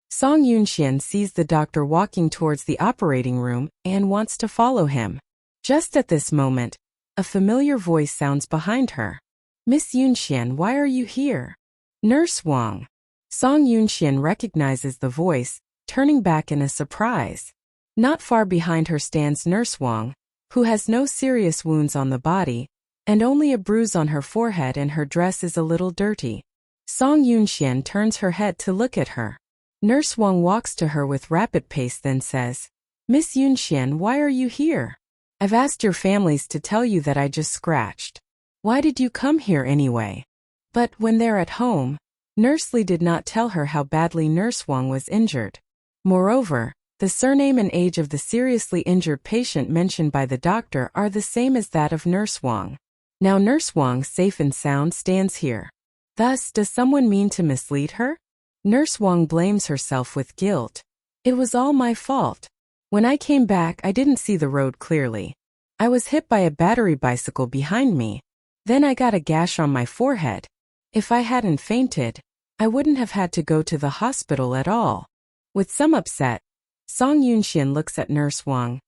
Song Yunxian sees the doctor walking towards the operating room and wants to follow him. Just at this moment, a familiar voice sounds behind her. Miss Yunxian, why are you here? Nurse Wang. Song Yunxian recognizes the voice, turning back in a surprise. Not far behind her stands Nurse Wang, who has no serious wounds on the body, and only a bruise on her forehead, and her dress is a little dirty. Song Yunxian turns her head to look at her. Nurse Wang walks to her with rapid pace, then says, Miss Yunxian, why are you here? I've asked your families to tell you that I just scratched. Why did you come here anyway? But when they're at home, Nurse Li did not tell her how badly Nurse Wang was injured. Moreover, the surname and age of the seriously injured patient mentioned by the doctor are the same as that of Nurse Wang. Now Nurse Wang, safe and sound, stands here. Thus, does someone mean to mislead her? Nurse Wang blames herself with guilt. It was all my fault. When I came back, I didn't see the road clearly. I was hit by a battery bicycle behind me. Then I got a gash on my forehead. If I hadn't fainted, I wouldn't have had to go to the hospital at all. With some upset, Song Yunxian looks at Nurse Wang.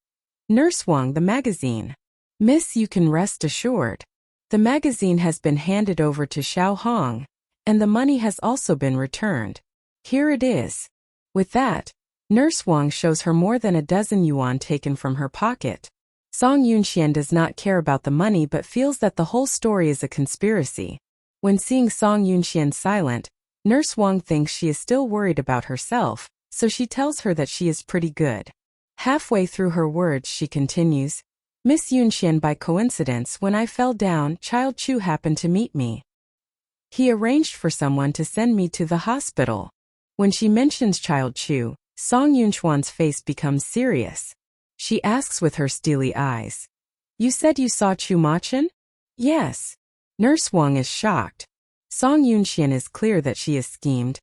Nurse Wang, the magazine. Miss, you can rest assured. The magazine has been handed over to Xiao Hong, and the money has also been returned. Here it is. With that, Nurse Wang shows her more than a dozen yuan taken from her pocket. Song Yunxian does not care about the money but feels that the whole story is a conspiracy. When seeing Song Yunxian silent, Nurse Wang thinks she is still worried about herself, so she tells her that she is pretty good. Halfway through her words she continues, Miss Yunxian, by coincidence, when I fell down, Child Chu happened to meet me. He arranged for someone to send me to the hospital. When she mentions Child Chu, Song Yunxian's face becomes serious. She asks with her steely eyes, You said you saw Chu Machin? Yes. Nurse Wang is shocked. Song Yunxian is clear that she is schemed.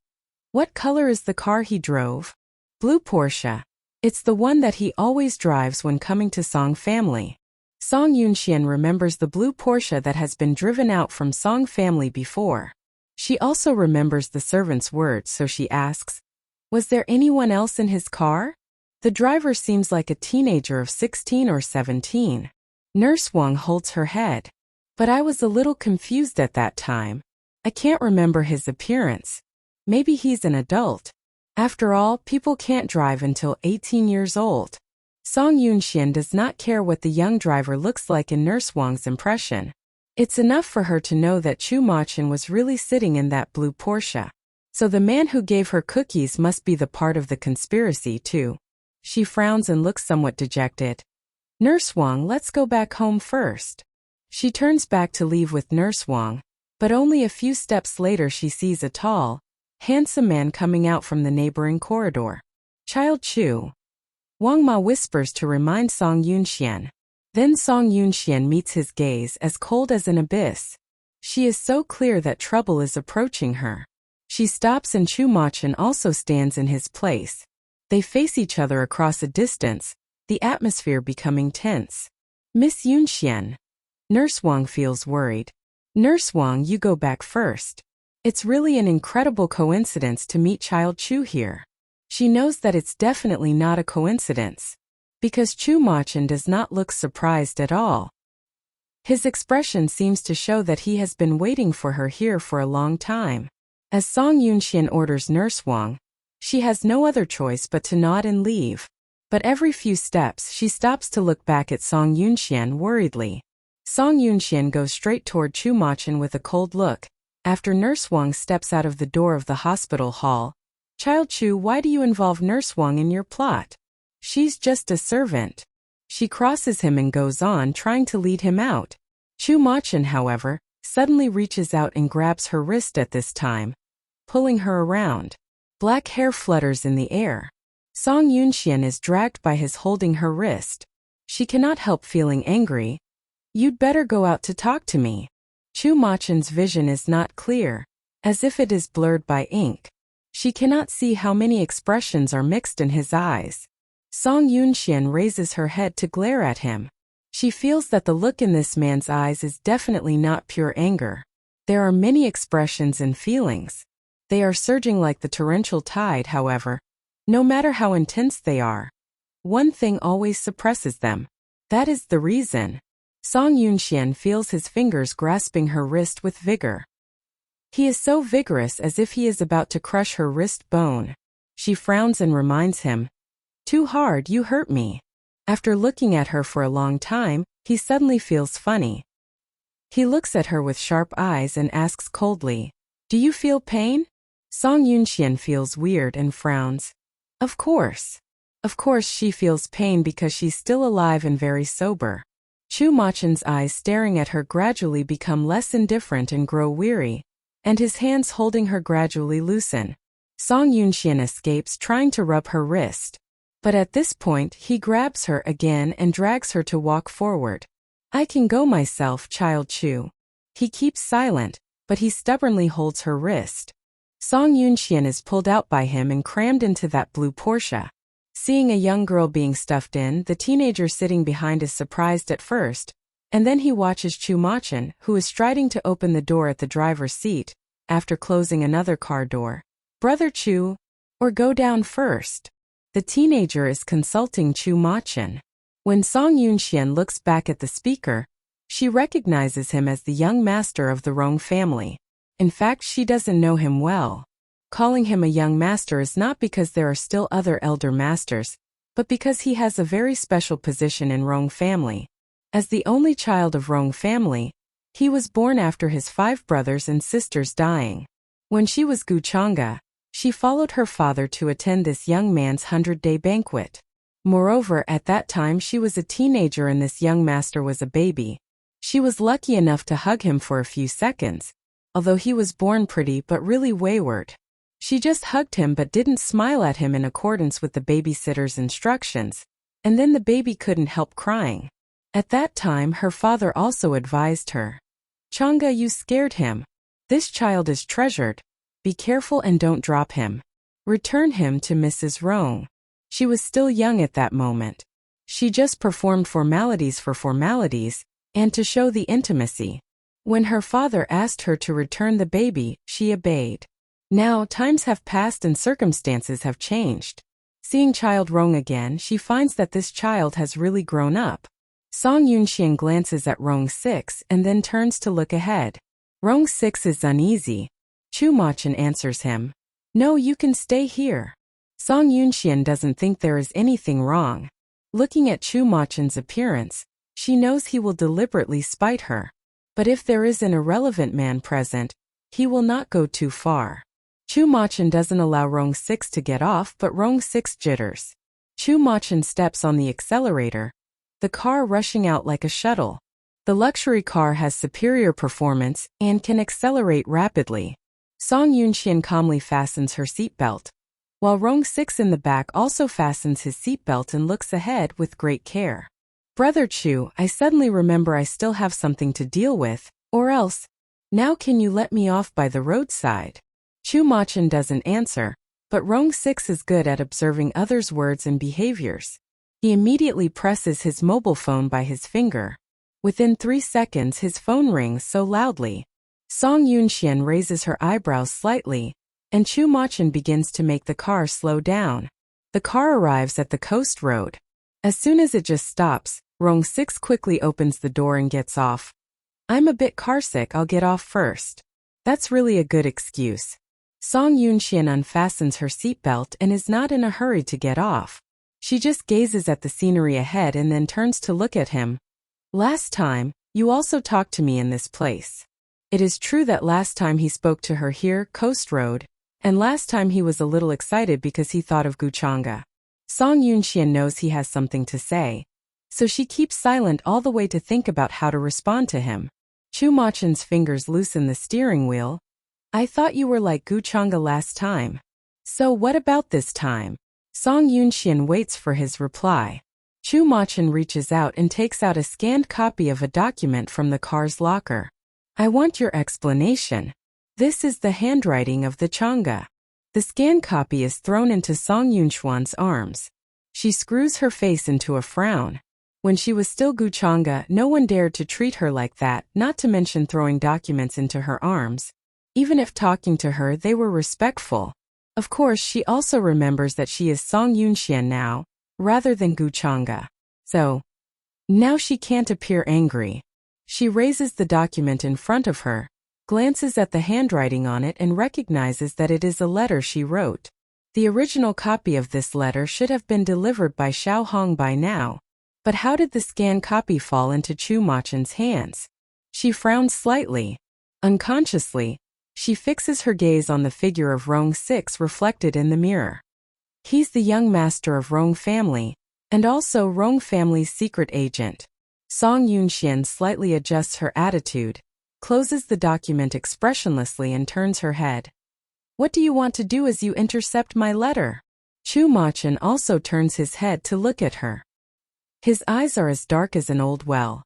What color is the car he drove? Blue Porsche. It's the one that he always drives when coming to Song family. Song Yunxian remembers the blue Porsche that has been driven out from Song family before. She also remembers the servant's words, so she asks, Was there anyone else in his car? The driver seems like a teenager of 16 or 17. Nurse Wang holds her head. But I was a little confused at that time. I can't remember his appearance. Maybe he's an adult. After all, people can't drive until 18 years old. Song Yunxian does not care what the young driver looks like in Nurse Wang's impression. It's enough for her to know that Chu Machin was really sitting in that blue Porsche. So the man who gave her cookies must be the part of the conspiracy too. She frowns and looks somewhat dejected. Nurse Wang, let's go back home first. She turns back to leave with Nurse Wang, but only a few steps later she sees a tall, handsome man coming out from the neighboring corridor. Child Chu. Wang Ma whispers to remind Song Yunxian. Then Song Yunxian meets his gaze as cold as an abyss. She is so clear that trouble is approaching her. She stops and Chu Machin also stands in his place. They face each other across a distance, the atmosphere becoming tense. Miss Yunxian. Nurse Wang feels worried. Nurse Wang, you go back first. It's really an incredible coincidence to meet Child Chu here. She knows that it's definitely not a coincidence, because Chu Machin does not look surprised at all. His expression seems to show that he has been waiting for her here for a long time. As Song Yunxian orders Nurse Wang, she has no other choice but to nod and leave. But every few steps she stops to look back at Song Yunxian worriedly. Song Yunxian goes straight toward Chu Machin with a cold look. After Nurse Wang steps out of the door of the hospital hall, Child Chu, why do you involve Nurse Wang in your plot? She's just a servant. She crosses him and goes on, trying to lead him out. Chu Machin, however, suddenly reaches out and grabs her wrist at this time, pulling her around. Black hair flutters in the air. Song Yunxian is dragged by his holding her wrist. She cannot help feeling angry. You'd better go out to talk to me. Chu Machin's vision is not clear, as if it is blurred by ink. She cannot see how many expressions are mixed in his eyes. Song Yunxian raises her head to glare at him. She feels that the look in this man's eyes is definitely not pure anger. There are many expressions and feelings. They are surging like the torrential tide, however, No matter how intense they are, one thing always suppresses them. That is the reason. Song Yunxian feels his fingers grasping her wrist with vigor. He is so vigorous as if he is about to crush her wrist bone. She frowns and reminds him, "Too hard, you hurt me." After looking at her for a long time, he suddenly feels funny. He looks at her with sharp eyes and asks coldly, "Do you feel pain?" Song Yunxian feels weird and frowns. Of course. Of course she feels pain because she's still alive and very sober. Chu Machen's eyes staring at her gradually become less indifferent and grow weary, and his hands holding her gradually loosen. Song Yunxian escapes trying to rub her wrist. But at this point he grabs her again and drags her to walk forward. "I can go myself, child Chu." He keeps silent, but he stubbornly holds her wrist. Song Yunxian is pulled out by him and crammed into that blue Porsche. Seeing a young girl being stuffed in, the teenager sitting behind is surprised at first, and then he watches Chu Machen, who is striding to open the door at the driver's seat, after closing another car door. "Brother Chu, or go down first." The teenager is consulting Chu Machen. When Song Yunxian looks back at the speaker, she recognizes him as the young master of the Rong family. In fact, she doesn't know him well. Calling him a young master is not because there are still other elder masters, but because he has a very special position in Rong family. As the only child of Rong family, he was born after his 5 brothers and sisters dying. When she was Guchanga, she followed her father to attend this young man's 100-day banquet. Moreover, at that time she was a teenager and this young master was a baby. She was lucky enough to hug him for a few seconds, although he was born pretty but really wayward. She just hugged him but didn't smile at him in accordance with the babysitter's instructions, and then the baby couldn't help crying. At that time her father also advised her, "Changa, you scared him. This child is treasured. Be careful and don't drop him. Return him to Mrs. Rong." She was still young at that moment. She just performed formalities for formalities, and to show the intimacy. When her father asked her to return the baby, she obeyed. Now, times have passed and circumstances have changed. Seeing child Rong again, she finds that this child has really grown up. Song Yunxian glances at Rong 6 and then turns to look ahead. Rong 6 is uneasy. Chu Machen answers him, "No, you can stay here." Song Yunxian doesn't think there is anything wrong. Looking at Chu Machen's appearance, she knows he will deliberately spite her. But if there is an irrelevant man present, he will not go too far. Chu Machen doesn't allow Rong 6 to get off, but Rong 6 jitters. Chu Machen steps on the accelerator, the car rushing out like a shuttle. The luxury car has superior performance and can accelerate rapidly. Song Yunxian calmly fastens her seatbelt, while Rong 6 in the back also fastens his seatbelt and looks ahead with great care. "Brother Chu, I suddenly remember I still have something to deal with, or else, now can you let me off by the roadside?" Chu Machen doesn't answer, but Rong 6 is good at observing others' words and behaviors. He immediately presses his mobile phone by his finger. Within 3 seconds his phone rings so loudly. Song Yunxian raises her eyebrows slightly, and Chu Machen begins to make the car slow down. The car arrives at the coast road. As soon as it just stops, Rong 6 quickly opens the door and gets off. "I'm a bit carsick, I'll get off first." That's really a good excuse. Song Yunxian unfastens her seatbelt and is not in a hurry to get off. She just gazes at the scenery ahead and then turns to look at him. "Last time, you also talked to me in this place." It is true that last time he spoke to her here, Coast Road, and last time he was a little excited because he thought of Guchanga. Song Yunxian knows he has something to say, so she keeps silent all the way to think about how to respond to him. Chu Machen's fingers loosen the steering wheel. "I thought you were like Guchanga last time. So what about this time?" Song Yunxian waits for his reply. Chu Machen reaches out and takes out a scanned copy of a document from the car's locker. "I want your explanation. This is the handwriting of the Changa." The scanned copy is thrown into Song Yunxuan's arms. She screws her face into a frown. When she was still Guchanga, no one dared to treat her like that, not to mention throwing documents into her arms. Even if talking to her, they were respectful. Of course, she also remembers that she is Song Yunxian now, rather than Gu Chang'e. So, now she can't appear angry. She raises the document in front of her, glances at the handwriting on it and recognizes that it is a letter she wrote. The original copy of this letter should have been delivered by Xiao Hong by now. But how did the scanned copy fall into Chu Machen's hands? She frowns slightly. Unconsciously, she fixes her gaze on the figure of Rong 6 reflected in the mirror. He's the young master of Rong family, and also Rong family's secret agent. Song Yunxian slightly adjusts her attitude, closes the document expressionlessly and turns her head. What do you want to do as you intercept my letter? Chu Machen also turns his head to look at her. His eyes are as dark as an old well.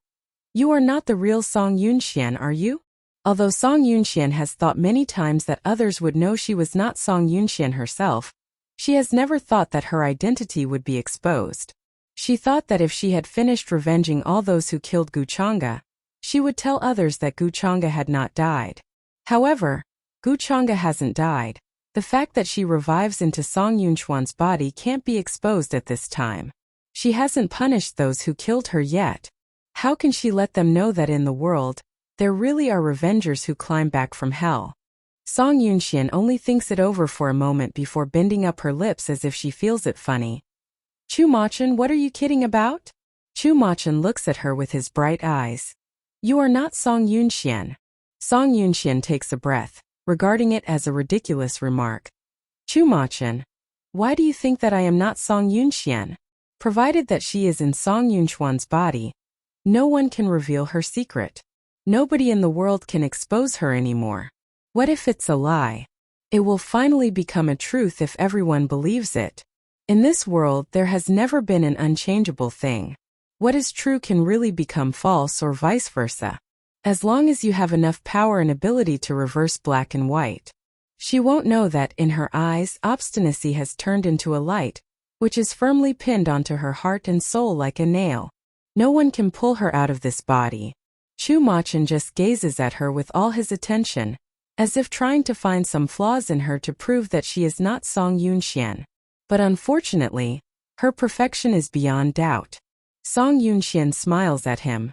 You are not the real Song Yunxian, are you? Although Song Yunxian has thought many times that others would know she was not Song Yunxian herself, she has never thought that her identity would be exposed. She thought that if she had finished revenging all those who killed Gu Chang'e, she would tell others that Gu Chang'e had not died. However, Gu Chang'e hasn't died. The fact that she revives into Song Yunxuan's body can't be exposed at this time. She hasn't punished those who killed her yet. How can she let them know that in the world, there really are revengers who climb back from hell? Song Yunxian only thinks it over for a moment before bending up her lips as if she feels it funny. Chu Machen, what are you kidding about? Chu Machen looks at her with his bright eyes. You are not Song Yunxian. Song Yunxian takes a breath, regarding it as a ridiculous remark. Chu Machen, why do you think that I am not Song Yunxian? Provided that she is in Song Yunxuan's body, no one can reveal her secret. Nobody in the world can expose her anymore. What if it's a lie? It will finally become a truth if everyone believes it. In this world, there has never been an unchangeable thing. What is true can really become false or vice versa. As long as you have enough power and ability to reverse black and white. She won't know that in her eyes, obstinacy has turned into a light, which is firmly pinned onto her heart and soul like a nail. No one can pull her out of this body. Chu Machen just gazes at her with all his attention, as if trying to find some flaws in her to prove that she is not Song Yunxian. But unfortunately, her perfection is beyond doubt. Song Yunxian smiles at him.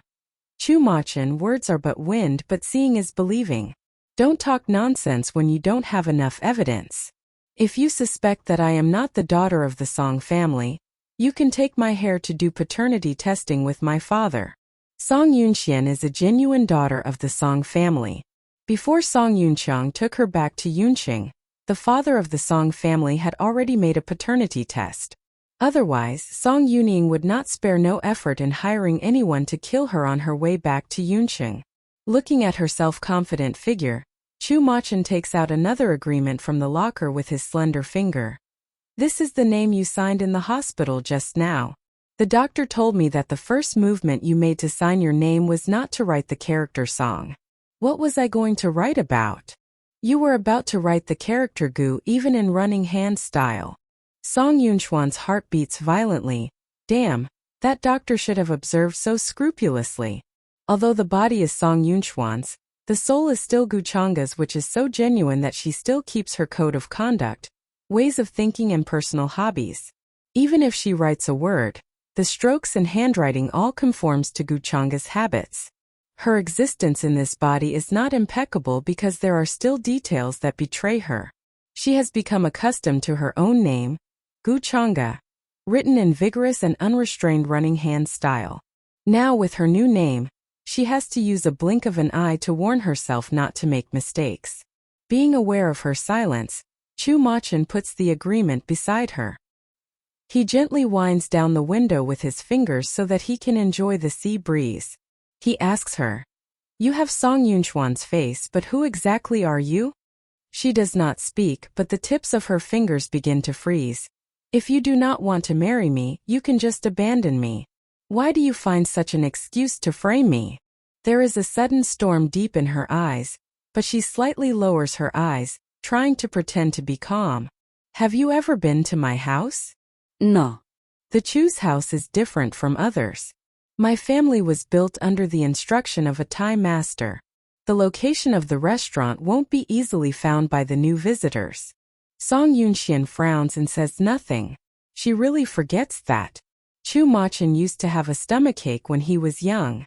Chu Machen, words are but wind, but seeing is believing. Don't talk nonsense when you don't have enough evidence. If you suspect that I am not the daughter of the Song family, you can take my hair to do paternity testing with my father. Song Yunxian is a genuine daughter of the Song family. Before Song Yunchang took her back to Yunqing, the father of the Song family had already made a paternity test. Otherwise, Song Yuning would not spare no effort in hiring anyone to kill her on her way back to Yunqing. Looking at her self-confident figure, Chu Machen takes out another agreement from the locker with his slender finger. This is the name you signed in the hospital just now. The doctor told me that the first movement you made to sign your name was not to write the character Song. What was I going to write about? You were about to write the character Gu even in running hand style. Song Yunxuan's heart beats violently. Damn, that doctor should have observed so scrupulously. Although the body is Song Yunxuan's, the soul is still Gu Chang'e's, which is so genuine that she still keeps her code of conduct, ways of thinking and personal hobbies. Even if she writes a word, the strokes and handwriting all conforms to Gu Chang'e's habits. Her existence in this body is not impeccable because there are still details that betray her. She has become accustomed to her own name, Gu Chang'e, written in vigorous and unrestrained running hand style. Now with her new name, she has to use a blink of an eye to warn herself not to make mistakes. Being aware of her silence, Chu Machen puts the agreement beside her. He gently winds down the window with his fingers so that he can enjoy the sea breeze. He asks her, "You have Song Yunxuan's face, but who exactly are you?" She does not speak, but the tips of her fingers begin to freeze. "If you do not want to marry me, you can just abandon me. Why do you find such an excuse to frame me?" There is a sudden storm deep in her eyes, but she slightly lowers her eyes, trying to pretend to be calm. "Have you ever been to my house?" No. The Chu's house is different from others. My family was built under the instruction of a Thai master. The location of the restaurant won't be easily found by the new visitors. Song Yunxian frowns and says nothing. She really forgets that Chu Machin used to have a stomachache when he was young.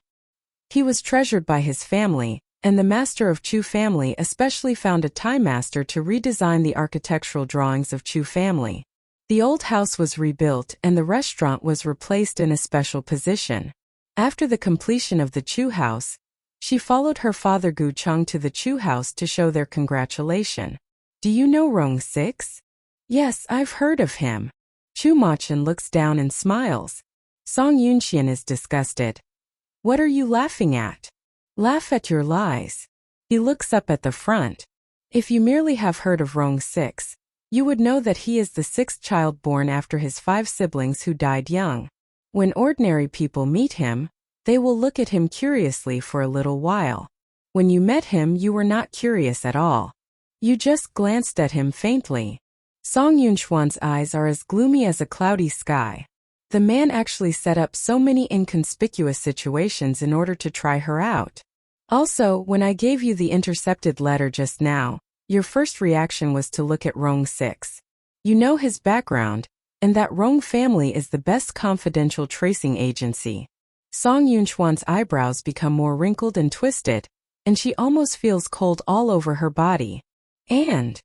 He was treasured by his family, and the master of Chu family especially found a time master to redesign the architectural drawings of Chu family. The old house was rebuilt and the restaurant was replaced in a special position. After the completion of the Chu house, she followed her father Gu Cheng to the Chu house to show their congratulation. Do you know Rong 6? Yes, I've heard of him. Chu Machin looks down and smiles. Song Yunxian is disgusted. What are you laughing at? Laugh at your lies. He looks up at the front. If you merely have heard of Rong 6, you would know that he is the sixth child born after his 5 siblings who died young. When ordinary people meet him, they will look at him curiously for a little while. When you met him, you were not curious at all. You just glanced at him faintly. Song Yunxuan's eyes are as gloomy as a cloudy sky. The man actually set up so many inconspicuous situations in order to try her out. Also, when I gave you the intercepted letter just now, your first reaction was to look at Rong 6. You know his background, and that Rong family is the best confidential tracing agency. Song Yunxuan's eyebrows become more wrinkled and twisted, and she almost feels cold all over her body. And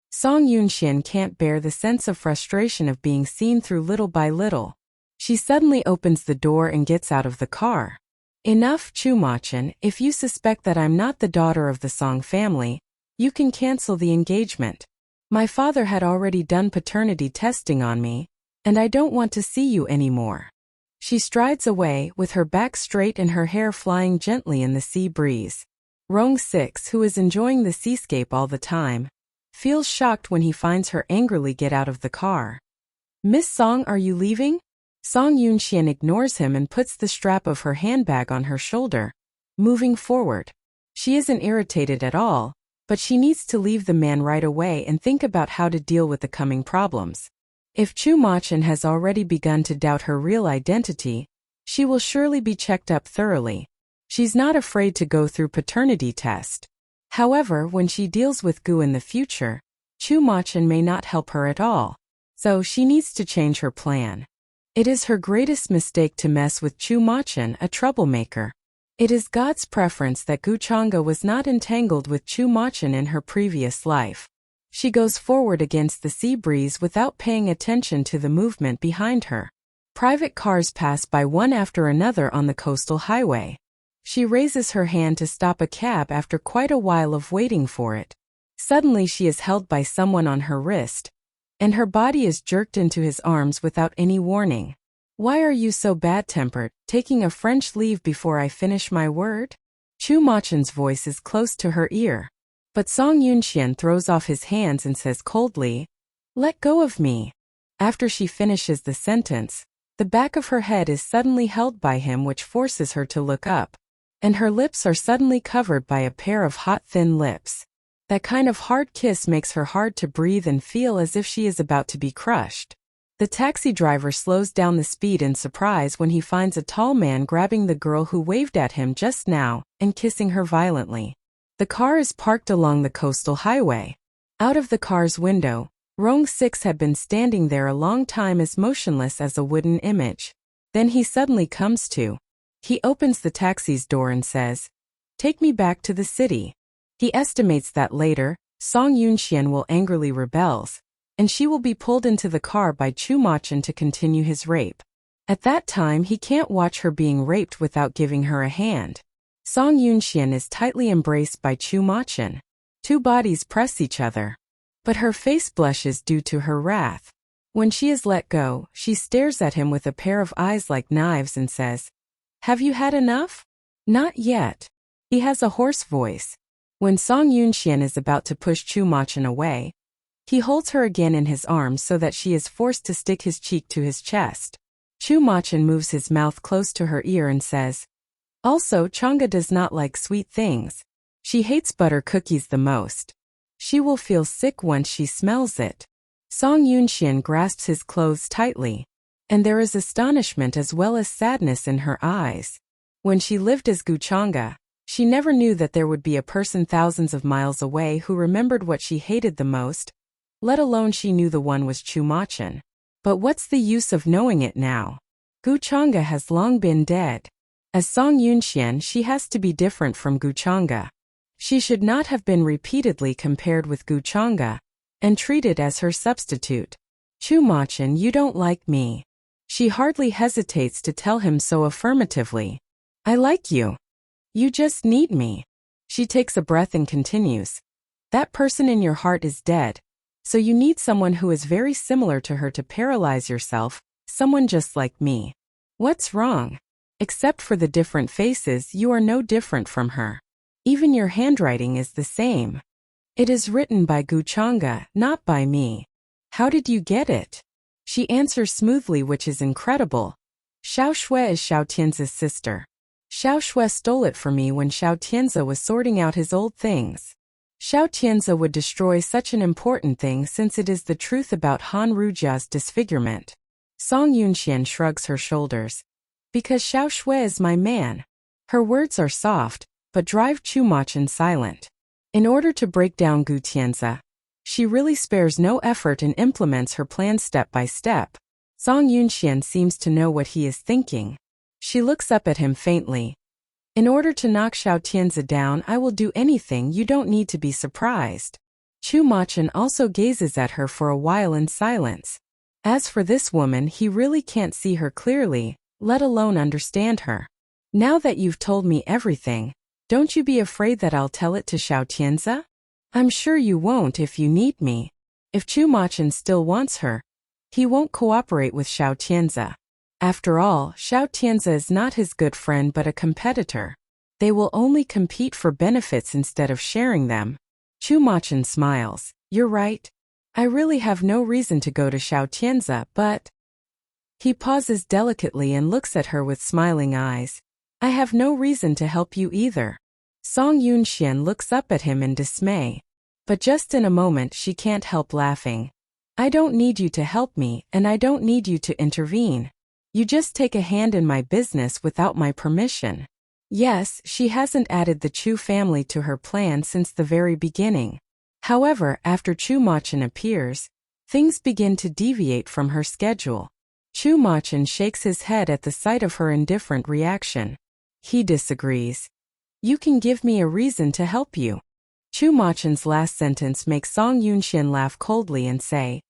Song Yunxian can't bear the sense of frustration of being seen through little by little. She suddenly opens the door and gets out of the car. Enough, Chu Machin, if you suspect that I'm not the daughter of the Song family, you can cancel the engagement. My father had already done paternity testing on me, and I don't want to see you anymore. She strides away, with her back straight and her hair flying gently in the sea breeze. Rong 6, who is enjoying the seascape all the time, feels shocked when he finds her angrily get out of the car. Miss Song, are you leaving? Song Yunxian ignores him and puts the strap of her handbag on her shoulder, moving forward. She isn't irritated at all, but she needs to leave the man right away and think about how to deal with the coming problems. If Chu Machin has already begun to doubt her real identity, she will surely be checked up thoroughly. She's not afraid to go through paternity test. However, when she deals with Gu in the future, Chu Machin may not help her at all, so she needs to change her plan. It is her greatest mistake to mess with Chu Machin, a troublemaker. It is God's preference that Gu Chang'e was not entangled with Chu Machin in her previous life. She goes forward against the sea breeze without paying attention to the movement behind her. Private cars pass by one after another on the coastal highway. She raises her hand to stop a cab after quite a while of waiting for it. Suddenly she is held by someone on her wrist, and her body is jerked into his arms without any warning. Why are you so bad-tempered, taking a French leave before I finish my word? Chu Machin's voice is close to her ear. But Song Yunxian throws off his hands and says coldly, "Let go of me." After she finishes the sentence, the back of her head is suddenly held by him, which forces her to look up, and her lips are suddenly covered by a pair of hot thin lips. That kind of hard kiss makes her hard to breathe and feel as if she is about to be crushed. The taxi driver slows down the speed in surprise when he finds a tall man grabbing the girl who waved at him just now and kissing her violently. The car is parked along the coastal highway. Out of the car's window, Rong 6 had been standing there a long time as motionless as a wooden image. Then he suddenly comes to. He opens the taxi's door and says, "Take me back to the city." He estimates that later, Song Yunxian will angrily rebels, and she will be pulled into the car by Chu Machin to continue his rape. At that time he can't watch her being raped without giving her a hand. Song Yunxian is tightly embraced by Chu Machin. Two bodies press each other. But her face blushes due to her wrath. When she is let go, she stares at him with a pair of eyes like knives and says, "Have you had enough?" "Not yet." He has a hoarse voice. When Song Yunxian is about to push Chu Machin away, he holds her again in his arms so that she is forced to stick his cheek to his chest. Chu Machin moves his mouth close to her ear and says, "Also, Chang'e does not like sweet things. She hates butter cookies the most. She will feel sick once she smells it." Song Yunxian grasps his clothes tightly, and there is astonishment as well as sadness in her eyes. When she lived as Gu Chang'e, she never knew that there would be a person thousands of miles away who remembered what she hated the most, let alone she knew the one was Chu Machin. But what's the use of knowing it now? Gu Chang'e has long been dead. As Song Yunxian, she has to be different from Gu Chang'e. She should not have been repeatedly compared with Gu Chang'e and treated as her substitute. Chu Machin, you don't like me. She hardly hesitates to tell him so affirmatively. I like you. You just need me. She takes a breath and continues. That person in your heart is dead. So you need someone who is very similar to her to paralyze yourself, someone just like me. What's wrong? Except for the different faces, you are no different from her. Even your handwriting is the same. It is written by Gu Chang'e, not by me. How did you get it? She answers smoothly, which is incredible. Xiao Shui is Xiao Tianzi's sister. Xiao Shui stole it from me when Xiao Tianzi was sorting out his old things. Xiao Tianzi would destroy such an important thing since it is the truth about Han Rujia's disfigurement. Song Yunxian shrugs her shoulders. Because Xiao Shui is my man. Her words are soft, but drive Chu Machin silent. In order to break down Gu Tianzi, she really spares no effort and implements her plan step by step. Song Yunxian seems to know what he is thinking. She looks up at him faintly. In order to knock Xiao Tianzi down, I will do anything, you don't need to be surprised. Chu Machin also gazes at her for a while in silence. As for this woman, he really can't see her clearly, let alone understand her. Now that you've told me everything, don't you be afraid that I'll tell it to Xiao Tianzi? I'm sure you won't if you need me. If Chu Machin still wants her, he won't cooperate with Xiao Tianzi. After all, Xiao Tianzi is not his good friend but a competitor. They will only compete for benefits instead of sharing them. Chu Machin smiles. You're right. I really have no reason to go to Xiao Tianzi, but... He pauses delicately and looks at her with smiling eyes. I have no reason to help you either. Song Yunxian looks up at him in dismay. But just in a moment she can't help laughing. I don't need you to help me, and I don't need you to intervene. You just take a hand in my business without my permission. Yes, she hasn't added the Chu family to her plan since the very beginning. However, after Chu Machin appears, things begin to deviate from her schedule. Chu Machin shakes his head at the sight of her indifferent reaction. He disagrees. You can give me a reason to help you. Chu Machin's last sentence makes Song Yunxian laugh coldly and say,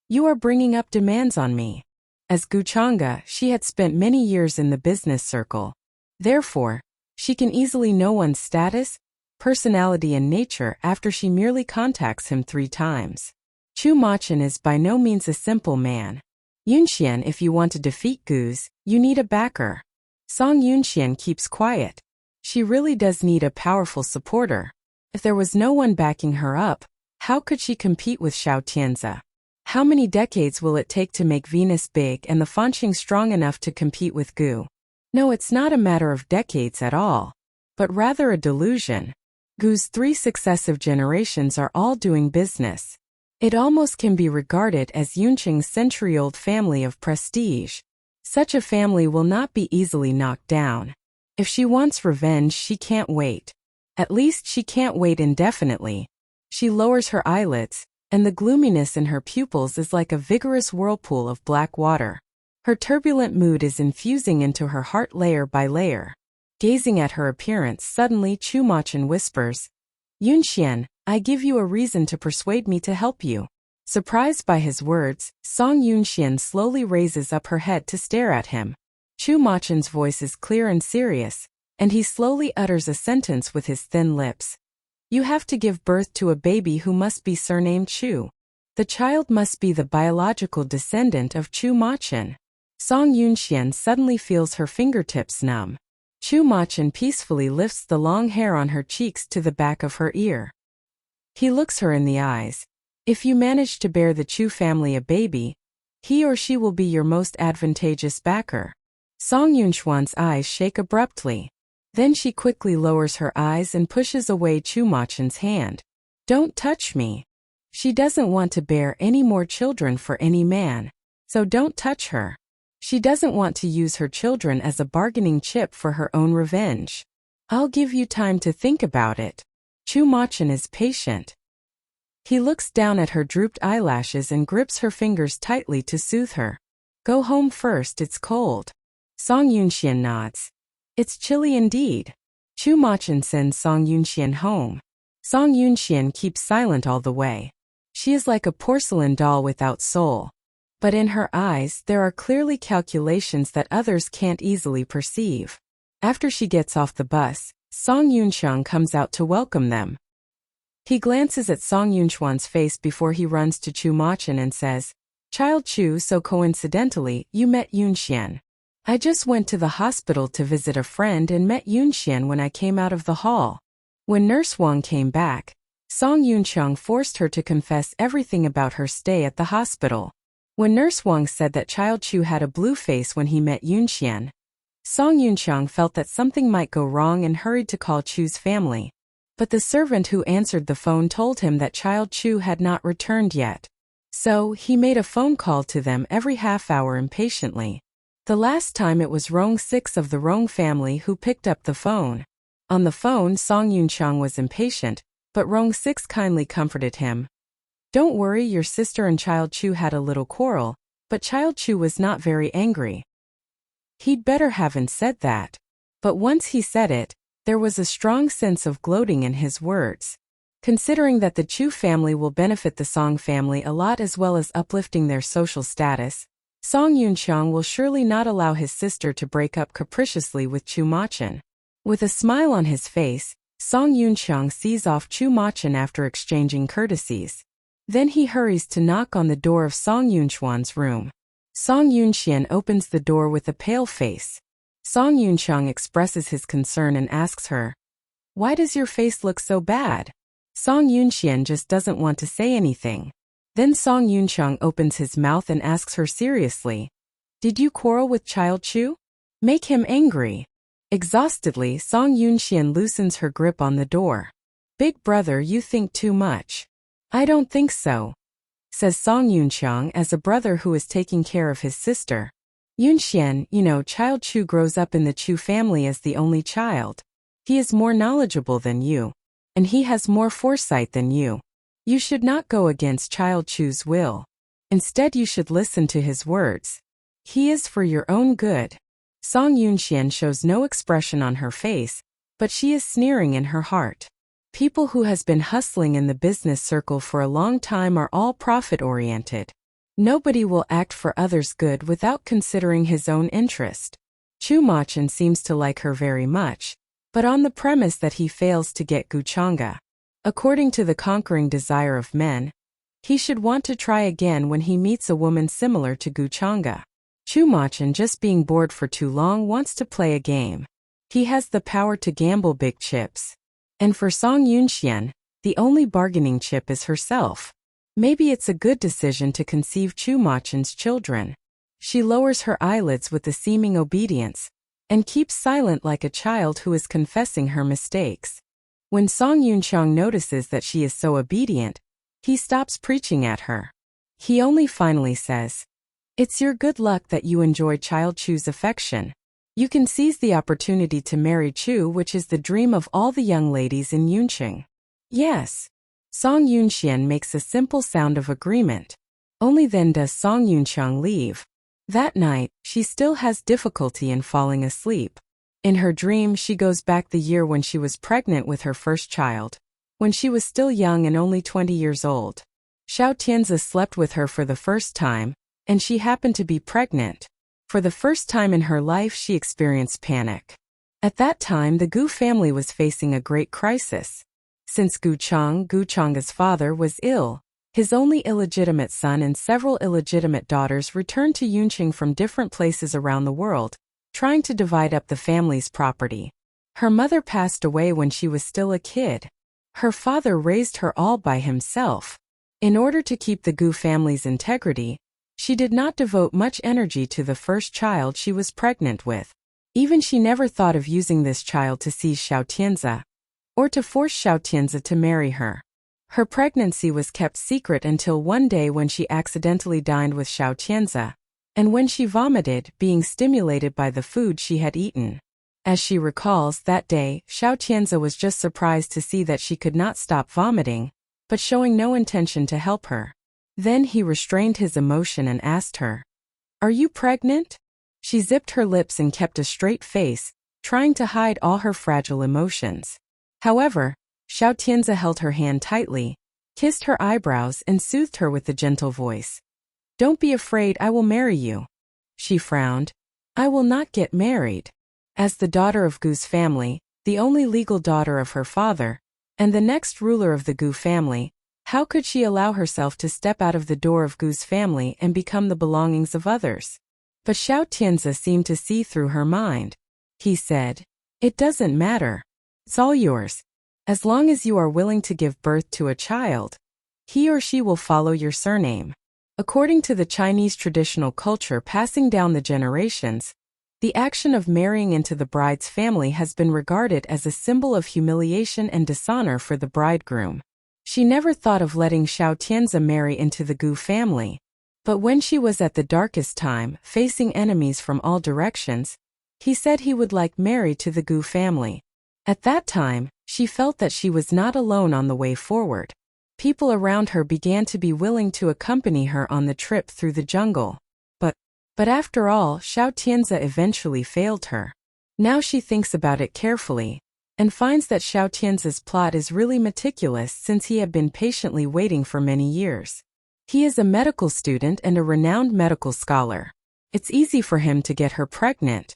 You are bringing up demands on me. As Gu Chang'e, she had spent many years in the business circle. Therefore, she can easily know one's status, personality and nature after she merely contacts him 3 times. Chu Machin is by no means a simple man. Yunxian, if you want to defeat Gu's, you need a backer. Song Yunxian keeps quiet. She really does need a powerful supporter. If there was no one backing her up, how could she compete with Xiao Tianzi? How many decades will it take to make Venus big and the Fanqing strong enough to compete with Gu? No, it's not a matter of decades at all, but rather a delusion. Gu's 3 successive generations are all doing business. It almost can be regarded as Yunqing's century-old family of prestige. Such a family will not be easily knocked down. If she wants revenge, she can't wait. At least she can't wait indefinitely. She lowers her eyelids, and the gloominess in her pupils is like a vigorous whirlpool of black water. Her turbulent mood is infusing into her heart layer by layer. Gazing at her appearance, suddenly Chu Machin whispers, Yunxian, I give you a reason to persuade me to help you. Surprised by his words, Song Yunxian slowly raises up her head to stare at him. Chu Machin's voice is clear and serious, and he slowly utters a sentence with his thin lips. You have to give birth to a baby who must be surnamed Chu. The child must be the biological descendant of Chu Machin. Song Yunxian suddenly feels her fingertips numb. Chu Machin peacefully lifts the long hair on her cheeks to the back of her ear. He looks her in the eyes. If you manage to bear the Chu family a baby, he or she will be your most advantageous backer. Song Yunxuan's eyes shake abruptly. Then she quickly lowers her eyes and pushes away Chu Machin's hand. Don't touch me. She doesn't want to bear any more children for any man. So don't touch her. She doesn't want to use her children as a bargaining chip for her own revenge. I'll give you time to think about it. Chu Machin is patient. He looks down at her drooped eyelashes and grips her fingers tightly to soothe her. Go home first, it's cold. Song Yunxian nods. It's chilly indeed. Chu Machin sends Song Yunxian home. Song Yunxian keeps silent all the way. She is like a porcelain doll without soul. But in her eyes there are clearly calculations that others can't easily perceive. After she gets off the bus, Song Yunxiang comes out to welcome them. He glances at Song Yunxuan's face before he runs to Chu Machin and says, Child Chu, so coincidentally, you met Yunxian. I just went to the hospital to visit a friend and met Yunxian when I came out of the hall. When Nurse Wang came back, Song Yunxiang forced her to confess everything about her stay at the hospital. When Nurse Wang said that Child Chu had a blue face when he met Yunxian, Song Yunxiang felt that something might go wrong and hurried to call Chu's family. But the servant who answered the phone told him that Child Chu had not returned yet. So, he made a phone call to them every half hour impatiently. The last time it was Rong 6 of the Rong family who picked up the phone. On the phone, Song Yunxiang was impatient, but Rong 6 kindly comforted him. Don't worry, your sister and Child Chu had a little quarrel, but Child Chu was not very angry. He'd better haven't said that. But once he said it, there was a strong sense of gloating in his words. Considering that the Chu family will benefit the Song family a lot as well as uplifting their social status, Song Yunxiang will surely not allow his sister to break up capriciously with Chu Machin. With a smile on his face, Song Yunxiang sees off Chu Machin after exchanging courtesies. Then he hurries to knock on the door of Song Yunxuan's room. Song Yunxian opens the door with a pale face. Song Yunxiang expresses his concern and asks her, Why does your face look so bad? Song Yunxian just doesn't want to say anything. Then Song Yunxiang opens his mouth and asks her seriously, Did you quarrel with Child Chu? Make him angry. Exhaustedly, Song Yunxian loosens her grip on the door. Big brother, you think too much. I don't think so, says Song Yunxiang as a brother who is taking care of his sister. Yunxian, Child Chu grows up in the Chu family as the only child. He is more knowledgeable than you. And he has more foresight than you. You should not go against Child Chu's will. Instead you should listen to his words. He is for your own good. Song Yunxian shows no expression on her face, but she is sneering in her heart. People who has been hustling in the business circle for a long time are all profit-oriented. Nobody will act for others' good without considering his own interest. Chu Machin seems to like her very much, but on the premise that he fails to get Guchanga. According to the conquering desire of men, he should want to try again when he meets a woman similar to Guchanga. Chu Machin, just being bored for too long, wants to play a game. He has the power to gamble big chips. And for Song Yunxian, the only bargaining chip is herself. Maybe it's a good decision to conceive Chu Machin's children. She lowers her eyelids with a seeming obedience, and keeps silent like a child who is confessing her mistakes. When Song Yunxiang notices that she is so obedient, he stops preaching at her. He only finally says, It's your good luck that you enjoy Child Chu's affection. You can seize the opportunity to marry Chu, which is the dream of all the young ladies in Yunqing. Yes. Song Yunxian makes a simple sound of agreement. Only then does Song Yunxiang leave. That night, she still has difficulty in falling asleep. In her dream, she goes back the year when she was pregnant with her first child. When she was still young and only 20 years old. Xiao Tianzi slept with her for the first time, and she happened to be pregnant. For the first time in her life, she experienced panic. At that time, the Gu family was facing a great crisis. Since Guchanga's father, was ill, his only illegitimate son and several illegitimate daughters returned to Yunqing from different places around the world, trying to divide up the family's property. Her mother passed away when she was still a kid. Her father raised her all by himself. In order to keep the Gu family's integrity, she did not devote much energy to the first child she was pregnant with. Even she never thought of using this child to seize Xiao Tianzi, or to force Xiao Tianzi to marry her. Her pregnancy was kept secret until one day when she accidentally dined with Xiao Tianzi, and when she vomited, being stimulated by the food she had eaten. As she recalls, that day, Xiao Tianzi was just surprised to see that she could not stop vomiting, but showing no intention to help her. Then he restrained his emotion and asked her, "Are you pregnant?" She zipped her lips and kept a straight face, trying to hide all her fragile emotions. However, Xiao Tianze held her hand tightly, kissed her eyebrows and soothed her with a gentle voice. "Don't be afraid, I will marry you." She frowned. "I will not get married." As the daughter of Gu's family, the only legal daughter of her father, and the next ruler of the Gu family, how could she allow herself to step out of the door of Gu's family and become the belongings of others? But Xiao Tianze seemed to see through her mind. He said, "It doesn't matter. It's all yours. As long as you are willing to give birth to a child, he or she will follow your surname." According to the Chinese traditional culture passing down the generations, the action of marrying into the bride's family has been regarded as a symbol of humiliation and dishonor for the bridegroom. She never thought of letting Xiao Tianze marry into the Gu family. But when she was at the darkest time, facing enemies from all directions, he said he would like marry to the Gu family. At that time, she felt that she was not alone on the way forward. People around her began to be willing to accompany her on the trip through the jungle. But after all, Xiao Tianze eventually failed her. Now she thinks about it carefully, and finds that Xiao Tianze's plot is really meticulous since he had been patiently waiting for many years. He is a medical student and a renowned medical scholar. It's easy for him to get her pregnant.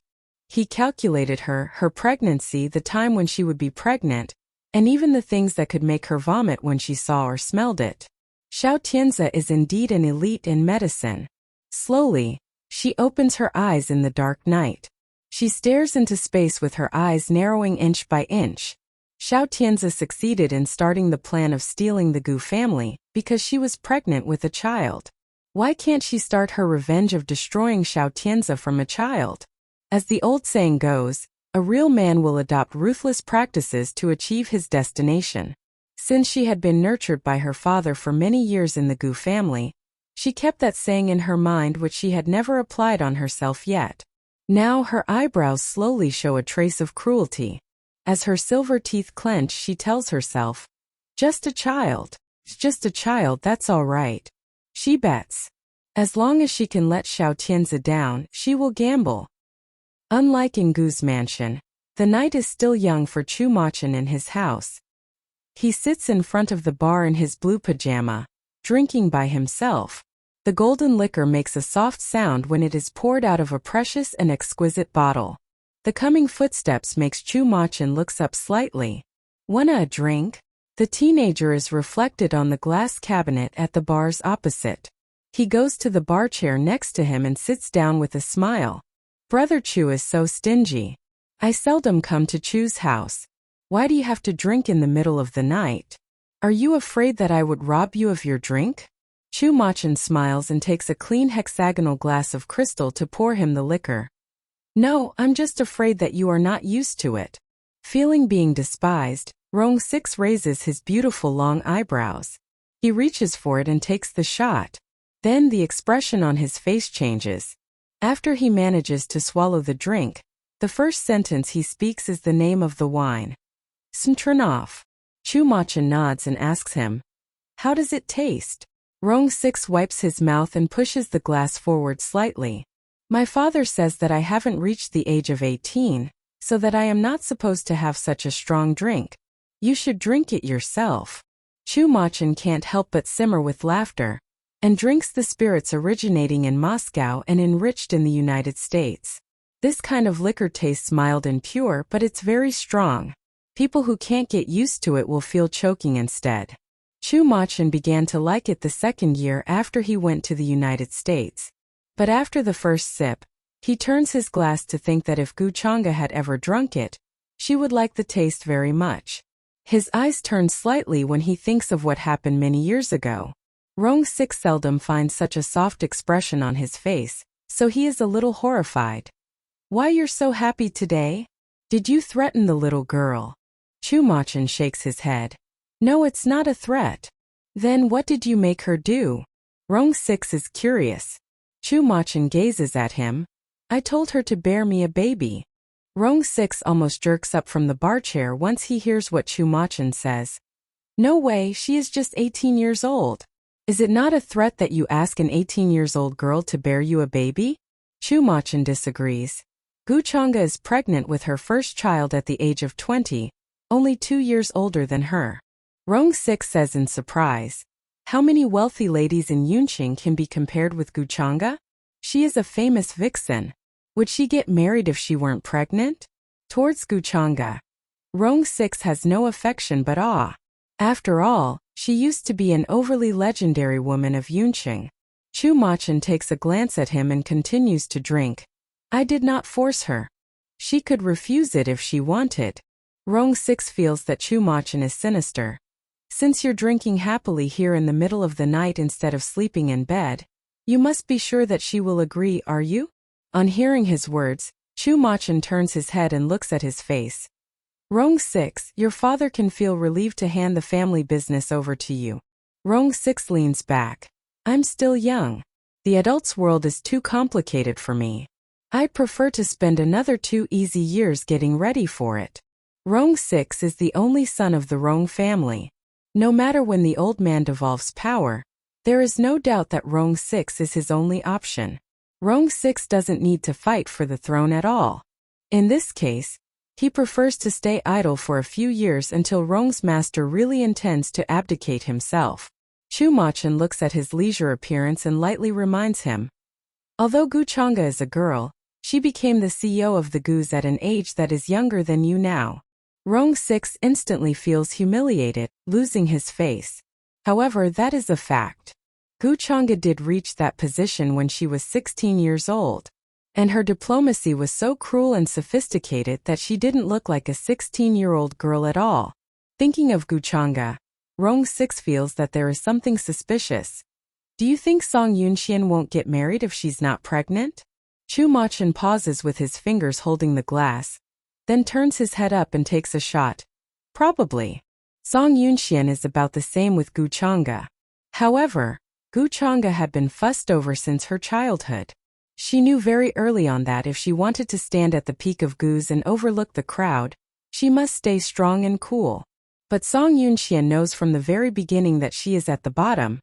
He calculated her pregnancy, the time when she would be pregnant, and even the things that could make her vomit when she saw or smelled it. Xiao Tianze is indeed an elite in medicine. Slowly, she opens her eyes in the dark night. She stares into space with her eyes narrowing inch by inch. Xiao Tianze succeeded in starting the plan of stealing the Gu family because she was pregnant with a child. Why can't she start her revenge of destroying Xiao Tianze from a child? As the old saying goes, a real man will adopt ruthless practices to achieve his destination. Since she had been nurtured by her father for many years in the Gu family, she kept that saying in her mind, which she had never applied on herself yet. Now her eyebrows slowly show a trace of cruelty. As her silver teeth clench, she tells herself, "Just a child. It's just a child, that's all right." She bets. As long as she can let Xiao Tianze down, she will gamble. Unlike in Gu's mansion, the night is still young for Chu Machin in his house. He sits in front of the bar in his blue pajama, drinking by himself. The golden liquor makes a soft sound when it is poured out of a precious and exquisite bottle. The coming footsteps makes Chu Machin looks up slightly. "Wanna a drink?" The teenager is reflected on the glass cabinet at the bar's opposite. He goes to the bar chair next to him and sits down with a smile. "Brother Chu is so stingy. I seldom come to Chu's house. Why do you have to drink in the middle of the night? Are you afraid that I would rob you of your drink?" Chu Machin smiles and takes a clean hexagonal glass of crystal to pour him the liquor. "No, I'm just afraid that you are not used to it." Feeling being despised, Rong 6 raises his beautiful long eyebrows. He reaches for it and takes the shot. Then the expression on his face changes. After he manages to swallow the drink, the first sentence he speaks is the name of the wine. "Smirnoff." Chu Machin nods and asks him, "How does it taste?" Rong 6 wipes his mouth and pushes the glass forward slightly. "My father says that I haven't reached the age of 18, so that I am not supposed to have such a strong drink. You should drink it yourself." Chu Machin can't help but simmer with laughter, and drinks the spirits originating in Moscow and enriched in the United States. This kind of liquor tastes mild and pure, but it's very strong. People who can't get used to it will feel choking instead. Chu Machin began to like it the second year after he went to the United States. But after the first sip, he turns his glass to think that if Gu Chang'e had ever drunk it, she would like the taste very much. His eyes turn slightly when he thinks of what happened many years ago. Rong 6 seldom finds such a soft expression on his face, so he is a little horrified. "Why you're so happy today? Did you threaten the little girl?" Chu Machin shakes his head. "No, it's not a threat." "Then what did you make her do?" Rong 6 is curious. Chu Machin gazes at him. "I told her to bear me a baby." Rong 6 almost jerks up from the bar chair once he hears what Chu Machin says. No way, she is just 18 years old. Is it not a threat that you ask an 18-years-old girl to bear you a baby? Chu Machin disagrees. Gu Chang'e is pregnant with her first child at the age of 20, only 2 years older than her. Rong Six says in surprise. How many wealthy ladies in Yunqing can be compared with Gu Chang'e? She is a famous vixen. Would she get married if she weren't pregnant? Towards Gu Chang'e, Rong Six has no affection but awe. After all, she used to be an overly legendary woman of Yunqing. Chu Machin takes a glance at him and continues to drink. I did not force her. She could refuse it if she wanted. Rong Six feels that Chu Machin is sinister. Since you're drinking happily here in the middle of the night instead of sleeping in bed, you must be sure that she will agree, are you? On hearing his words, Chu Machin turns his head and looks at his face. Rong Six, your father can feel relieved to hand the family business over to you. Rong Six leans back. I'm still young. The adult's world is too complicated for me. I prefer to spend another 2 easy years getting ready for it. Rong Six is the only son of the Rong family. No matter when the old man devolves power, there is no doubt that Rong Six is his only option. Rong Six doesn't need to fight for the throne at all. In this case, he prefers to stay idle for a few years until Rong's master really intends to abdicate himself. Chu Machin looks at his leisure appearance and lightly reminds him. Although Gu Chang'e is a girl, she became the CEO of the Gus at an age that is younger than you now. Rong Six instantly feels humiliated, losing his face. However, that is a fact. Gu Chang'e did reach that position when she was 16 years old. And her diplomacy was so cruel and sophisticated that she didn't look like a 16-year-old girl at all. Thinking of Gu Chang'e, Rong Six feels that there is something suspicious. Do you think Song Yunxian won't get married if she's not pregnant? Chu Machin pauses with his fingers holding the glass, then turns his head up and takes a shot. Probably. Song Yunxian is about the same with Gu Chang'e. However, Gu Chang'e had been fussed over since her childhood. She knew very early on that if she wanted to stand at the peak of Guz and overlook the crowd, she must stay strong and cool. But Song Yunxian knows from the very beginning that she is at the bottom,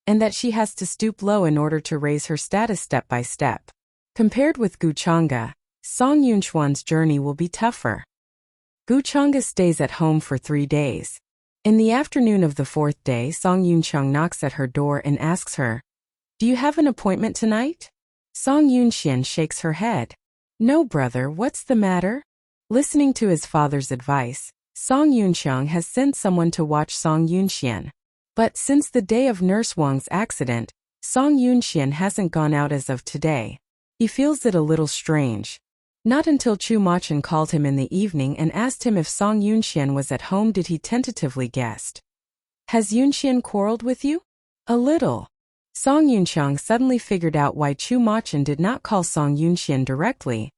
and that she has to stoop low in order to raise her status step by step. Compared with Gu Chang'e, Song Yunxuan's journey will be tougher. Gu Chang'e stays at home for 3 days. In the afternoon of the 4th day, Song Yunxian knocks at her door and asks her, "Do you have an appointment tonight?" Song Yunxian shakes her head. "No, brother, what's the matter?" Listening to his father's advice, Song Yunxian has sent someone to watch Song Yunxian. But since the day of Nurse Wang's accident, Song Yunxian hasn't gone out as of today. He feels it a little strange. Not until Chu Machin called him in the evening and asked him if Song Yunxian was at home did he tentatively guess. "Has Yunxian quarreled with you?" "A little." Song Yunxian suddenly figured out why Chu Machin did not call Song Yunxian directly,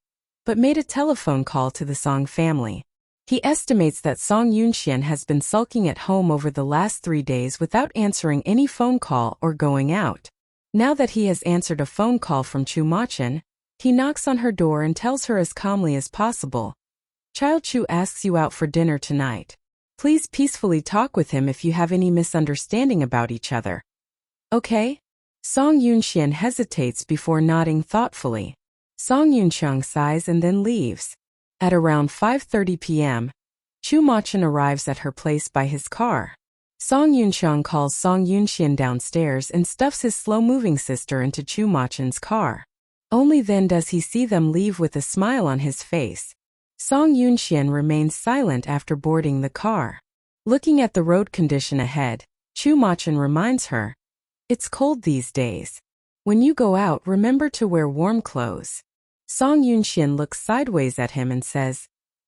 but made a telephone call to the Song family. He estimates that Song Yunxian has been sulking at home over the last 3 days without answering any phone call or going out. Now that he has answered a phone call from Chu Machin, he knocks on her door and tells her as calmly as possible, "Child Chu asks you out for dinner tonight. Please peacefully talk with him if you have any misunderstanding about each other." "Okay?" Song Yunxian hesitates before nodding thoughtfully. Song Yunxian sighs and then leaves. At around 5:30 p.m., Chu Machin arrives at her place by his car. Song Yunxian calls Song Yunxian downstairs and stuffs his slow-moving sister into Chu Machin's car. Only then does he see them leave with a smile on his face. Song Yunxian remains silent after boarding the car. Looking at the road condition ahead, Chu Machin reminds her, "It's cold these days. When you go out, remember to wear warm clothes." Song Yunxian looks sideways at him and says,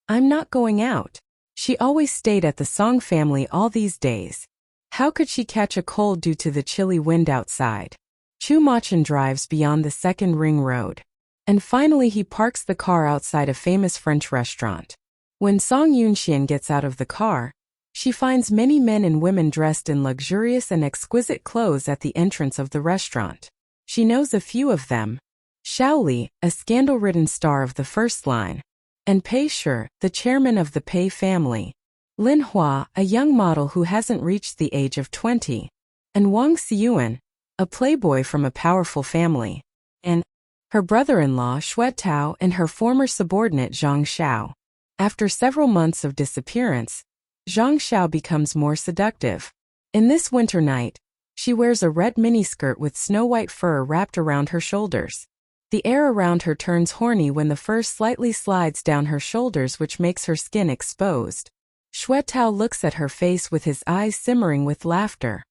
"I'm not going out." She always stayed at the Song family all these days. How could she catch a cold due to the chilly wind outside? Chu Machin drives beyond the second ring road. And finally he parks the car outside a famous French restaurant. When Song Yunxian gets out of the car, she finds many men and women dressed in luxurious and exquisite clothes at the entrance of the restaurant. She knows a few of them. Shaoli, a scandal-ridden star of the first line, and Pei Shi, the chairman of the Pei family. Lin Hua, a young model who hasn't reached the age of 20, and Wang Xiuan, a playboy from a powerful family, and her brother-in-law Xue Tao and her former subordinate Zhang Xiao. After several months of disappearance, Zhang Xiao becomes more seductive. In this winter night, she wears a red miniskirt with snow-white fur wrapped around her shoulders. The air around her turns horny when the fur slightly slides down her shoulders, which makes her skin exposed. Xue Tao looks at her face with his eyes simmering with laughter.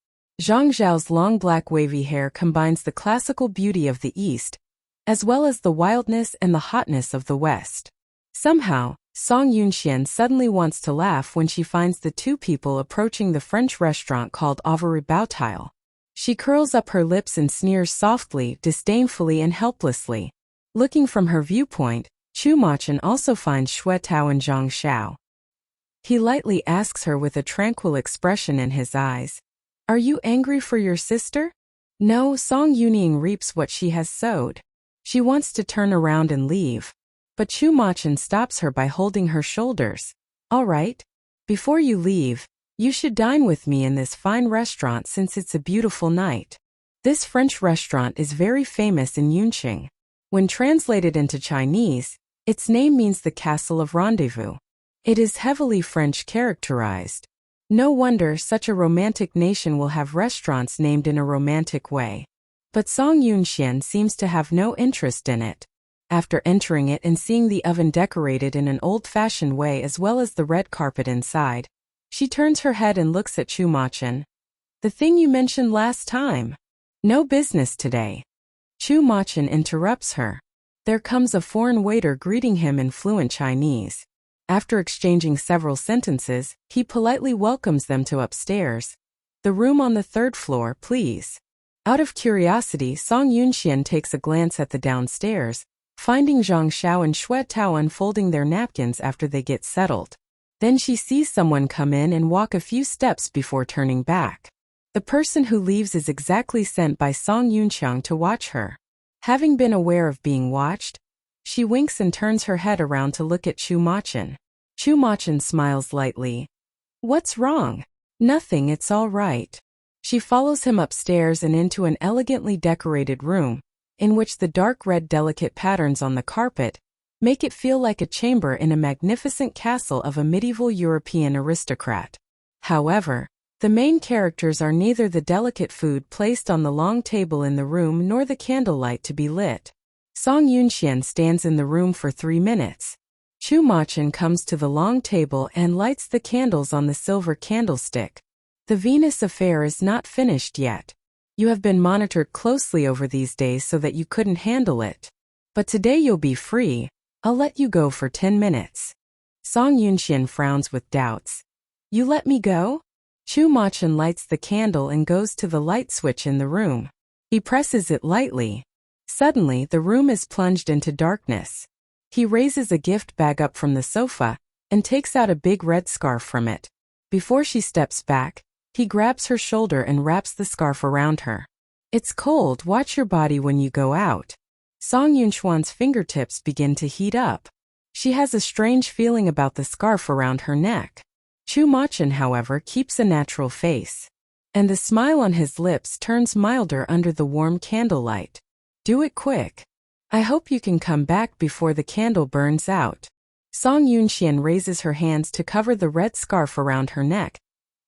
Zhang Xiao's long black wavy hair combines the classical beauty of the East, as well as the wildness and the hotness of the West. Somehow, Song Yunxian suddenly wants to laugh when she finds the two people approaching the French restaurant called Avery Bautile. She curls up her lips and sneers softly, disdainfully and helplessly. Looking from her viewpoint, Chu Machin also finds Xue Tao and Zhang Xiao. He lightly asks her with a tranquil expression in his eyes, "Are you angry for your sister?" No, Song Yuning reaps what she has sowed. She wants to turn around and leave, but Chu Machin stops her by holding her shoulders. "All right. Before you leave, you should dine with me in this fine restaurant since it's a beautiful night." This French restaurant is very famous in Yunqing. When translated into Chinese, its name means the Castle of Rendezvous. It is heavily French characterized. No wonder such a romantic nation will have restaurants named in a romantic way. But Song Yunxian seems to have no interest in it. After entering it and seeing the oven decorated in an old-fashioned way as well as the red carpet inside, she turns her head and looks at Chu Machin. "The thing you mentioned last time. No business today." Chu Machin interrupts her. There comes a foreign waiter greeting him in fluent Chinese. After exchanging several sentences, he politely welcomes them to upstairs. "The room on the 3rd floor, please." Out of curiosity, Song Yunxian takes a glance at the downstairs, finding Zhang Xiao and Xue Tao unfolding their napkins after they get settled. Then she sees someone come in and walk a few steps before turning back. The person who leaves is exactly sent by Song Yunqiang to watch her. Having been aware of being watched, she winks and turns her head around to look at Chu Machin. Chu Machin smiles lightly. "What's wrong?" "Nothing, it's all right." She follows him upstairs and into an elegantly decorated room, in which the dark red delicate patterns on the carpet make it feel like a chamber in a magnificent castle of a medieval European aristocrat. However, the main characters are neither the delicate food placed on the long table in the room nor the candlelight to be lit. Song Yunxian stands in the room for 3 minutes. Chu Machin comes to the long table and lights the candles on the silver candlestick. "The Venus affair is not finished yet. You have been monitored closely over these days so that you couldn't handle it. But today you'll be free. I'll let you go for 10 minutes. Song Yunxian frowns with doubts. "You let me go?" Chu Machin lights the candle and goes to the light switch in the room. He presses it lightly. Suddenly, the room is plunged into darkness. He raises a gift bag up from the sofa and takes out a big red scarf from it. Before she steps back, he grabs her shoulder and wraps the scarf around her. "It's cold, watch your body when you go out." Song Yunxuan's fingertips begin to heat up. She has a strange feeling about the scarf around her neck. Chu Machin, however, keeps a natural face, and the smile on his lips turns milder under the warm candlelight. "Do it quick. I hope you can come back before the candle burns out." Song Yunxian raises her hands to cover the red scarf around her neck,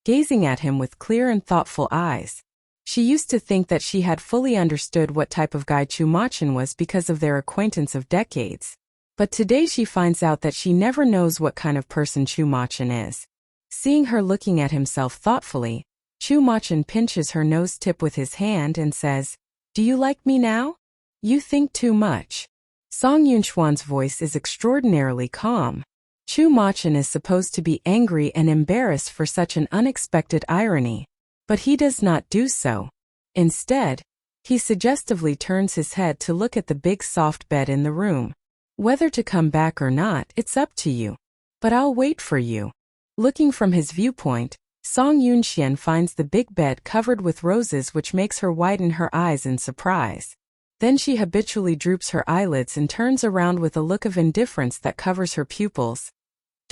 gazing at him with clear and thoughtful eyes. She used to think that she had fully understood what type of guy Chu Machin was because of their acquaintance of decades. But today she finds out that she never knows what kind of person Chu Machin is. Seeing her looking at himself thoughtfully, Chu Machin pinches her nose tip with his hand and says, "Do you like me now?" "You think too much." Song Yunxuan's voice is extraordinarily calm. Chu Machin is supposed to be angry and embarrassed for such an unexpected irony, but he does not do so. Instead, he suggestively turns his head to look at the big soft bed in the room. "Whether to come back or not, it's up to you. But I'll wait for you." Looking from his viewpoint, Song Yunxian finds the big bed covered with roses, which makes her widen her eyes in surprise. Then she habitually droops her eyelids and turns around with a look of indifference that covers her pupils.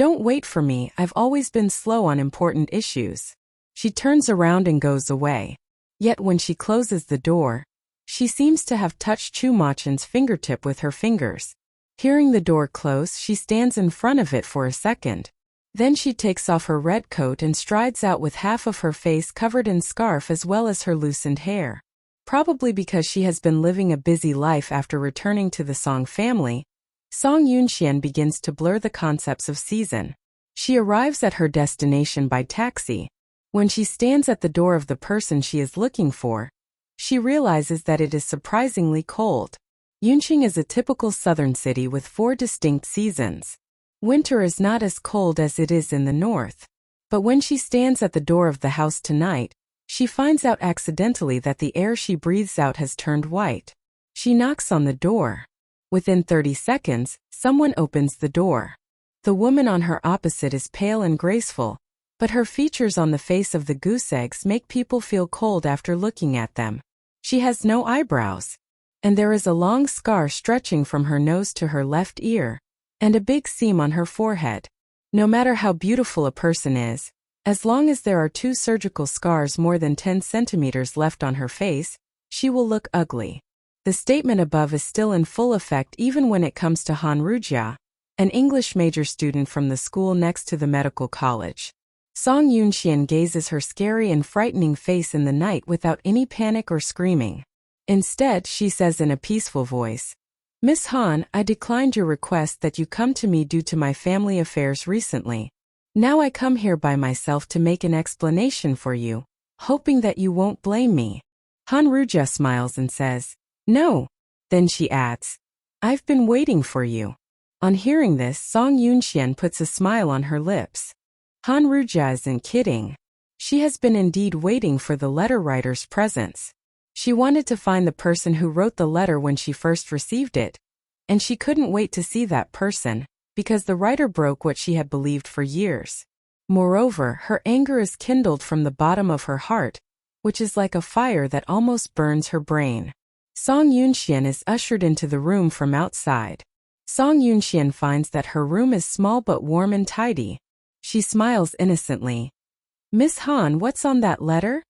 Don't wait for me, I've always been slow on important issues. She turns around and goes away. Yet when she closes the door, she seems to have touched Chumachan's fingertip with her fingers. Hearing the door close, she stands in front of it for a second. Then she takes off her red coat and strides out with half of her face covered in scarf as well as her loosened hair. Probably because she has been living a busy life after returning to the Song family, Song Yunxian begins to blur the concepts of season. She arrives at her destination by taxi. When she stands at the door of the person she is looking for, she realizes that it is surprisingly cold. Yunqing is a typical southern city with 4 distinct seasons. Winter is not as cold as it is in the north. But when she stands at the door of the house tonight, she finds out accidentally that the air she breathes out has turned white. She knocks on the door. Within 30 seconds, someone opens the door. The woman on her opposite is pale and graceful, but her features on the face of the goose eggs make people feel cold after looking at them. She has no eyebrows, and there is a long scar stretching from her nose to her left ear, and a big seam on her forehead. No matter how beautiful a person is, as long as there are 2 surgical scars more than 10 centimeters left on her face, she will look ugly. The statement above is still in full effect even when it comes to Han Rujia, an English major student from the school next to the medical college. Song Yunxian gazes her scary and frightening face in the night without any panic or screaming. Instead, she says in a peaceful voice, "Miss Han, I declined your request that you come to me due to my family affairs recently. Now I come here by myself to make an explanation for you, hoping that you won't blame me." Han Rujia smiles and says, "No." Then she adds, "I've been waiting for you." On hearing this, Song Yunxian puts a smile on her lips. Han Rujia isn't kidding. She has been indeed waiting for the letter writer's presence. She wanted to find the person who wrote the letter when she first received it, and she couldn't wait to see that person, because the writer broke what she had believed for years. Moreover, her anger is kindled from the bottom of her heart, which is like a fire that almost burns her brain. Song Yunxian is ushered into the room from outside. Song Yunxian finds that her room is small but warm and tidy. She smiles innocently. "Miss Han, what's on that letter?"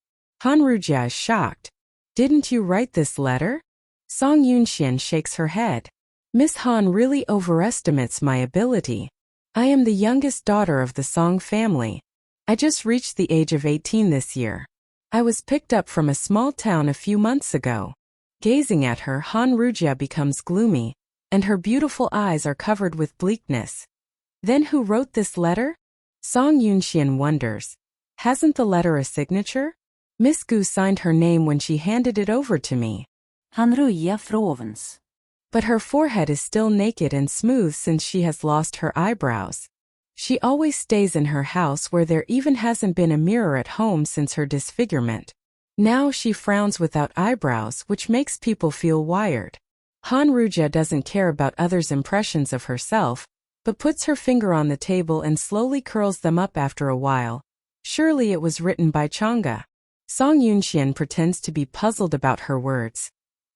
Han Rujia is shocked. "Didn't you write this letter?" Song Yunxian shakes her head. "Miss Han really overestimates my ability. I am the youngest daughter of the Song family. I just reached the age of 18 this year. I was picked up from a small town a few months ago." Gazing at her, Han Rujia becomes gloomy, and her beautiful eyes are covered with bleakness. "Then who wrote this letter?" Song Yunxian wonders. "Hasn't the letter a signature? Miss Gu signed her name when she handed it over to me." Han Rujia frovens. But her forehead is still naked and smooth since she has lost her eyebrows. She always stays in her house where there even hasn't been a mirror at home since her disfigurement. Now she frowns without eyebrows, which makes people feel wired. Han Rujia doesn't care about others' impressions of herself, but puts her finger on the table and slowly curls them up after a while. Surely it was written by Chang'e. Song Yunxian pretends to be puzzled about her words.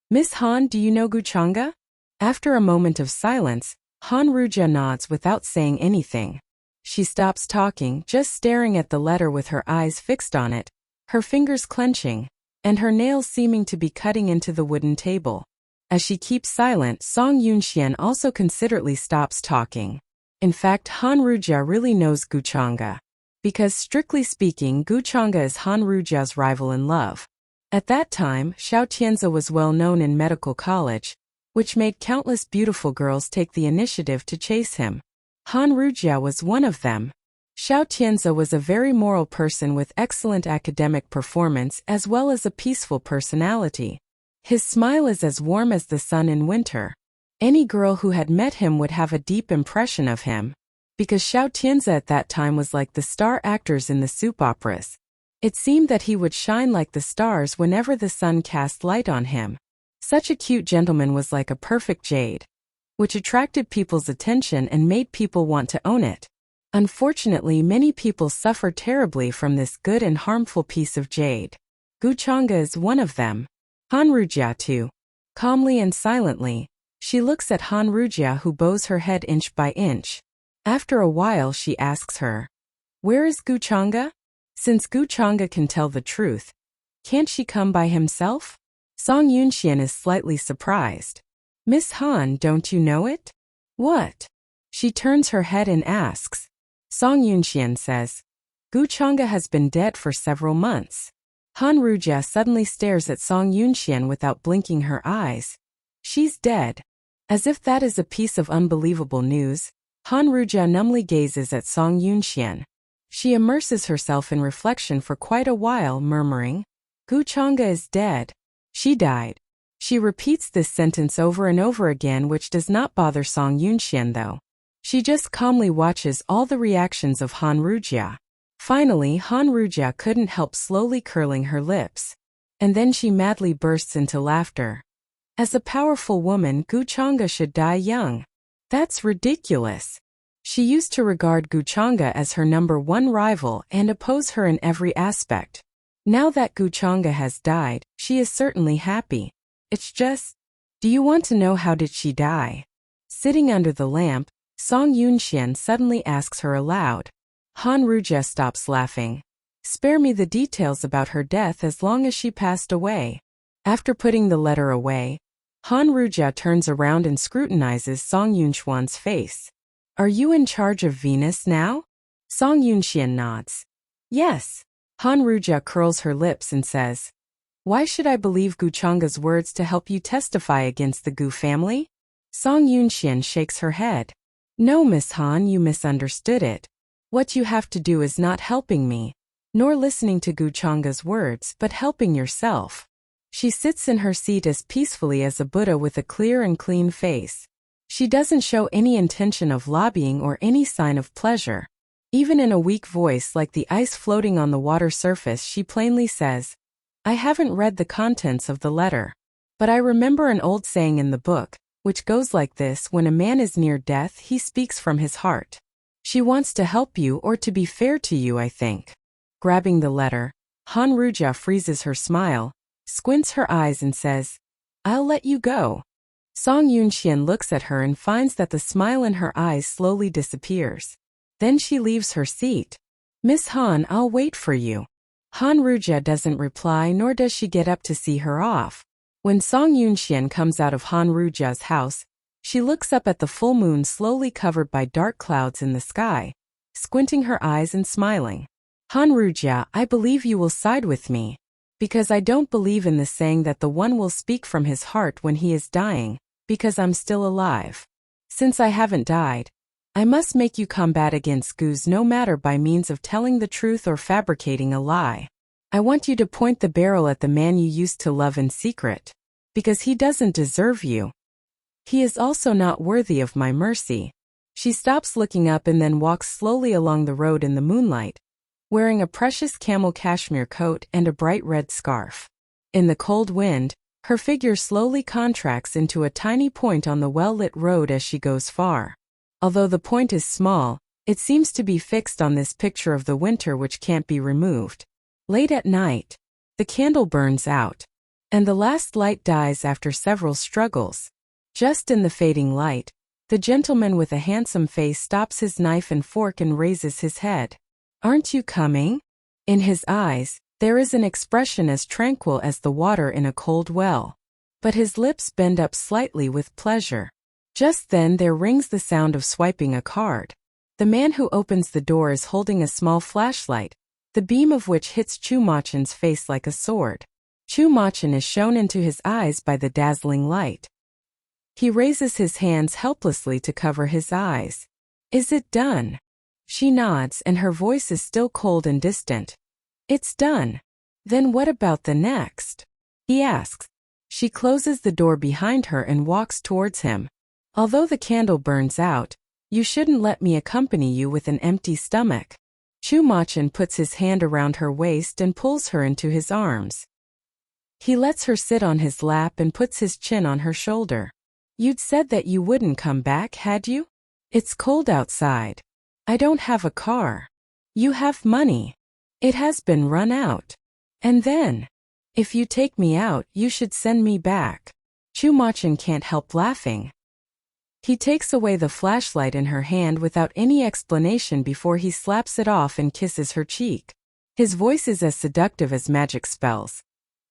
"Miss Han, do you know Gu Chang'e?" After a moment of silence, Han Rujia nods without saying anything. She stops talking, just staring at the letter with her eyes fixed on it, her fingers clenching, and her nails seeming to be cutting into the wooden table. As she keeps silent, Song Yunxian also considerately stops talking. In fact, Han Rujia really knows Gu Chang'e, because strictly speaking, Gu Chang'e is Han Rujia's rival in love. At that time, Xiao Tianze was well known in medical college, which made countless beautiful girls take the initiative to chase him. Han Rujia was one of them. Xiao Tianze was a very moral person with excellent academic performance as well as a peaceful personality. His smile is as warm as the sun in winter. Any girl who had met him would have a deep impression of him, because Xiao Tianze at that time was like the star actors in the soap operas. It seemed that he would shine like the stars whenever the sun cast light on him. Such a cute gentleman was like a perfect jade, which attracted people's attention and made people want to own it. Unfortunately, many people suffer terribly from this good and harmful piece of jade. Gu Chang'e is one of them. Han Rujia too. Calmly and silently, she looks at Han Rujia, who bows her head inch by inch. After a while she asks her, "Where is Guchanga?" Since Guchanga can tell the truth, can't she come by himself? Song Yunxian is slightly surprised. "Miss Han, don't you know it?" "What?" She turns her head and asks. Song Yunxian says, "Guchanga has been dead for several months." Han Rujia suddenly stares at Song Yunxian without blinking her eyes. "She's dead." As if that is a piece of unbelievable news, Han Rujia numbly gazes at Song Yunxian. She immerses herself in reflection for quite a while, murmuring, "Guchanga is dead. She died." She repeats this sentence over and over again, which does not bother Song Yunxian though. She just calmly watches all the reactions of Han Rujia. Finally, Han Rujia couldn't help slowly curling her lips. And then she madly bursts into laughter. As a powerful woman, Guchanga should die young. That's ridiculous. She used to regard Guchanga as her #1 rival and oppose her in every aspect. Now that Guchanga has died, she is certainly happy. It's just, do you want to know how did she die? Sitting under the lamp, Song Yunxian suddenly asks her aloud. Han Rujia stops laughing. "Spare me the details about her death as long as she passed away." After putting the letter away, Han Rujia turns around and scrutinizes Song Yunxian's face. "Are you in charge of Venus now?" Song Yunxian nods. "Yes." Han Rujia curls her lips and says, "Why should I believe Guchanga's words to help you testify against the Gu family?" Song Yunxian shakes her head. "No, Miss Han, you misunderstood it. What you have to do is not helping me, nor listening to Guchanga's words, but helping yourself." She sits in her seat as peacefully as a Buddha with a clear and clean face. She doesn't show any intention of lobbying or any sign of pleasure. Even in a weak voice like the ice floating on the water surface, she plainly says, "I haven't read the contents of the letter, but I remember an old saying in the book, which goes like this: when a man is near death, he speaks from his heart." She wants to help you or to be fair to you, I think. Grabbing the letter, Han Rujia freezes her smile, squints her eyes and says, "I'll let you go." Song Yunxian looks at her and finds that the smile in her eyes slowly disappears. Then she leaves her seat. "Miss Han, I'll wait for you." Han Rujia doesn't reply, nor does she get up to see her off. When Song Yunxian comes out of Han Rujia's house, she looks up at the full moon slowly covered by dark clouds in the sky, squinting her eyes and smiling. "Han Rujia, I believe you will side with me, because I don't believe in the saying that the one will speak from his heart when he is dying, because I'm still alive. Since I haven't died, I must make you combat against Gus, no matter by means of telling the truth or fabricating a lie. I want you to point the barrel at the man you used to love in secret, because he doesn't deserve you. He is also not worthy of my mercy." She stops looking up and then walks slowly along the road in the moonlight, wearing a precious camel cashmere coat and a bright red scarf. In the cold wind, her figure slowly contracts into a tiny point on the well-lit road as she goes far. Although the point is small, it seems to be fixed on this picture of the winter which can't be removed. Late at night, the candle burns out, and the last light dies after several struggles. Just in the fading light, the gentleman with a handsome face stops his knife and fork and raises his head. "Aren't you coming?" In his eyes, there is an expression as tranquil as the water in a cold well. But his lips bend up slightly with pleasure. Just then there rings the sound of swiping a card. The man who opens the door is holding a small flashlight, the beam of which hits Chumachen's face like a sword. Chumachen is shown into his eyes by the dazzling light. He raises his hands helplessly to cover his eyes. "Is it done?" She nods, and her voice is still cold and distant. "It's done." "Then what about the next?" he asks. She closes the door behind her and walks towards him. "Although the candle burns out, you shouldn't let me accompany you with an empty stomach." Chumachen puts his hand around her waist and pulls her into his arms. He lets her sit on his lap and puts his chin on her shoulder. "You'd said that you wouldn't come back, had you? It's cold outside. I don't have a car. You have money. It has been run out. And then, if you take me out, you should send me back." Chumachen can't help laughing. He takes away the flashlight in her hand without any explanation before he slaps it off and kisses her cheek. His voice is as seductive as magic spells.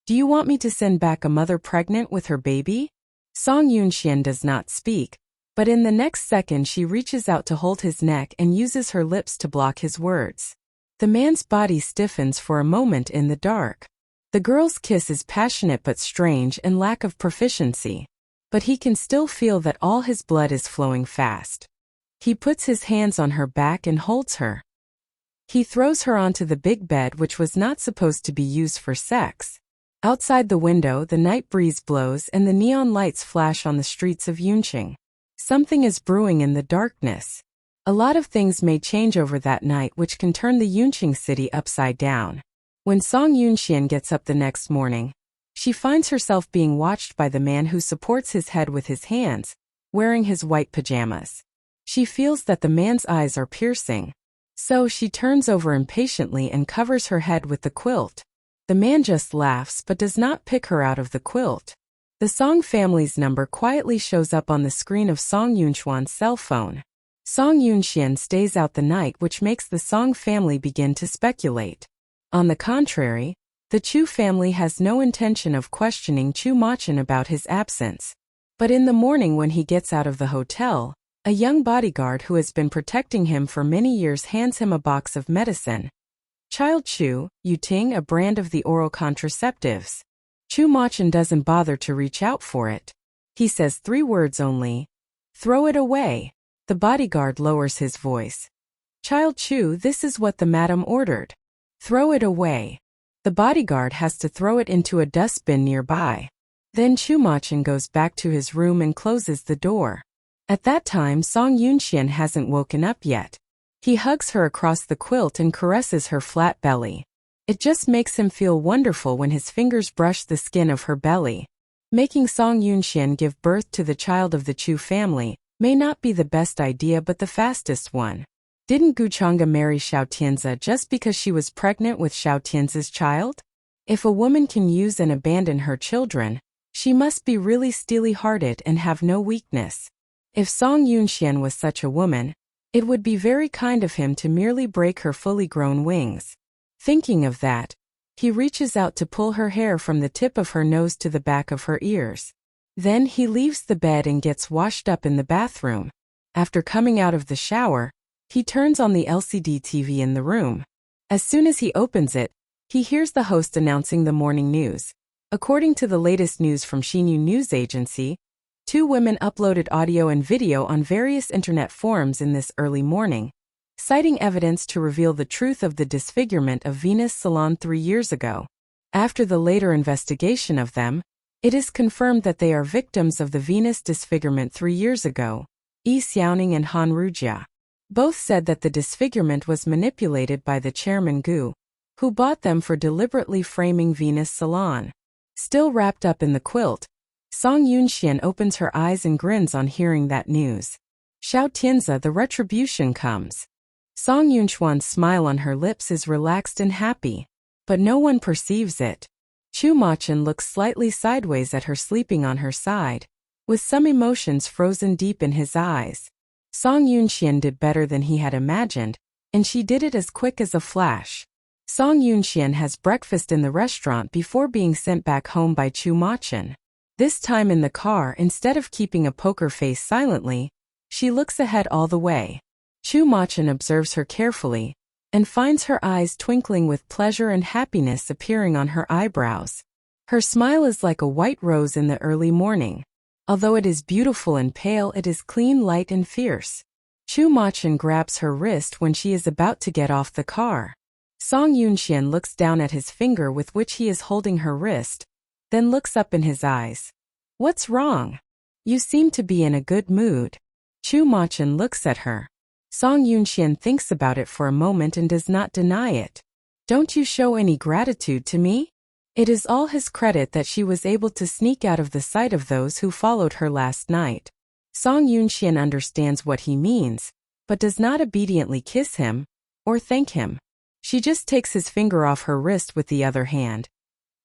Do you want me to send back a mother pregnant with her baby? Song Yunxian does not speak, but in the next second she reaches out to hold his neck and uses her lips to block his words. The man's body stiffens for a moment in the dark. The girl's kiss is passionate but strange and lack of proficiency, but he can still feel that all his blood is flowing fast. He puts his hands on her back and holds her. He throws her onto the big bed, which was not supposed to be used for sex. Outside the window, the night breeze blows and the neon lights flash on the streets of Yunqing. Something is brewing in the darkness. A lot of things may change over that night, which can turn the Yunqing city upside down. When Song Yunxian gets up the next morning, she finds herself being watched by the man who supports his head with his hands, wearing his white pajamas. She feels that the man's eyes are piercing, so she turns over impatiently and covers her head with the quilt. The man just laughs but does not pick her out of the quilt. The Song family's number quietly shows up on the screen of Song Yunxuan's cell phone. Song Yunxian stays out the night, which makes the Song family begin to speculate. On the contrary, the Chu family has no intention of questioning Chu Machin about his absence. But in the morning when he gets out of the hotel, a young bodyguard who has been protecting him for many years hands him a box of medicine. Child Chu, Yuting, a brand of the oral contraceptives. Chu Machin doesn't bother to reach out for it. He says 3 words only. Throw it away. The bodyguard lowers his voice. Child Chu, this is what the madam ordered. Throw it away. The bodyguard has to throw it into a dustbin nearby. Then Chu Machin goes back to his room and closes the door. At that time, Song Yunxian hasn't woken up yet. He hugs her across the quilt and caresses her flat belly. It just makes him feel wonderful when his fingers brush the skin of her belly. Making Song Yunxian give birth to the child of the Chu family may not be the best idea but the fastest one. Didn't Guchanga marry Xiao Tianzi just because she was pregnant with Xiao Tianzi's child? If a woman can use and abandon her children, she must be really steely-hearted and have no weakness. If Song Yunxian was such a woman, it would be very kind of him to merely break her fully grown wings. Thinking of that, he reaches out to pull her hair from the tip of her nose to the back of her ears. Then he leaves the bed and gets washed up in the bathroom. After coming out of the shower, he turns on the LCD TV in the room. As soon as he opens it, he hears the host announcing the morning news. According to the latest news from Xinyu News Agency, 2 women uploaded audio and video on various internet forums in this early morning, citing evidence to reveal the truth of the disfigurement of Venus Salon 3 years ago. After the later investigation of them, it is confirmed that they are victims of the Venus disfigurement 3 years ago, Yi Xiaoning and Han Rujia. Both said that the disfigurement was manipulated by the chairman Gu, who bought them for deliberately framing Venus Salon. Still wrapped up in the quilt, Song Yunxian opens her eyes and grins on hearing that news. Xiao Tianzi, the retribution comes. Song Yunxuan's smile on her lips is relaxed and happy, but no one perceives it. Chu Machin looks slightly sideways at her sleeping on her side, with some emotions frozen deep in his eyes. Song Yunxian did better than he had imagined, and she did it as quick as a flash. Song Yunxian has breakfast in the restaurant before being sent back home by Chu Machin. This time in the car, instead of keeping a poker face silently, she looks ahead all the way. Chu Machin observes her carefully, and finds her eyes twinkling with pleasure and happiness appearing on her eyebrows. Her smile is like a white rose in the early morning. Although it is beautiful and pale, it is clean, light, and fierce. Chu Machin grabs her wrist when she is about to get off the car. Song Yunxian looks down at his finger with which he is holding her wrist, then looks up in his eyes. What's wrong? You seem to be in a good mood. Chu Machin looks at her. Song Yunxian thinks about it for a moment and does not deny it. Don't you show any gratitude to me? It is all his credit that she was able to sneak out of the sight of those who followed her last night. Song Yunxian understands what he means, but does not obediently kiss him or thank him. She just takes his finger off her wrist with the other hand.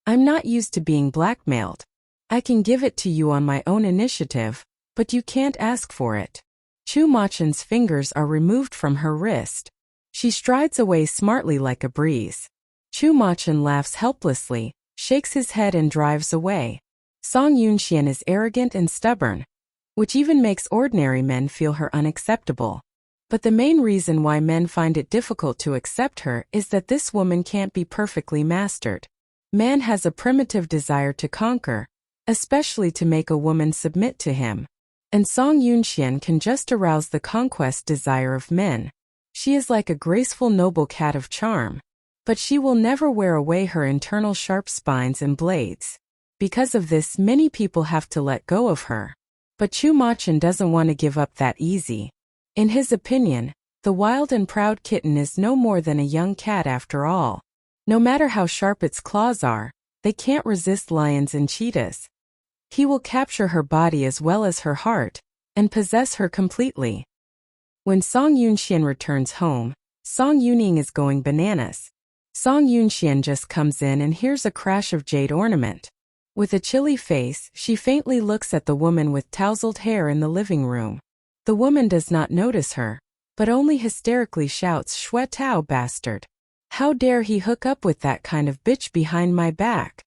I'm not used to being blackmailed. I can give it to you on my own initiative, But you can't ask for it. Chu Machen's fingers are removed from her wrist. She strides away smartly like a breeze. Chu Machen laughs helplessly, shakes his head and drives away. Song Yunxian is arrogant and stubborn, which even makes ordinary men feel her unacceptable. But the main reason why men find it difficult to accept her is that this woman can't be perfectly mastered. Man has a primitive desire to conquer, especially to make a woman submit to him. And Song Yunxian can just arouse the conquest desire of men. She is like a graceful noble cat of charm. But she will never wear away her internal sharp spines and blades. Because of this, many people have to let go of her. But Chu Machen doesn't want to give up that easy. In his opinion, the wild and proud kitten is no more than a young cat after all. No matter how sharp its claws are, they can't resist lions and cheetahs. He will capture her body as well as her heart, and possess her completely. When Song Yunxian returns home, Song Yuning is going bananas. Song Yunxian just comes in and hears a crash of jade ornament. With a chilly face, she faintly looks at the woman with tousled hair in the living room. The woman does not notice her, but only hysterically shouts, "Shui Tao bastard! How dare he hook up with that kind of bitch behind my back?"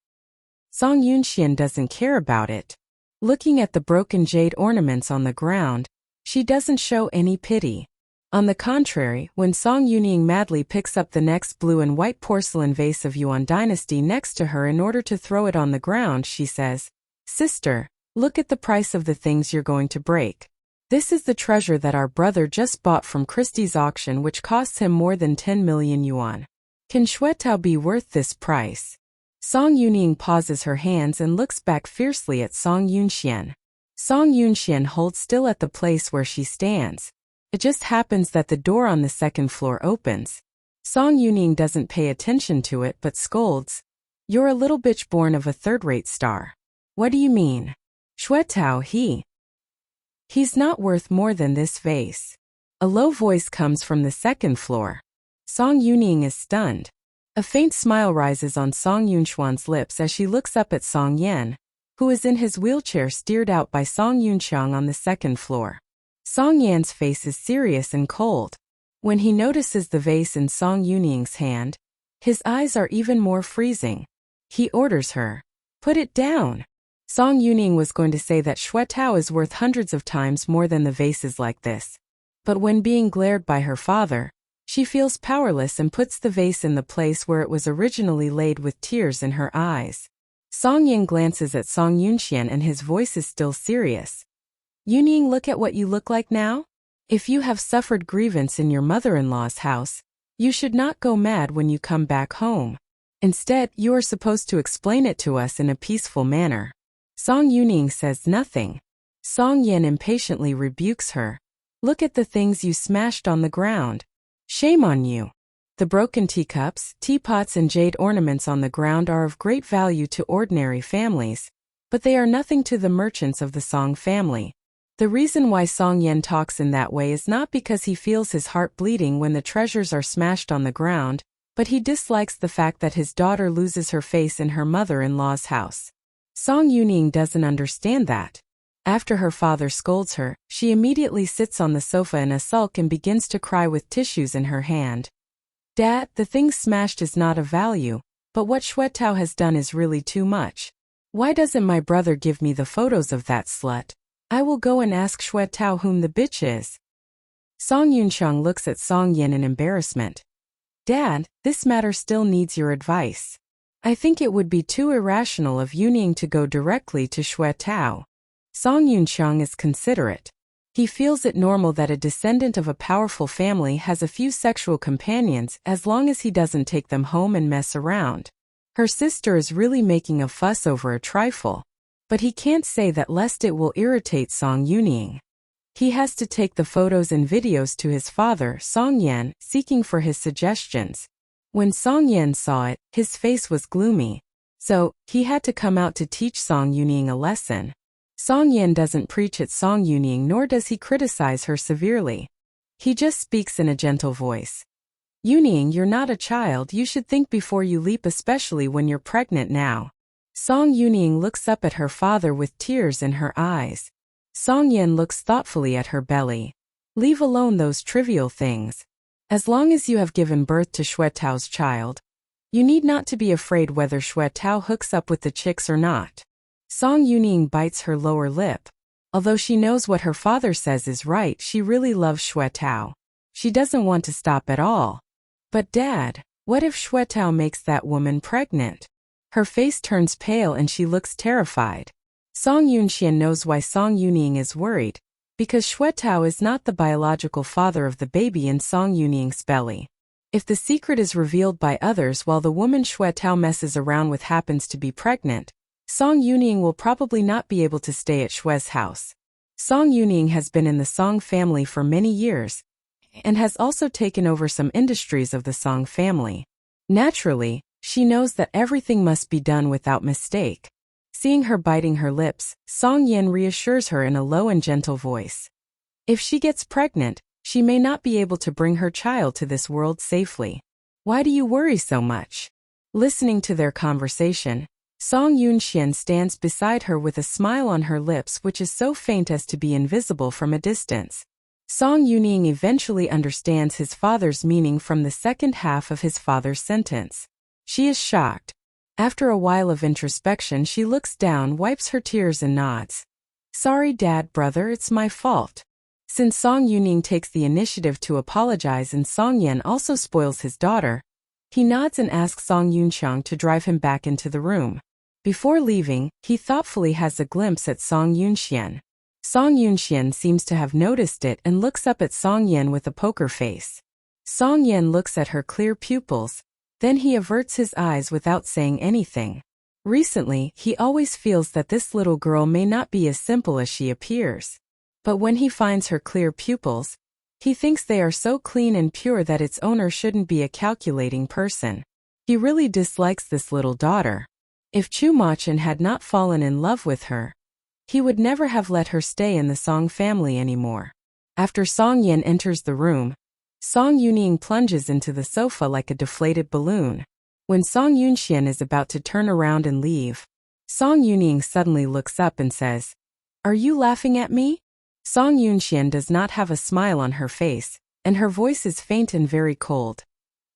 Song Yunxian doesn't care about it. Looking at the broken jade ornaments on the ground, she doesn't show any pity. On the contrary, when Song Yuning madly picks up the next blue and white porcelain vase of Yuan dynasty next to her in order to throw it on the ground, she says, "Sister, look at the price of the things you're going to break. This is the treasure that our brother just bought from Christie's auction, which costs him more than 10 million yuan. Can Shui Tao be worth this price?" Song Yuning pauses her hands and looks back fiercely at Song Yunxian. Song Yunxian holds still at the place where she stands. It just happens that the door on the second floor opens. Song Yuning doesn't pay attention to it but scolds, "You're a little bitch born of a third-rate star. What do you mean? Shui Tao, he's not worth more than this vase." A low voice comes from the second floor. Song Yuning is stunned. A faint smile rises on Song Yunxuan's lips as she looks up at Song Yan, who is in his wheelchair steered out by Song Yunxiang on the second floor. Song Yan's face is serious and cold. When he notices the vase in Song Yuning's hand, his eyes are even more freezing. He orders her, "Put it down." Song Yuning was going to say that Shui Tao is worth hundreds of times more than the vases like this. But when being glared by her father, she feels powerless and puts the vase in the place where it was originally laid with tears in her eyes. Song Yin glances at Song Yunxian and his voice is still serious. "Yuning, look at what you look like now? If you have suffered grievance in your mother-in-law's house, you should not go mad when you come back home. Instead, you are supposed to explain it to us in a peaceful manner." Song Yuning says nothing. Song Yin impatiently rebukes her. "Look at the things you smashed on the ground. Shame on you." The broken teacups, teapots and jade ornaments on the ground are of great value to ordinary families, but they are nothing to the merchants of the Song family. The reason why Song Yen talks in that way is not because he feels his heart bleeding when the treasures are smashed on the ground, but he dislikes the fact that his daughter loses her face in her mother-in-law's house. Song Yuning doesn't understand that. After her father scolds her, she immediately sits on the sofa in a sulk and begins to cry with tissues in her hand. "Dad, the thing smashed is not of value, but what Shui Tao has done is really too much. Why doesn't my brother give me the photos of that slut? I will go and ask Shui Tao whom the bitch is." Song Yunxiang looks at Song Yin in embarrassment. "Dad, this matter still needs your advice. I think it would be too irrational of Yuning to go directly to Shui Tao." Song Yunxiang is considerate. He feels it normal that a descendant of a powerful family has a few sexual companions as long as he doesn't take them home and mess around. Her sister is really making a fuss over a trifle. But he can't say that lest it will irritate Song Yuning. He has to take the photos and videos to his father, Song Yan, seeking for his suggestions. When Song Yan saw it, his face was gloomy. So, he had to come out to teach Song Yuning a lesson. Song Yan doesn't preach at Song Yuning nor does he criticize her severely. He just speaks in a gentle voice. "Yuning, you're not a child, you should think before you leap, especially when you're pregnant now." Song Yuning looks up at her father with tears in her eyes. Song Yin looks thoughtfully at her belly. Leave alone those trivial things. As long as you have given birth to Xue Tao's child, you need not to be afraid whether Xue Tao hooks up with the chicks or not. Song Yuning bites her lower lip. Although she knows what her father says is right, she really loves Xue Tao. She doesn't want to stop at all. But Dad, what if Xue Tao makes that woman pregnant? Her face turns pale and she looks terrified. Song Yunxian knows why Song Yuning is worried, because Xue Tao is not the biological father of the baby in Song Yuning's belly. If the secret is revealed by others while the woman Xue Tao messes around with happens to be pregnant, Song Yuning will probably not be able to stay at Xue's house. Song Yuning has been in the Song family for many years, and has also taken over some industries of the Song family. Naturally, she knows that everything must be done without mistake. Seeing her biting her lips, Song Yin reassures her in a low and gentle voice. If she gets pregnant, she may not be able to bring her child to this world safely. Why do you worry so much? Listening to their conversation, Song Yunxian stands beside her with a smile on her lips which is so faint as to be invisible from a distance. Song Yuning eventually understands his father's meaning from the second half of his father's sentence. She is shocked. After a while of introspection, she looks down, wipes her tears and nods. Sorry, Dad, brother, it's my fault. Since Song Yuning takes the initiative to apologize and Song Yan also spoils his daughter, he nods and asks Song Yunqiang to drive him back into the room. Before leaving, he thoughtfully has a glimpse at Song Yunxian. Song Yunxian seems to have noticed it and looks up at Song Yan with a poker face. Song Yan looks at her clear pupils, then he averts his eyes without saying anything. Recently, he always feels that this little girl may not be as simple as she appears. But when he finds her clear pupils, he thinks they are so clean and pure that its owner shouldn't be a calculating person. He really dislikes this little daughter. If Chu Machin had not fallen in love with her, he would never have let her stay in the Song family anymore. After Song Yan enters the room, Song Yuning plunges into the sofa like a deflated balloon. When Song Yunxian is about to turn around and leave, Song Yuning suddenly looks up and says, "Are you laughing at me?" Song Yunxian does not have a smile on her face, and her voice is faint and very cold.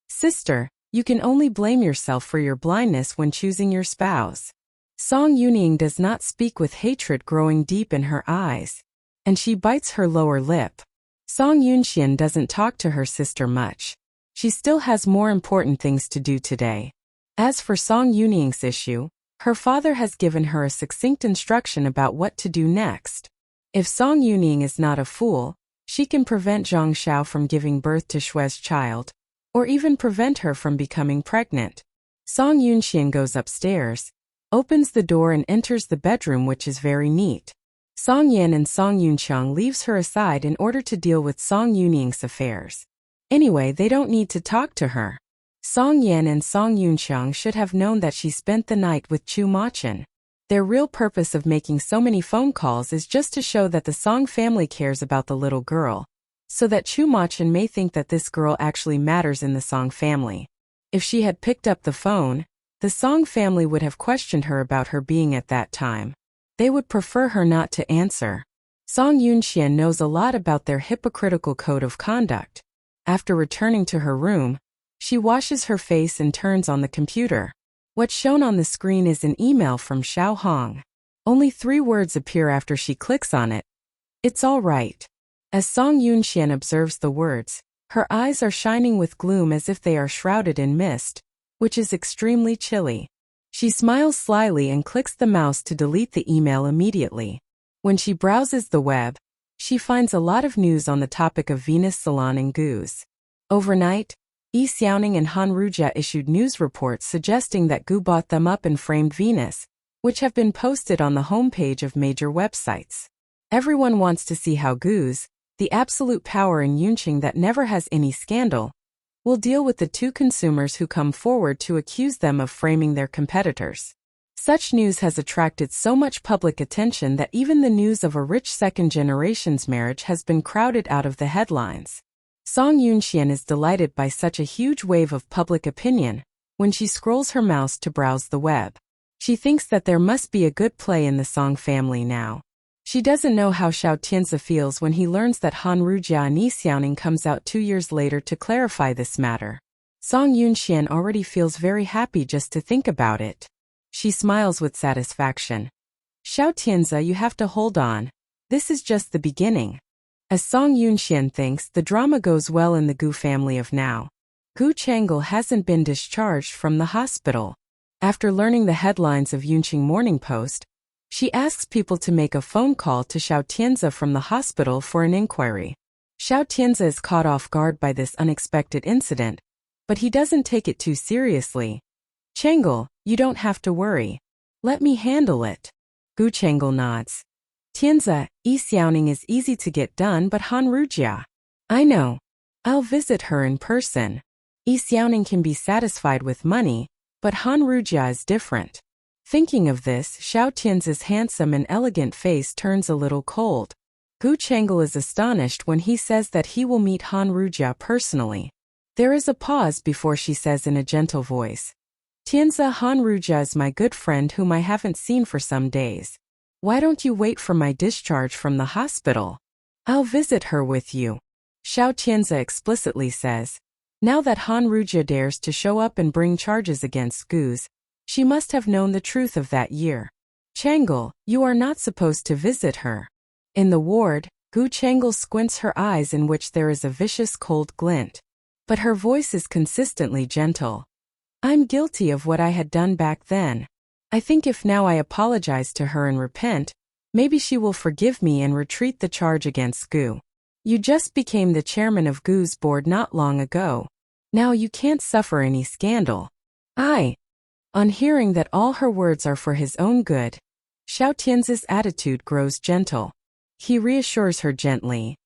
Sister, you can only blame yourself for your blindness when choosing your spouse. Song Yuning does not speak with hatred growing deep in her eyes, and she bites her lower lip. Song Yunxian doesn't talk to her sister much. She still has more important things to do today. As for Song Yuning's issue, her father has given her a succinct instruction about what to do next. If Song Yuning is not a fool, she can prevent Zhang Xiao from giving birth to Xue's child, or even prevent her from becoming pregnant. Song Yunxian goes upstairs, opens the door and enters the bedroom, which is very neat. Song Yan and Song Yunqiang leaves her aside in order to deal with Song Yuning's affairs. Anyway, they don't need to talk to her. Song Yan and Song Yunqiang should have known that she spent the night with Chu Machin. Their real purpose of making so many phone calls is just to show that the Song family cares about the little girl, so that Chu Machin may think that this girl actually matters in the Song family. If she had picked up the phone, the Song family would have questioned her about her being at that time. They would prefer her not to answer. Song Yunxian knows a lot about their hypocritical code of conduct. After returning to her room, she washes her face and turns on the computer. What's shown on the screen is an email from Xiao Hong. Only 3 words appear after she clicks on it. It's all right. As Song Yunxian observes the words, her eyes are shining with gloom as if they are shrouded in mist, which is extremely chilly. She smiles slyly and clicks the mouse to delete the email immediately. When she browses the web, she finds a lot of news on the topic of Venus Salon and Gu's. Overnight, Yi Xiaoning and Han Rujia issued news reports suggesting that Gu bought them up and framed Venus, which have been posted on the homepage of major websites. Everyone wants to see how Gu's, the absolute power in Yunqing that never has any scandal, will deal with the 2 consumers who come forward to accuse them of framing their competitors. Such news has attracted so much public attention that even the news of a rich second-generation's marriage has been crowded out of the headlines. Song Yunxian is delighted by such a huge wave of public opinion when she scrolls her mouse to browse the web. She thinks that there must be a good play in the Song family now. She doesn't know how Xiao Tianzi feels when he learns that Han Rujia and Yi Xiaoning comes out 2 years later to clarify this matter. Song Yunxian already feels very happy just to think about it. She smiles with satisfaction. Xiao Tianzi, you have to hold on. This is just the beginning. As Song Yunxian thinks, the drama goes well in the Gu family of now. Gu Chang'e hasn't been discharged from the hospital. After learning the headlines of Yunqing Morning Post, she asks people to make a phone call to Xiao Tianzi from the hospital for an inquiry. Xiao Tianzi is caught off guard by this unexpected incident, but he doesn't take it too seriously. Chang'e, you don't have to worry. Let me handle it. Gu Chang'e nods. Tianzi, Yi Xiaoning is easy to get done, but Han Rujia. I know. I'll visit her in person. Yi Xiaoning can be satisfied with money, but Han Rujia is different. Thinking of this, Xiao Tianzi's handsome and elegant face turns a little cold. Gu Chang'e is astonished when he says that he will meet Han Rujia personally. There is a pause before she says in a gentle voice. Tianzi, Han Rujia is my good friend whom I haven't seen for some days. Why don't you wait for my discharge from the hospital? I'll visit her with you. Xiao Tianzi explicitly says. Now that Han Rujia dares to show up and bring charges against Gu's, she must have known the truth of that year. Chang'e, you are not supposed to visit her. In the ward, Gu Chang'e squints her eyes in which there is a vicious cold glint. But her voice is consistently gentle. I'm guilty of what I had done back then. I think if now I apologize to her and repent, maybe she will forgive me and retreat the charge against Gu. You just became the chairman of Gu's board not long ago. Now you can't suffer any scandal. On hearing that all her words are for his own good, Xiao Tianzi's attitude grows gentle. He reassures her gently.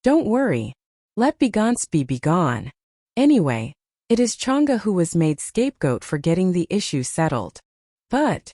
Don't worry. Let begone be begone. Anyway, it is Chang'e who was made scapegoat for getting the issue settled. But,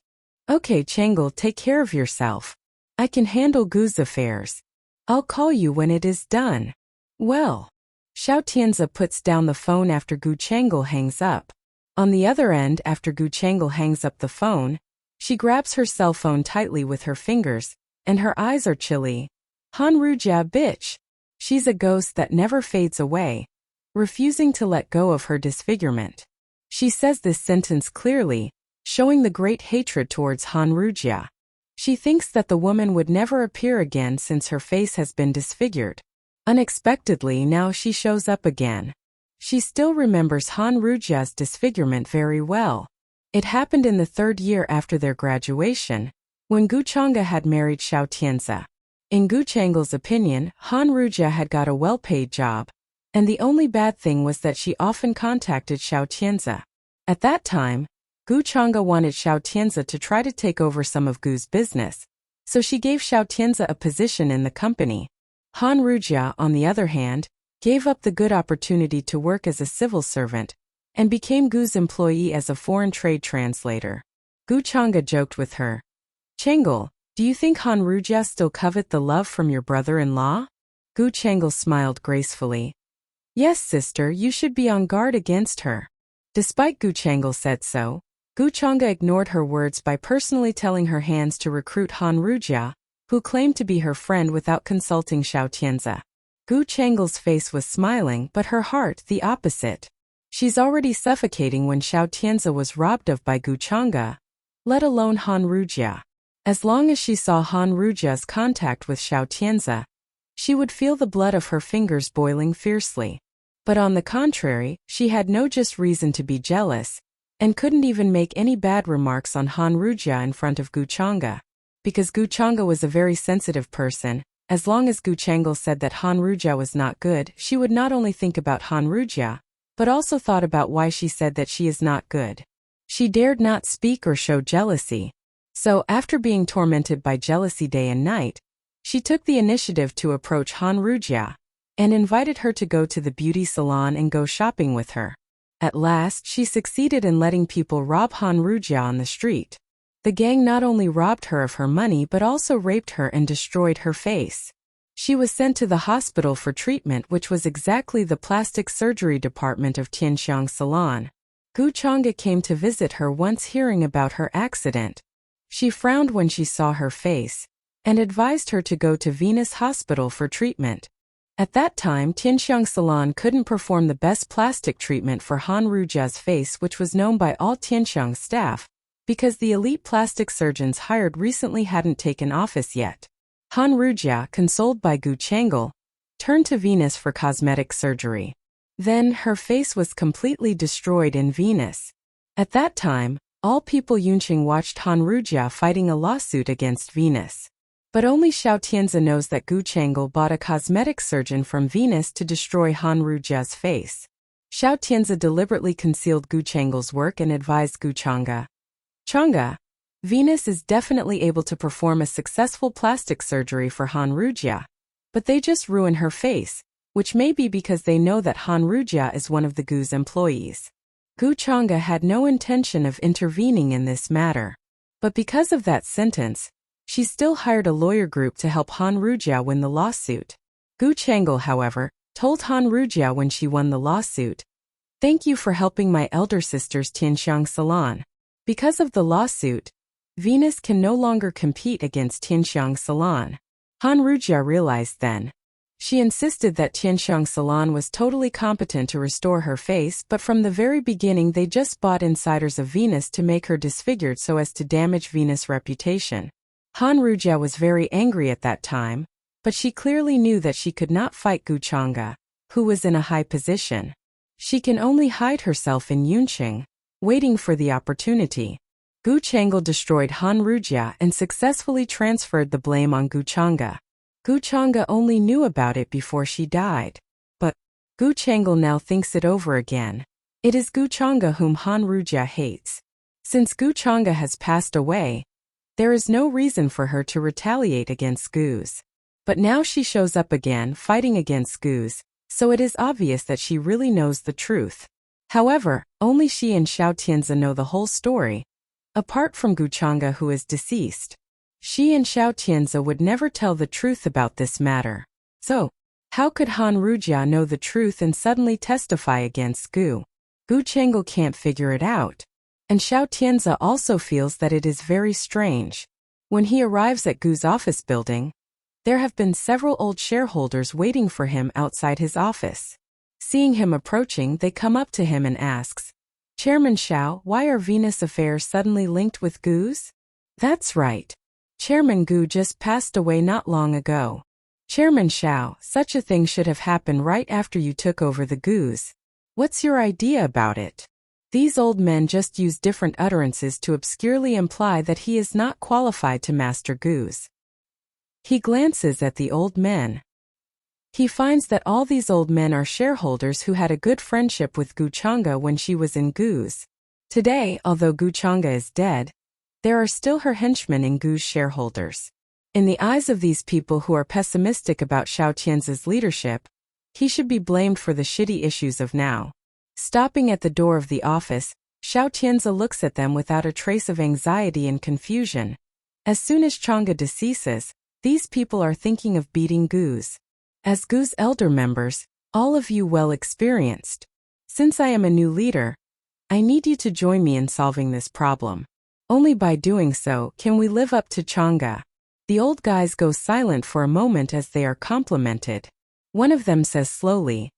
okay Chang'e, take care of yourself. I can handle Gu's affairs. I'll call you when it is done. Well. Xiao Tianzi puts down the phone after Gu Chang'e hangs up. On the other end, after Gu Chang'e hangs up the phone, she grabs her cell phone tightly with her fingers, and her eyes are chilly. Han Rujia bitch. She's a ghost that never fades away, refusing to let go of her disfigurement. She says this sentence clearly, showing the great hatred towards Han Rujia. She thinks that the woman would never appear again since her face has been disfigured. Unexpectedly, now she shows up again. She still remembers Han Rujia's disfigurement very well. It happened in the 3rd year after their graduation, when Gu Chang'e had married Xiao Tianzi. In Gu Chang'e's opinion, Han Rujia had got a well-paid job, and the only bad thing was that she often contacted Xiao Tianzi. At that time, Gu Chang'e wanted Xiao Tianzi to try to take over some of Gu's business, so she gave Xiao Tianzi a position in the company. Han Rujia, on the other hand, gave up the good opportunity to work as a civil servant, and became Gu's employee as a foreign trade translator. Gu Chang'e joked with her. Chang'e, do you think Han Rujia still covet the love from your brother-in-law? Gu Chang'e smiled gracefully. Yes sister, you should be on guard against her. Despite Gu Chang'e said so, Gu Chang'e ignored her words by personally telling her hands to recruit Han Rujia, who claimed to be her friend without consulting Xiao Tianzi. Gu Chang'e's face was smiling, but her heart the opposite. She's already suffocating when Xiao Tianzi was robbed of by Gu Chang'e, let alone Han Rujia. As long as she saw Han Rujia's contact with Xiao Tianzi, she would feel the blood of her fingers boiling fiercely. But on the contrary, she had no just reason to be jealous, and couldn't even make any bad remarks on Han Rujia in front of Gu Chang'e. Because Gu Chang'e was a very sensitive person, as long as Gu Chang'e said that Han Rujia was not good, she would not only think about Han Rujia, but also thought about why she said that she is not good. She dared not speak or show jealousy. So, after being tormented by jealousy day and night, she took the initiative to approach Han Rujia, and invited her to go to the beauty salon and go shopping with her. At last, she succeeded in letting people rob Han Rujia on the street. The gang not only robbed her of her money but also raped her and destroyed her face. She was sent to the hospital for treatment, which was exactly the plastic surgery department of Tianxiang Salon. Gu Chang'e came to visit her once hearing about her accident. She frowned when she saw her face. and advised her to go to Venus Hospital for treatment. At that time, Tianxiang Salon couldn't perform the best plastic treatment for Han Rujia's face, which was known by all Tianxiang staff, because the elite plastic surgeons hired recently hadn't taken office yet. Han Rujia, consoled by Gu Chang'e, turned to Venus for cosmetic surgery. Then, her face was completely destroyed in Venus. At that time, all people Yunqing watched Han Rujia fighting a lawsuit against Venus. But only Xiao Tianzi knows that Gu Chang'e bought a cosmetic surgeon from Venus to destroy Han Rujia's face. Xiao Tianzi deliberately concealed Gu Chang'e's work and advised Gu Chang'e. Chang'e, Venus is definitely able to perform a successful plastic surgery for Han Rujia, but they just ruin her face, which may be because they know that Han Rujia is one of the Gu's employees. Gu Chang'e had no intention of intervening in this matter. But because of that sentence, she still hired a lawyer group to help Han Rujia win the lawsuit. Gu Chang'e, however, told Han Rujia when she won the lawsuit, "Thank you for helping my elder sister's Tianxiang Salon. Because of the lawsuit, Venus can no longer compete against Tianxiang Salon." Han Rujia realized then. She insisted that Tianxiang Salon was totally competent to restore her face, but from the very beginning they just bought insiders of Venus to make her disfigured so as to damage Venus' reputation. Han Rujia was very angry at that time, but she clearly knew that she could not fight Gu Chang'e, who was in a high position. She can only hide herself in Yunqing, waiting for the opportunity. Gu Chang'e destroyed Han Rujia and successfully transferred the blame on Gu Chang'e. Gu Chang'e only knew about it before she died. But Gu Chang'e now thinks it over again. It is Gu Chang'e whom Han Rujia hates. Since Gu Chang'e has passed away, there is no reason for her to retaliate against Gu's. But now she shows up again fighting against Gu's, so it is obvious that she really knows the truth. However, only she and Xiao Tianzi know the whole story. Apart from Gu Chang'e, who is deceased, she and Xiao Tianzi would never tell the truth about this matter. So, how could Han Rujia know the truth and suddenly testify against Gu? Gu Chang'e can't figure it out. And Xiao Tianzi also feels that it is very strange. When he arrives at Gu's office building, there have been several old shareholders waiting for him outside his office. Seeing him approaching, they come up to him and asks, "Chairman Xiao, why are Venus affairs suddenly linked with Gu's?" "That's right. Chairman Gu just passed away not long ago." "Chairman Xiao, such a thing should have happened right after you took over the Gu's. What's your idea about it?" These old men just use different utterances to obscurely imply that he is not qualified to master Gu's. He glances at the old men. He finds that all these old men are shareholders who had a good friendship with Gu Chang'e when she was in Gu's. Today, although Gu Chang'e is dead, there are still her henchmen in Gu's shareholders. In the eyes of these people who are pessimistic about Xiao Tianzi's leadership, he should be blamed for the shitty issues of now. Stopping at the door of the office, Xiao Tianzi looks at them without a trace of anxiety and confusion. As soon as Chang'e deceases, these people are thinking of beating Gu's. As Gu's elder members, all of you well experienced. Since I am a new leader, I need you to join me in solving this problem. Only by doing so can we live up to Chang'e. The old guys go silent for a moment as they are complimented. One of them says slowly,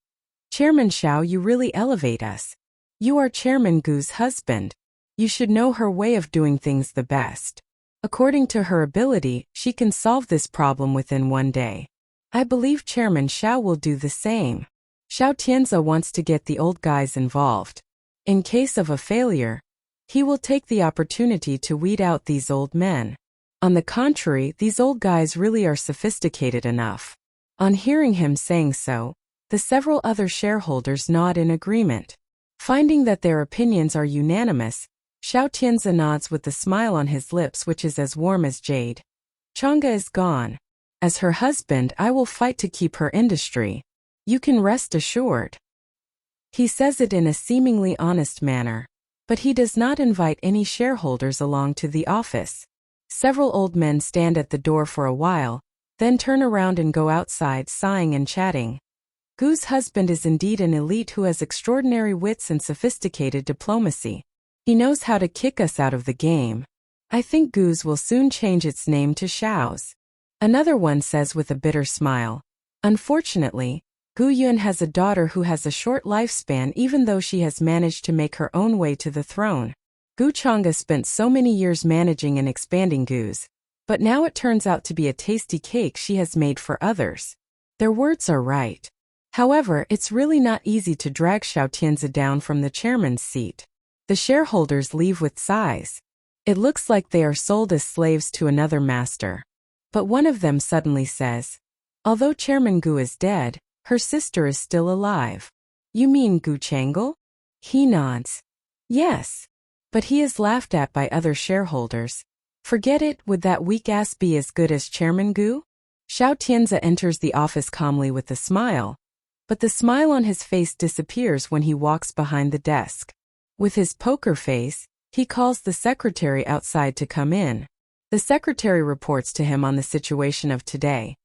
"Chairman Xiao, you really elevate us. You are Chairman Gu's husband. You should know her way of doing things the best. According to her ability, she can solve this problem within one day. I believe Chairman Xiao will do the same." Xiao Tianzi wants to get the old guys involved. In case of a failure, he will take the opportunity to weed out these old men. On the contrary, these old guys really are sophisticated enough. On hearing him saying so, the several other shareholders nod in agreement. Finding that their opinions are unanimous, Xiao Tianzi nods with a smile on his lips which is as warm as jade. Chang'e is gone. As her husband, I will fight to keep her industry. You can rest assured. He says it in a seemingly honest manner, but he does not invite any shareholders along to the office. Several old men stand at the door for a while, then turn around and go outside sighing and chatting. Gu's husband is indeed an elite who has extraordinary wits and sophisticated diplomacy. He knows how to kick us out of the game. I think Gu's will soon change its name to Xiao's. Another one says with a bitter smile, "Unfortunately, Gu Yun has a daughter who has a short lifespan even though she has managed to make her own way to the throne. Gu Chang'e spent so many years managing and expanding Gu's, but now it turns out to be a tasty cake she has made for others." Their words are right. However, it's really not easy to drag Xiao Tianzi down from the chairman's seat. The shareholders leave with sighs. It looks like they are sold as slaves to another master. But one of them suddenly says, "Although Chairman Gu is dead, her sister is still alive." "You mean Gu Chang'e?" He nods. "Yes. But he is laughed at by other shareholders. Forget it, would that weak ass be as good as Chairman Gu?" Xiao Tianzi enters the office calmly with a smile, but the smile on his face disappears when he walks behind the desk. With his poker face, he calls the secretary outside to come in. The secretary reports to him on the situation of today.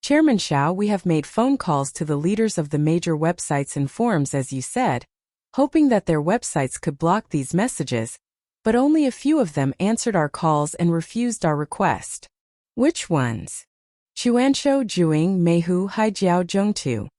"Chairman Xiao, we have made phone calls to the leaders of the major websites and forums as you said, hoping that their websites could block these messages, but only a few of them answered our calls and refused our request." "Which ones?" "Chuanshou, Juing, Meihu, Haijiao, Zhongtu."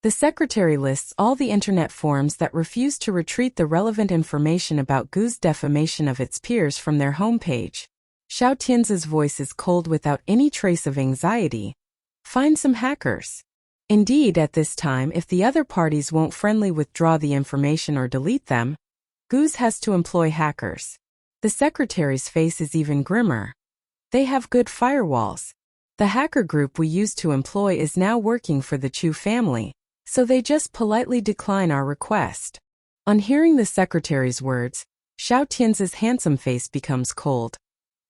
The secretary lists all the internet forums that refuse to retrieve the relevant information about Gu's defamation of its peers from their homepage. Xiao Tianzi's voice is cold without any trace of anxiety. "Find some hackers." Indeed, at this time, if the other parties won't friendly withdraw the information or delete them, Gu's has to employ hackers. The secretary's face is even grimmer. "They have good firewalls. The hacker group we used to employ is now working for the Chu family, so they just politely decline our request." On hearing the secretary's words, Xiao Tianzi's handsome face becomes cold.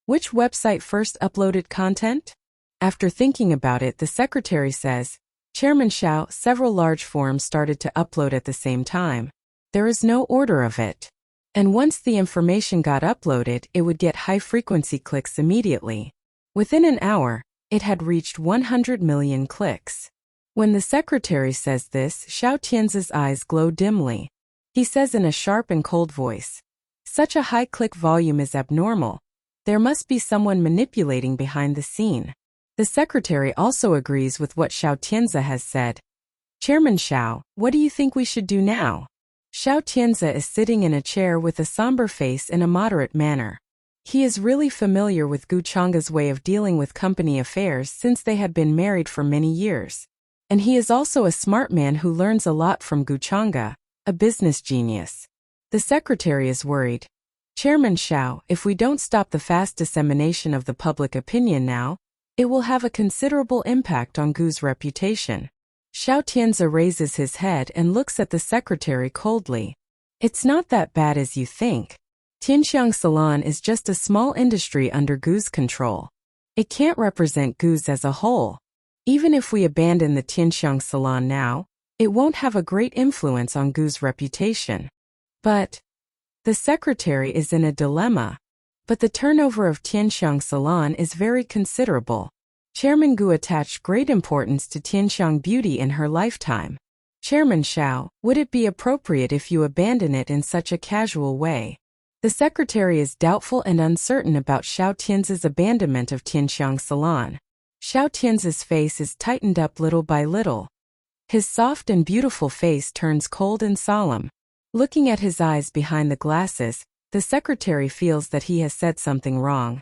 "Which website first uploaded content?" After thinking about it, the secretary says, "Chairman Xiao, several large forums started to upload at the same time. There is no order of it. And once the information got uploaded, it would get high-frequency clicks immediately. Within an hour, it had reached 100 million clicks." When the secretary says this, Xiao Tianzi's eyes glow dimly. He says in a sharp and cold voice, "Such a high click volume is abnormal. There must be someone manipulating behind the scene." The secretary also agrees with what Xiao Tianzi has said. "Chairman Xiao, what do you think we should do now?" Xiao Tianzi is sitting in a chair with a somber face in a moderate manner. He is really familiar with Gu Chang'e's way of dealing with company affairs since they had been married for many years. And he is also a smart man who learns a lot from Gu Chang'e, a business genius. The secretary is worried. "Chairman Xiao, if we don't stop the fast dissemination of the public opinion now, it will have a considerable impact on Gu's reputation." Xiao Tianzi raises his head and looks at the secretary coldly. "It's not that bad as you think. Tianxiang Salon is just a small industry under Gu's control. It can't represent Gu's as a whole. Even if we abandon the Tianxiang Salon now, it won't have a great influence on Gu's reputation." But the secretary is in a dilemma. "But the turnover of Tianxiang Salon is very considerable. Chairman Gu attached great importance to Tianxiang beauty in her lifetime. Chairman Xiao, would it be appropriate if you abandon it in such a casual way?" The secretary is doubtful and uncertain about Xiao Tianzi's abandonment of Tianxiang Salon. Xiao Tianzi's face is tightened up little by little. His soft and beautiful face turns cold and solemn. Looking at his eyes behind the glasses, the secretary feels that he has said something wrong.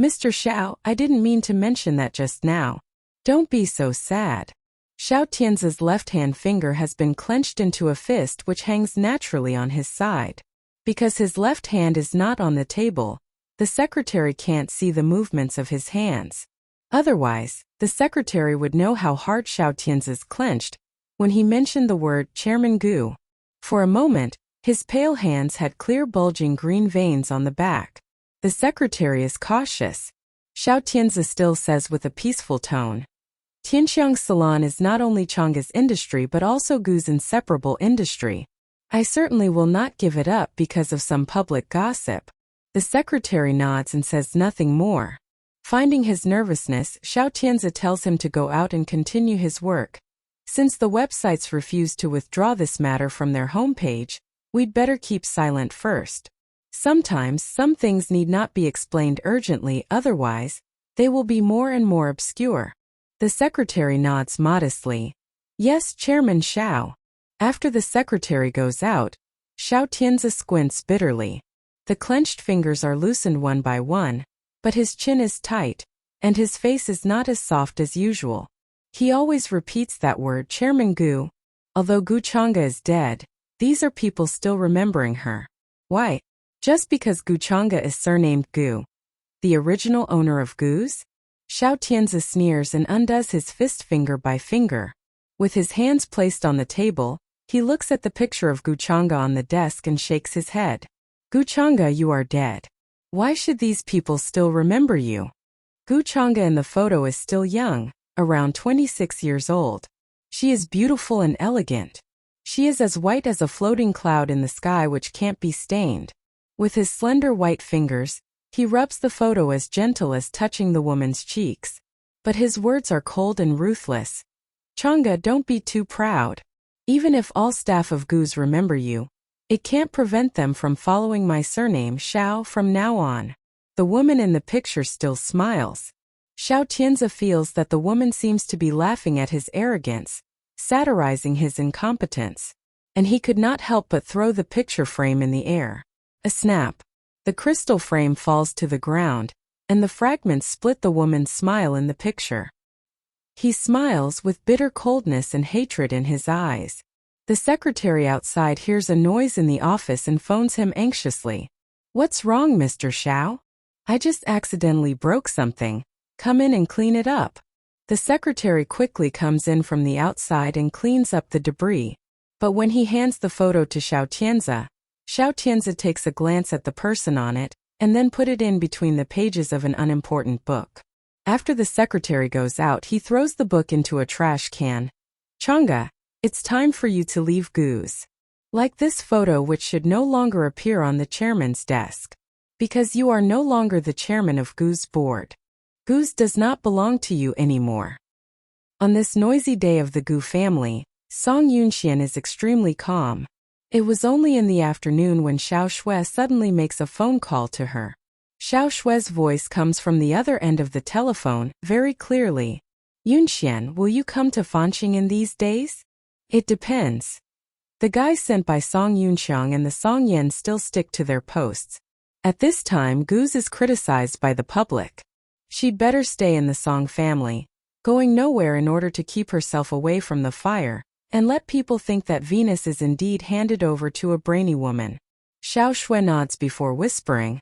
"Mr. Xiao, I didn't mean to mention that just now. Don't be so sad." Xiao Tianzi's left-hand finger has been clenched into a fist which hangs naturally on his side. Because his left hand is not on the table, the secretary can't see the movements of his hands. Otherwise, the secretary would know how hard Xiao Tianzi's clenched when he mentioned the word Chairman Gu. For a moment, his pale hands had clear bulging green veins on the back. The secretary is cautious. Xiao Tianzi still says with a peaceful tone, "Tianxiang Salon is not only Chang'e's industry but also Gu's inseparable industry. I certainly will not give it up because of some public gossip." The secretary nods and says nothing more. Finding his nervousness, Xiao Tianzi tells him to go out and continue his work. "Since the websites refuse to withdraw this matter from their homepage, we'd better keep silent first. Sometimes some things need not be explained urgently, otherwise, they will be more and more obscure. The secretary nods modestly. Yes, Chairman Xiao. After the secretary goes out, Xiao Tianzi squints bitterly. The clenched fingers are loosened one by one, but his chin is tight, and his face is not as soft as usual. He always repeats that word, Chairman Gu. Although Gu Chang'e is dead, these are people still remembering her. Why? Just because Gu Chang'e is surnamed Gu, the original owner of Gu's? Xiao Tianzi sneers and undoes his fist finger by finger. With his hands placed on the table, he looks at the picture of Gu Chang'e on the desk and shakes his head. Gu Chang'e, you are dead. Why should these people still remember you? Gu Chang'e in the photo is still young, around 26 years old. She is beautiful and elegant. She is as white as a floating cloud in the sky which can't be stained. With his slender white fingers, he rubs the photo as gentle as touching the woman's cheeks. But his words are cold and ruthless. Chang'e, don't be too proud. Even if all staff of Gu's remember you, it can't prevent them from following my surname Xiao from now on. The woman in the picture still smiles. Xiao Tianzi feels that the woman seems to be laughing at his arrogance, satirizing his incompetence, and he could not help but throw the picture frame in the air. A snap. The crystal frame falls to the ground, and the fragments split the woman's smile in the picture. He smiles with bitter coldness and hatred in his eyes. The secretary outside hears a noise in the office and phones him anxiously. What's wrong, Mr. Xiao? I just accidentally broke something. Come in and clean it up. The secretary quickly comes in from the outside and cleans up the debris. But when he hands the photo to Xiao Tianzi takes a glance at the person on it, and then put it in between the pages of an unimportant book. After the secretary goes out, he throws the book into a trash can. Chang'e, it's time for you to leave Gu's. Like this photo which should no longer appear on the chairman's desk. Because you are no longer the chairman of Gu's board. Gu's does not belong to you anymore. On this noisy day of the Gu family, Song Yunxian is extremely calm. It was only in the afternoon when Xiao Shui suddenly makes a phone call to her. Xiao Shui's voice comes from the other end of the telephone, very clearly. Yunxian, will you come to Fanqing in these days? It depends. The guys sent by Song Yunxiang and the Song Yan still stick to their posts. At this time, Gu's is criticized by the public. She'd better stay in the Song family, going nowhere in order to keep herself away from the fire, and let people think that Venus is indeed handed over to a brainy woman. Xiao Shui nods before whispering,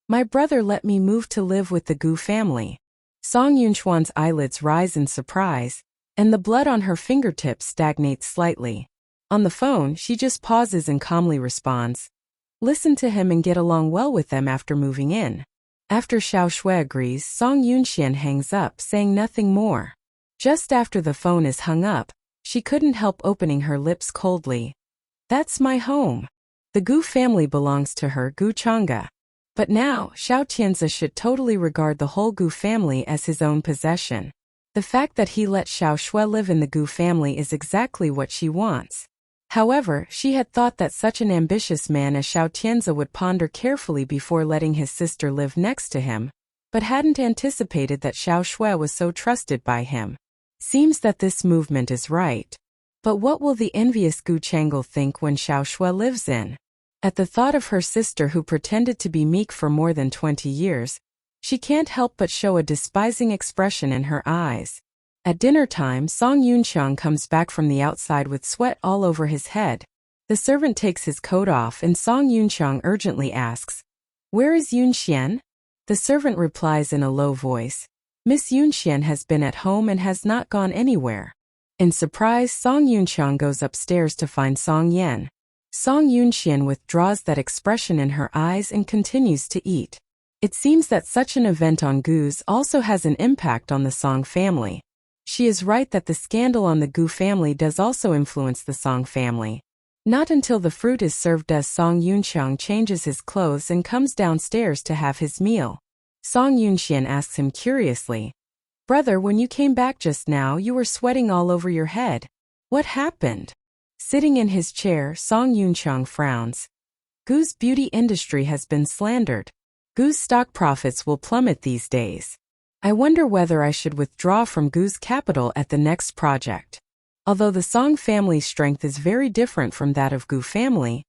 my brother let me move to live with the Gu family. Song Yunxuan's eyelids rise in surprise, and the blood on her fingertips stagnates slightly. On the phone, she just pauses and calmly responds, listen to him and get along well with them after moving in. After Xiao Shui agrees, Song Yunxian hangs up, saying nothing more. Just after the phone is hung up, she couldn't help opening her lips coldly. That's my home. The Gu family belongs to her, Gu Chang'e. But now, Xiao Tianzi should totally regard the whole Gu family as his own possession. The fact that he let Xiao Shui live in the Gu family is exactly what she wants. However, she had thought that such an ambitious man as Xiao Tianzi would ponder carefully before letting his sister live next to him, but hadn't anticipated that Xiao Shui was so trusted by him. Seems that this movement is right. But what will the envious Gu Chang'e think when Xiao Shui lives in? At the thought of her sister who pretended to be meek for more than 20 years, she can't help but show a despising expression in her eyes. At dinner time, Song Yunxiang comes back from the outside with sweat all over his head. The servant takes his coat off and Song Yunxiang urgently asks, where is Yunxian? The servant replies in a low voice, Miss Yunxian has been at home and has not gone anywhere. In surprise, Song Yunxiang goes upstairs to find Song Yan. Song Yunxian withdraws that expression in her eyes and continues to eat. It seems that such an event on Gu's also has an impact on the Song family. She is right that the scandal on the Gu family does also influence the Song family. Not until the fruit is served does Song Yunxiang changes his clothes and comes downstairs to have his meal. Song Yunxian asks him curiously, brother, when you came back just now you were sweating all over your head. What happened? Sitting in his chair, Song Yunxiang frowns. Gu's beauty industry has been slandered. Gu's stock profits will plummet these days. I wonder whether I should withdraw from Gu's capital at the next project. Although the Song family's strength is very different from that of Gu family,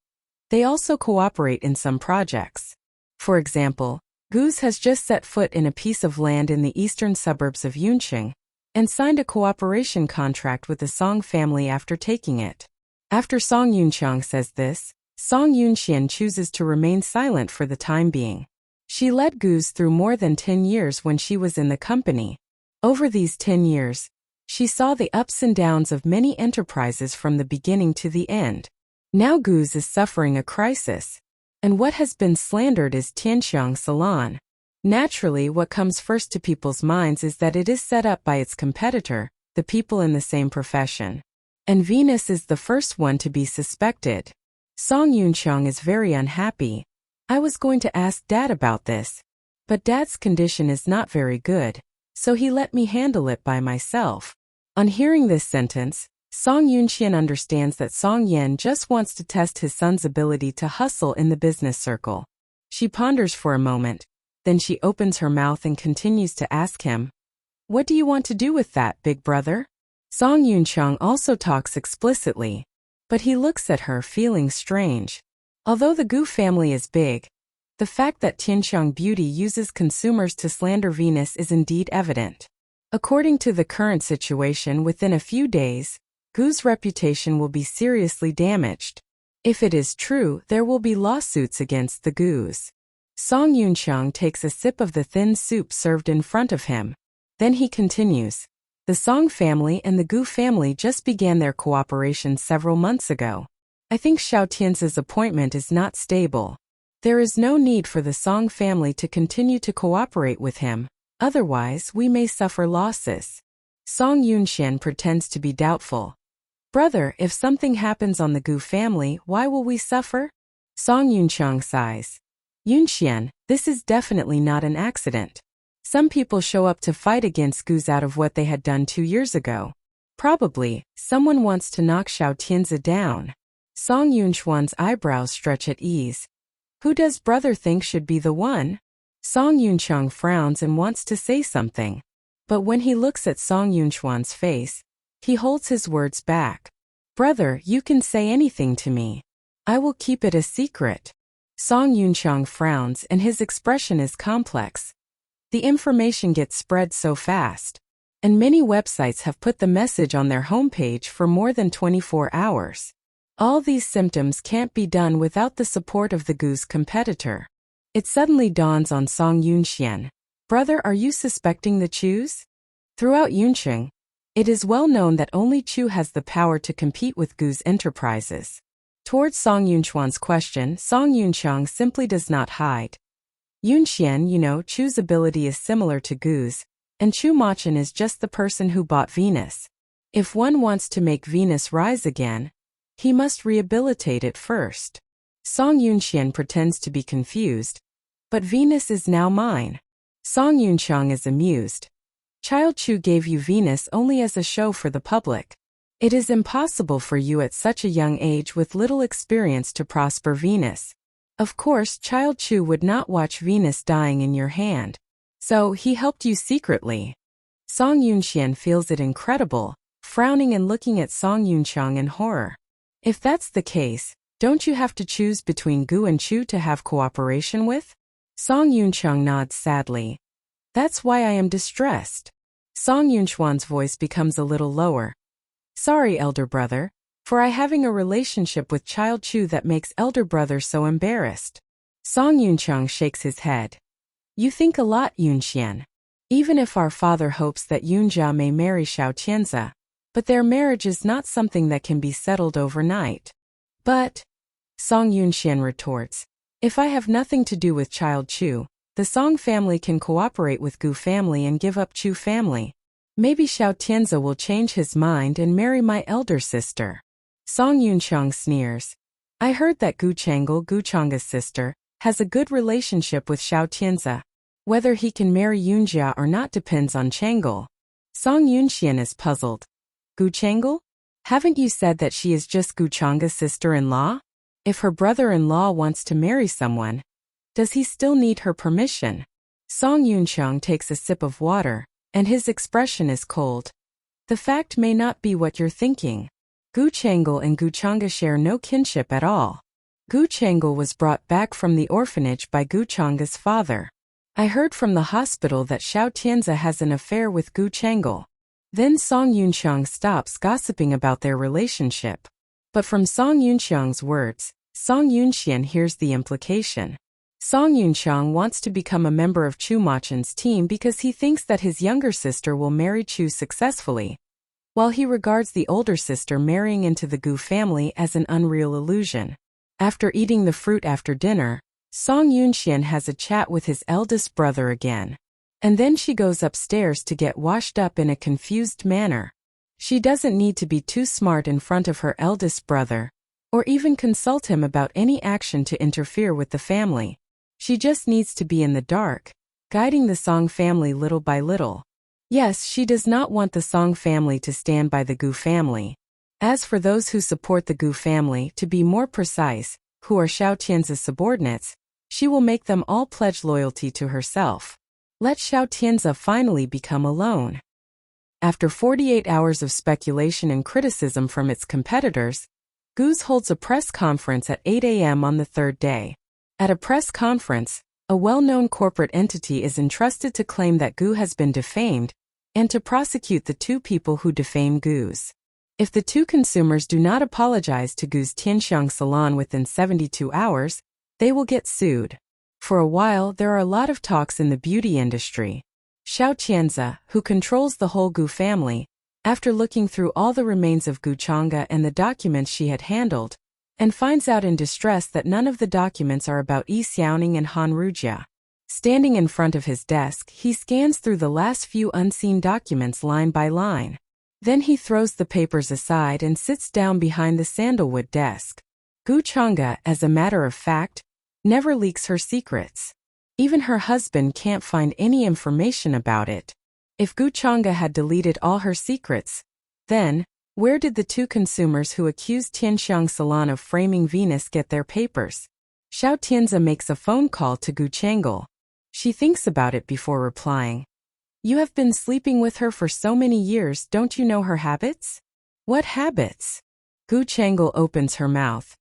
they also cooperate in some projects. For example, Gu's has just set foot in a piece of land in the eastern suburbs of Yunqing and signed a cooperation contract with the Song family after taking it. After Song Yunqiang says this, Song Yunxian chooses to remain silent for the time being. She led Gu's through more than 10 years when she was in the company. Over these 10 years, she saw the ups and downs of many enterprises from the beginning to the end. Now Gu's is suffering a crisis, and what has been slandered is Tianxiang Salon. Naturally, what comes first to people's minds is that it is set up by its competitor, the people in the same profession. And Venus is the first one to be suspected. Song Yunqiang is very unhappy. I was going to ask Dad about this, but Dad's condition is not very good, so he let me handle it by myself. On hearing this sentence, Song Yunxian understands that Song Yan just wants to test his son's ability to hustle in the business circle. She ponders for a moment, then she opens her mouth and continues to ask him, "What do you want to do with that, big brother?" Song Yunqiang also talks explicitly, but he looks at her feeling strange. Although the Gu family is big, the fact that Tianxiang Beauty uses consumers to slander Venus is indeed evident. According to the current situation, within a few days, Gu's reputation will be seriously damaged. If it is true, there will be lawsuits against the Gus. Song Yunqiang takes a sip of the thin soup served in front of him. Then he continues. The Song family and the Gu family just began their cooperation several months ago. I think Xiao Tianzi's appointment is not stable. There is no need for the Song family to continue to cooperate with him, otherwise we may suffer losses. Song Yunxian pretends to be doubtful. Brother, if something happens on the Gu family, why will we suffer? Song Yunqiang sighs. Yunxian, this is definitely not an accident. Some people show up to fight against Gu's out of what they had done 2 years ago. Probably, someone wants to knock Xiao Tianzi down. Song Yunxuan's eyebrows stretch at ease. Who does brother think should be the one? Song Yunqiang frowns and wants to say something. But when he looks at Song Yunxuan's face, he holds his words back. Brother, you can say anything to me. I will keep it a secret. Song Yunqiang frowns and his expression is complex. The information gets spread so fast, and many websites have put the message on their homepage for more than 24 hours. All these symptoms can't be done without the support of the Gu's competitor. It suddenly dawns on Song Yunxian. Brother, are you suspecting the Chus? Throughout Yunqing, it is well known that only Chu has the power to compete with Gu's enterprises. Towards Song Yunxuan's question, Song Yunqiang simply does not hide. Yunxian, you know, Chu's ability is similar to Gu's, and Chu Machin is just the person who bought Venus. If one wants to make Venus rise again, he must rehabilitate it first. Song Yunxian pretends to be confused. But Venus is now mine. Song Yunqiang is amused. Child Chu gave you Venus only as a show for the public. It is impossible for you at such a young age with little experience to prosper Venus. Of course, Child Chu would not watch Venus dying in your hand. So he helped you secretly. Song Yunxian feels it incredible, frowning and looking at Song Yunqiang in horror. If that's the case, don't you have to choose between Gu and Chu to have cooperation with? Song Yunqiang nods sadly. That's why I am distressed. Song Yunxuan's voice becomes a little lower. Sorry, elder brother, for I having a relationship with Child Chu that makes elder brother so embarrassed. Song Yunqiang shakes his head. You think a lot, Yunxian. Even if our father hopes that Yunjia may marry Xiao Tianzi, but their marriage is not something that can be settled overnight. But, Song Yunxian retorts, if I have nothing to do with Child Chu, the Song family can cooperate with Gu family and give up Chu family. Maybe Xiao Tianzi will change his mind and marry my elder sister. Song Yunqiang sneers. I heard that Gu Chang'e, Gu Chang'e's sister, has a good relationship with Xiao Tianzi. Whether he can marry Yunjia or not depends on Chang'e. Song Yunxian is puzzled. Gu Chang'e? Haven't you said that she is just Gu Chang'e's sister-in-law? If her brother-in-law wants to marry someone, does he still need her permission? Song Yunchang takes a sip of water, and his expression is cold. The fact may not be what you're thinking. Gu Changel and Gu Changa share no kinship at all. Gu Changel was brought back from the orphanage by Gu Changa's father. I heard from the hospital that Xiao Tianzi has an affair with Gu Changel. Then Song Yunchang stops gossiping about their relationship. But from Song Yunchang's words, Song Yunxian hears the implication. Song Yunchang wants to become a member of Chu Machen's team because he thinks that his younger sister will marry Chu successfully, while he regards the older sister marrying into the Gu family as an unreal illusion. After eating the fruit after dinner, Song Yunxian has a chat with his eldest brother again. And then she goes upstairs to get washed up in a confused manner. She doesn't need to be too smart in front of her eldest brother, or even consult him about any action to interfere with the family. She just needs to be in the dark, guiding the Song family little by little. Yes, she does not want the Song family to stand by the Gu family. As for those who support the Gu family, to be more precise, who are Xiao Tianzi's subordinates, she will make them all pledge loyalty to herself. Let Xiao Tianzi finally become alone. After 48 hours of speculation and criticism from its competitors, Gu's holds a press conference at 8 a.m. on the third day. At a press conference, a well-known corporate entity is entrusted to claim that Gu has been defamed, and to prosecute the two people who defame Gu's. If the two consumers do not apologize to Gu's Tianxiang salon within 72 hours, they will get sued. For a while there are a lot of talks in the beauty industry. Xiao Tianzi, who controls the whole Gu family, after looking through all the remains of Gu Changa and the documents she had handled, and finds out in distress that none of the documents are about Yi Xiaoning and Han Rujia. Standing in front of his desk, he scans through the last few unseen documents line by line. Then he throws the papers aside and sits down behind the sandalwood desk. Gu Changa, as a matter of fact, never leaks her secrets. Even her husband can't find any information about it. If Gu Changa had deleted all her secrets, then, where did the two consumers who accused Tianxiang Salon of framing Venus get their papers? Xiao Tianzi makes a phone call to Gu Changel. She thinks about it before replying. You have been sleeping with her for so many years, don't you know her habits? What habits? Gu Changel opens her mouth.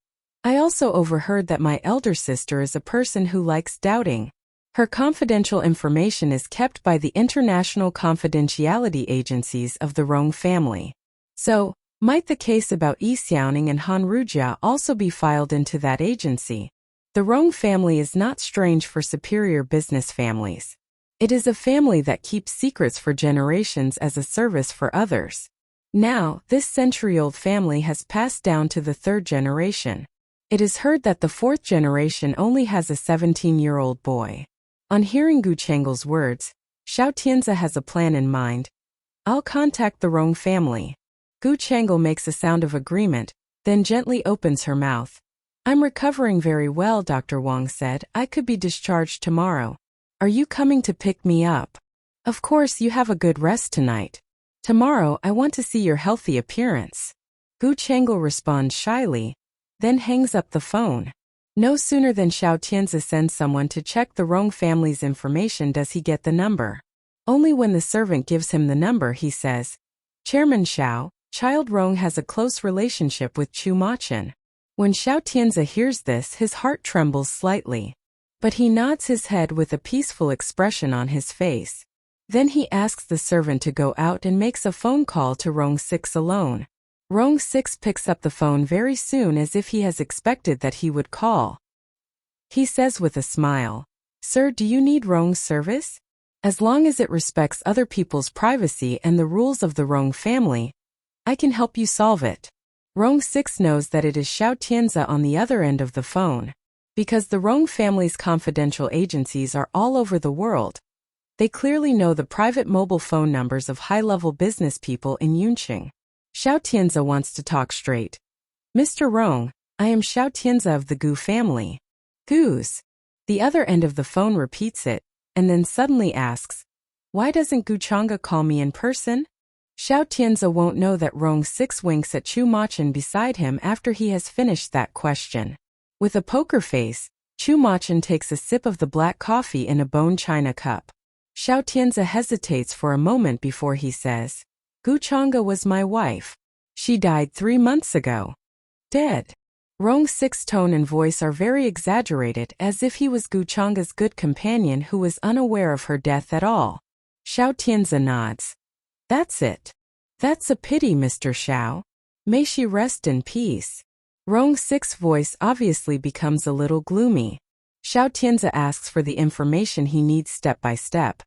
I also overheard that my elder sister is a person who likes doubting. Her confidential information is kept by the international confidentiality agencies of the Rong family. So, might the case about Yi Xiaoning and Han Rujia also be filed into that agency? The Rong family is not strange for superior business families. It is a family that keeps secrets for generations as a service for others. Now, this century-old family has passed down to the third generation. It is heard that the fourth generation only has a 17-year-old boy. On hearing Gu Changel's words, Xiao Tianzi has a plan in mind. I'll contact the Rong family. Gu Changel makes a sound of agreement, then gently opens her mouth. I'm recovering very well, Dr. Wang said. I could be discharged tomorrow. Are you coming to pick me up? Of course, you have a good rest tonight. Tomorrow I want to see your healthy appearance. Gu Changel responds shyly, then hangs up the phone. No sooner than Xiao Tianzi sends someone to check the Rong family's information does he get the number. Only when the servant gives him the number he says, Chairman Xiao, Child Rong has a close relationship with Chu Machen. When Xiao Tianzi hears this, his heart trembles slightly. But he nods his head with a peaceful expression on his face. Then he asks the servant to go out and makes a phone call to Rong 6 alone. Rong 6 picks up the phone very soon as if he has expected that he would call. He says with a smile, Sir, do you need Rong's service? As long as it respects other people's privacy and the rules of the Rong family, I can help you solve it. Rong 6 knows that it is Xiao Tianzi on the other end of the phone. Because the Rong family's confidential agencies are all over the world, they clearly know the private mobile phone numbers of high-level business people in Yunqing. Xiao Tianzi wants to talk straight. Mr. Rong, I am Xiao Tianzi of the Gu family. Gu's. The other end of the phone repeats it, and then suddenly asks, why doesn't Gu Changa call me in person? Xiao Tianzi won't know that Rong 6 winks at Chu Machen beside him after he has finished that question. With a poker face, Chu Machin takes a sip of the black coffee in a bone china cup. Xiao Tianze hesitates for a moment before he says, Gu Chang'e was my wife. She died 3 months ago. Dead. Rong Six's tone and voice are very exaggerated, as if he was Gu Chang'e's good companion who was unaware of her death at all. Xiao Tianze nods. That's it. That's a pity, Mr. Xiao. May she rest in peace. Rong Six's voice obviously becomes a little gloomy. Xiao Tianze asks for the information he needs step by step.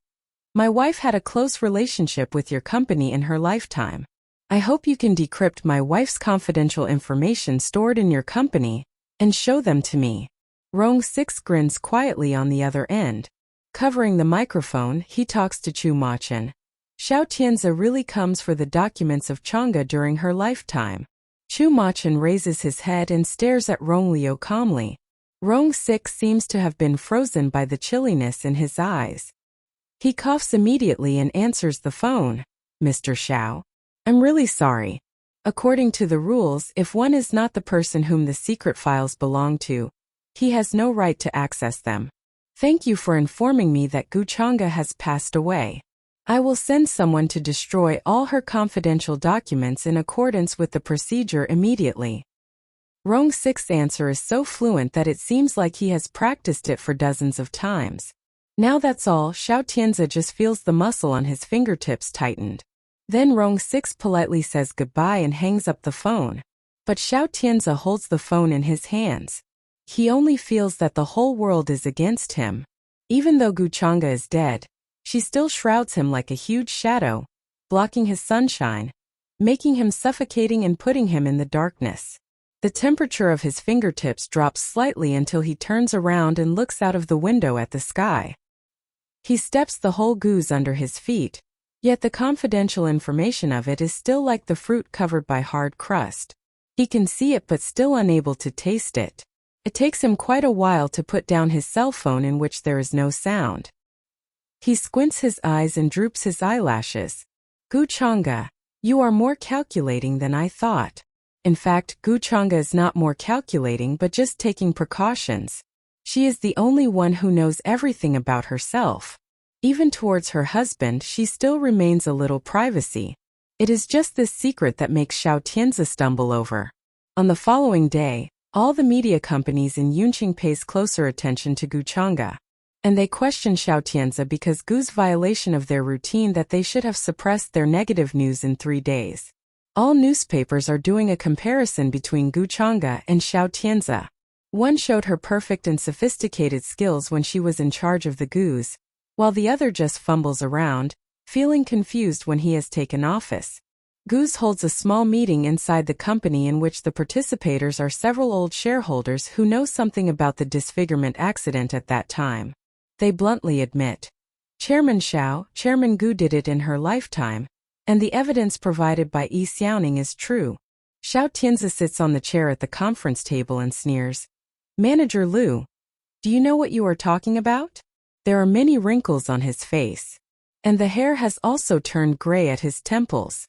My wife had a close relationship with your company in her lifetime. I hope you can decrypt my wife's confidential information stored in your company and show them to me. Rong Six grins quietly on the other end. Covering the microphone, he talks to Chu Machin. Xiao Tianze really comes for the documents of Chang'e during her lifetime. Chu Machin raises his head and stares at Rong Liu calmly. Rong Six seems to have been frozen by the chilliness in his eyes. He coughs immediately and answers the phone. Mr. Xiao. I'm really sorry. According to the rules, if one is not the person whom the secret files belong to, he has no right to access them. Thank you for informing me that Gu Chang'e has passed away. I will send someone to destroy all her confidential documents in accordance with the procedure immediately. Rong Six's answer is so fluent that it seems like he has practiced it for dozens of times. Now that's all, Xiao Tianze just feels the muscle on his fingertips tightened. Then Rong Six politely says goodbye and hangs up the phone. But Xiao Tianze holds the phone in his hands. He only feels that the whole world is against him. Even though Gu Chang'e is dead, she still shrouds him like a huge shadow, blocking his sunshine, making him suffocating and putting him in the darkness. The temperature of his fingertips drops slightly until he turns around and looks out of the window at the sky. He steps the whole goose under his feet. Yet the confidential information of it is still like the fruit covered by hard crust. He can see it but still unable to taste it. It takes him quite a while to put down his cell phone in which there is no sound. He squints his eyes and droops his eyelashes. Gu Chang'e, you are more calculating than I thought. In fact, Gu Chang'e is not more calculating but just taking precautions. She is the only one who knows everything about herself. Even towards her husband, she still remains a little privacy. It is just this secret that makes Xiao Tianze stumble over. On the following day, all the media companies in Yunqing pays closer attention to Gu Chang'e. And they question Xiao Tianze because Gu's violation of their routine that they should have suppressed their negative news in 3 days. All newspapers are doing a comparison between Gu Chang'e and Xiao Tianze. One showed her perfect and sophisticated skills when she was in charge of the Gus, while the other just fumbles around, feeling confused when he has taken office. Gus holds a small meeting inside the company in which the participators are several old shareholders who know something about the disfigurement accident at that time. They bluntly admit, Chairman Xiao, Chairman Gu did it in her lifetime, and the evidence provided by Yi Xiaoning is true. Xiao Tianze sits on the chair at the conference table and sneers. Manager Liu, do you know what you are talking about? There are many wrinkles on his face, and the hair has also turned gray at his temples.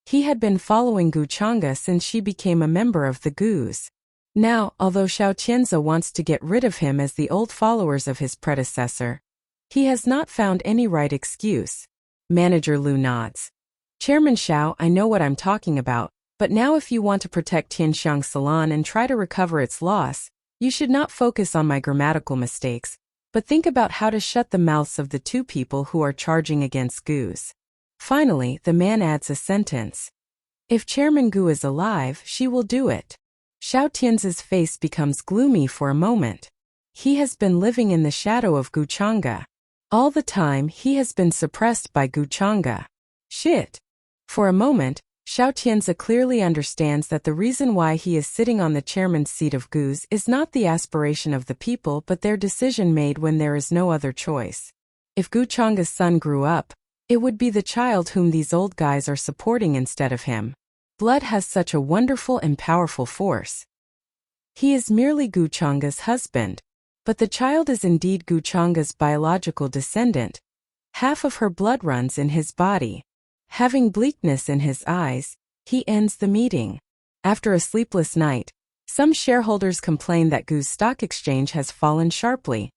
He had been following Gu Chang'e since she became a member of the Gus. Now, although Xiao Tianze wants to get rid of him as the old followers of his predecessor, he has not found any right excuse. Manager Liu nods. Chairman Xiao, I know what I'm talking about, but now if you want to protect Tianxiang Salon and try to recover its loss, you should not focus on my grammatical mistakes, but think about how to shut the mouths of the 2 people who are charging against Gus. Finally, the man adds a sentence. If Chairman Gu is alive, she will do it. Xiao Tianze's face becomes gloomy for a moment. He has been living in the shadow of Gu Chang'e. All the time, he has been suppressed by Gu Chang'e. Shit. For a moment, Xiao Tianze clearly understands that the reason why he is sitting on the chairman's seat of Gus is not the aspiration of the people but their decision made when there is no other choice. If Gu Chang'e's son grew up, it would be the child whom these old guys are supporting instead of him. Blood has such a wonderful and powerful force. He is merely Gu Chang'e's husband, but the child is indeed Gu Chang'e's biological descendant. Half of her blood runs in his body. Having bleakness in his eyes, he ends the meeting. After a sleepless night, Some shareholders complain that Gu's stock exchange has fallen sharply,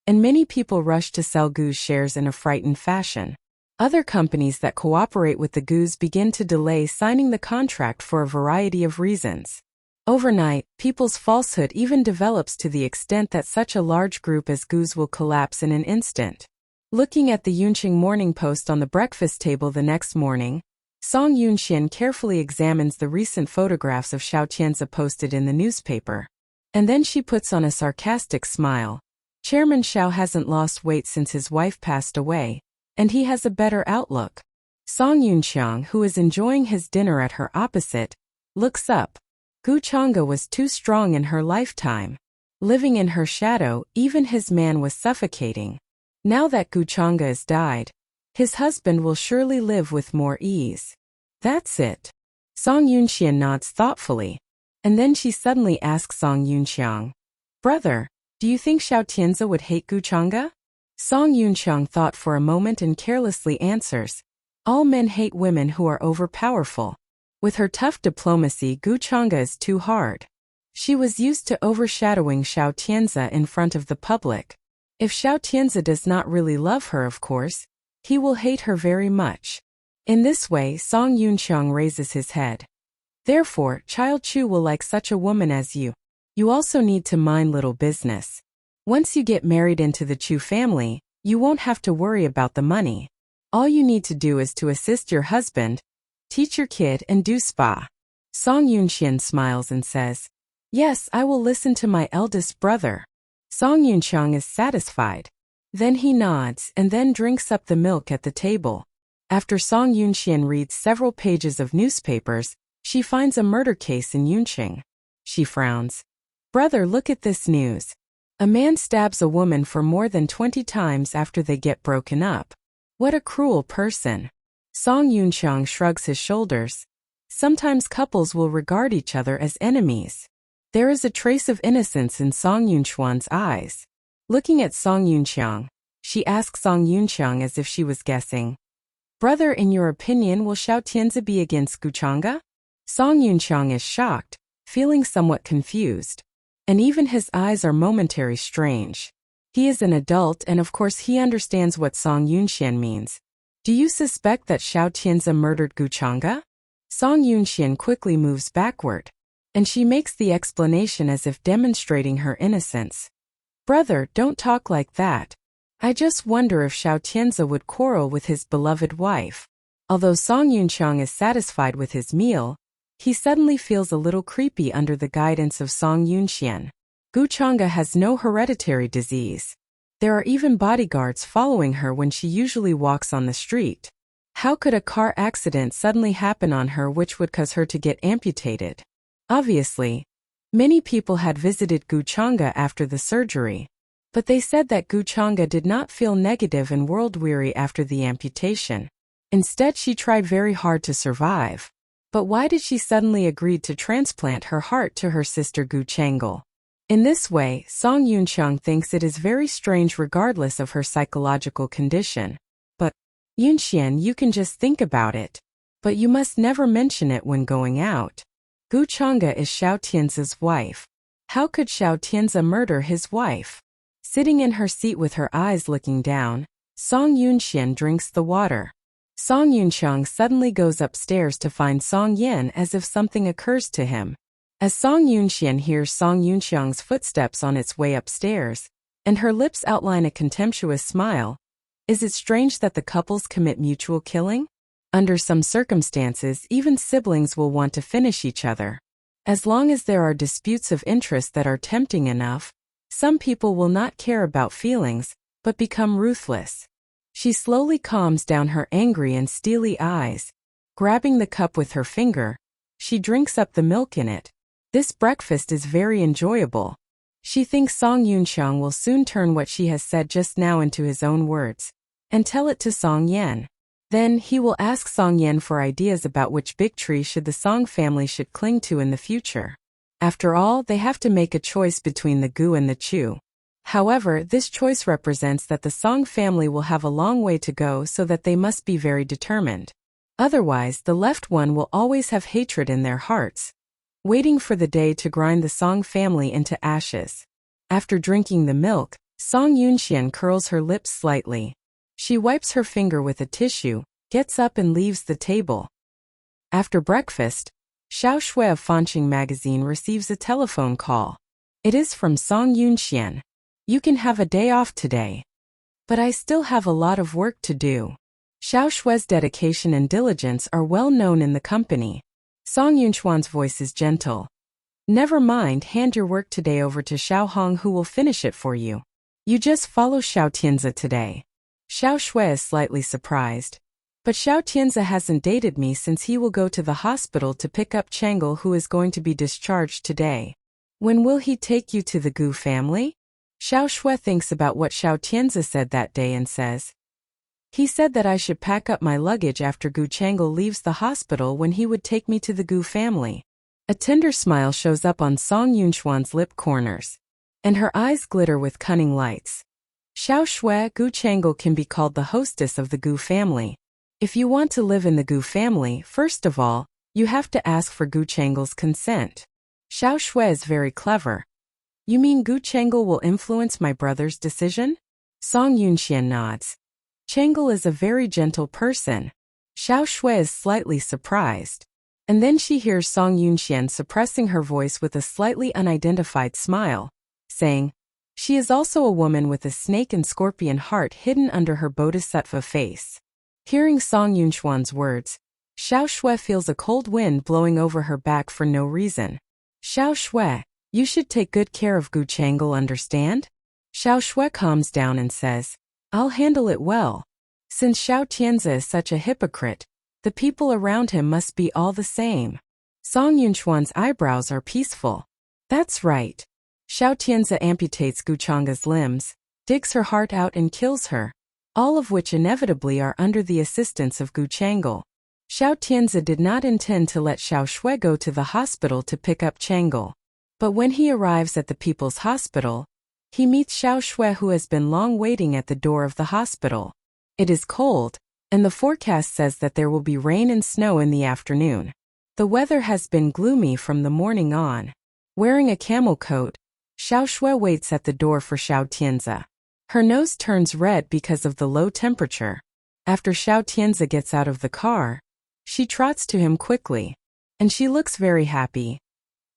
and many people rush to sell Gu's shares in a frightened fashion. Other companies that cooperate with the Gus begin to delay signing the contract for a variety of reasons. Overnight, people's falsehood even develops to the extent that such a large group as Gus will collapse in an instant. Looking at the Yunqing Morning Post on the breakfast table the next morning, Song Yunxian carefully examines the recent photographs of Xiao Tianzi posted in the newspaper. And then she puts on a sarcastic smile. Chairman Xiao hasn't lost weight since his wife passed away, and he has a better outlook. Song Yunxiang, who is enjoying his dinner at her opposite, looks up. Gu Chang'e was too strong in her lifetime. Living in her shadow, even his man was suffocating. Now that Gu Chang'e has died, his husband will surely live with more ease. That's it. Song Yunxian nods thoughtfully, and then she suddenly asks Song Yunxiang, "Brother, do you think Xiao Tianzi would hate Gu Chang'e?" Song Yunxiang thought for a moment and carelessly answers, "All men hate women who are overpowerful. With her tough diplomacy, Gu Chang'e is too hard. She was used to overshadowing Xiao Tianzi in front of the public. If Xiao Tianzi does not really love her, of course, he will hate her very much." In this way, Song Yunxiang raises his head. "Therefore, Child Chu will like such a woman as you. You also need to mind little business. Once you get married into the Chu family, you won't have to worry about the money. All you need to do is to assist your husband, teach your kid, and do spa." Song Yunxian smiles and says, "Yes, I will listen to my eldest brother." Song Yunxiang is satisfied. Then he nods and then drinks up the milk at the table. After Song Yunxian reads several pages of newspapers, she finds a murder case in Yunqing. She frowns. "Brother, look at this news. A man stabs a woman for more than 20 times after they get broken up. What a cruel person." Song Yunxiang shrugs his shoulders. Sometimes couples will regard each other as enemies. There is a trace of innocence in Song Yunxian's eyes. Looking at Song Yunxiang, she asks Song Yunxiang as if she was guessing, "Brother, in your opinion, will Xiao Tianzi be against Gu Chang'e?" Song Yunxiang is shocked, feeling somewhat confused. And even his eyes are momentarily strange. He is an adult and of course he understands what Song Yunxian means. "Do you suspect that Xiao Tianzi murdered Gu Chang'e?" Song Yunxian quickly moves backward, and she makes the explanation as if demonstrating her innocence. "Brother, don't talk like that. I just wonder if Xiao Tianzi would quarrel with his beloved wife." Although Song Yunxiang is satisfied with his meal, he suddenly feels a little creepy under the guidance of Song Yunxian. Gu Chang'e has no hereditary disease. There are even bodyguards following her when she usually walks on the street. How could a car accident suddenly happen on her which would cause her to get amputated? Obviously, many people had visited Gu Chang'e after the surgery, but they said that Gu Chang'e did not feel negative and world-weary after the amputation. Instead, she tried very hard to survive. But why did she suddenly agree to transplant her heart to her sister Gu Chang'e? In this way, Song Yunxiang thinks it is very strange regardless of her psychological condition. But, "Yunxian, you can just think about it. But you must never mention it when going out. Gu Chang'e is Xiao Tianzi's wife. How could Xiao Tianzi murder his wife?" Sitting in her seat with her eyes looking down, Song Yunxian drinks the water. Song Yunxiang suddenly goes upstairs to find Song Yin as if something occurs to him. As Song Yunxian hears Song Yunxiang's footsteps on its way upstairs, and her lips outline a contemptuous smile, is it strange that the couples commit mutual killing? Under some circumstances, even siblings will want to finish each other. As long as there are disputes of interest that are tempting enough, some people will not care about feelings, but become ruthless. She slowly calms down her angry and steely eyes. Grabbing the cup with her finger, she drinks up the milk in it. This breakfast is very enjoyable. She thinks Song Yunxiang will soon turn what she has said just now into his own words, and tell it to Song Yan. Then he will ask Song Yan for ideas about which big tree should the Song family should cling to in the future. After all, they have to make a choice between the Gu and the Chu. However, this choice represents that the Song family will have a long way to go, so that they must be very determined. Otherwise, the left one will always have hatred in their hearts. waiting for the day to grind the Song family into ashes. After drinking the milk, Song Yunxian curls her lips slightly. She wipes her finger with a tissue, gets up and leaves the table. After breakfast, Xiao Shui of Fanqing magazine receives a telephone call. It is from Song Yunxian. You can have a day off today. But I still have a lot of work to do. Xiao Shui's dedication and diligence are well known in the company. Song Yunxuan's voice is gentle. Never mind, hand your work today over to Xiao Hong who will finish it for you. You just follow Xiao Tianzi today. Xiao Shui is slightly surprised. But Xiao Tianzi hasn't dated me since he will go to the hospital to pick up Chang'e who is going to be discharged today. When will he take you to the Gu family? Xiao Shui thinks about what Xiao Tianzi said that day and says, he said that I should pack up my luggage after Gu Chang'e leaves the hospital when he would take me to the Gu family. A tender smile shows up on Song Yunxuan's lip corners, and her eyes glitter with cunning lights. Xiao Shui, Gu Chang'e can be called the hostess of the Gu family. If you want to live in the Gu family, first of all, you have to ask for Gu Chang'e's consent. Xiao Shui is very clever. You mean Gu Chang'e will influence my brother's decision? Song Yunxian nods. Chang'e is a very gentle person. Xiao Shui is slightly surprised. And then she hears Song Yunxian suppressing her voice with a slightly unidentified smile, saying, she is also a woman with a snake and scorpion heart hidden under her bodhisattva face. Hearing Song Yunxuan's words, Xiao Shui feels a cold wind blowing over her back for no reason. Xiao Shui, you should take good care of Gu Chang'e, understand? Xiao Shui calms down and says, I'll handle it well. Since Xiao Tianzi is such a hypocrite, the people around him must be all the same. Song Yunxuan's eyebrows are peaceful. That's right. Xiao Tianzi amputates Gu Chang'e's limbs, digs her heart out and kills her, all of which inevitably are under the assistance of Gu Chang'e. Xiao Tianzi did not intend to let Xiao Shui go to the hospital to pick up Chang'e. But when he arrives at the people's hospital, he meets Xiao Shui who has been long waiting at the door of the hospital. It is cold, and the forecast says that there will be rain and snow in the afternoon. The weather has been gloomy from the morning on. Wearing a camel coat, Xiao Shui waits at the door for Xiao Tianzi. Her nose turns red because of the low temperature. After Xiao Tianzi gets out of the car, she trots to him quickly, and she looks very happy.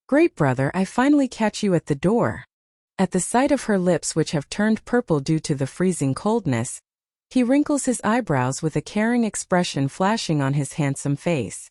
Great brother, I finally catch you at the door. At the sight of her lips which have turned purple due to the freezing coldness, he wrinkles his eyebrows with a caring expression flashing on his handsome face.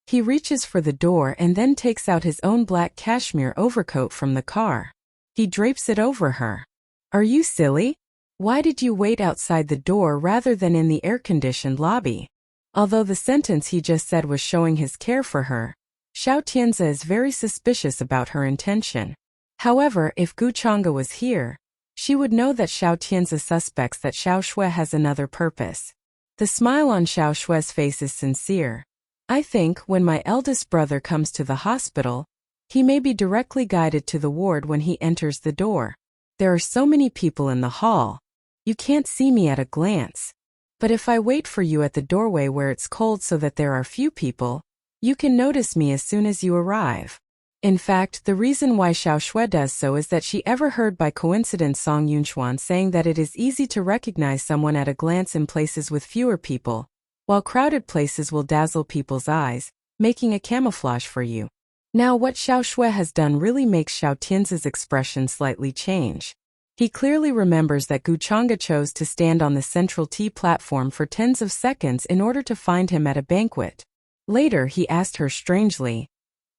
He reaches for the door and then takes out his own black cashmere overcoat from the car. He drapes it over her. Are you silly? Why did you wait outside the door rather than in the air-conditioned lobby? Although the sentence he just said was showing his care for her, Xiao Tianzi is very suspicious about her intention. However, if Gu Chang'e was here, she would know that Xiao Tianzi suspects that Xiao Shui has another purpose. The smile on Xiao Shui's face is sincere. I think when my eldest brother comes to the hospital, he may be directly guided to the ward when he enters the door. There are so many people in the hall. You can't see me at a glance. But if I wait for you at the doorway where it's cold so that there are few people, you can notice me as soon as you arrive. In fact, the reason why Xiao Shui does so is that she overheard by coincidence Song Yunxuan saying that it is easy to recognize someone at a glance in places with fewer people, while crowded places will dazzle people's eyes, making a camouflage for you. Now what Xiao Shui has done really makes Xiao Tianzi's expression slightly change. He clearly remembers that Gu Chang'e chose to stand on the central T platform for tens of seconds in order to find him at a banquet. Later he asked her strangely,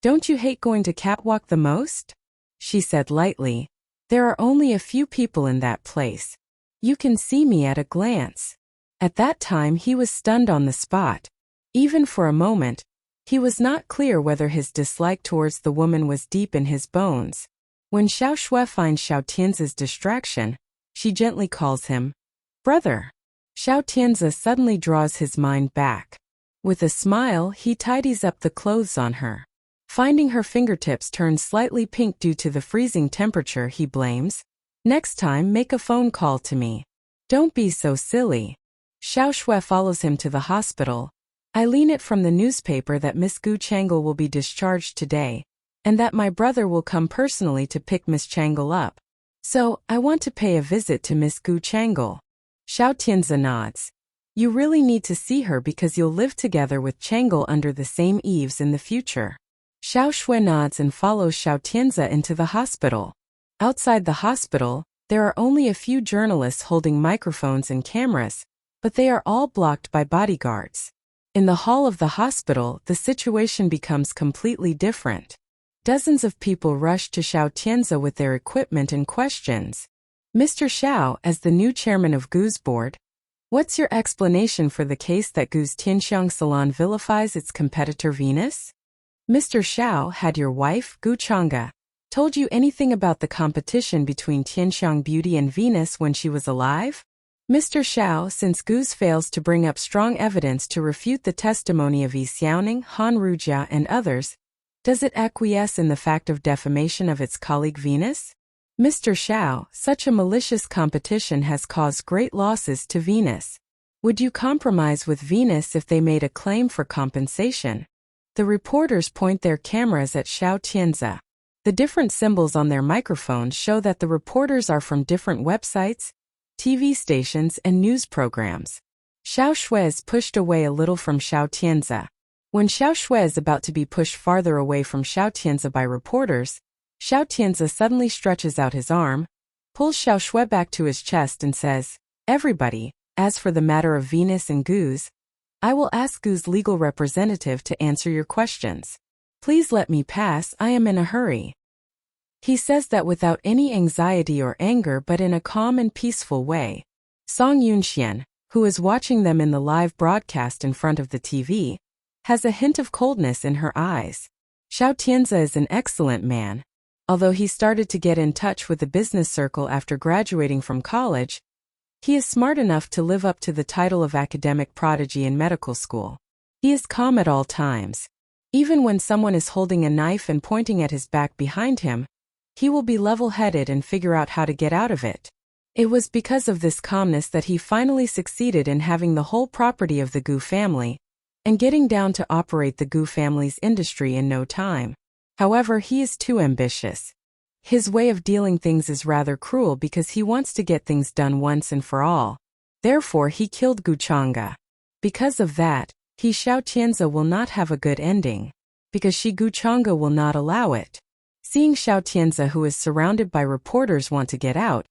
don't you hate going to catwalk the most? She said lightly, there are only a few people in that place. You can see me at a glance. At that time he was stunned on the spot. Even for a moment, he was not clear whether his dislike towards the woman was deep in his bones. When Xiao Shui finds Xiao Tianzi's distraction, she gently calls him, brother. Xiao Tianzi suddenly draws his mind back. With a smile, he tidies up the clothes on her. Finding her fingertips turn slightly pink due to the freezing temperature, he blames, next time make a phone call to me. Don't be so silly. Xiao Shui follows him to the hospital. I learn it from the newspaper that Miss Gu Chang'e will be discharged today. and that my brother will come personally to pick Miss Changle up. So, I want to pay a visit to Miss Gu Changle. Xiao Tianze nods. You really need to see her because you'll live together with Changle under the same eaves in the future. Xiao Shui nods and follows Xiao Tianze into the hospital. Outside the hospital, there are only a few journalists holding microphones and cameras, but they are all blocked by bodyguards. In the hall of the hospital, the situation becomes completely different. Dozens of people rush to Xiao Tianze with their equipment and questions. Mr. Xiao, as the new chairman of Gu's board, what's your explanation for the case that Gu's Tianxiang salon vilifies its competitor Venus? Mr. Xiao, had your wife, Gu Chang'e, told you anything about the competition between Tianxiang Beauty and Venus when she was alive? Mr. Xiao, since Gu's fails to bring up strong evidence to refute the testimony of Yi Xiaoning, Han Rujia, and others, does it acquiesce in the fact of defamation of its colleague Venus? Mr. Xiao, such a malicious competition has caused great losses to Venus. Would you compromise with Venus if they made a claim for compensation? The reporters point their cameras at Xiao Tianze. The different symbols on their microphones show that the reporters are from different websites, TV stations, and news programs. Xiao Shui is pushed away a little from Xiao Tianze. When Xiao Shui is about to be pushed farther away from Xiao Tianze by reporters, Xiao Tianze suddenly stretches out his arm, pulls Xiao Shui back to his chest and says, "Everybody, as for the matter of Venus and Gu's, I will ask Gu's legal representative to answer your questions. Please let me pass, I am in a hurry." He says that without any anxiety or anger but in a calm and peaceful way. Song Yunxian, who is watching them in the live broadcast in front of the TV, has a hint of coldness in her eyes. Xiao Tianze is an excellent man. Although he started to get in touch with the business circle after graduating from college, he is smart enough to live up to the title of academic prodigy in medical school. He is calm at all times. Even when someone is holding a knife and pointing at his back behind him, he will be level-headed and figure out how to get out of it. It was because of this calmness that he finally succeeded in having the whole property of the Gu family, and getting down to operate the Gu family's industry in no time. However, he is too ambitious. His way of dealing things is rather cruel because he wants to get things done once and for all. Therefore, he killed Gu Chang'e. Because of that, he Xiao Tianze will not have a good ending, because she Gu Chang'e will not allow it. Seeing Xiao Tianze, who is surrounded by reporters, want to get out,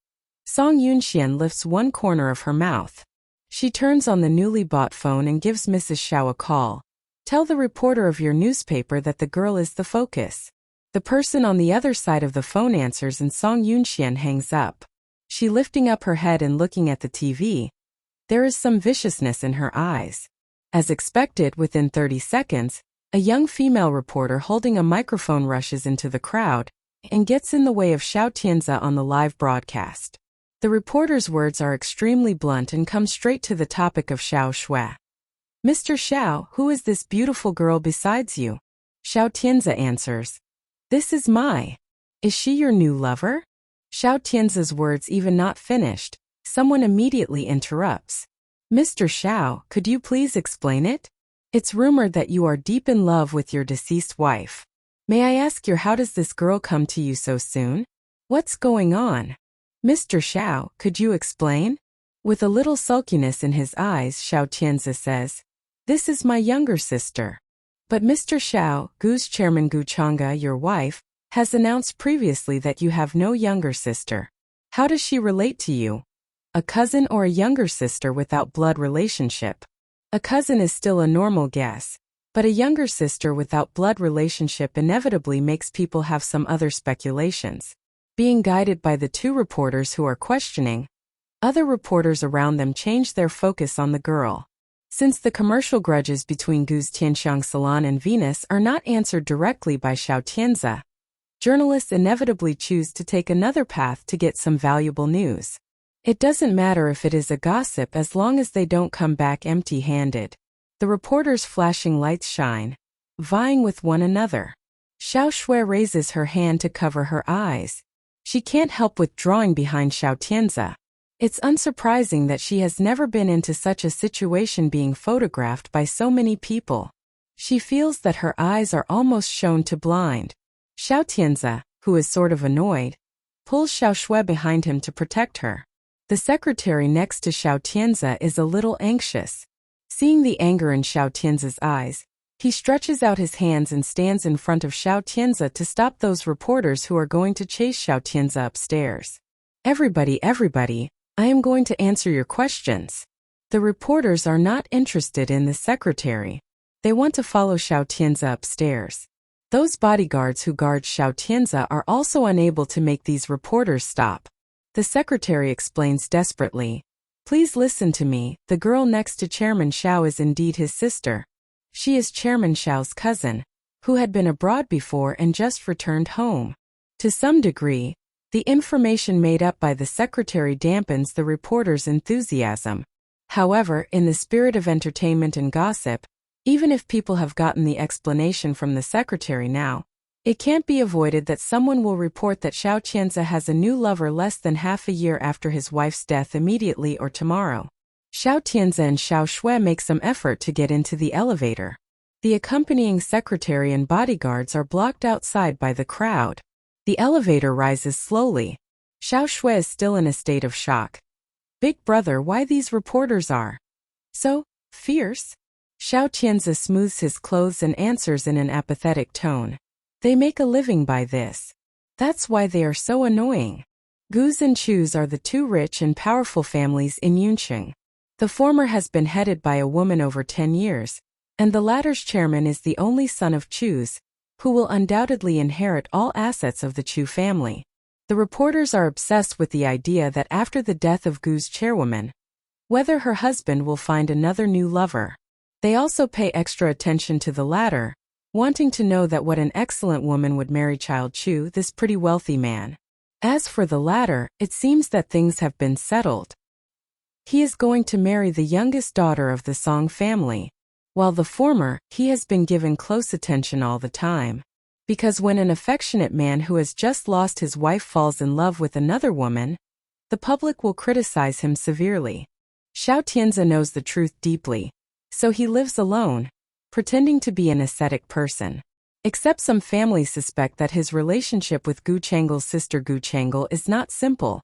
Song Yunxian lifts one corner of her mouth. She turns on the newly bought phone and gives Mrs. Xiao a call. "Tell the reporter of your newspaper that the girl is the focus." The person on the other side of the phone answers and Song Yunxian hangs up. She lifting up her head and looking at the TV. There is some viciousness in her eyes. As expected, within 30 seconds, a young female reporter holding a microphone rushes into the crowd and gets in the way of Xiao Tianze on the live broadcast. The reporter's words are extremely blunt and come straight to the topic of Xiao Shui. "Mr. Xiao, who is this beautiful girl besides you?" Xiao Tianze answers, "This is Mai. Is she your new lover?" Xiao Tianze's words even not finished, someone immediately interrupts. "Mr. Xiao, could you please explain it? It's rumored that you are deep in love with your deceased wife. May I ask you, how does this girl come to you so soon? What's going on? Mr. Xiao, could you explain?" With a little sulkiness in his eyes, Xiao Tianze says, "This is my younger sister." "But Mr. Xiao, Gu's chairman Gu Chang'e, your wife, has announced previously that you have no younger sister. How does she relate to you? A cousin or a younger sister without blood relationship? A cousin is still a normal guess, but a younger sister without blood relationship inevitably makes people have some other speculations." Being guided by the two reporters who are questioning, other reporters around them change their focus on the girl. Since the commercial grudges between Gu's Tianxiang salon and Venus are not answered directly by Xiao Tianze, journalists inevitably choose to take another path to get some valuable news. It doesn't matter if it is a gossip as long as they don't come back empty-handed. The reporters' flashing lights shine, vying with one another. Xiao Shui raises her hand to cover her eyes. She can't help withdrawing behind Xiao Tianze. It's unsurprising that she has never been into such a situation, being photographed by so many people. She feels that her eyes are almost shown to blind. Xiao Tianze, who is sort of annoyed, pulls Xiao Shui behind him to protect her. The secretary next to Xiao Tianze is a little anxious. Seeing the anger in Xiao Tianze's eyes, he stretches out his hands and stands in front of Xiao Tianze to stop those reporters who are going to chase Xiao Tianze upstairs. Everybody, I am going to answer your questions. The reporters are not interested in the secretary. They want to follow Xiao Tianze upstairs. Those bodyguards who guard Xiao Tianze are also unable to make these reporters stop. The secretary explains desperately. Please listen to me, the girl next to Chairman Xiao is indeed his sister. She is Chairman Xiao's cousin, who had been abroad before and just returned home. To some degree, the information made up by the secretary dampens the reporter's enthusiasm. However, in the spirit of entertainment and gossip, even if people have gotten the explanation from the secretary now, it can't be avoided that someone will report that Xiao Tianze has a new lover less than half a year after his wife's death immediately or tomorrow. Xiao Tianze and Xiao Shui make some effort to get into the elevator. The accompanying secretary and bodyguards are blocked outside by the crowd. The elevator rises slowly. Xiao Shui is still in a state of shock. Big brother, why these reporters are so fierce? Xiao Tianze smooths his clothes and answers in an apathetic tone. They make a living by this. That's why they are so annoying. Gu's and Chu's are the two rich and powerful families in Yunqing. The former has been headed by a woman over 10 years, and the latter's chairman is the only son of Chu's, who will undoubtedly inherit all assets of the Chu family. The reporters are obsessed with the idea that after the death of Gu's chairwoman, whether her husband will find another new lover. They also pay extra attention to the latter, wanting to know that what an excellent woman would marry Child Chu, this pretty wealthy man. As for the latter, it seems that things have been settled. He is going to marry the youngest daughter of the Song family, while the former, he has been given close attention all the time. Because when an affectionate man who has just lost his wife falls in love with another woman, the public will criticize him severely. Xiao Tianze knows the truth deeply, so he lives alone, pretending to be an ascetic person. Except some families suspect that his relationship with Gu Changle's sister Gu Changle is not simple.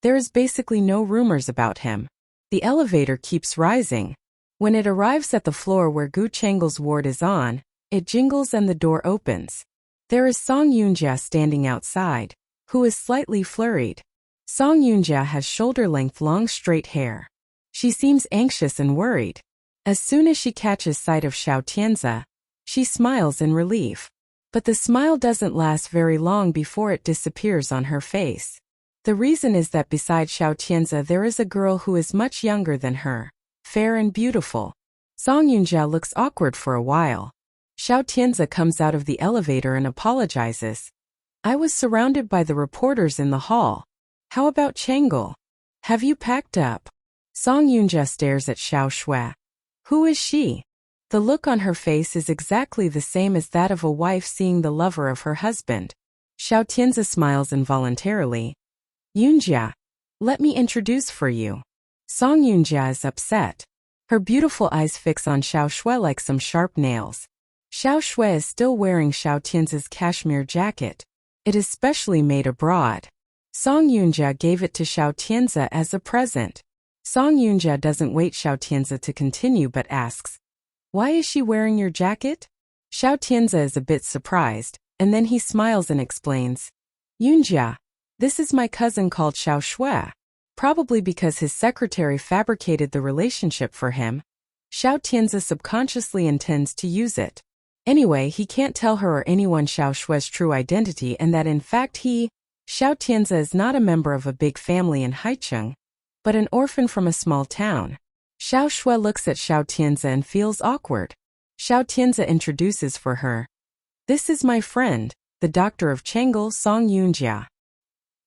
There is basically no rumors about him. The elevator keeps rising. When it arrives at the floor where Gu Changle's ward is on, it jingles and the door opens. There is Song Yunjia standing outside, who is slightly flurried. Song Yunjia has shoulder-length long straight hair. She seems anxious and worried. As soon as she catches sight of Xiao Tianze, she smiles in relief. But the smile doesn't last very long before it disappears on her face. The reason is that beside Xiao Tianze there is a girl who is much younger than her, fair and beautiful. Song Yunjia looks awkward for a while. Xiao Tianze comes out of the elevator and apologizes. I was surrounded by the reporters in the hall. How about Changle? Have you packed up? Song Yunjia stares at Xiao Shui. Who is she? The look on her face is exactly the same as that of a wife seeing the lover of her husband. Xiao Tianze smiles involuntarily. Yunjia, let me introduce for you. Song Yunjia is upset. Her beautiful eyes fix on Xiao Shui like some sharp nails. Xiao Shui is still wearing Xiao Tianze's cashmere jacket. It is specially made abroad. Song Yunjia gave it to Xiao Tianze as a present. Song Yunjia doesn't wait Xiao Tianze to continue but asks, why is she wearing your jacket? Xiao Tianze is a bit surprised, and then he smiles and explains, Yunjia, this is my cousin called Xiao Shui. Probably because his secretary fabricated the relationship for him, Xiao Tianze subconsciously intends to use it. Anyway, he can't tell her or anyone Xiao Shui's true identity and that in fact Xiao Tianze is not a member of a big family in Haicheng, but an orphan from a small town. Xiao Shui looks at Xiao Tianze and feels awkward. Xiao Tianze introduces for her. This is my friend, the doctor of Changle, Song Yunjia.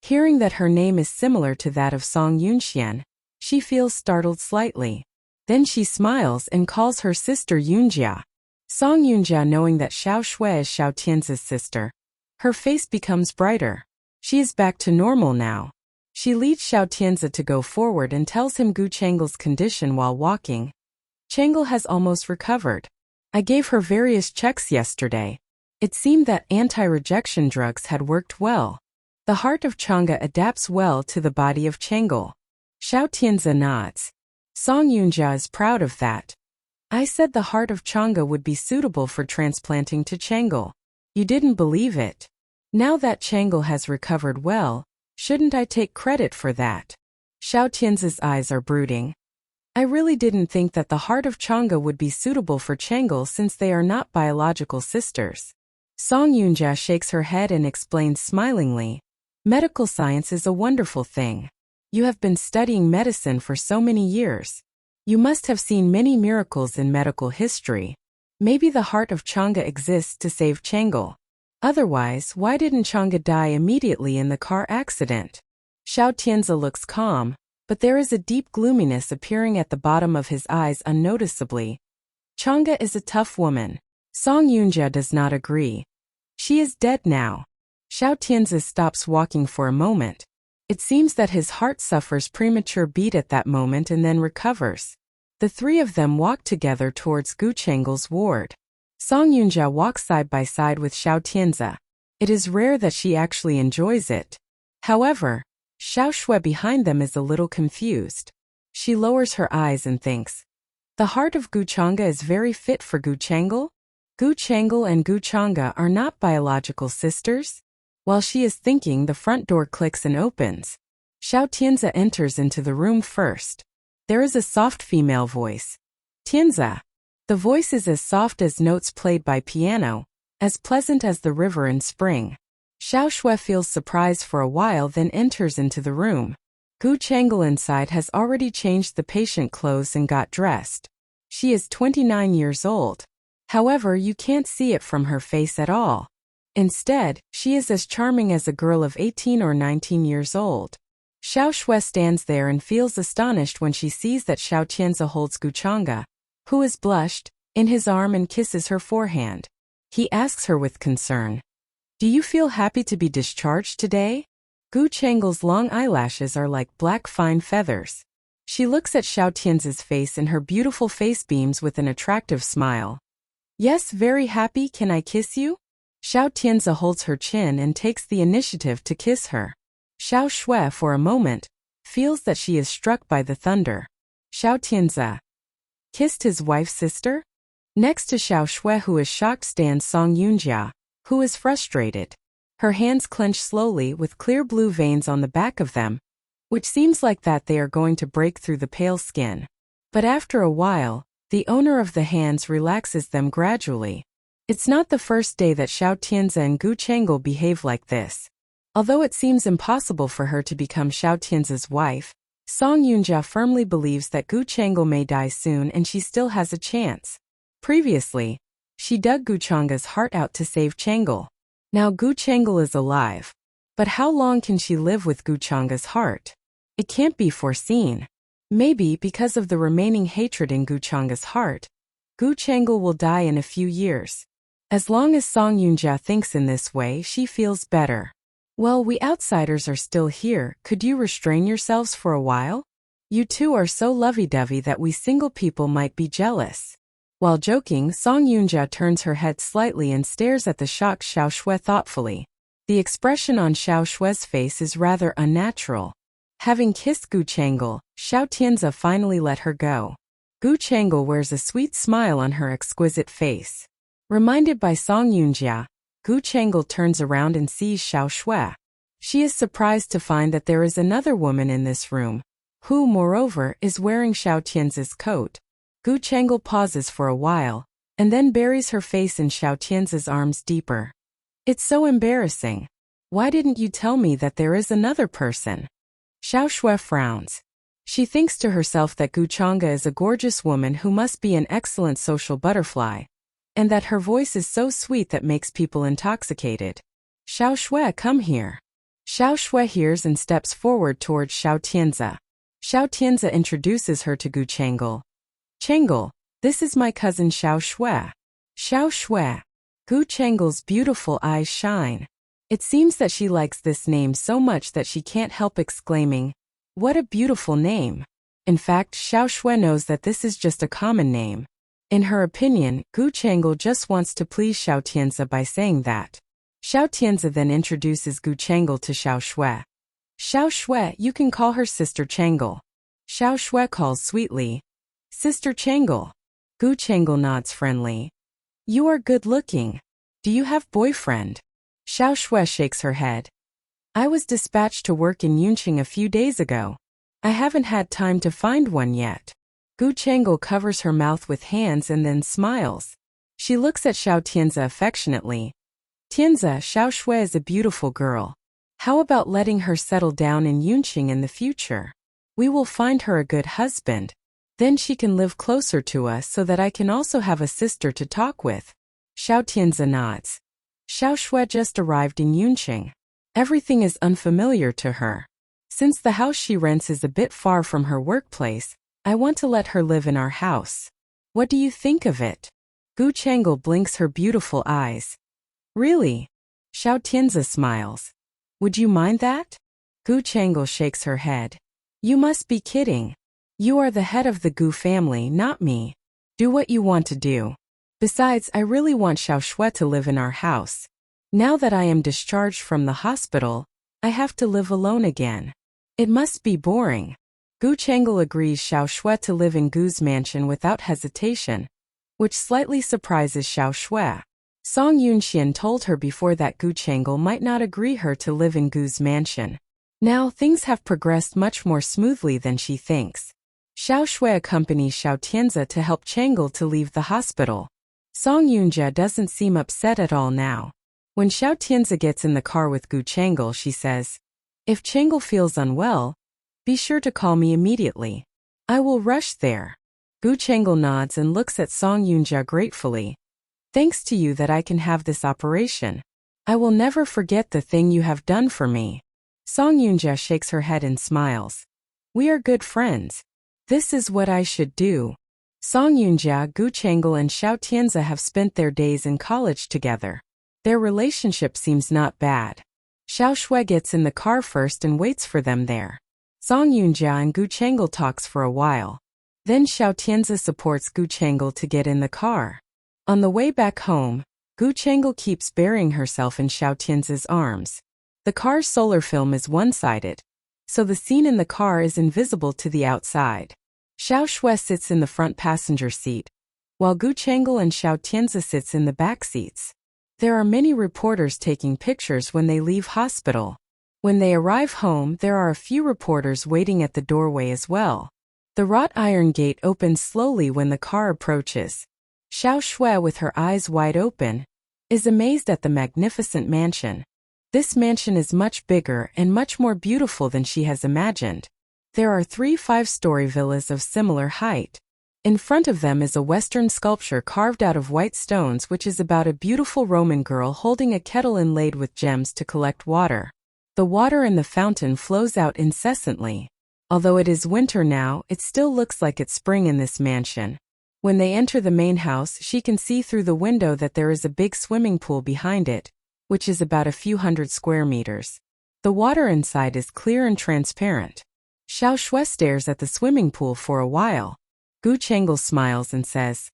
Hearing that her name is similar to that of Song Yunxian, she feels startled slightly. Then she smiles and calls her sister Yunjia. Song Yunjia, knowing that Xiao Shui is Xiao Tianze's sister, her face becomes brighter. She is back to normal now. She leads Xiao Tianze to go forward and tells him Gu Changle's condition while walking. Changle has almost recovered. I gave her various checks yesterday. It seemed that anti-rejection drugs had worked well. The heart of Chang'e adapts well to the body of Chang'e. Xiao Tianze nods. Song Yunjia is proud of that. I said the heart of Chang'e would be suitable for transplanting to Chang'e. You didn't believe it. Now that Chang'e has recovered well, shouldn't I take credit for that? Xiao Tianze's eyes are brooding. I really didn't think that the heart of Chang'e would be suitable for Chang'e since they are not biological sisters. Song Yunjia shakes her head and explains smilingly. Medical science is a wonderful thing. You have been studying medicine for so many years. You must have seen many miracles in medical history. Maybe the heart of Chang'e exists to save Chang'e. Otherwise, why didn't Chang'e die immediately in the car accident? Xiao Tianze looks calm, but there is a deep gloominess appearing at the bottom of his eyes unnoticeably. Chang'e is a tough woman. Song Yunjia does not agree. She is dead now. Xiao Tianze stops walking for a moment. It seems that his heart suffers premature beat at that moment and then recovers. The three of them walk together towards Gu Chang'e's ward. Song Yunjia walks side by side with Xiao Tianze. It is rare that she actually enjoys it. However, Xiao Shui behind them is a little confused. She lowers her eyes and thinks, the heart of Gu Chang'e is very fit for Gu Chang'e? Gu Chang'e and Gu Chang'e are not biological sisters? While she is thinking, the front door clicks and opens. Xiao Tianze enters into the room first. There is a soft female voice. Tianze. The voice is as soft as notes played by piano, as pleasant as the river in spring. Xiao Shui feels surprised for a while, then enters into the room. Gu Chang'e inside has already changed the patient clothes and got dressed. She is 29 years old. However, you can't see it from her face at all. Instead, she is as charming as a girl of 18 or 19 years old. Xiao Shui stands there and feels astonished when she sees that Xiao Tianze holds Gu Chang'e, who is blushed, in his arm and kisses her forehand. He asks her with concern, do you feel happy to be discharged today? Gu Chang'e's long eyelashes are like black fine feathers. She looks at Xiao Tianze's face and her beautiful face beams with an attractive smile. Yes, very happy. Can I kiss you? Xiao Tianze holds her chin and takes the initiative to kiss her. Xiao Shui, for a moment, feels that she is struck by the thunder. Xiao Tianze kissed his wife's sister? Next to Xiao Shui, who is shocked, stands Song Yunjia, who is frustrated. Her hands clench slowly with clear blue veins on the back of them, which seems like that they are going to break through the pale skin. But after a while, the owner of the hands relaxes them gradually. It's not the first day that Xiao Tianze and Gu Chang'e behave like this. Although it seems impossible for her to become Xiao Tianze's wife, Song Yunjia firmly believes that Gu Chang'e may die soon and she still has a chance. Previously, she dug Gu Chang'e's heart out to save Chang'e. Now Gu Chang'e is alive. But how long can she live with Gu Chang'e's heart? It can't be foreseen. Maybe because of the remaining hatred in Gu Chang'e's heart, Gu Chang'e will die in a few years. As long as Song Yunjia thinks in this way, she feels better. Well, we outsiders are still here. Could you restrain yourselves for a while? You two are so lovey-dovey that we single people might be jealous. While joking, Song Yunjia turns her head slightly and stares at the shocked Xiao Shui thoughtfully. The expression on Xiao Shui's face is rather unnatural. Having kissed Gu Chang'e, Xiao Tianze finally let her go. Gu Chang'e wears a sweet smile on her exquisite face. Reminded by Song Yunjia, Gu Chang'e turns around and sees Xiao Shui. She is surprised to find that there is another woman in this room, who, moreover, is wearing Xiao Tianze's coat. Gu Chang'e pauses for a while, and then buries her face in Xiao Tianze's arms deeper. It's so embarrassing. Why didn't you tell me that there is another person? Xiao Shui frowns. She thinks to herself that Gu Chang'e is a gorgeous woman who must be an excellent social butterfly, and that her voice is so sweet that makes people intoxicated. Xiao Shui, come here. Xiao Shui hears and steps forward towards Xiao Tianze. Xiao Tianze introduces her to Gu Chang'e. Chang'e, this is my cousin Xiao Shui. Xiao Shui. Gu Chang'e's beautiful eyes shine. It seems that she likes this name so much that she can't help exclaiming, what a beautiful name. In fact, Xiao Shui knows that this is just a common name. In her opinion, Gu Changel just wants to please Xiao Tianzi by saying that. Xiao Tianzi then introduces Gu Changel to Xiao Shui. Xiao Shui, you can call her Sister Changel. Xiao Shui calls sweetly, Sister Changel. Gu Changel nods friendly. You are good looking. Do you have boyfriend? Xiao Shui shakes her head. I was dispatched to work in Yunqing a few days ago. I haven't had time to find one yet. Gu Changel covers her mouth with hands and then smiles. She looks at Xiao Tianzi affectionately. Tianzi, Xiao Shui is a beautiful girl. How about letting her settle down in Yunqing in the future? We will find her a good husband. Then she can live closer to us so that I can also have a sister to talk with. Xiao Tianzi nods. Xiao Shui just arrived in Yunqing. Everything is unfamiliar to her. Since the house she rents is a bit far from her workplace, I want to let her live in our house. What do you think of it? Gu Changel blinks her beautiful eyes. Really? Xiao Tianzi smiles. Would you mind that? Gu Changel shakes her head. You must be kidding. You are the head of the Gu family, not me. Do what you want to do. Besides, I really want Xiao Shui to live in our house. Now that I am discharged from the hospital, I have to live alone again. It must be boring. Gu Changel agrees Xiao Shui to live in Gu's mansion without hesitation, which slightly surprises Xiao Shui. Song Yunxian told her before that Gu Changel might not agree her to live in Gu's mansion. Now things have progressed much more smoothly than she thinks. Xiao Shui accompanies Xiao Tianzi to help Changel to leave the hospital. Song Yunjia doesn't seem upset at all now. When Xiao Tianzi gets in the car with Gu Changel, she says, if Changel feels unwell, be sure to call me immediately. I will rush there. Gu Changel nods and looks at Song Yunjia gratefully. Thanks to you that I can have this operation. I will never forget the thing you have done for me. Song Yunjia shakes her head and smiles. We are good friends. This is what I should do. Song Yunjia, Gu Changel and Xiao Tianzi have spent their days in college together. Their relationship seems not bad. Xiao Shui gets in the car first and waits for them there. Song Yunjia and Gu Changel talks for a while. Then Xiao Tianzi supports Gu Changel to get in the car. On the way back home, Gu Changel keeps burying herself in Xiao Tianzi's arms. The car's solar film is one-sided, so the scene in the car is invisible to the outside. Xiao Shui sits in the front passenger seat, while Gu Changel and Xiao Tianzi sits in the back seats. There are many reporters taking pictures when they leave hospital. When they arrive home, there are a few reporters waiting at the doorway as well. The wrought iron gate opens slowly when the car approaches. Xiao Shui, with her eyes wide open, is amazed at the magnificent mansion. This mansion is much bigger and much more beautiful than she has imagined. There are 3 5-story villas of similar height. In front of them is a Western sculpture carved out of white stones, which is about a beautiful Roman girl holding a kettle inlaid with gems to collect water. The water in the fountain flows out incessantly. Although it is winter now, it still looks like it's spring in this mansion. When they enter the main house, she can see through the window that there is a big swimming pool behind it, which is about a few hundred square meters. The water inside is clear and transparent. Xiao Shui stares at the swimming pool for a while. Gu Changel smiles and says,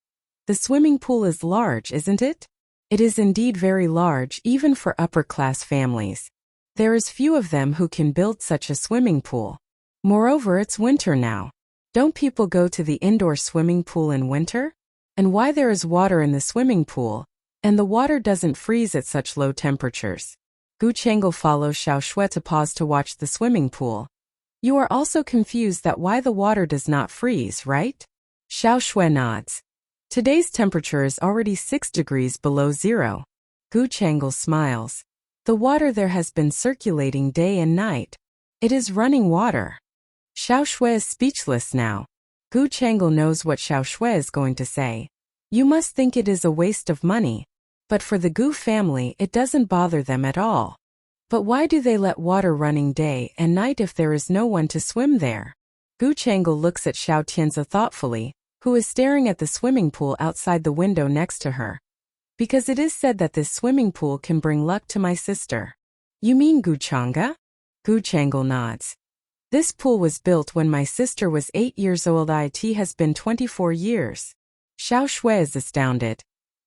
the swimming pool is large, isn't it? It is indeed very large, even for upper-class families. There is few of them who can build such a swimming pool. Moreover, it's winter now. Don't people go to the indoor swimming pool in winter? And why there is water in the swimming pool, and the water doesn't freeze at such low temperatures? Gu Changel follows Xiao Shui to pause to watch the swimming pool. You are also confused that why the water does not freeze, right? Xiao Shui nods. Today's temperature is already 6 degrees below zero. Gu Changel smiles. The water there has been circulating day and night. It is running water. Xiao Shui is speechless now. Gu Changel knows what Xiao Shui is going to say. You must think it is a waste of money. But for the Gu family, it doesn't bother them at all. But why do they let water running day and night if there is no one to swim there? Gu Changel looks at Xiao Tianzi thoughtfully, who is staring at the swimming pool outside the window next to her. Because it is said that this swimming pool can bring luck to my sister. You mean Gu Changga? Gu Changel nods. This pool was built when my sister was 8 years old. It has been 24 years. Xiao Shui is astounded.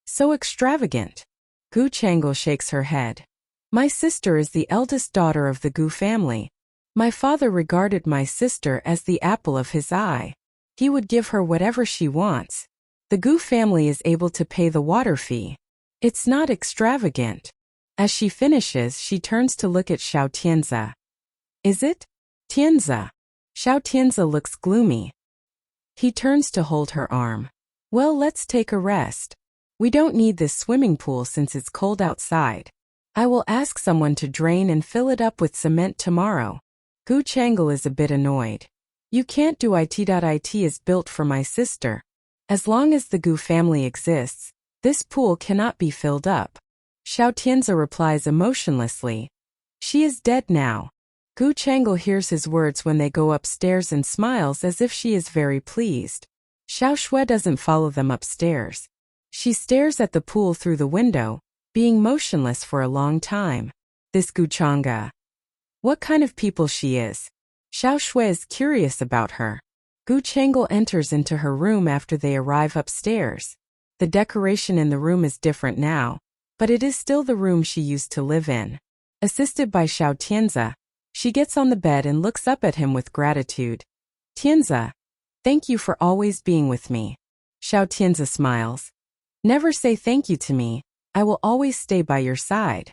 So extravagant. Gu Changel shakes her head. My sister is the eldest daughter of the Gu family. My father regarded my sister as the apple of his eye. He would give her whatever she wants. The Gu family is able to pay the water fee. It's not extravagant. As she finishes, she turns to look at Xiao Tianzi. Is it? Tianzi. Xiao Tianzi looks gloomy. He turns to hold her arm. Well, let's take a rest. We don't need this swimming pool since it's cold outside. I will ask someone to drain and fill it up with cement tomorrow. Gu Changel is a bit annoyed. You can't do it. It is built for my sister. As long as the Gu family exists, this pool cannot be filled up. Xiao Tianzi replies emotionlessly. She is dead now. Gu Changel hears his words when they go upstairs and smiles as if she is very pleased. Xiao Shui doesn't follow them upstairs. She stares at the pool through the window, being motionless for a long time. This Gu Chang'e. What kind of people she is? Xiao Shui is curious about her. Gu Changel enters into her room after they arrive upstairs. The decoration in the room is different now, but it is still the room she used to live in. Assisted by Xiao Tianzi, she gets on the bed and looks up at him with gratitude. Tianzi, thank you for always being with me. Xiao Tianzi smiles. Never say thank you to me. I will always stay by your side.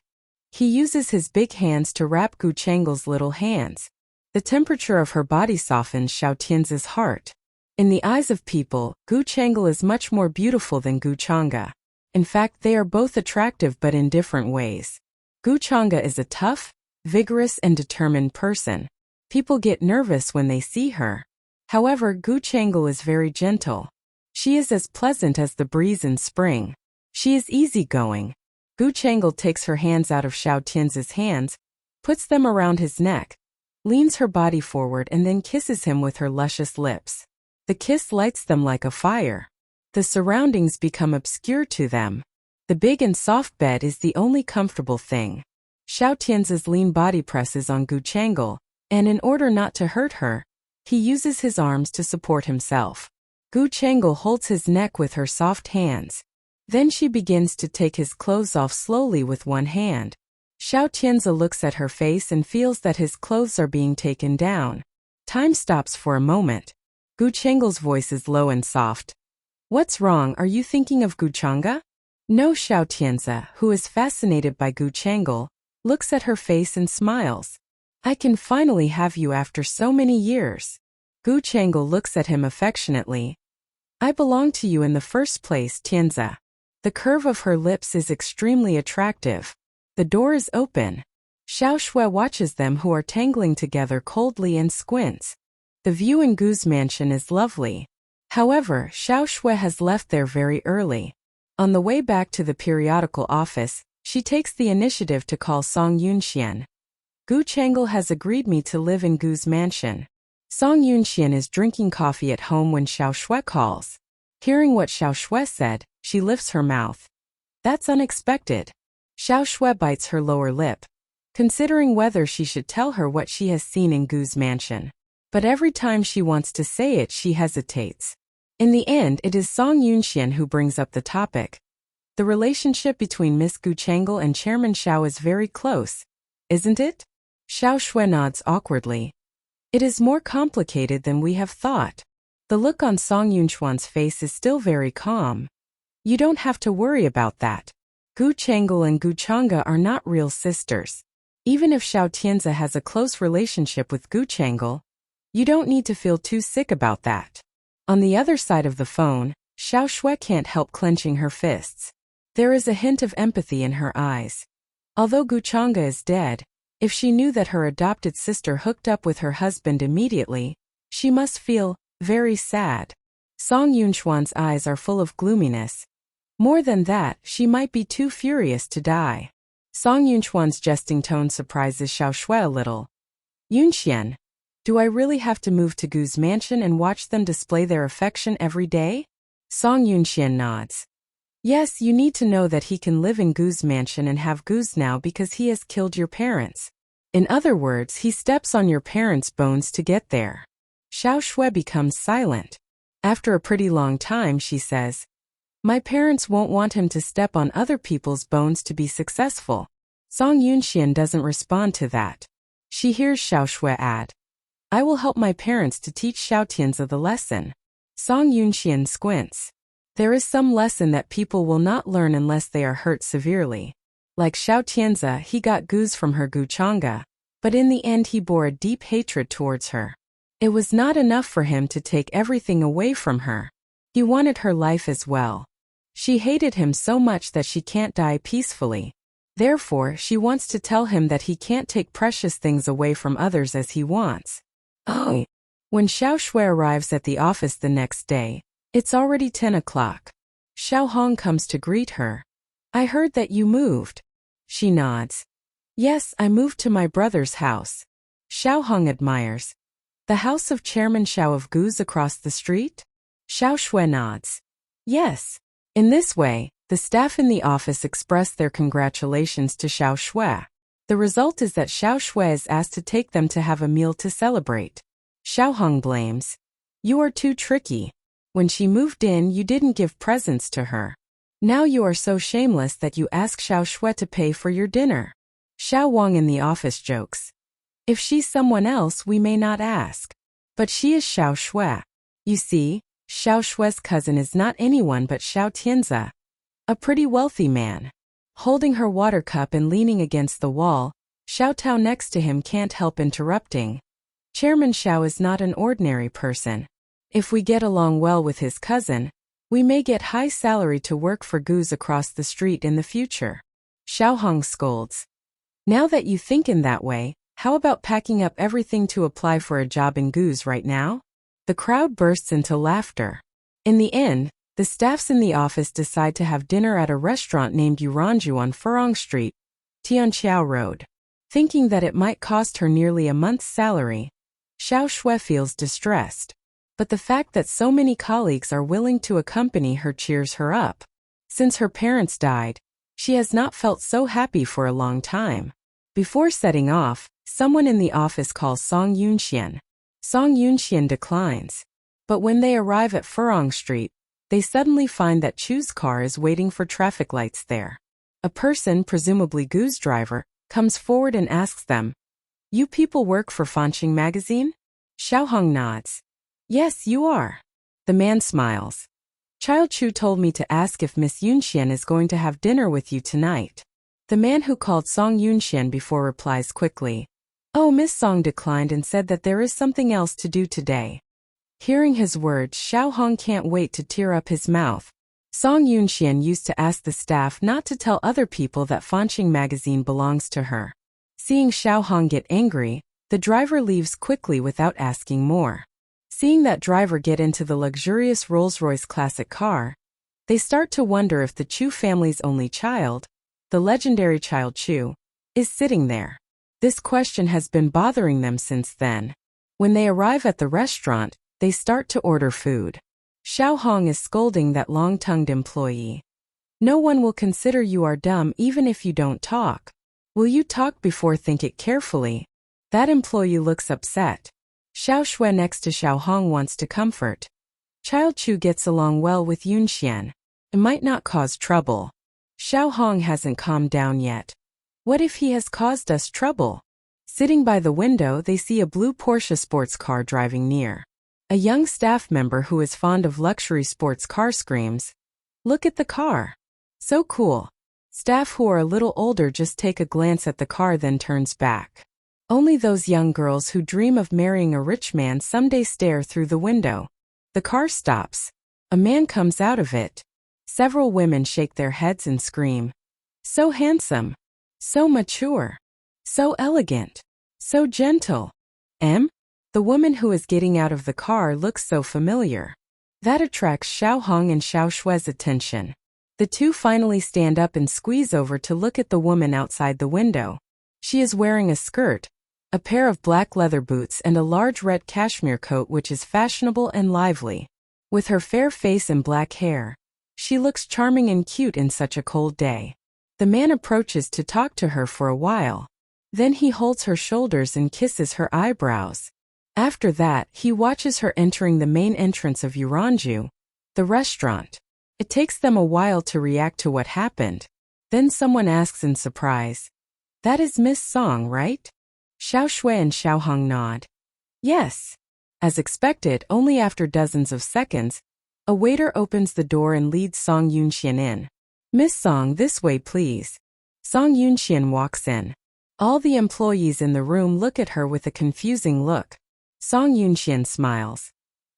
He uses his big hands to wrap Gu Changel's little hands. The temperature of her body softens Xiao Tianzi's heart. In the eyes of people, Gu Changel is much more beautiful than Gu Chang'e. In fact, they are both attractive but in different ways. Gu Chang'e is a tough, vigorous and determined person. People get nervous when they see her. However, Gu Changel is very gentle. She is as pleasant as the breeze in spring. She is easygoing. Gu Changel takes her hands out of Xiao Tianzi's hands, puts them around his neck, leans her body forward and then kisses him with her luscious lips. The kiss lights them like a fire. The surroundings become obscure to them. The big and soft bed is the only comfortable thing. Xiao Tianzi's lean body presses on Gu Changel, and in order not to hurt her, he uses his arms to support himself. Gu Changel holds his neck with her soft hands. Then she begins to take his clothes off slowly with one hand. Xiao Tianzi looks at her face and feels that his clothes are being taken down. Time stops for a moment. Gu Changel's voice is low and soft. What's wrong? Are you thinking of Gu Chang'e? No. Xiao Tianzi, who is fascinated by Gu Changel, looks at her face and smiles. I can finally have you after so many years. Gu Changel looks at him affectionately. I belong to you in the first place, Tianzi. The curve of her lips is extremely attractive. The door is open. Xiao Shui watches them who are tangling together coldly and squints. The view in Gu's mansion is lovely. However, Xiao Shui has left there very early. On the way back to the periodical office, she takes the initiative to call Song Yunxian. Gu Changel has agreed me to live in Gu's mansion. Song Yunxian is drinking coffee at home when Xiao Shui calls. Hearing what Xiao Shui said, she lifts her mouth. That's unexpected. Xiao Shui bites her lower lip, considering whether she should tell her what she has seen in Gu's mansion. But every time she wants to say it, she hesitates. In the end, it is Song Yunxian who brings up the topic. The relationship between Miss Gu Changel and Chairman Xiao is very close, isn't it? Xiao Shui nods awkwardly. It is more complicated than we have thought. The look on Song Yunxuan's face is still very calm. You don't have to worry about that. Gu Changel and Gu Chang'e are not real sisters. Even if Xiao Tianzi has a close relationship with Gu Changel, you don't need to feel too sick about that. On the other side of the phone, Xiao Shui can't help clenching her fists. There is a hint of empathy in her eyes. Although Gu Chang'e is dead, if she knew that her adopted sister hooked up with her husband immediately, she must feel very sad. Song Yunxuan's eyes are full of gloominess. More than that, she might be too furious to die. Song Yunxuan's jesting tone surprises Xiao Shui a little. Yunxian, do I really have to move to Gu's mansion and watch them display their affection every day? Song Yunxian nods. Yes, you need to know that he can live in Gu's mansion and have Gu's now because he has killed your parents. In other words, he steps on your parents' bones to get there. Xiao Shui becomes silent. After a pretty long time, she says, my parents won't want him to step on other people's bones to be successful. Song Yunxian doesn't respond to that. She hears Xiao Shui add, I will help my parents to teach Xiao Tianzi the lesson. Song Yunxian squints. There is some lesson that people will not learn unless they are hurt severely. Like Xiao Tianzi, he got Gu's from her Guchanga, but in the end he bore a deep hatred towards her. It was not enough for him to take everything away from her. He wanted her life as well. She hated him so much that she can't die peacefully. Therefore, she wants to tell him that he can't take precious things away from others as he wants. Oh. When Xiao Shui arrives at the office the next day, it's already 10 o'clock. Xiao Hong comes to greet her. I heard that you moved. She nods. Yes, I moved to my brother's house. Xiao Hong admires. The house of Chairman Xiao of Gu's across the street? Xiao Shui nods. Yes. In this way, the staff in the office express their congratulations to Xiao Shui. The result is that Xiao Shui is asked to take them to have a meal to celebrate. Xiao Hong blames. You are too tricky. When she moved in, you didn't give presents to her. Now you are so shameless that you ask Xiao Shui to pay for your dinner. Xiao Wang in the office jokes. If she's someone else, we may not ask. But she is Xiao Shui. You see, Xiao Shui's cousin is not anyone but Xiao Tianzi, a pretty wealthy man. Holding her water cup and leaning against the wall, Xiao Tao next to him can't help interrupting. Chairman Xiao is not an ordinary person. If we get along well with his cousin, we may get high salary to work for Gu's across the street in the future. Xiao Hong scolds. Now that you think in that way, how about packing up everything to apply for a job in Gu's right now? The crowd bursts into laughter. In the end, the staffs in the office decide to have dinner at a restaurant named Yuranju on Furong Street, Tianqiao Road. Thinking that it might cost her nearly a month's salary, Xiao Shui feels distressed. But the fact that so many colleagues are willing to accompany her cheers her up. Since her parents died, she has not felt so happy for a long time. Before setting off, someone in the office calls Song Yunxian. Song Yunxian declines. But when they arrive at Furong Street, they suddenly find that Chu's car is waiting for traffic lights there. A person, presumably Gu's driver, comes forward and asks them, You people work for Fanqing magazine? Xiao Hong nods. Yes, you are. The man smiles. Child Chu told me to ask if Miss Yunxian is going to have dinner with you tonight. The man who called Song Yunxian before replies quickly. Oh, Miss Song declined and said that there is something else to do today. Hearing his words, Xiao Hong can't wait to tear up his mouth. Song Yunxian used to ask the staff not to tell other people that Fanqing magazine belongs to her. Seeing Xiao Hong get angry, the driver leaves quickly without asking more. Seeing that driver get into the luxurious Rolls-Royce classic car, they start to wonder if the Chu family's only child, the legendary Child Chu, is sitting there. This question has been bothering them since then. When they arrive at the restaurant, they start to order food. Xiao Hong is scolding that long-tongued employee. No one will consider you are dumb even if you don't talk. Will you talk before think it carefully? That employee looks upset. Xiao Shui next to Xiao Hong wants to comfort. Child Chu gets along well with Yunxian. It might not cause trouble. Xiao Hong hasn't calmed down yet. What if he has caused us trouble? Sitting by the window, they see a blue Porsche sports car driving near. A young staff member who is fond of luxury sports car screams, Look at the car. So cool. Staff who are a little older just take a glance at the car then turns back. Only those young girls who dream of marrying a rich man someday stare through the window. The car stops. A man comes out of it. Several women shake their heads and scream. So handsome. So mature. So elegant. So gentle. The woman who is getting out of the car looks so familiar. That attracts Xiao Hong and Xiao Shui's attention. The two finally stand up and squeeze over to look at the woman outside the window. She is wearing a skirt, a pair of black leather boots and a large red cashmere coat which is fashionable and lively. With her fair face and black hair, she looks charming and cute in such a cold day. The man approaches to talk to her for a while. Then he holds her shoulders and kisses her eyebrows. After that, he watches her entering the main entrance of Yuranju, the restaurant. It takes them a while to react to what happened. Then someone asks in surprise, "That is Miss Song, right?" Xiao Shui and Xiao Hong nod. Yes. As expected, only after dozens of seconds, a waiter opens the door and leads Song Yunxian in. "Miss Song, this way please." Song Yunxian walks in. All the employees in the room look at her with a confusing look. Song Yunxian smiles.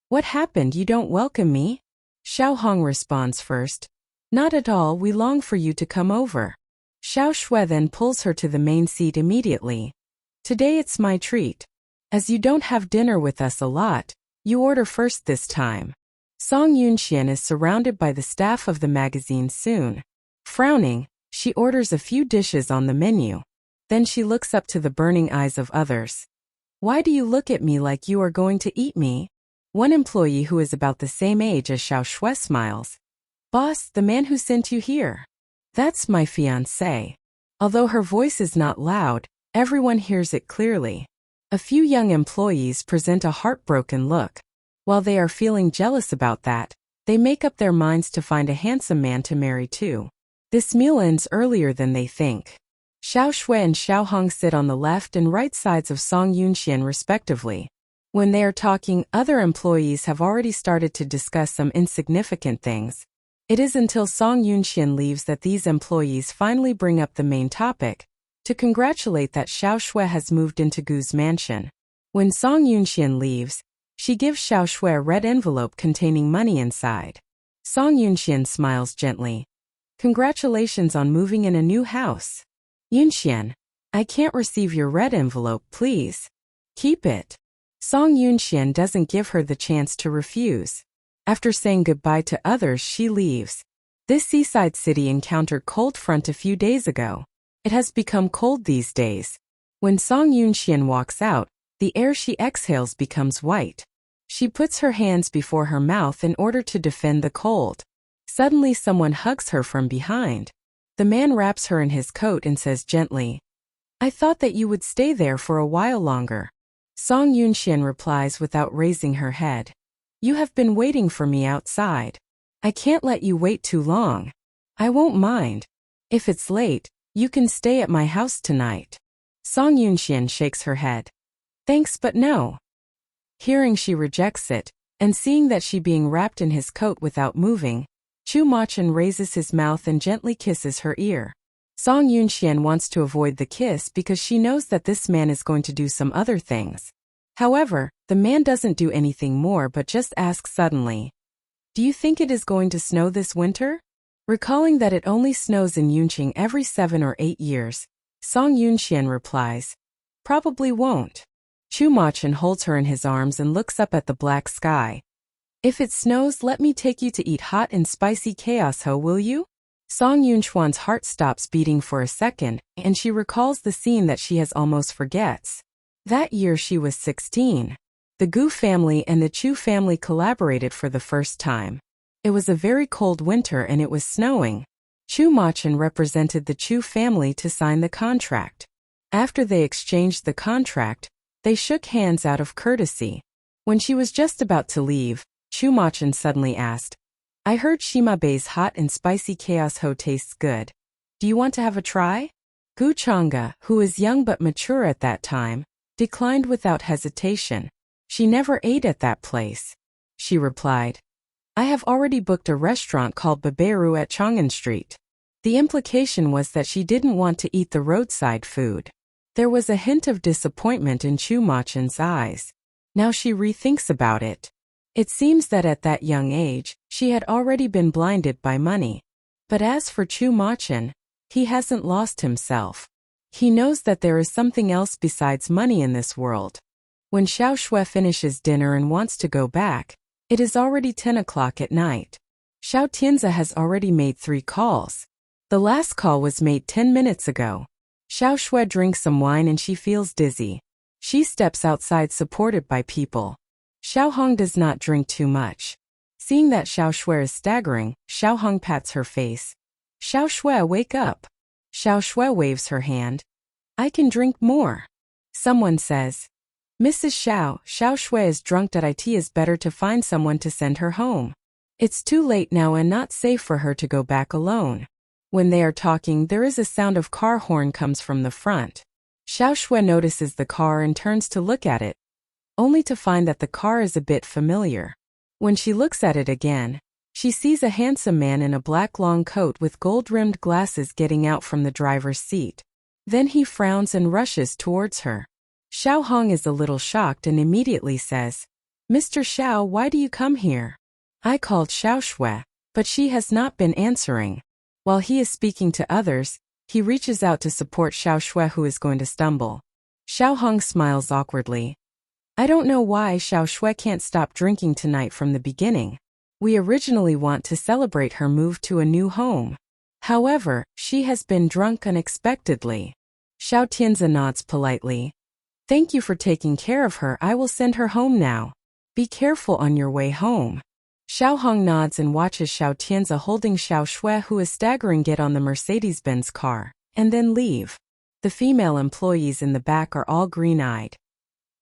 "What happened? You don't welcome me?" Xiao Hong responds first. "Not at all, we long for you to come over." Xiao Shui then pulls her to the main seat immediately. "Today it's my treat. As you don't have dinner with us a lot, you order first this time." Song Yunxian is surrounded by the staff of the magazine soon. Frowning, she orders a few dishes on the menu. Then she looks up to the burning eyes of others. "Why do you look at me like you are going to eat me?" One employee who is about the same age as Xiao Shui smiles. "Boss, the man who sent you here. That's my fiancé." Although her voice is not loud, everyone hears it clearly. A few young employees present a heartbroken look. While they are feeling jealous about that, they make up their minds to find a handsome man to marry too. This meal ends earlier than they think. Xiao Shui and Xiao Hong sit on the left and right sides of Song Yunxian respectively. When they are talking, other employees have already started to discuss some insignificant things. It is until Song Yunxian leaves that these employees finally bring up the main topic, to congratulate that Xiao Shui has moved into Gu's mansion. When Song Yunxian leaves, she gives Xiao Shui a red envelope containing money inside. Song Yunxian smiles gently. "Congratulations on moving in a new house." "Yunxian, I can't receive your red envelope, please." "Keep it." Song Yunxian doesn't give her the chance to refuse. After saying goodbye to others, she leaves. This seaside city encountered cold front a few days ago. It has become cold these days. When Song Yunxian walks out, the air she exhales becomes white. She puts her hands before her mouth in order to defend the cold. Suddenly someone hugs her from behind. The man wraps her in his coat and says gently, "I thought that you would stay there for a while longer." Song Yunxian replies without raising her head. "You have been waiting for me outside. I can't let you wait too long. I won't mind. If it's late, you can stay at my house tonight." Song Yunxian shakes her head. "Thanks, but no." Hearing she rejects it, and seeing that she being wrapped in his coat without moving, Chu Machin raises his mouth and gently kisses her ear. Song Yunxian wants to avoid the kiss because she knows that this man is going to do some other things. However, the man doesn't do anything more but just asks suddenly, "Do you think it is going to snow this winter?" Recalling that it only snows in Yunqing every 7 or 8 years, Song Yunxian replies, "Probably won't." Chu Machin holds her in his arms and looks up at the black sky. "If it snows, let me take you to eat hot and spicy chaos ho, will you?" Song Yunchuan's heart stops beating for a second, and she recalls the scene that she has almost forgets. That year she was 16. The Gu family and the Chu family collaborated for the first time. It was a very cold winter and it was snowing. Chu Machin represented the Chu family to sign the contract. After they exchanged the contract, they shook hands out of courtesy. When she was just about to leave, Chu Machin suddenly asked, "I heard Shima Bei's hot and spicy chaos ho tastes good. Do you want to have a try?" Gu Chang'e, who was young but mature at that time, declined without hesitation. She never ate at that place. She replied, "I have already booked a restaurant called Baberu at Chang'an Street." The implication was that she didn't want to eat the roadside food. There was a hint of disappointment in Chu Machin's eyes. Now she rethinks about it. It seems that at that young age, she had already been blinded by money. But as for Chu Machin, he hasn't lost himself. He knows that there is something else besides money in this world. When Xiao Shui finishes dinner and wants to go back, it is already 10 o'clock at night. Xiao Tianze has already made 3 calls. The last call was made 10 minutes ago. Xiao Shui drinks some wine and she feels dizzy. She steps outside supported by people. Xiao Hong does not drink too much. Seeing that Xiao Shui is staggering, Xiao Hong pats her face. "Xiao Shui, wake up." Xiao Shui waves her hand. "I can drink more." Someone says, Mrs. Xiao Shui is drunk. It is better to find someone to send her home. It's too late now and not safe for her to go back alone. When they are talking, there is a sound of car horn comes from the front. Xiao Shui notices the car and turns to look at it, only to find that the car is a bit familiar. When she looks at it again, she sees a handsome man in a black long coat with gold-rimmed glasses getting out from the driver's seat. Then he frowns and rushes towards her. Xiao Hong is a little shocked and immediately says, "Mr. Xiao, why do you come here?" I called Xiao Shui, but she has not been answering. While he is speaking to others, he reaches out to support Xiao Shui, who is going to stumble. Xiao Hong smiles awkwardly. I don't know why Xiao Shui can't stop drinking tonight from the beginning. We originally want to celebrate her move to a new home. However, she has been drunk unexpectedly. Xiao Tianzi nods politely. Thank you for taking care of her. I will send her home now. Be careful on your way home. Xiao Hong nods and watches Xiao Tianzi holding Xiao Shui, who is staggering, get on the Mercedes-Benz car, and then leave. The female employees in the back are all green-eyed.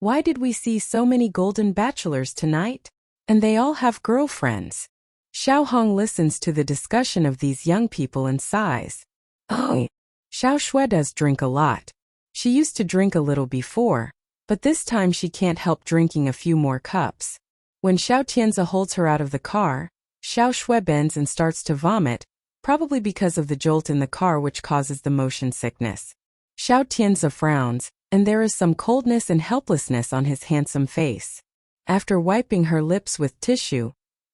Why did we see so many golden bachelors tonight? And they all have girlfriends. Xiao Hong listens to the discussion of these young people and sighs. Oh, Xiao Shui does drink a lot. She used to drink a little before, but this time she can't help drinking a few more cups. When Xiao Tianzi holds her out of the car, Xiao Shui bends and starts to vomit, probably because of the jolt in the car which causes the motion sickness. Xiao Tianzi frowns, and there is some coldness and helplessness on his handsome face. After wiping her lips with tissue,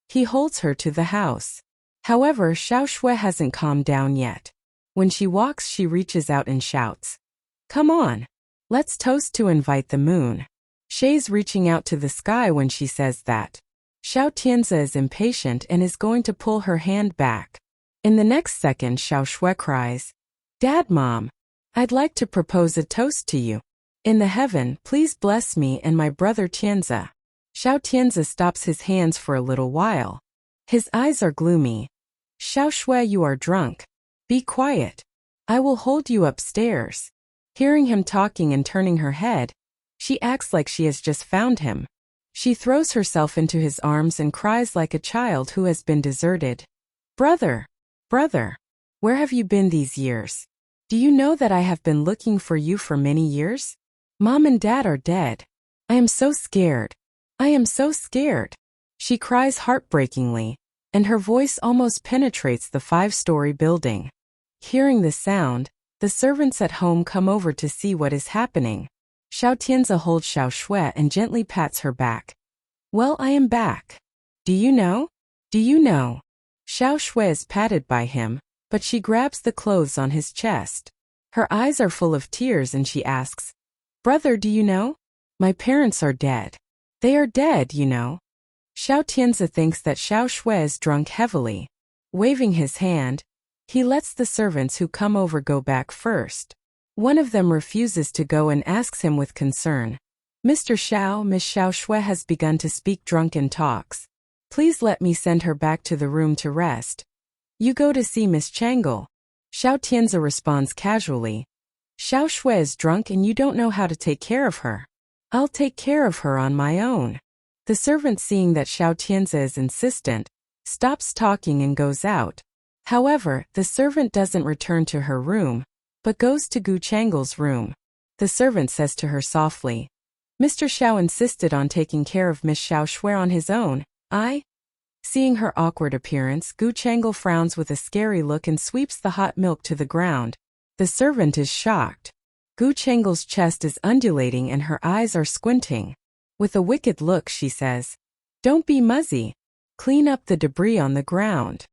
he holds her to the house. However, Xiao Shui hasn't calmed down yet. When she walks, she reaches out and shouts, "Come on, let's toast to invite the moon." Shay's reaching out to the sky when she says that. Xiao Tianzi is impatient and is going to pull her hand back. In the next second, Xiao Shui cries, "Dad, Mom, I'd like to propose a toast to you. In the heaven, please bless me and my brother Tianzi." Xiao Tianzi stops his hands for a little while. His eyes are gloomy. "Xiao Shui, you are drunk. Be quiet. I will hold you upstairs." Hearing him talking and turning her head, she acts like she has just found him. She throws herself into his arms and cries like a child who has been deserted. Brother, where have you been these years? Do you know that I have been looking for you for many years? Mom and Dad are dead. I am so scared. I am so scared. She cries heartbreakingly, and her voice almost penetrates the 5-story building. Hearing the sound, the servants at home come over to see what is happening. Xiao Tianzi holds Xiao Shui and gently pats her back. Well, I am back. Do you know? Do you know? Xiao Shui is patted by him, but she grabs the clothes on his chest. Her eyes are full of tears and she asks, Brother, do you know? My parents are dead. They are dead, you know. Xiao Tianzi thinks that Xiao Shui is drunk heavily. Waving his hand, he lets the servants who come over go back first. One of them refuses to go and asks him with concern, Mr. Xiao, Miss Xiao Shui has begun to speak drunken talks. Please let me send her back to the room to rest. You go to see Miss Changle. Xiao Tianzi responds casually. Xiao Shui is drunk and you don't know how to take care of her. I'll take care of her on my own. The servant, seeing that Xiao Tianzi is insistent, stops talking and goes out. However, the servant doesn't return to her room, but goes to Gu Changle's room. The servant says to her softly, Mr. Xiao insisted on taking care of Miss Xiao Shui on his own. Seeing her awkward appearance, Gu Changle frowns with a scary look and sweeps the hot milk to the ground. The servant is shocked. Gu Changle's chest is undulating and her eyes are squinting. With a wicked look, she says, Don't be muzzy. Clean up the debris on the ground.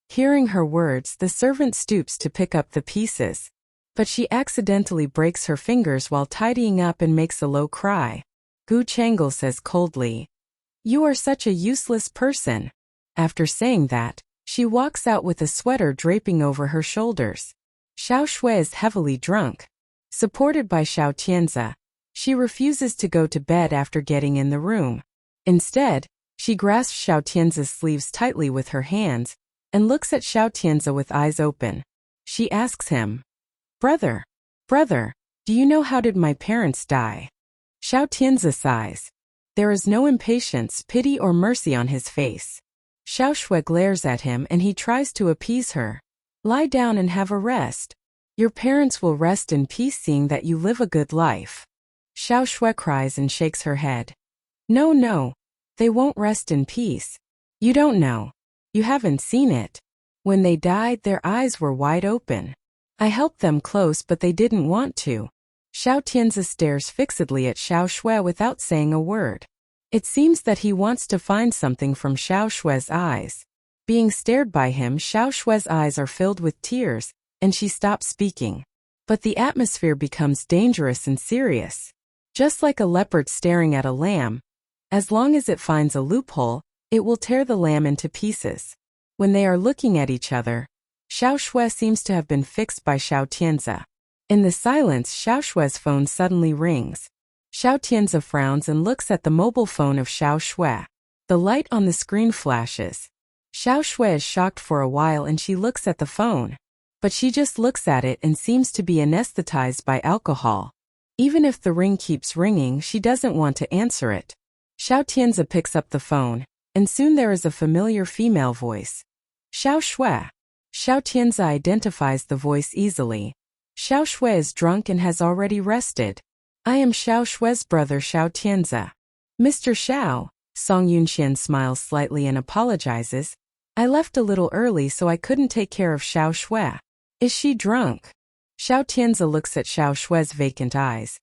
Hearing her words, the servant stoops to pick up the pieces. But she accidentally breaks her fingers while tidying up and makes a low cry. Gu Changle says coldly, You are such a useless person. After saying that, she walks out with a sweater draping over her shoulders. Xiao Shui is heavily drunk. Supported by Xiao Tianzi, she refuses to go to bed after getting in the room. Instead, she grasps Xiao Tianzi's sleeves tightly with her hands and looks at Xiao Tianzi with eyes open. She asks him, Brother, do you know how did my parents die? Xiao Tianzi sighs. There is no impatience, pity or mercy on his face. Xiao Shui glares at him and he tries to appease her. Lie down and have a rest. Your parents will rest in peace seeing that you live a good life. Xiao Shui cries and shakes her head. No, no. They won't rest in peace. You don't know. You haven't seen it. When they died, their eyes were wide open. I helped them close but they didn't want to. Xiao Tianzi stares fixedly at Xiao Shui without saying a word. It seems that he wants to find something from Xiao Shui's eyes. Being stared by him, Xiao Shui's eyes are filled with tears, and she stops speaking. But the atmosphere becomes dangerous and serious. Just like a leopard staring at a lamb, as long as it finds a loophole, it will tear the lamb into pieces. When they are looking at each other, Xiao Shui seems to have been fixed by Xiao Tianzi. In the silence, Xiao Shui's phone suddenly rings. Xiao Tianzi frowns and looks at the mobile phone of Xiao Shui. The light on the screen flashes. Xiao Shui is shocked for a while and she looks at the phone. But she just looks at it and seems to be anesthetized by alcohol. Even if the ring keeps ringing, she doesn't want to answer it. Xiao Tianzi picks up the phone, and soon there is a familiar female voice. Xiao Shui. Xiao Tianzi identifies the voice easily. Xiao Shui is drunk and has already rested. I am Xiao Shui's brother Xiao Tianzi. Mr. Xiao, Song Yunxian smiles slightly and apologizes. I left a little early so I couldn't take care of Xiao Shui. Is she drunk? Xiao Tianzi looks at Xiao Shui's vacant eyes.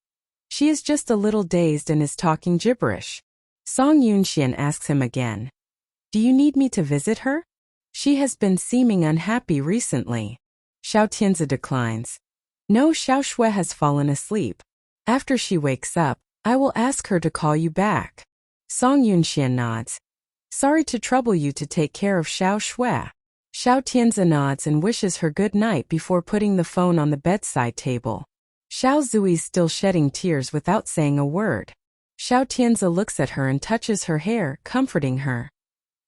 She is just a little dazed and is talking gibberish. Song Yunxian asks him again. Do you need me to visit her? She has been seeming unhappy recently. Xiao Tianzi declines. No, Xiao Shui has fallen asleep. After she wakes up, I will ask her to call you back. Song Yunxian nods. Sorry to trouble you to take care of Xiao Shui. Xiao Tianzi nods and wishes her good night before putting the phone on the bedside table. Xiao Zui is still shedding tears without saying a word. Xiao Tianzi looks at her and touches her hair, comforting her.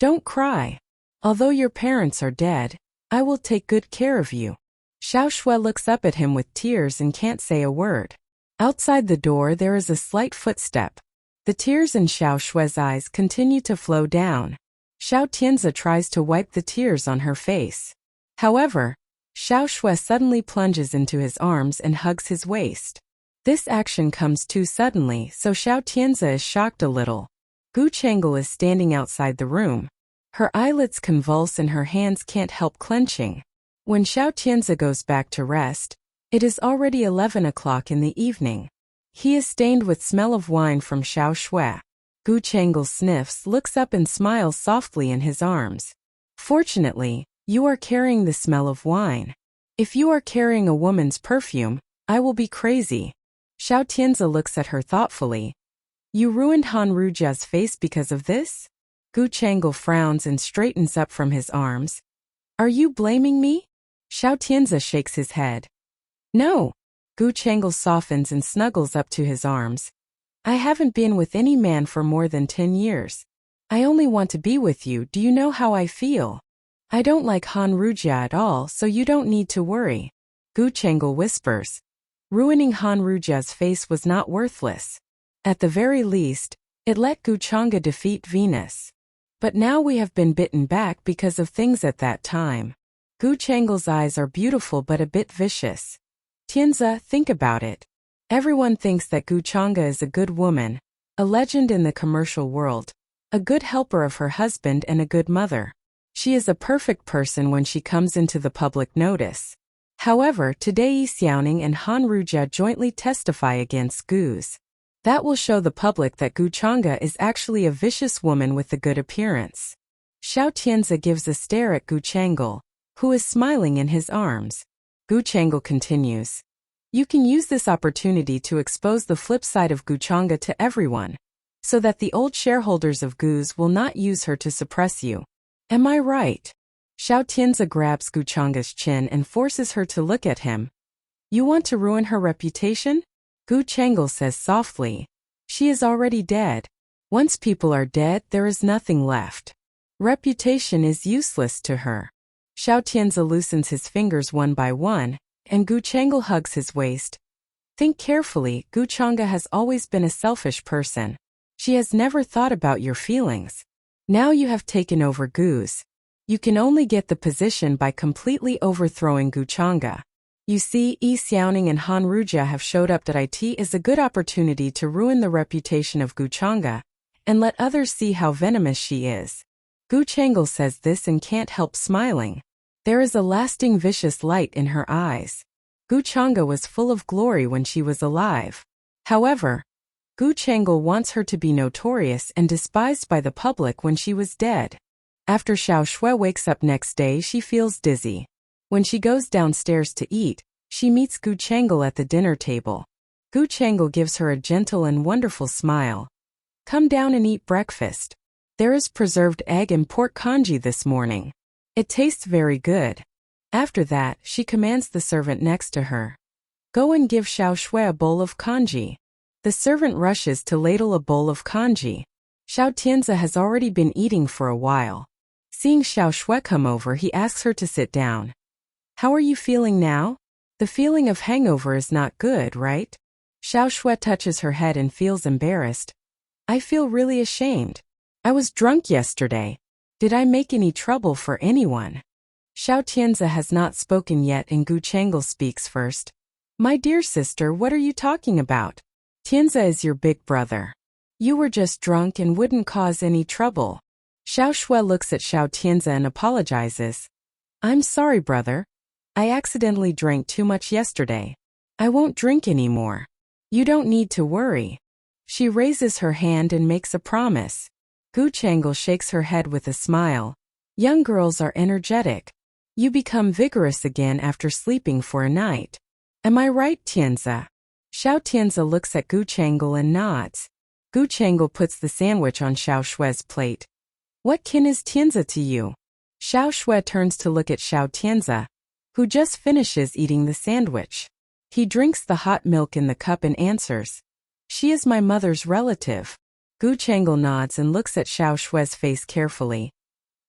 Don't cry. Although your parents are dead, I will take good care of you. Xiao Shui looks up at him with tears and can't say a word. Outside the door there is a slight footstep. The tears in Xiao Shui's eyes continue to flow down. Xiao Tianzi tries to wipe the tears on her face. However, Xiao Shui suddenly plunges into his arms and hugs his waist. This action comes too suddenly, so Xiao Tianzi is shocked a little. Gu Chang'e is standing outside the room. Her eyelids convulse and her hands can't help clenching. When Xiao Tianzi goes back to rest, it is already 11 o'clock in the evening. He is stained with smell of wine from Xiao Shui. Gu Chang'e sniffs, looks up and smiles softly in his arms. Fortunately, you are carrying the smell of wine. If you are carrying a woman's perfume, I will be crazy. Xiao Tianzi looks at her thoughtfully. You ruined Han Rujia's face because of this? Gu Chang'e frowns and straightens up from his arms. Are you blaming me? Xiao Tianzi shakes his head. No. Gu Chang'e softens and snuggles up to his arms. I haven't been with any man for more than 10 years. I only want to be with you. Do you know how I feel? I don't like Han Rujia at all, so you don't need to worry. Gu Chang'e whispers. Ruining Han Rujia's face was not worthless. At the very least, it let Gu Chang'e defeat Venus. But now we have been bitten back because of things at that time. Gu Chang'e's eyes are beautiful but a bit vicious. Tianzi, think about it. Everyone thinks that Gu Chang'e is a good woman, a legend in the commercial world, a good helper of her husband and a good mother. She is a perfect person when she comes into the public notice. However, today Yi Xiaoning and Han Rujia jointly testify against Gu's. That will show the public that Gu Chang'e is actually a vicious woman with a good appearance. Xiao Tianzi gives a stare at Gu Chang'e, who is smiling in his arms. Gu Chang'e continues. You can use this opportunity to expose the flip side of Gu Chang'e to everyone, so that the old shareholders of Gu's will not use her to suppress you. Am I right? Xiao Tianzi grabs Gu Chang'e's chin and forces her to look at him. You want to ruin her reputation? Gu Chang'e says softly. She is already dead. Once people are dead, there is nothing left. Reputation is useless to her. Xiao Tianzi loosens his fingers one by one, and Gu Chang'e hugs his waist. Think carefully, Gu Chang'e has always been a selfish person. She has never thought about your feelings. Now you have taken over Gu's. You can only get the position by completely overthrowing Gu Chang'e. You see, Yi Xiaoning and Han Rujia have showed up that it is a good opportunity to ruin the reputation of Gu Chang'e and let others see how venomous she is. Gu Chang'e says this and can't help smiling. There is a lasting vicious light in her eyes. Gu Chang'e was full of glory when she was alive. However, Gu Chang'e wants her to be notorious and despised by the public when she was dead. After Xiao Shui wakes up next day, she feels dizzy. When she goes downstairs to eat, she meets Gu Chang'e at the dinner table. Gu Chang'e gives her a gentle and wonderful smile. Come down and eat breakfast. There is preserved egg and pork congee this morning. It tastes very good. After that, she commands the servant next to her. Go and give Xiao Shui a bowl of congee. The servant rushes to ladle a bowl of congee. Xiao Tianzi has already been eating for a while. Seeing Xiao Shui come over, he asks her to sit down. How are you feeling now? The feeling of hangover is not good, right? Xiao Shui touches her head and feels embarrassed. I feel really ashamed. I was drunk yesterday. Did I make any trouble for anyone? Xiao Tianzi has not spoken yet and Gu Chang'e speaks first. My dear sister, what are you talking about? Tianzi is your big brother. You were just drunk and wouldn't cause any trouble. Xiao Shui looks at Xiao Tianzi and apologizes. I'm sorry, brother. I accidentally drank too much yesterday. I won't drink anymore. You don't need to worry. She raises her hand and makes a promise. Gu Chang'e shakes her head with a smile. Young girls are energetic. You become vigorous again after sleeping for a night. Am I right, Tianzi? Xiao Tianzi looks at Gu Chang'e and nods. Gu Chang'e puts the sandwich on Xiao Shui's plate. What kin is Tianzi to you? Xiao Shui turns to look at Xiao Tianzi, who just finishes eating the sandwich. He drinks the hot milk in the cup and answers. She is my mother's relative. Gu Chang'e nods and looks at Xiao Shui's face carefully.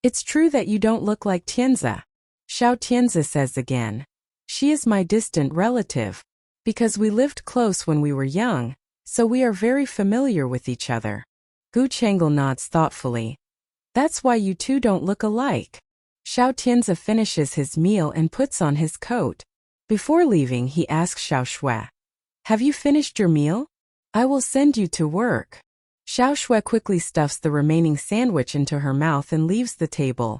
It's true that you don't look like Tianzi. Xiao Tianzi says again. She is my distant relative. Because we lived close when we were young, so we are very familiar with each other. Gu Chang'e nods thoughtfully. That's why you two don't look alike. Xiao Tianzi finishes his meal and puts on his coat. Before leaving, he asks Xiao Shui. Have you finished your meal? I will send you to work. Xiao Shui quickly stuffs the remaining sandwich into her mouth and leaves the table.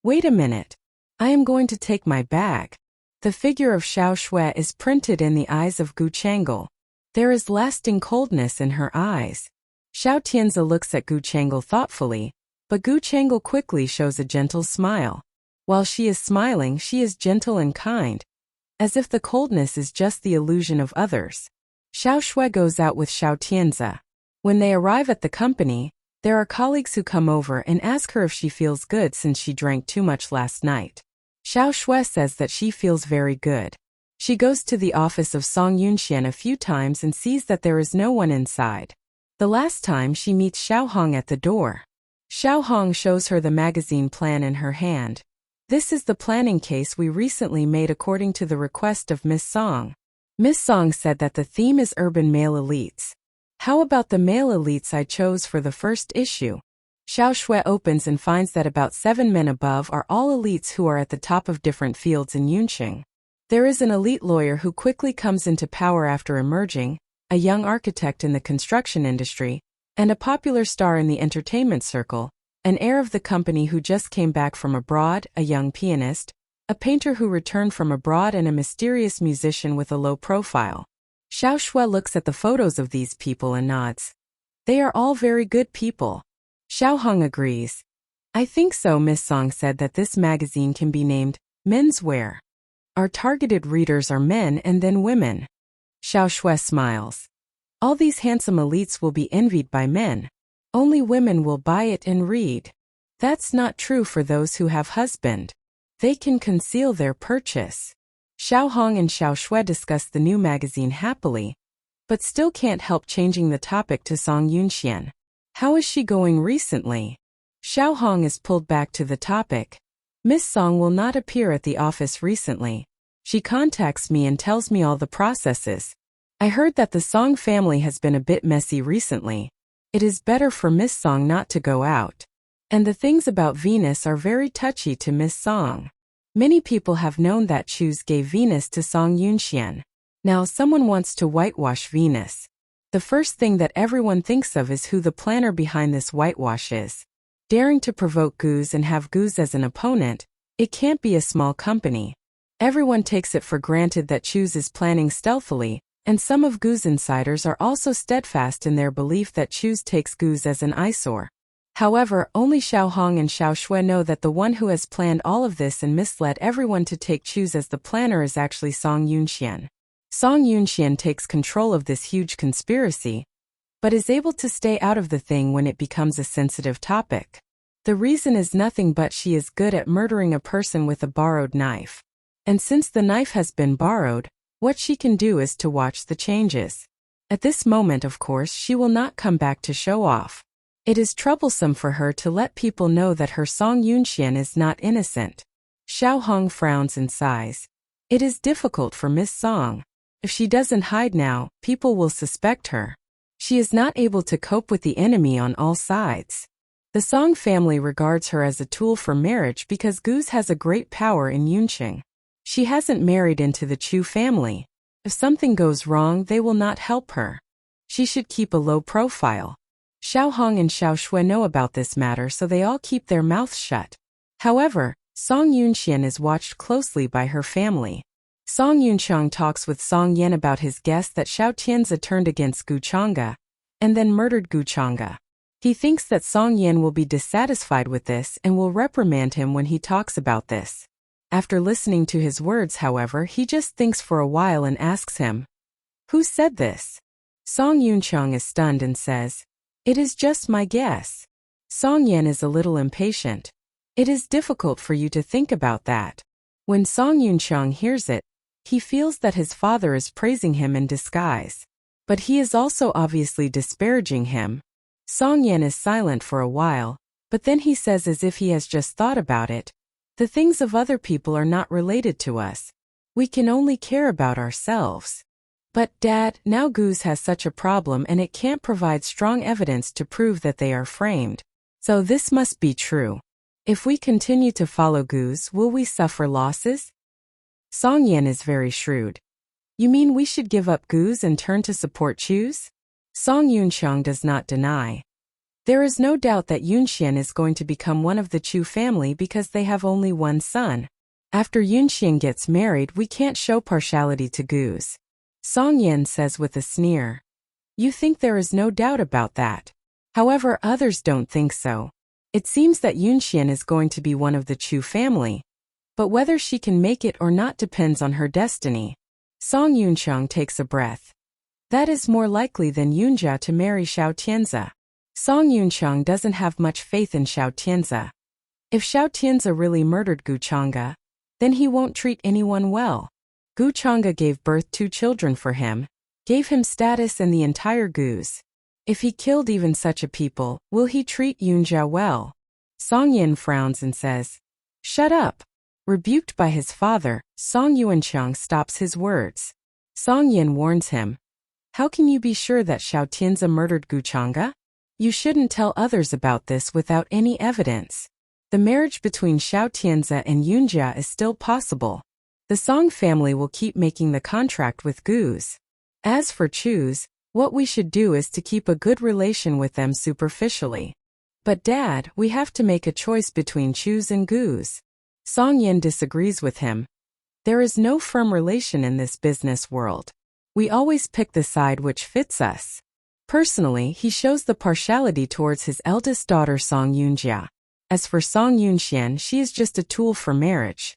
Wait a minute. I am going to take my bag. The figure of Xiao Shui is printed in the eyes of Gu Chang'e. There is lasting coldness in her eyes. Xiao Tianzi looks at Gu Chang'e thoughtfully, but Gu Chang'e quickly shows a gentle smile. While she is smiling, she is gentle and kind, as if the coldness is just the illusion of others. Xiao Shui goes out with Xiao Tianzi. When they arrive at the company, there are colleagues who come over and ask her if she feels good since she drank too much last night. Xiao Shui says that she feels very good. She goes to the office of Song Yunxian a few times and sees that there is no one inside. The last time she meets Xiao Hong at the door. Xiao Hong shows her the magazine plan in her hand. This is the planning case we recently made according to the request of Miss Song. Miss Song said that the theme is urban male elites. How about the male elites I chose for the first issue? Xiao Shui opens and finds that about 7 men above are all elites who are at the top of different fields in Yunqing. There is an elite lawyer who quickly comes into power after emerging, a young architect in the construction industry, and a popular star in the entertainment circle, an heir of the company who just came back from abroad, a young pianist, a painter who returned from abroad, and a mysterious musician with a low profile. Xiao Shui looks at the photos of these people and nods. They are all very good people. Xiao Hong agrees. I think so. Miss Song said that this magazine can be named Menswear. Our targeted readers are men and then women. Xiao Shui smiles. All these handsome elites will be envied by men. Only women will buy it and read. That's not true for those who have husband. They can conceal their purchase. Xiao Hong and Xiao Shui discuss the new magazine happily, but still can't help changing the topic to Song Yunxian. How is she going recently? Xiao Hong is pulled back to the topic. Miss Song will not appear at the office recently. She contacts me and tells me all the processes. I heard that the Song family has been a bit messy recently. It is better for Miss Song not to go out. And the things about Venus are very touchy to Miss Song. Many people have known that Choose gave Venus to Song Yunxian. Now someone wants to whitewash Venus. The first thing that everyone thinks of is who the planner behind this whitewash is. Daring to provoke Goose and have Goose as an opponent, it can't be a small company. Everyone takes it for granted that Choose is planning stealthily, and some of Goose insiders are also steadfast in their belief that Choose takes Goose as an eyesore. However, only Xiao Hong and Xiao Shui know that the one who has planned all of this and misled everyone to take Choose as the planner is actually Song Yunxian. Song Yunxian takes control of this huge conspiracy, but is able to stay out of the thing when it becomes a sensitive topic. The reason is nothing but she is good at murdering a person with a borrowed knife. And since the knife has been borrowed, what she can do is to watch the changes. At this moment, of course, she will not come back to show off. It is troublesome for her to let people know that her Song Yunxian is not innocent. Xiao Hong frowns and sighs. It is difficult for Miss Song. If she doesn't hide now, people will suspect her. She is not able to cope with the enemy on all sides. The Song family regards her as a tool for marriage because Goose has a great power in Yunqing. She hasn't married into the Chu family. If something goes wrong, they will not help her. She should keep a low profile. Xiao Hong and Xiao Shui know about this matter, so they all keep their mouths shut. However, Song Yunxian is watched closely by her family. Song Yunchang talks with Song Yan about his guess that Xiao Tianzi turned against Gu Chang'e and then murdered Gu Chang'e. He thinks that Song Yan will be dissatisfied with this and will reprimand him when he talks about this. After listening to his words, however, he just thinks for a while and asks him, "Who said this?" Song Yunchang is stunned and says, "It is just my guess." Song Yan is a little impatient. "It is difficult for you to think about that." When Song Yunchang hears it, he feels that his father is praising him in disguise. But he is also obviously disparaging him. Song Yan is silent for a while, but then he says as if he has just thought about it, "The things of other people are not related to us. We can only care about ourselves." "But Dad, now Goose has such a problem and it can't provide strong evidence to prove that they are framed. So this must be true. If we continue to follow Goose, will we suffer losses?" Song Yan is very shrewd. "You mean we should give up Goose and turn to support Choose?" Song Yunchang does not deny. There is no doubt that Yunxian is going to become one of the Chu family because they have only one son. After Yunxian gets married, we can't show partiality to Goose. Song Yan says with a sneer. "You think there is no doubt about that. However, others don't think so. It seems that Yunxian is going to be one of the Chu family. But whether she can make it or not depends on her destiny." Song Yunchang takes a breath. "That is more likely than Yunjia to marry Xiao Tianzi." Song Yunchang doesn't have much faith in Xiao Tianzi. If Xiao Tianzi really murdered Gu Chang'e, then he won't treat anyone well. Gu Chang'e gave birth 2 children for him, gave him status and the entire Goose. If he killed even such a people, will he treat Yunjia well? Song Yan frowns and says, "Shut up." Rebuked by his father, Song Yuanchang stops his words. Song Yan warns him, "How can you be sure that Xiao Tianzi murdered Gu Chang'e? You shouldn't tell others about this without any evidence. The marriage between Xiao Tianzi and Yunjia is still possible. The Song family will keep making the contract with Goose. As for Choose, what we should do is to keep a good relation with them superficially. But Dad, we have to make a choice between Choose and Goose." Song Yan disagrees with him. "There is no firm relation in this business world. We always pick the side which fits us." Personally, he shows the partiality towards his eldest daughter Song Yunjia. As for Song Yunxian, she is just a tool for marriage.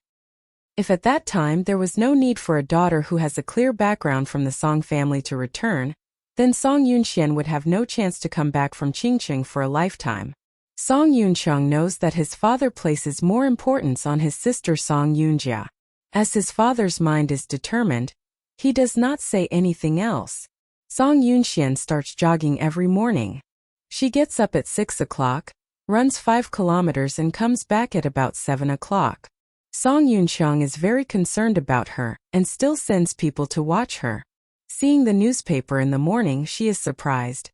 If at that time there was no need for a daughter who has a clear background from the Song family to return, then Song Yunxian would have no chance to come back from Qingqing for a lifetime. Song Yunchang knows that his father places more importance on his sister Song Yunjia. As his father's mind is determined, he does not say anything else. Song Yunxian starts jogging every morning. She gets up at 6 o'clock, runs 5 kilometers and comes back at about 7 o'clock. Song Yunchang is very concerned about her and still sends people to watch her. Seeing the newspaper in the morning, she is surprised.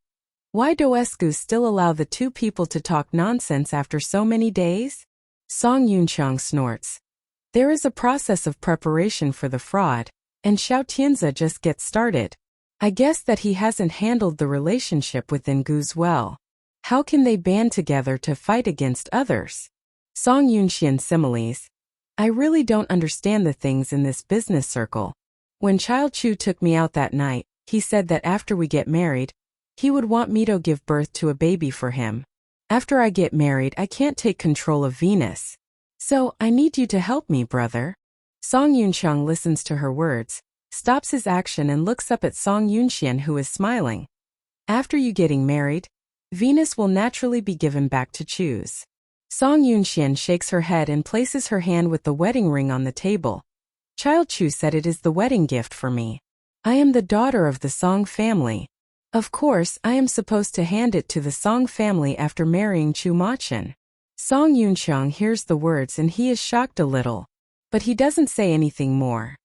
Why do Escu still allow the two people to talk nonsense after so many days? Song Yunchang snorts. There is a process of preparation for the fraud, and Xiao Tianzi just gets started. I guess that he hasn't handled the relationship within Gu's well. How can they band together to fight against others? Song Yunxian similes. I really don't understand the things in this business circle. When Child Chu took me out that night, he said that after we get married, he would want me to give birth to a baby for him. After I get married, I can't take control of Venus. So, I need you to help me, brother. Song Yunchang listens to her words, stops his action and looks up at Song Yunxian, who is smiling. After you getting married, Venus will naturally be given back to choose. Song Yunxian shakes her head and places her hand with the wedding ring on the table. Child Chu said it is the wedding gift for me. I am the daughter of the Song family. Of course, I am supposed to hand it to the Song family after marrying Chu Machin. Song Yunchang hears the words and he is shocked a little. But he doesn't say anything more.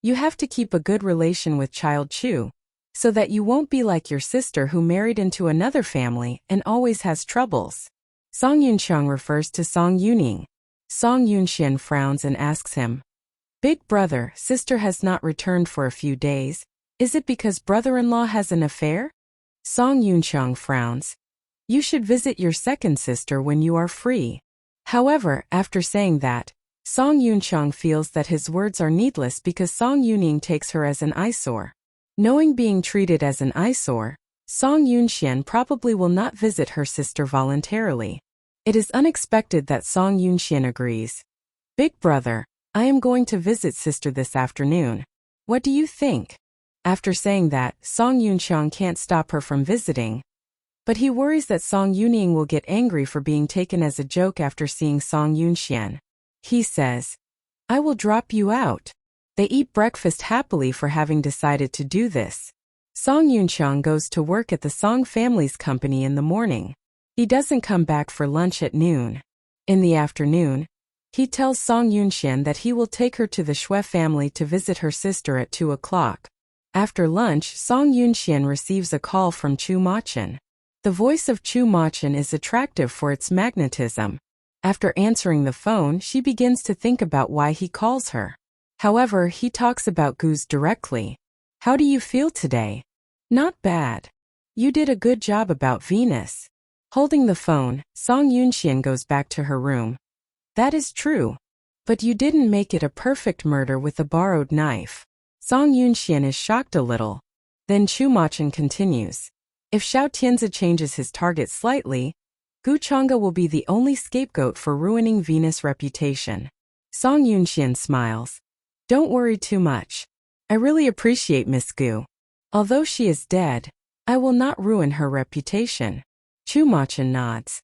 You have to keep a good relation with Child Chu, so that you won't be like your sister who married into another family and always has troubles. Song Yunchang refers to Song Yuning. Song Yunxian frowns and asks him, Big brother, sister has not returned for a few days. Is it because brother-in-law has an affair? Song Yunchang frowns. You should visit your second sister when you are free. However, after saying that, Song Yunchang feels that his words are needless because Song Yuning takes her as an eyesore. Knowing being treated as an eyesore, Song Yunxian probably will not visit her sister voluntarily. It is unexpected that Song Yunxian agrees. Big brother, I am going to visit sister this afternoon. What do you think? After saying that, Song Yunchang can't stop her from visiting. But he worries that Song Yuning will get angry for being taken as a joke after seeing Song Yunxian. He says, I will drop you out. They eat breakfast happily for having decided to do this. Song Yunchang goes to work at the Song family's company in the morning. He doesn't come back for lunch at noon. In the afternoon, he tells Song Yunxian that he will take her to the Shui family to visit her sister at 2 o'clock. After lunch, Song Yunxian receives a call from Chu Machin. The voice of Chu Machin is attractive for its magnetism. After answering the phone, she begins to think about why he calls her. However, he talks about Guz directly. How do you feel today? Not bad. You did a good job about Venus. Holding the phone, Song Yunxian goes back to her room. That is true. But you didn't make it a perfect murder with a borrowed knife. Song Yunxian is shocked a little. Then Chu Machin continues. If Xiao Tianzi changes his target slightly, Gu Chang'e will be the only scapegoat for ruining Venus' reputation. Song Yunxian smiles. Don't worry too much. I really appreciate Miss Gu. Although she is dead, I will not ruin her reputation. Chu Machin nods.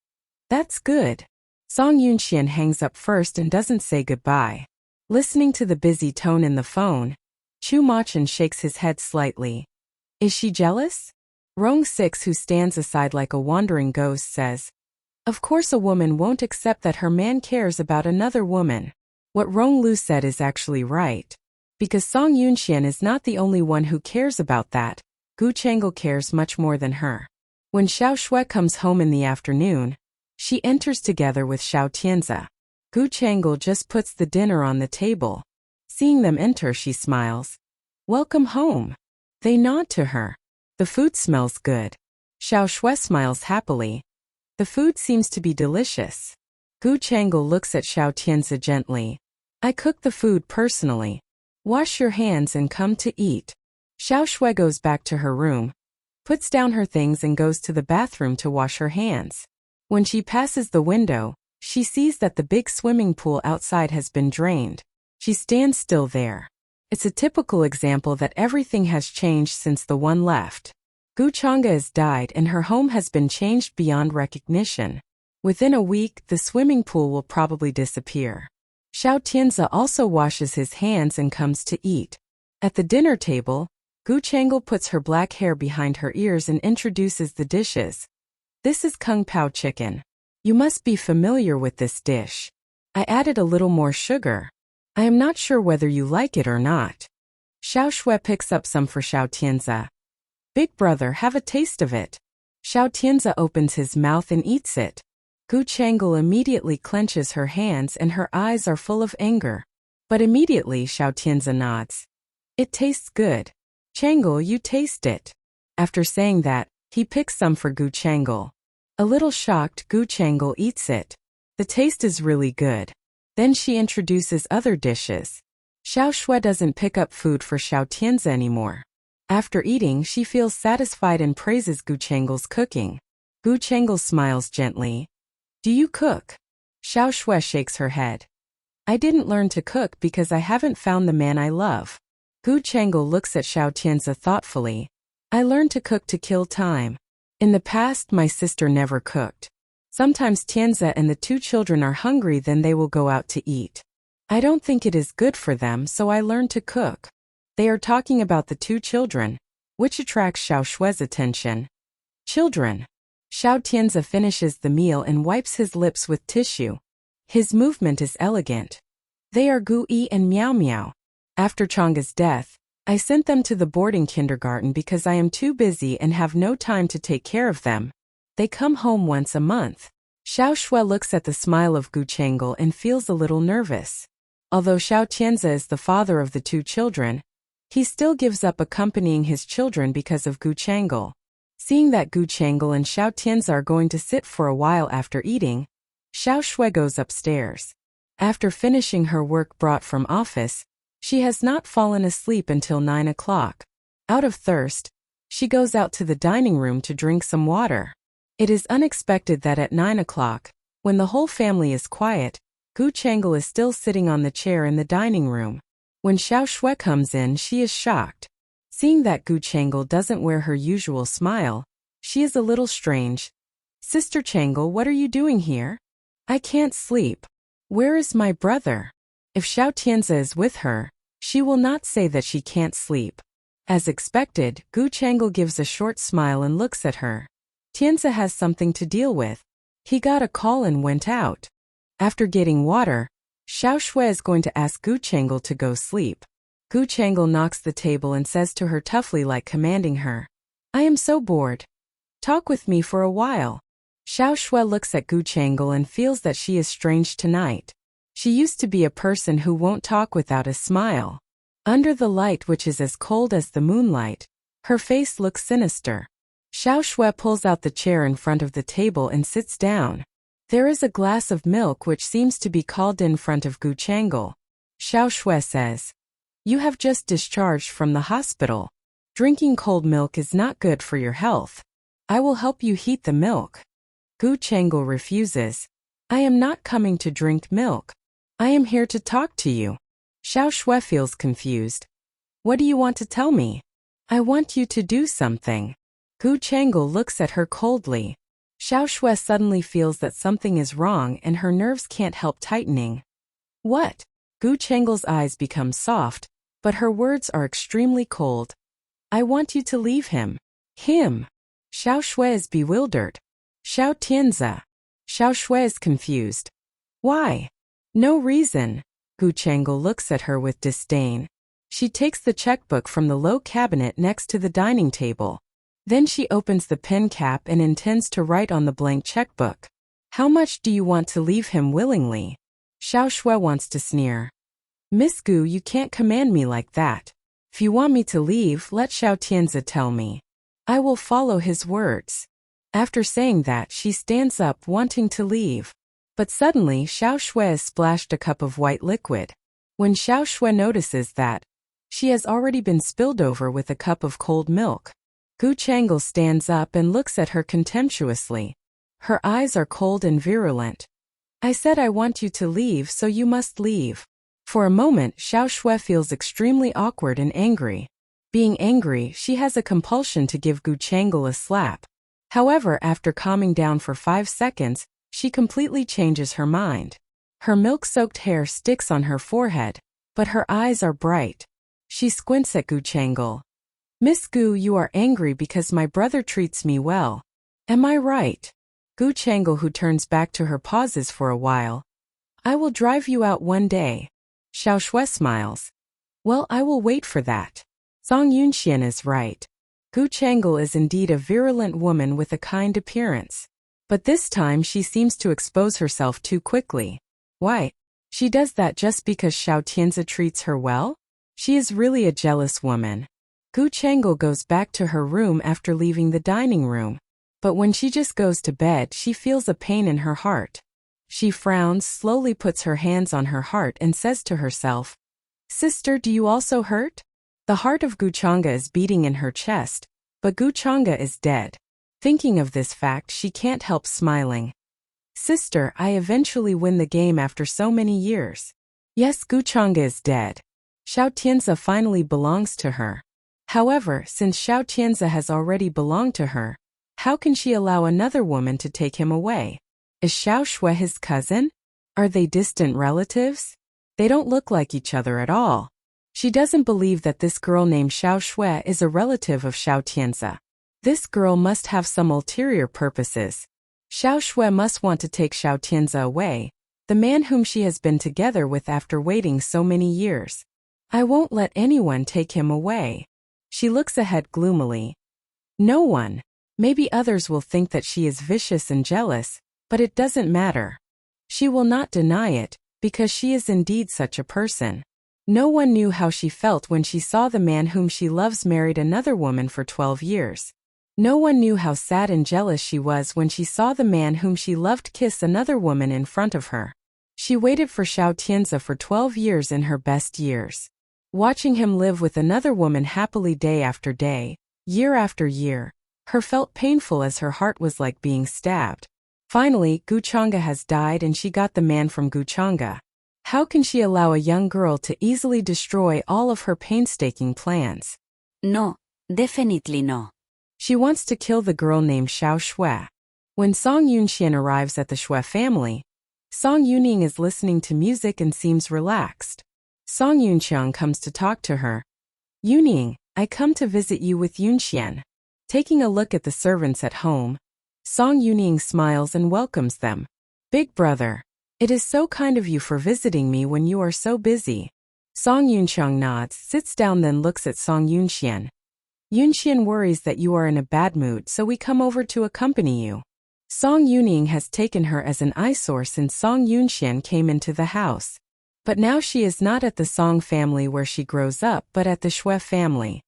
That's good. Song Yunxian hangs up first and doesn't say goodbye. Listening to the busy tone in the phone, Chu Machin shakes his head slightly. Is she jealous? Rong 6, who stands aside like a wandering ghost, says, Of course a woman won't accept that her man cares about another woman. What Rong Lu said is actually right. Because Song Yunxian is not the only one who cares about that, Gu Chang'e cares much more than her. When Xiao Shui comes home in the afternoon, she enters together with Xiao Tianzi. Gu Chang'e just puts the dinner on the table. Seeing them enter, she smiles. Welcome home. They nod to her. The food smells good. Xiao Shui smiles happily. The food seems to be delicious. Gu Chang'e looks at Xiao Tianzi gently. I cook the food personally. Wash your hands and come to eat. Xiao Shui goes back to her room, puts down her things and goes to the bathroom to wash her hands. When she passes the window, she sees that the big swimming pool outside has been drained. She stands still there. It's a typical example that everything has changed since the one left. Gu Chang'e has died and her home has been changed beyond recognition. Within a week, the swimming pool will probably disappear. Xiao Tianzi also washes his hands and comes to eat. At the dinner table, Gu Chang'e puts her black hair behind her ears and introduces the dishes. This is Kung Pao chicken. You must be familiar with this dish. I added a little more sugar. I am not sure whether you like it or not. Xiao Shui picks up some for Xiao Tianzi. Big brother, have a taste of it. Xiao Tianzi opens his mouth and eats it. Gu Changel immediately clenches her hands and her eyes are full of anger. But immediately Xiao Tianzi nods. It tastes good. Changel, you taste it. After saying that, he picks some for Gu Changel. A little shocked, Gu Changel eats it. The taste is really good. Then she introduces other dishes. Xiao Shui doesn't pick up food for Xiao Tianzi anymore. After eating, she feels satisfied and praises Gu Changel's cooking. Gu Changel smiles gently. Do you cook? Xiao Shui shakes her head. I didn't learn to cook because I haven't found the man I love. Gu Changel looks at Xiao Tianzi thoughtfully. I learned to cook to kill time. In the past, my sister never cooked. Sometimes Tianzi and the two children are hungry, then they will go out to eat. I don't think it is good for them, so I learned to cook. They are talking about the two children, which attracts Xiao Shui's attention. Children. Xiao Tianzi finishes the meal and wipes his lips with tissue. His movement is elegant. They are Gu Yi and Miao Miao. After Chang's death, I sent them to the boarding kindergarten because I am too busy and have no time to take care of them. They come home once a month. Xiao Shui looks at the smile of Gu Changel and feels a little nervous. Although Xiao Tianzi is the father of the two children, he still gives up accompanying his children because of Gu Changel. Seeing that Gu Changel and Xiao Tianzi are going to sit for a while after eating, Xiao Shui goes upstairs. After finishing her work brought from office, she has not fallen asleep until 9 o'clock. Out of thirst, she goes out to the dining room to drink some water. It is unexpected that at 9 o'clock, when the whole family is quiet, Gu Changel is still sitting on the chair in the dining room. When Xiao Shui comes in, she is shocked. Seeing that Gu Changel doesn't wear her usual smile, she is a little strange. Sister Changel, what are you doing here? I can't sleep. Where is my brother? If Xiao Tianzi is with her, she will not say that she can't sleep. As expected, Gu Changel gives a short smile and looks at her. Tianzi has something to deal with. He got a call and went out. After getting water, Xiao Shui is going to ask Gu Changel to go sleep. Gu Changel knocks the table and says to her toughly, like commanding her, I am so bored. Talk with me for a while. Xiao Shui looks at Gu Changel and feels that she is strange tonight. She used to be a person who won't talk without a smile. Under the light, which is as cold as the moonlight, her face looks sinister. Xiao Shui pulls out the chair in front of the table and sits down. There is a glass of milk which seems to be called in front of Gu Changel. Xiao Shui says, You have just discharged from the hospital. Drinking cold milk is not good for your health. I will help you heat the milk. Gu Changel refuses. I am not coming to drink milk. I am here to talk to you. Xiao Shui feels confused. What do you want to tell me? I want you to do something. Gu Changel looks at her coldly. Xiao Shui suddenly feels that something is wrong and her nerves can't help tightening. What? Gu Changel's eyes become soft, but her words are extremely cold. I want you to leave him. Him. Xiao Shui is bewildered. Xiao Tianzi. Xiao Shui is confused. Why? No reason. Gu Changel looks at her with disdain. She takes the checkbook from the low cabinet next to the dining table. Then she opens the pen cap and intends to write on the blank checkbook. How much do you want to leave him willingly? Xiao Shui wants to sneer. Miss Gu, you can't command me like that. If you want me to leave, let Xiao Tianzi tell me. I will follow his words. After saying that, she stands up wanting to leave. But suddenly Xiao Shui has splashed a cup of white liquid. When Xiao Shui notices that, she has already been spilled over with a cup of cold milk. Gu Changel stands up and looks at her contemptuously. Her eyes are cold and virulent. I said I want you to leave, so you must leave. For a moment, Xiao Shui feels extremely awkward and angry. Being angry, she has a compulsion to give Gu Changel a slap. However, after calming down for 5 seconds, she completely changes her mind. Her milk-soaked hair sticks on her forehead, but her eyes are bright. She squints at Gu Changel. Miss Gu, you are angry because my brother treats me well. Am I right? Gu Changel, who turns back to her, pauses for a while. I will drive you out one day. Xiao Shui smiles. Well, I will wait for that. Song Yunxian is right. Gu Chang'e is indeed a virulent woman with a kind appearance. But this time she seems to expose herself too quickly. Why? She does that just because Xiao Tianzi treats her well? She is really a jealous woman. Gu Chang'e goes back to her room after leaving the dining room. But when she just goes to bed, she feels a pain in her heart. She frowns, slowly puts her hands on her heart and says to herself, "Sister, do you also hurt?" The heart of Gu Chang'e is beating in her chest, but Gu Chang'e is dead. Thinking of this fact, she can't help smiling. "Sister, I eventually win the game after so many years." Yes, Gu Chang'e is dead. Xiao Tianzi finally belongs to her. However, since Xiao Tianzi has already belonged to her, how can she allow another woman to take him away? Is Xiao Shui his cousin? Are they distant relatives? They don't look like each other at all. She doesn't believe that this girl named Xiao Shui is a relative of Xiao Tianzi. This girl must have some ulterior purposes. Xiao Shui must want to take Xiao Tianzi away, the man whom she has been together with after waiting so many years. I won't let anyone take him away. She looks ahead gloomily. No one. Maybe others will think that she is vicious and jealous, but it doesn't matter. She will not deny it, because she is indeed such a person. No one knew how she felt when she saw the man whom she loves married another woman for 12 years. No one knew how sad and jealous she was when she saw the man whom she loved kiss another woman in front of her. She waited for Xiao Tianzi for 12 years in her best years. Watching him live with another woman happily day after day, year after year, her felt painful as her heart was like being stabbed. Finally, Gu Chang'e has died and she got the man from Gu Chang'e. How can she allow a young girl to easily destroy all of her painstaking plans? No, definitely no. She wants to kill the girl named Xiao Shui. When Song Yunxian arrives at the Shui family, Song Yuning is listening to music and seems relaxed. Song Yunxiang comes to talk to her. "Yuning, I come to visit you with Yunxian." Taking a look at the servants at home, Song Yuning smiles and welcomes them. "Big brother, it is so kind of you for visiting me when you are so busy." Song Yunxiang nods, sits down, then looks at Song Yunxian. "Yunxian worries that you are in a bad mood, so we come over to accompany you." Song Yuning has taken her as an eyesore since Song Yunxian came into the house. But now she is not at the Song family where she grows up, but at the Shui family.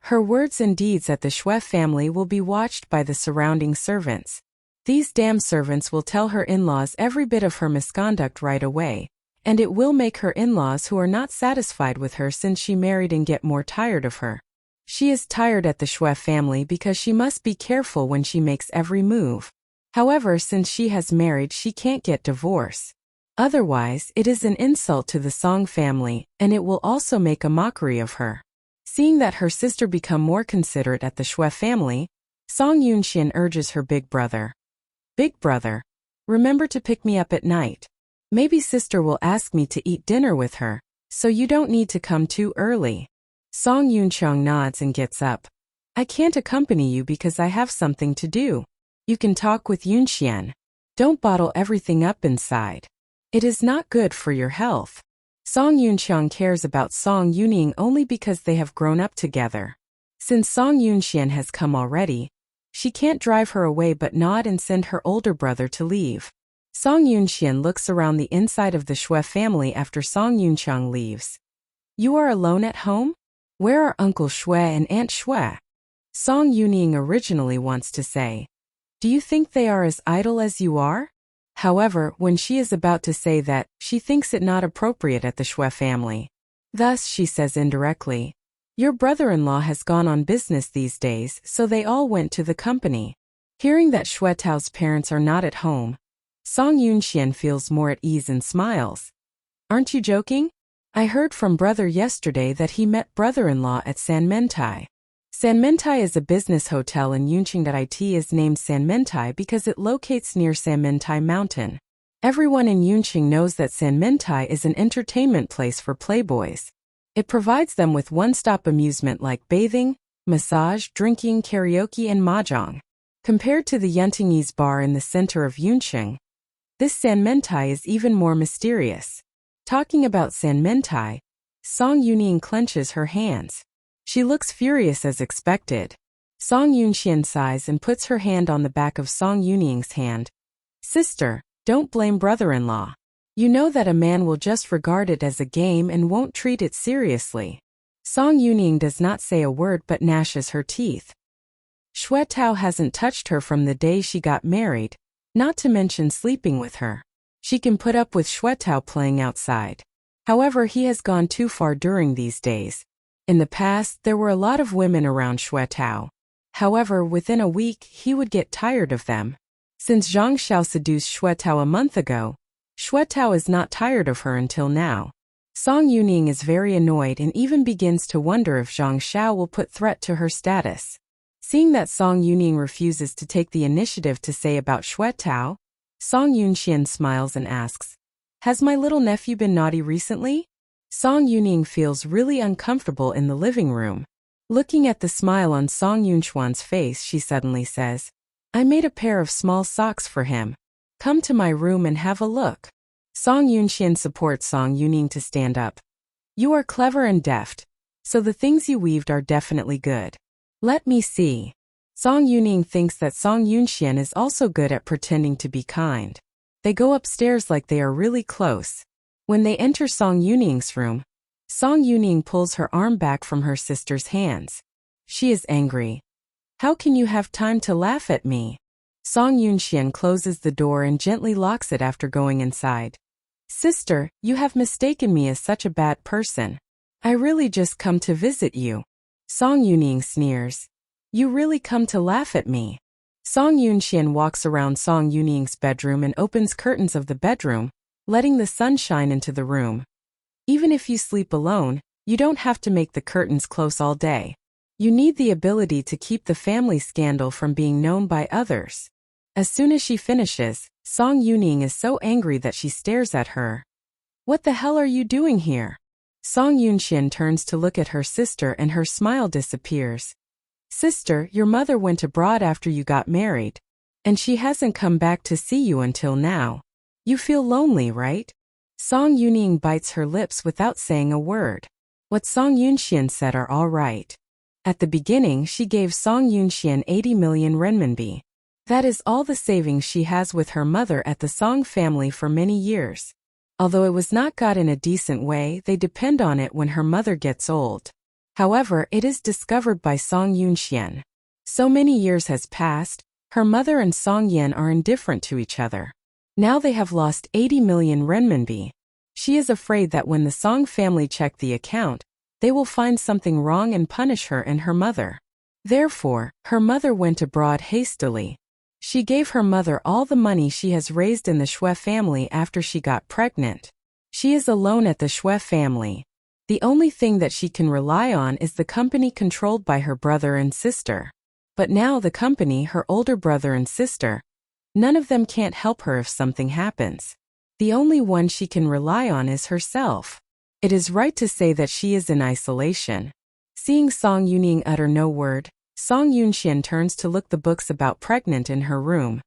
Her words and deeds at the Shui family will be watched by the surrounding servants. These damn servants will tell her in-laws every bit of her misconduct right away, and it will make her in-laws who are not satisfied with her since she married and get more tired of her. She is tired at the Shui family because she must be careful when she makes every move. However, since she has married, she can't get divorce. Otherwise, it is an insult to the Song family, and it will also make a mockery of her. Seeing that her sister become more considerate at the Shui family, Song Yunxian urges her big brother. "Big brother, remember to pick me up at night. Maybe sister will ask me to eat dinner with her, so you don't need to come too early." Song Yunxiang nods and gets up. "I can't accompany you because I have something to do. You can talk with Yunxian. Don't bottle everything up inside. It is not good for your health." Song Yunxiang cares about Song Yuning only because they have grown up together. Since Song Yunxian has come already, she can't drive her away but nod and send her older brother to leave. Song Yunxian looks around the inside of the Shui family after Song Yunxiang leaves. "You are alone at home? Where are Uncle Shui and Aunt Shui?" Song Yuning originally wants to say, "Do you think they are as idle as you are?" However, when she is about to say that, she thinks it not appropriate at the Shui family. Thus, she says indirectly, "Your brother-in-law has gone on business these days, so they all went to the company." Hearing that Shui Tao's parents are not at home, Song Yunxian feels more at ease and smiles. "Aren't you joking? I heard from brother yesterday that he met brother-in-law at San Mentai." San Mentai is a business hotel in Yunqing that it is named San Mentai because it locates near San Mentai Mountain. Everyone in Yunqing knows that San Mentai is an entertainment place for playboys. It provides them with one-stop amusement like bathing, massage, drinking, karaoke, and mahjong. Compared to the Yuntingese bar in the center of Yunqing, this San Mentai is even more mysterious. Talking about San Mentai, Song Yuning clenches her hands. She looks furious as expected. Song Yunxian sighs and puts her hand on the back of Song Yuning's hand. Sister, don't blame brother-in-law. You know that a man will just regard it as a game and won't treat it seriously. Song Yuning does not say a word but gnashes her teeth. Xue Tao hasn't touched her from the day she got married, not to mention sleeping with her. She can put up with Xue Tao playing outside. However, he has gone too far during these days. In the past, there were a lot of women around Xue Tao. However, within a week, he would get tired of them. Since Zhang Xiao seduced Xue Tao a month ago, Xue Tao is not tired of her until now. Song Yuning is very annoyed and even begins to wonder if Zhang Xiao will put threat to her status. Seeing that Song Yuning refuses to take the initiative to say about Xue Tao, Song Yunxian smiles and asks, "Has my little nephew been naughty recently?" Song Yuning feels really uncomfortable in the living room. Looking at the smile on Song Yunxuan's face, she suddenly says, "I made a pair of small socks for him. Come to my room and have a look." Song Yunxian supports Song Yuning to stand up. "You are clever and deft, so the things you weaved are definitely good. Let me see." Song Yuning thinks that Song Yunxian is also good at pretending to be kind. They go upstairs like they are really close. When they enter Song Yuning's room, Song Yuning pulls her arm back from her sister's hands. She is angry. "How can you have time to laugh at me?" Song Yunxian closes the door and gently locks it after going inside. "Sister, you have mistaken me as such a bad person. I really just come to visit you." Song Yuning sneers. "You really come to laugh at me." Song Yunxian walks around Song Yuning's bedroom and opens curtains of the bedroom, letting the sun shine into the room. "Even if you sleep alone, you don't have to make the curtains close all day. You need the ability to keep the family scandal from being known by others." As soon as she finishes, Song Yuning is so angry that she stares at her. "What the hell are you doing here?" Song Yunxian turns to look at her sister and her smile disappears. "Sister, your mother went abroad after you got married, and she hasn't come back to see you until now. You feel lonely, right?" Song Yuning bites her lips without saying a word. What Song Yunxian said are all right. At the beginning, she gave Song Yunxian 80 million renminbi. That is all the savings she has with her mother at the Song family for many years. Although it was not got in a decent way, they depend on it when her mother gets old. However, it is discovered by Song Yunxian. So many years has passed, her mother and Song Yan are indifferent to each other. Now they have lost 80 million renminbi. She is afraid that when the Song family check the account, they will find something wrong and punish her and her mother. Therefore, her mother went abroad hastily. She gave her mother all the money she has raised in the Xue family after she got pregnant. She is alone at the Xue family. The only thing that she can rely on is the company controlled by her brother and sister. But now the company, her older brother and sister, none of them can't help her if something happens. The only one she can rely on is herself. It is right to say that she is in isolation. Seeing Song Yuning utter no word, Song Yunxian turns to look the books about pregnant in her room.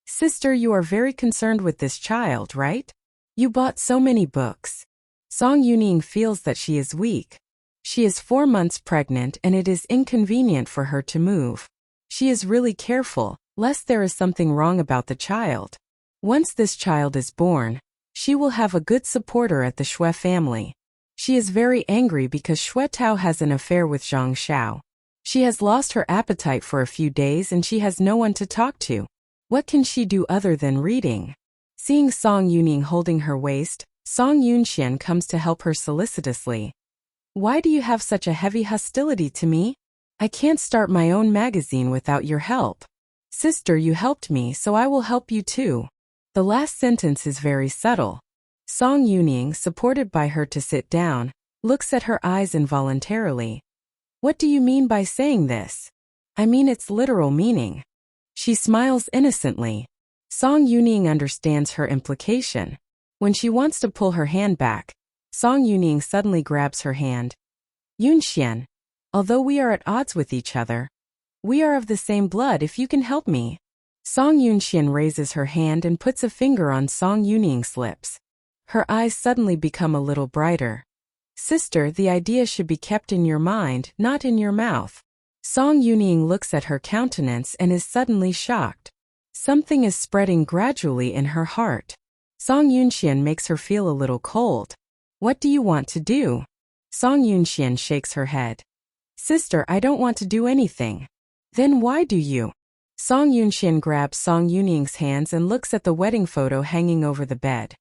"Sister, you are very concerned with this child, right? You bought so many books." Song Yuning feels that she is weak. She is 4 months pregnant and it is inconvenient for her to move. She is really careful, lest there is something wrong about the child. Once this child is born, she will have a good supporter at the Xue family. She is very angry because Xue Tao has an affair with Zhang Xiao. She has lost her appetite for a few days and she has no one to talk to. What can she do other than reading? Seeing Song Yuning holding her waist, Song Yunxian comes to help her solicitously. "Why do you have such a heavy hostility to me? I can't start my own magazine without your help. Sister, you helped me, so I will help you too." The last sentence is very subtle. Song Yuning, supported by her to sit down, looks at her eyes involuntarily. "What do you mean by saying this?" "I mean its literal meaning." She smiles innocently. Song Yuning understands her implication. When she wants to pull her hand back, Song Yuning suddenly grabs her hand. "Yunxian, although we are at odds with each other, we are of the same blood if you can help me." Song Yunxian raises her hand and puts a finger on Song Yuning's lips. Her eyes suddenly become a little brighter. Sister, the idea should be kept in your mind, not in your mouth. Song Yuning looks at her countenance and is suddenly shocked. Something is spreading gradually in her heart. Song Yunxian makes her feel a little cold. What do you want to do? Song Yunxian shakes her head. Sister, I don't want to do anything. Then why do you? Song Yunxian grabs Song Yuning's hands and looks at the wedding photo hanging over the bed.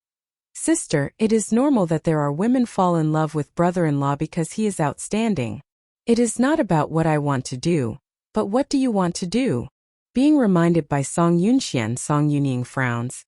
Sister, it is normal that there are women fall in love with brother-in-law because he is outstanding. It is not about what I want to do, but what do you want to do? Being reminded by Song Yunxian, Song Yuning frowns.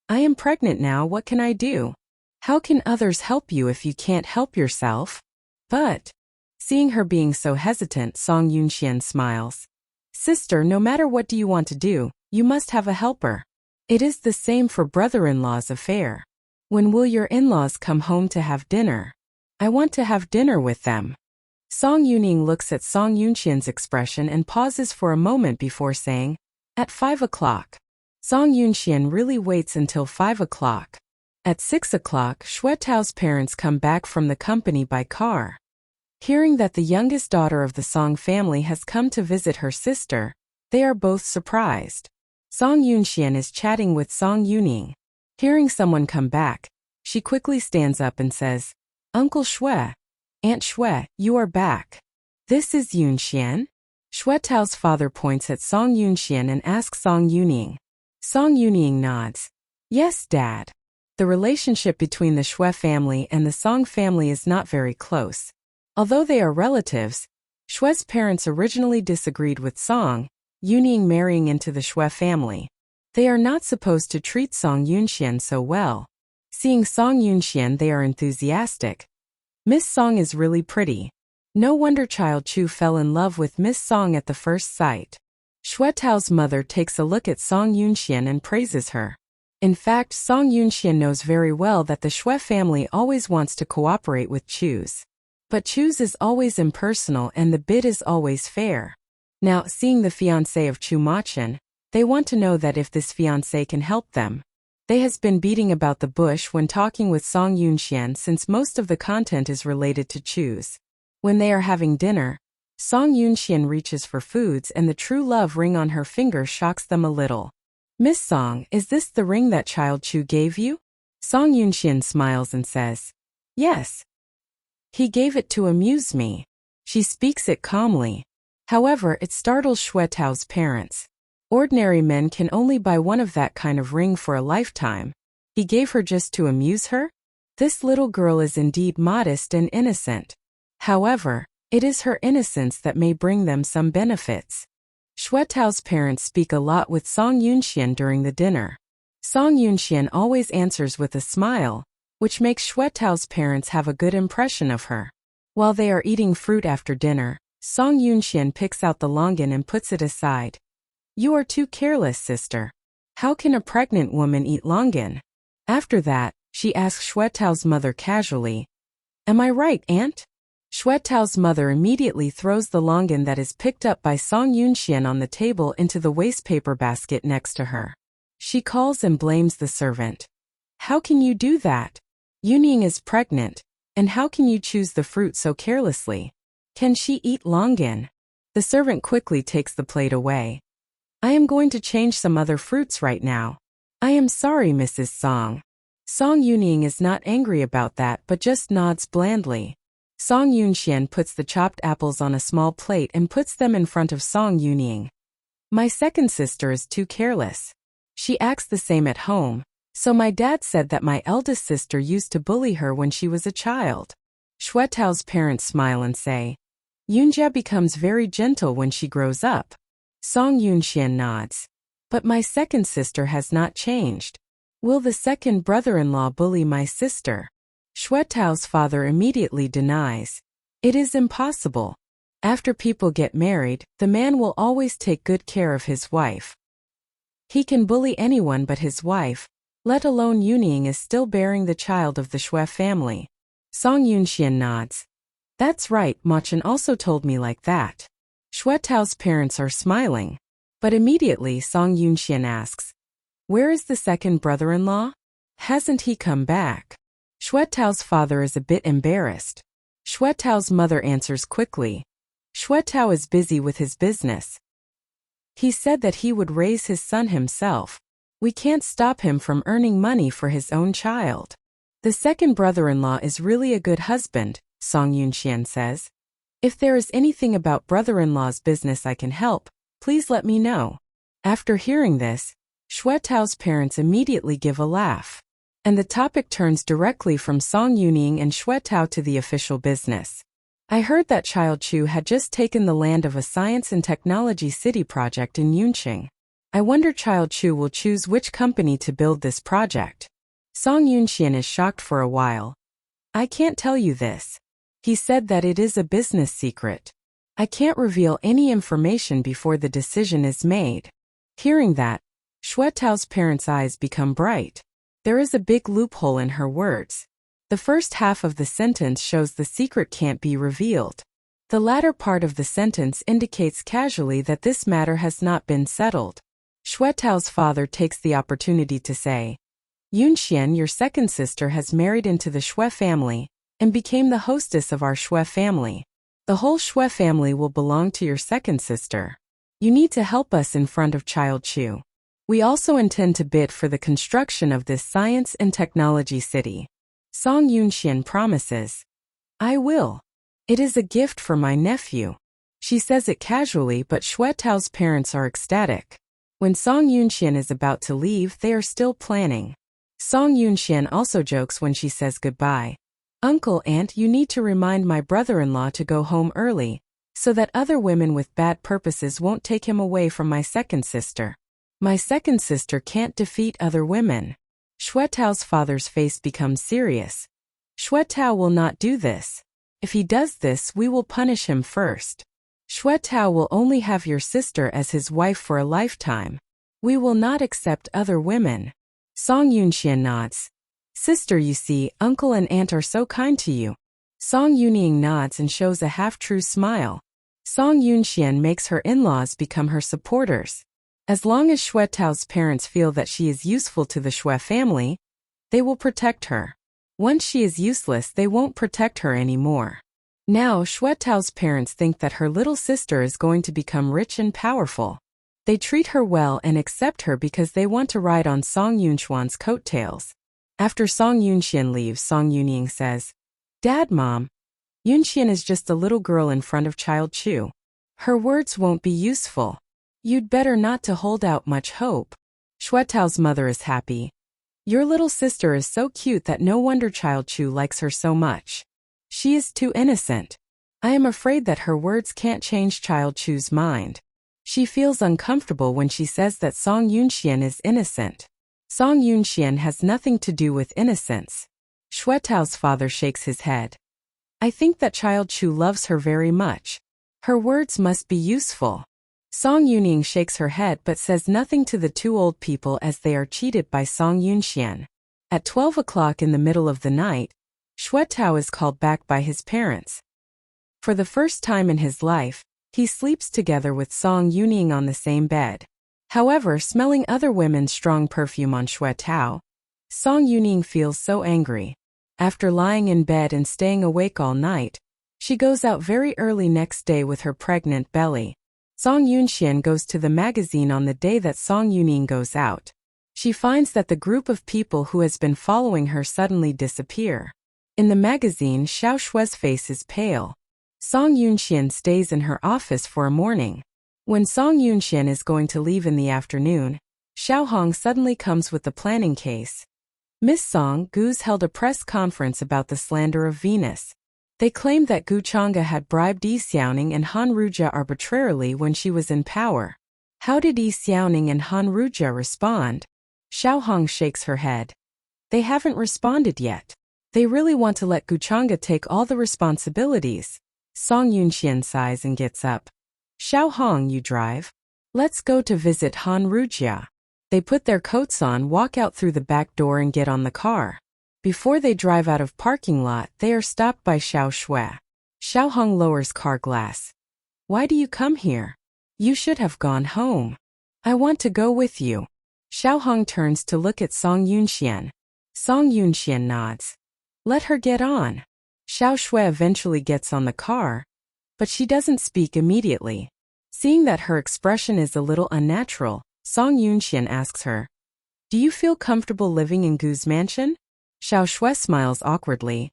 I am pregnant now, what can I do? How can others help you if you can't help yourself? But, seeing her being so hesitant, Song Yunxian smiles. Sister, no matter what do you want to do, you must have a helper. It is the same for brother-in-law's affair. When will your in-laws come home to have dinner? I want to have dinner with them. Song Yuning looks at Song Yunxian's expression and pauses for a moment before saying, at 5 o'clock. Song Yunxian really waits until 5 o'clock. At 6 o'clock, Xuetao's parents come back from the company by car. Hearing that the youngest daughter of the Song family has come to visit her sister, they are both surprised. Song Yunxian is chatting with Song Yuning. Hearing someone come back, she quickly stands up and says, Uncle Xue, Aunt Xue, you are back. This is Yunxian? Xuetao's father points at Song Yunxian and asks Song Yuning. Song Yuning nods. Yes, Dad. The relationship between the Xue family and the Song family is not very close. Although they are relatives, Xue's parents originally disagreed with Song Yuning marrying into the Xue family. They are not supposed to treat Song Yunxian so well. Seeing Song Yunxian, they are enthusiastic. Miss Song is really pretty. No wonder Child Chu fell in love with Miss Song at the first sight. Xuetao's mother takes a look at Song Yunxian and praises her. In fact, Song Yunxian knows very well that the Xue family always wants to cooperate with Chu's. But Chu's is always impersonal and the bid is always fair. Now, seeing the fiancé of Chu Machin, they want to know that if this fiancé can help them. They has been beating about the bush when talking with Song Yunxian since most of the content is related to Chu's. When they are having dinner, Song Yunxian reaches for foods and the true love ring on her finger shocks them a little. Miss Song, is this the ring that Child Chu gave you? Song Yunxian smiles and says, yes. He gave it to amuse me. She speaks it calmly. However, it startles Xuetao's parents. Ordinary men can only buy one of that kind of ring for a lifetime. He gave her just to amuse her? This little girl is indeed modest and innocent. However, it is her innocence that may bring them some benefits. Xuetao's parents speak a lot with Song Yunxian during the dinner. Song Yunxian always answers with a smile, which makes Xuetao's parents have a good impression of her. While they are eating fruit after dinner, Song Yunxian picks out the longan and puts it aside. You are too careless, sister. How can a pregnant woman eat longan? After that, she asks Xuetao's mother casually, am I right, Aunt? Xuetao's mother immediately throws the longan that is picked up by Song Yunxian on the table into the wastepaper basket next to her. She calls and blames the servant. How can you do that? Yuning is pregnant, and how can you choose the fruit so carelessly? Can she eat longan? The servant quickly takes the plate away. I am going to change some other fruits right now. I am sorry, Mrs. Song. Song Yuning is not angry about that but just nods blandly. Song Yunxian puts the chopped apples on a small plate and puts them in front of Song Yuning. My second sister is too careless. She acts the same at home, so my dad said that my eldest sister used to bully her when she was a child. Xuetao's parents smile and say, Yunjia becomes very gentle when she grows up. Song Yunxian nods. But my second sister has not changed. Will the second brother-in-law bully my sister? Xuetao's father immediately denies. It is impossible. After people get married, the man will always take good care of his wife. He can bully anyone but his wife, let alone Yuning is still bearing the child of the Xue family. Song Yunxian nods. That's right, Machin also told me like that. Xuetao's parents are smiling. But immediately Song Yunxian asks, where is the second brother-in-law? Hasn't he come back? Xuetao's father is a bit embarrassed. Xuetao's mother answers quickly. Xuetao is busy with his business. He said that he would raise his son himself. We can't stop him from earning money for his own child. The second brother-in-law is really a good husband, Song Yunxian says. If there is anything about brother-in-law's business I can help, please let me know. After hearing this, Xuetao's parents immediately give a laugh. And the topic turns directly from Song Yuning and Xuetao to the official business. I heard that Child Chu had just taken the land of a science and technology city project in Yunqing. I wonder Child Chu will choose which company to build this project. Song Yunxian is shocked for a while. I can't tell you this. He said that it is a business secret. I can't reveal any information before the decision is made. Hearing that, Xuetao's parents' eyes become bright. There is a big loophole in her words. The first half of the sentence shows the secret can't be revealed. The latter part of the sentence indicates casually that this matter has not been settled. Xuetao's father takes the opportunity to say, Yunxian, your second sister has married into the Xue family and became the hostess of our Xue family. The whole Xue family will belong to your second sister. You need to help us in front of Child Chu. We also intend to bid for the construction of this science and technology city. Song Yunxian promises. I will. It is a gift for my nephew. She says it casually, but Xuetao's parents are ecstatic. When Song Yunxian is about to leave, they are still planning. Song Yunxian also jokes when she says goodbye. Uncle, Aunt, you need to remind my brother-in-law to go home early, so that other women with bad purposes won't take him away from my second sister. My second sister can't defeat other women. Xuetao's father's face becomes serious. Xuetao will not do this. If he does this, we will punish him first. Xuetao will only have your sister as his wife for a lifetime. We will not accept other women. Song Yunxian nods. Sister, you see, uncle and aunt are so kind to you. Song Yuning nods and shows a half-true smile. Song Yunxian makes her in-laws become her supporters. As long as Xuetao's parents feel that she is useful to the Xue family, they will protect her. Once she is useless, they won't protect her anymore. Now, Xuetao's parents think that her little sister is going to become rich and powerful. They treat her well and accept her because they want to ride on Song Yunxuan's coattails. After Song Yunxian leaves, Song Yuning says, Dad, Mom, Yunxian is just a little girl in front of Child Chu. Her words won't be useful. You'd better not to hold out much hope. Xuetao's mother is happy. Your little sister is so cute that no wonder Child Chu likes her so much. She is too innocent. I am afraid that her words can't change Child Chu's mind. She feels uncomfortable when she says that Song Yunxian is innocent. Song Yunxian has nothing to do with innocence. Xuetao's father shakes his head. I think that Child Chu loves her very much. Her words must be useful. Song Yuning shakes her head but says nothing to the two old people as they are cheated by Song Yunxian. At 12 o'clock in the middle of the night, Xuetao is called back by his parents. For the first time in his life, he sleeps together with Song Yuning on the same bed. However, smelling other women's strong perfume on Xuetao, Song Yuning feels so angry. After lying in bed and staying awake all night, she goes out very early next day with her pregnant belly. Song Yunxian goes to the magazine on the day that Song Yuning goes out. She finds that the group of people who has been following her suddenly disappear. In the magazine, Xiao Shue's face is pale. Song Yunxian stays in her office for a morning. When Song Yunxian is going to leave in the afternoon, Xiao Hong suddenly comes with the planning case. Miss Song, Gu's held a press conference about the slander of Venus. They claimed that Gu Chang'e had bribed Yi Xiaoning and Han Rujia arbitrarily when she was in power. How did Yi Xiaoning and Han Rujia respond? Xiao Hong shakes her head. They haven't responded yet. They really want to let Gu Chang'e take all the responsibilities. Song Yunxian sighs and gets up. Xiao Hong, you drive. Let's go to visit Han Rujia. They put their coats on, walk out through the back door and get on the car. Before they drive out of parking lot, they are stopped by Xiao Shui. Xiao Hong lowers car glass. Why do you come here? You should have gone home. I want to go with you. Xiao Hong turns to look at Song Yunxian. Song Yunxian nods. Let her get on. Xiao Shui eventually gets on the car, but she doesn't speak immediately. Seeing that her expression is a little unnatural, Song Yunxian asks her, "Do you feel comfortable living in Gu's mansion?" Xiao Shui smiles awkwardly.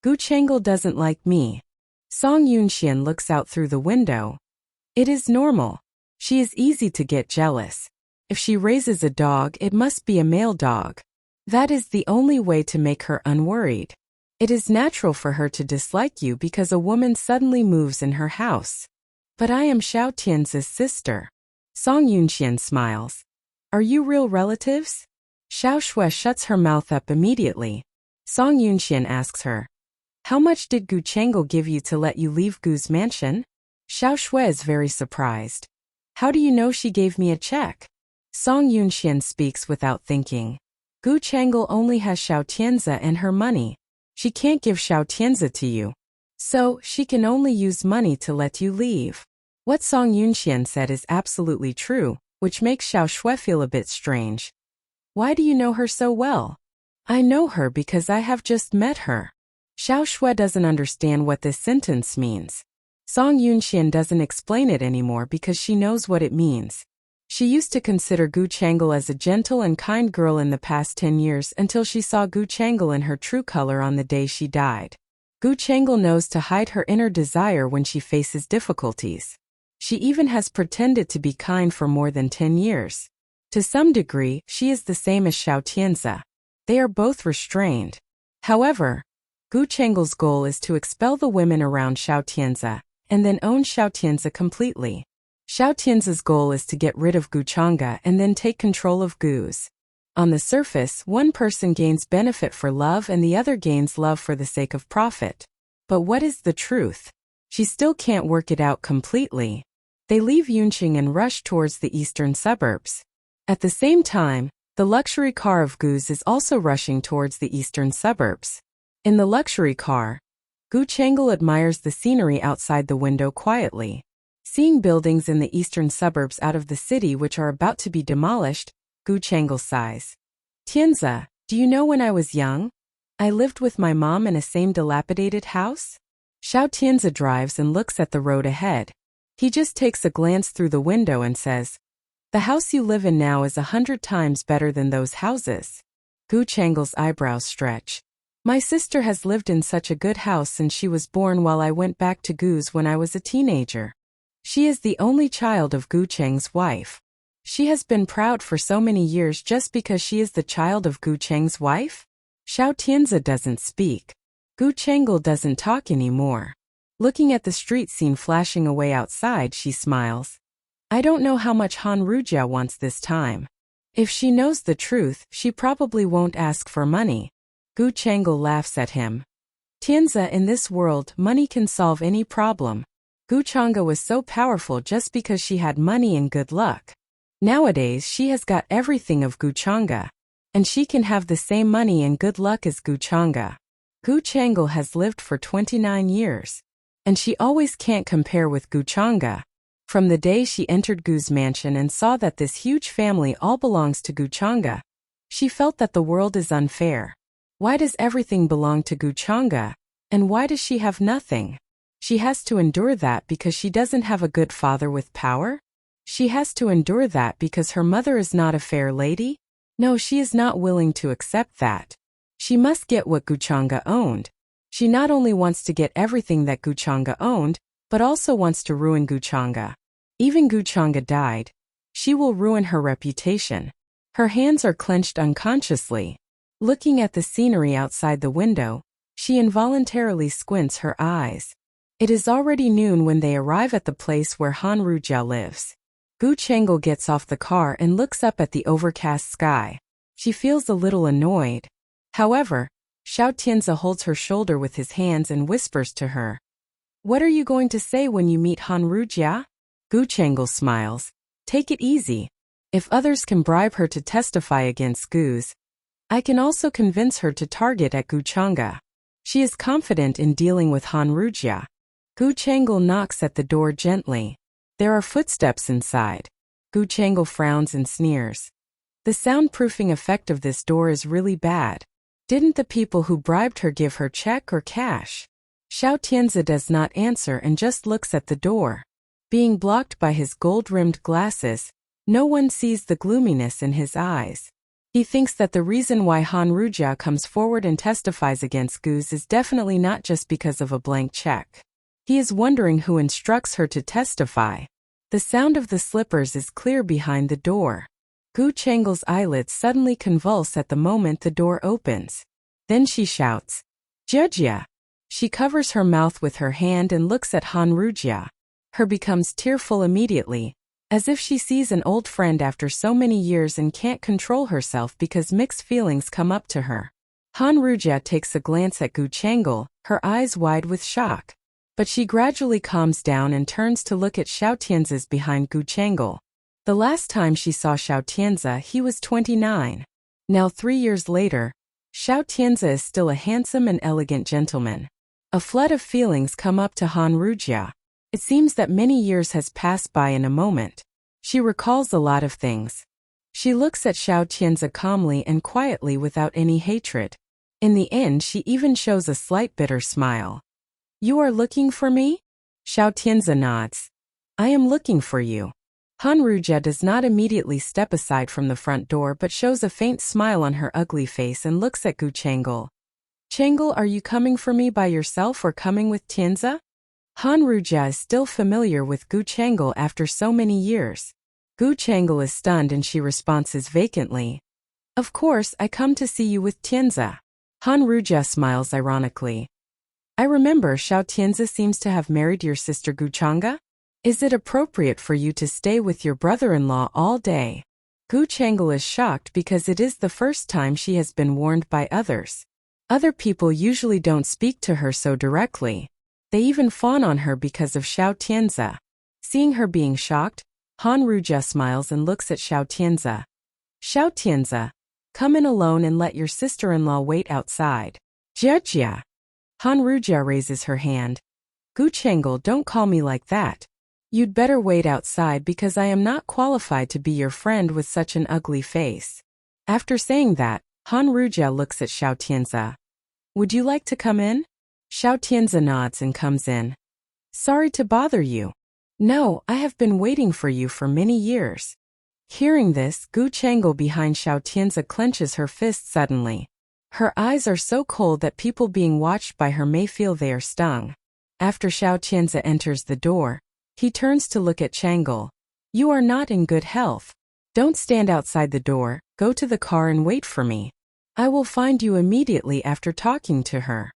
"Gu Chengel doesn't like me." Song Yunxian looks out through the window. It is normal. She is easy to get jealous. If she raises a dog, it must be a male dog. That is the only way to make her unworried. It is natural for her to dislike you because a woman suddenly moves in her house. But I am Xiao Tian's sister. Song Yunxian smiles. Are you real relatives? Xiao Shui shuts her mouth up immediately. Song Yunxian asks her, "How much did Gu Chengel give you to let you leave Gu's mansion?" Xiao Shui is very surprised. "How do you know she gave me a check?" Song Yunxian speaks without thinking. Gu Chengel only has Xiao Tianzi and her money. She can't give Xiao Tianzi to you. So, she can only use money to let you leave. What Song Yunxian said is absolutely true, which makes Xiao Shui feel a bit strange. Why do you know her so well? I know her because I have just met her. Xiao Shui doesn't understand what this sentence means. Song Yunxian doesn't explain it anymore because she knows what it means. She used to consider Gu Chengel as a gentle and kind girl in the past 10 years until she saw Gu Chengel in her true color on the day she died. Gu Chengel knows to hide her inner desire when she faces difficulties. She even has pretended to be kind for more than 10 years. To some degree, she is the same as Xiao Tianzi. They are both restrained. However, Gu Chengel's goal is to expel the women around Xiao Tianzi and then own Xiao Tianzi completely. Xiao Tianzi's goal is to get rid of Gu Chang'e and then take control of Gu's. On the surface, one person gains benefit for love and the other gains love for the sake of profit. But what is the truth? She still can't work it out completely. They leave Yunqing and rush towards the eastern suburbs. At the same time, the luxury car of Gu's is also rushing towards the eastern suburbs. In the luxury car, Gu Chengel admires the scenery outside the window quietly. Seeing buildings in the eastern suburbs out of the city which are about to be demolished, Gu Chengel sighs. Tianzi, do you know when I was young? I lived with my mom in a same dilapidated house? Xiao Tianzi drives and looks at the road ahead. He just takes a glance through the window and says, "The house you live in now is 100 times better than those houses." Gu Chengel's eyebrows stretch. My sister has lived in such a good house since she was born while I went back to Gu's when I was a teenager. She is the only child of Gu Cheng's wife. She has been proud for so many years just because she is the child of Gu Cheng's wife? Xiao Tianzi doesn't speak. Gu Chengel doesn't talk anymore. Looking at the street scene flashing away outside, she smiles. I don't know how much Han Rujia wants this time. If she knows the truth, she probably won't ask for money. Gu Chengel laughs at him. Tianzi, in this world, money can solve any problem. Gu Chang'e was so powerful just because she had money and good luck. Nowadays she has got everything of Gu Chang'e, and she can have the same money and good luck as Gu Chang'e. Gu Chengel has lived for 29 years, and she always can't compare with Gu Chang'e. From the day she entered Gu's mansion and saw that this huge family all belongs to Gu Chang'e, she felt that the world is unfair. Why does everything belong to Gu Chang'e, and why does she have nothing? She has to endure that because she doesn't have a good father with power? She has to endure that because her mother is not a fair lady? No, she is not willing to accept that. She must get what Gu Chang'e owned. She not only wants to get everything that Gu Chang'e owned, but also wants to ruin Gu Chang'e. Even Gu Chang'e died. She will ruin her reputation. Her hands are clenched unconsciously. Looking at the scenery outside the window, she involuntarily squints her eyes. It is already noon when they arrive at the place where Han Rujia lives. Gu Chengel gets off the car and looks up at the overcast sky. She feels a little annoyed. However, Xiao Tianzi holds her shoulder with his hands and whispers to her. What are you going to say when you meet Han Rujia? Gu Chengel smiles. Take it easy. If others can bribe her to testify against Gu's, I can also convince her to target at Gu Chang'e. She is confident in dealing with Han Rujia. Gu Chengel knocks at the door gently. There are footsteps inside. Gu Chengel frowns and sneers. The soundproofing effect of this door is really bad. Didn't the people who bribed her give her check or cash? Xiao Tianzi does not answer and just looks at the door. Being blocked by his gold-rimmed glasses, no one sees the gloominess in his eyes. He thinks that the reason why Han Rujia comes forward and testifies against Guz is definitely not just because of a blank check. He is wondering who instructs her to testify. The sound of the slippers is clear behind the door. Gu Chengle's eyelids suddenly convulse at the moment the door opens. Then she shouts, "Jujia!" She covers her mouth with her hand and looks at Han Rujia. Her becomes tearful immediately, as if she sees an old friend after so many years and can't control herself because mixed feelings come up to her. Han Rujia takes a glance at Gu Chengle, her eyes wide with shock. But she gradually calms down and turns to look at Xiao Tianzi behind Gu Chengle. The last time she saw Xiao Tianzi, he was 29. Now 3 years later, Xiao Tianzi is still a handsome and elegant gentleman. A flood of feelings come up to Han Rujia. It seems that many years has passed by in a moment. She recalls a lot of things. She looks at Xiao Tianzi calmly and quietly without any hatred. In the end, she even shows a slight bitter smile. "You are looking for me?" Xiao Tianzi nods. "I am looking for you." Han Rujia does not immediately step aside from the front door but shows a faint smile on her ugly face and looks at Gu Chengle. "Chengle, are you coming for me by yourself or coming with Tianzi?" Han Rujia is still familiar with Gu Chengle after so many years. Gu Chengle is stunned and she responds vacantly, "Of course, I come to see you with Tianzi." Han Rujia smiles ironically. "I remember Xiao Tianzi seems to have married your sister Gu Chang'e. Is it appropriate for you to stay with your brother-in-law all day?" Gu Chengle is shocked because it is the first time she has been warned by others. Other people usually don't speak to her so directly. They even fawn on her because of Xiao Tianzi. Seeing her being shocked, Han Rujia smiles and looks at Xiao Tianzi. "Xiao Tianzi, come in alone and let your sister-in-law wait outside." "Jia." Han Rujia raises her hand. "Gu Chengle, don't call me like that. You'd better wait outside because I am not qualified to be your friend with such an ugly face." After saying that, Han Rujia looks at Xiao Tianzi. "Would you like to come in?" Xiao Tianzi nods and comes in. "Sorry to bother you." "No, I have been waiting for you for many years." Hearing this, Gu Chengle behind Xiao Tianzi clenches her fist suddenly. Her eyes are so cold that people being watched by her may feel they are stung. After Xiao Tianzi enters the door, he turns to look at Chengle. "You are not in good health. Don't stand outside the door, go to the car and wait for me. I will find you immediately after talking to her."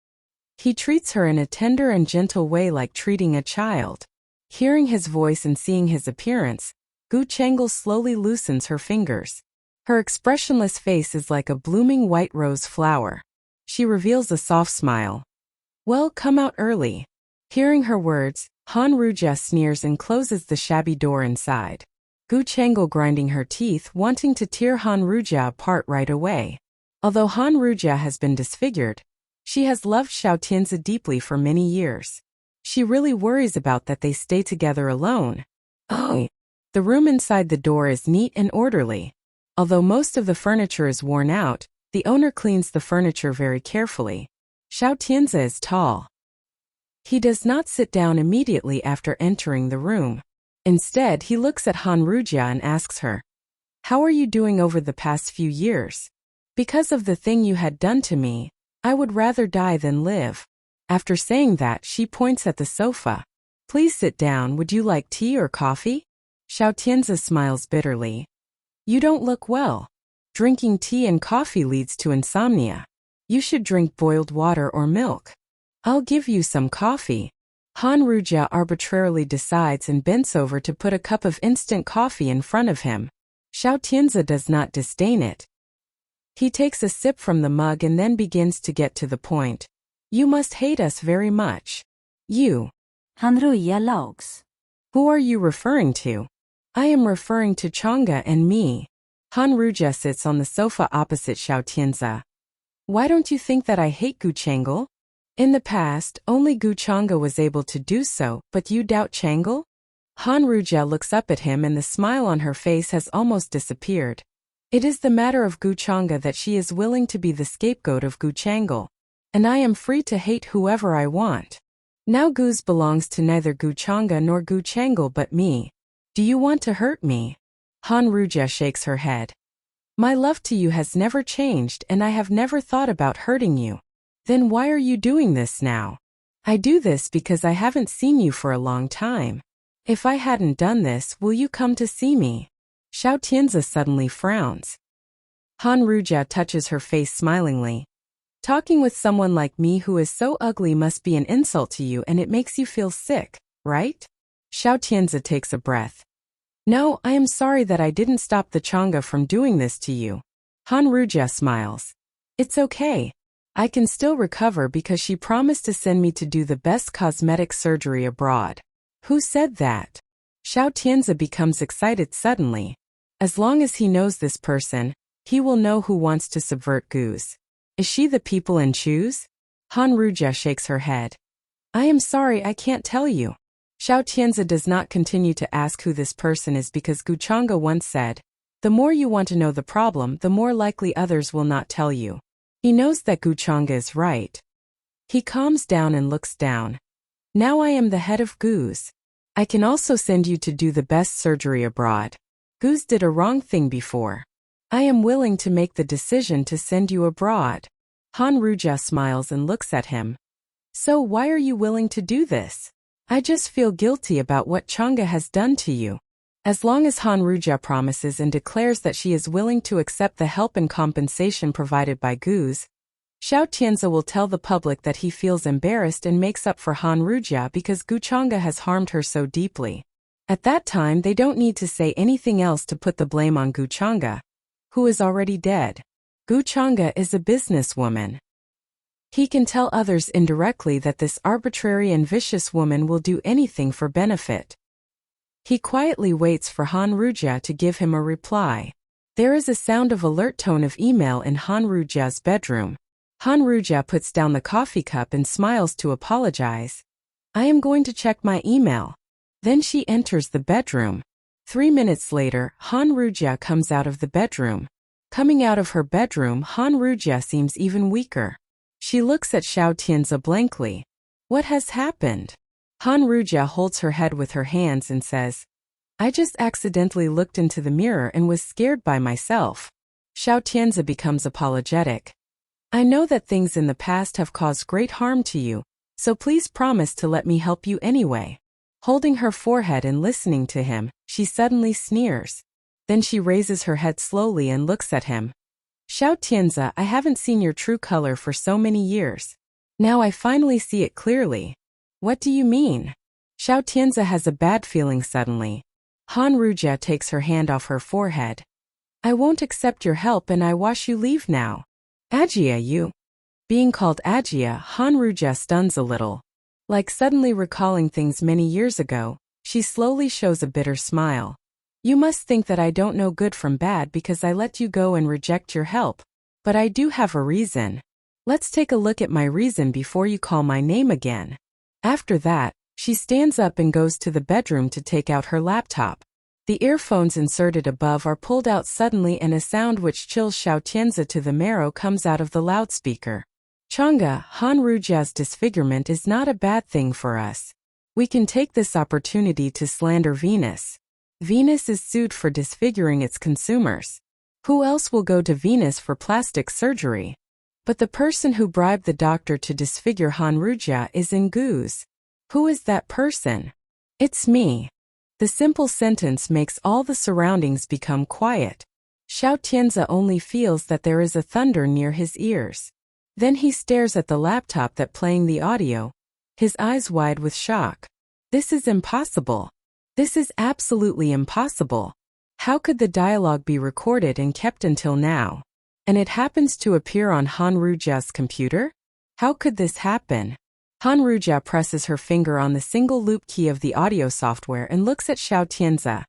He treats her in a tender and gentle way like treating a child. Hearing his voice and seeing his appearance, Gu Chengle slowly loosens her fingers. Her expressionless face is like a blooming white rose flower. She reveals a soft smile. "Well, come out early." Hearing her words, Han Rujia sneers and closes the shabby door inside. Gu Chengle grinding her teeth, wanting to tear Han Rujia apart right away. Although Han Rujia has been disfigured, she has loved Xiao Tianzi deeply for many years. She really worries about that they stay together alone. Oh. The room inside the door is neat and orderly. Although most of the furniture is worn out, the owner cleans the furniture very carefully. Xiao Tianzi is tall. He does not sit down immediately after entering the room. Instead, he looks at Han Rujia and asks her, "How are you doing over the past few years? Because of the thing you had done to me, I would rather die than live." After saying that, she points at the sofa. "Please sit down. Would you like tea or coffee?" Xiao Tianzi smiles bitterly. "You don't look well. Drinking tea and coffee leads to insomnia. You should drink boiled water or milk." "I'll give you some coffee." Han Rujia arbitrarily decides and bends over to put a cup of instant coffee in front of him. Xiao Tianzi does not disdain it. He takes a sip from the mug and then begins to get to the point. "You must hate us very much." "You?" Han Rujia logs. "Who are you referring to?" "I am referring to Chang'e and me." Han Rujia sits on the sofa opposite Xiao Tianzi. "Why don't you think that I hate Gu Chengle? In the past, only Gu Chang'e was able to do so, but you doubt Chengle?" Han Rujia looks up at him and the smile on her face has almost disappeared. It is the matter of Gu Chang'e that she is willing to be the scapegoat of Gu Chengle. And I am free to hate whoever I want. Now Guz belongs to neither Gu Changa nor Gu Changle but me. Do you want to hurt me? Han Ruja shakes her head. My love to you has never changed and I have never thought about hurting you. Then why are you doing this now? I do this because I haven't seen you for a long time. If I hadn't done this, will you come to see me? Xiao Tianzi suddenly frowns. Han Ruja touches her face smilingly. Talking with someone like me who is so ugly must be an insult to you and it makes you feel sick, right? Xiao Tianzi takes a breath. No, I am sorry that I didn't stop the Chang'e from doing this to you. Han Ruja smiles. It's okay. I can still recover because she promised to send me to do the best cosmetic surgery abroad. Who said that? Xiao Tianzi becomes excited suddenly. As long as he knows this person, he will know who wants to subvert Guz. Is she the people in shoes? Han Ruja shakes her head. I am sorry, I can't tell you. Xiao Tianzi does not continue to ask who this person is because Gu Changa once said, the more you want to know the problem, the more likely others will not tell you. He knows that Gu Changa is right. He calms down and looks down. Now I am the head of Guz. I can also send you to do the best surgery abroad. Guz did a wrong thing before. I am willing to make the decision to send you abroad. Han Ruja smiles and looks at him. So why are you willing to do this? I just feel guilty about what Chang'e has done to you. As long as Han Ruja promises and declares that she is willing to accept the help and compensation provided by Guz, Xiao Tianzi will tell the public that he feels embarrassed and makes up for Han Ruja because Gu Chang'e has harmed her so deeply. At that time they don't need to say anything else to put the blame on Gu Chang'e, who is already dead. Gu Chang'e is a businesswoman. He can tell others indirectly that this arbitrary and vicious woman will do anything for benefit. He quietly waits for Han Ruja to give him a reply. There is a sound of alert tone of email in Han Ruja's bedroom. Han Ruja puts down the coffee cup and smiles to apologize. I am going to check my email. Then she enters the bedroom. 3 minutes later, Han Ruja comes out of the bedroom. Coming out of her bedroom, Han Ruja seems even weaker. She looks at Xiao Tianzi blankly. What has happened? Han Ruja holds her head with her hands and says, I just accidentally looked into the mirror and was scared by myself. Xiao Tianzi becomes apologetic. I know that things in the past have caused great harm to you, so please promise to let me help you anyway. Holding her forehead and listening to him, she suddenly sneers. Then she raises her head slowly and looks at him. Xiao Tianzi, I haven't seen your true color for so many years. Now I finally see it clearly. What do you mean? Xiao Tianzi has a bad feeling suddenly. Han Ruja takes her hand off her forehead. I won't accept your help and I wash you leave now. Ajia you. Being called Ajia, Han Ruja stuns a little. Like suddenly recalling things many years ago, she slowly shows a bitter smile. You must think that I don't know good from bad because I let you go and reject your help. But I do have a reason. Let's take a look at my reason before you call my name again. After that, she stands up and goes to the bedroom to take out her laptop. The earphones inserted above are pulled out suddenly and a sound which chills Xiao Tianzi to the marrow comes out of the loudspeaker. Chang'e, Han Ruja's disfigurement is not a bad thing for us. We can take this opportunity to slander Venus. Venus is sued for disfiguring its consumers. Who else will go to Venus for plastic surgery? But the person who bribed the doctor to disfigure Han Ruja is in Guz. Who is that person? It's me. The simple sentence makes all the surroundings become quiet. Xiao Tianzi only feels that there is a thunder near his ears. Then he stares at the laptop that playing the audio, his eyes wide with shock. This is impossible. This is absolutely impossible. How could the dialogue be recorded and kept until now? And it happens to appear on Han Ruja's computer? How could this happen? Han Ruja presses her finger on the single loop key of the audio software and looks at Xiao Tianzi.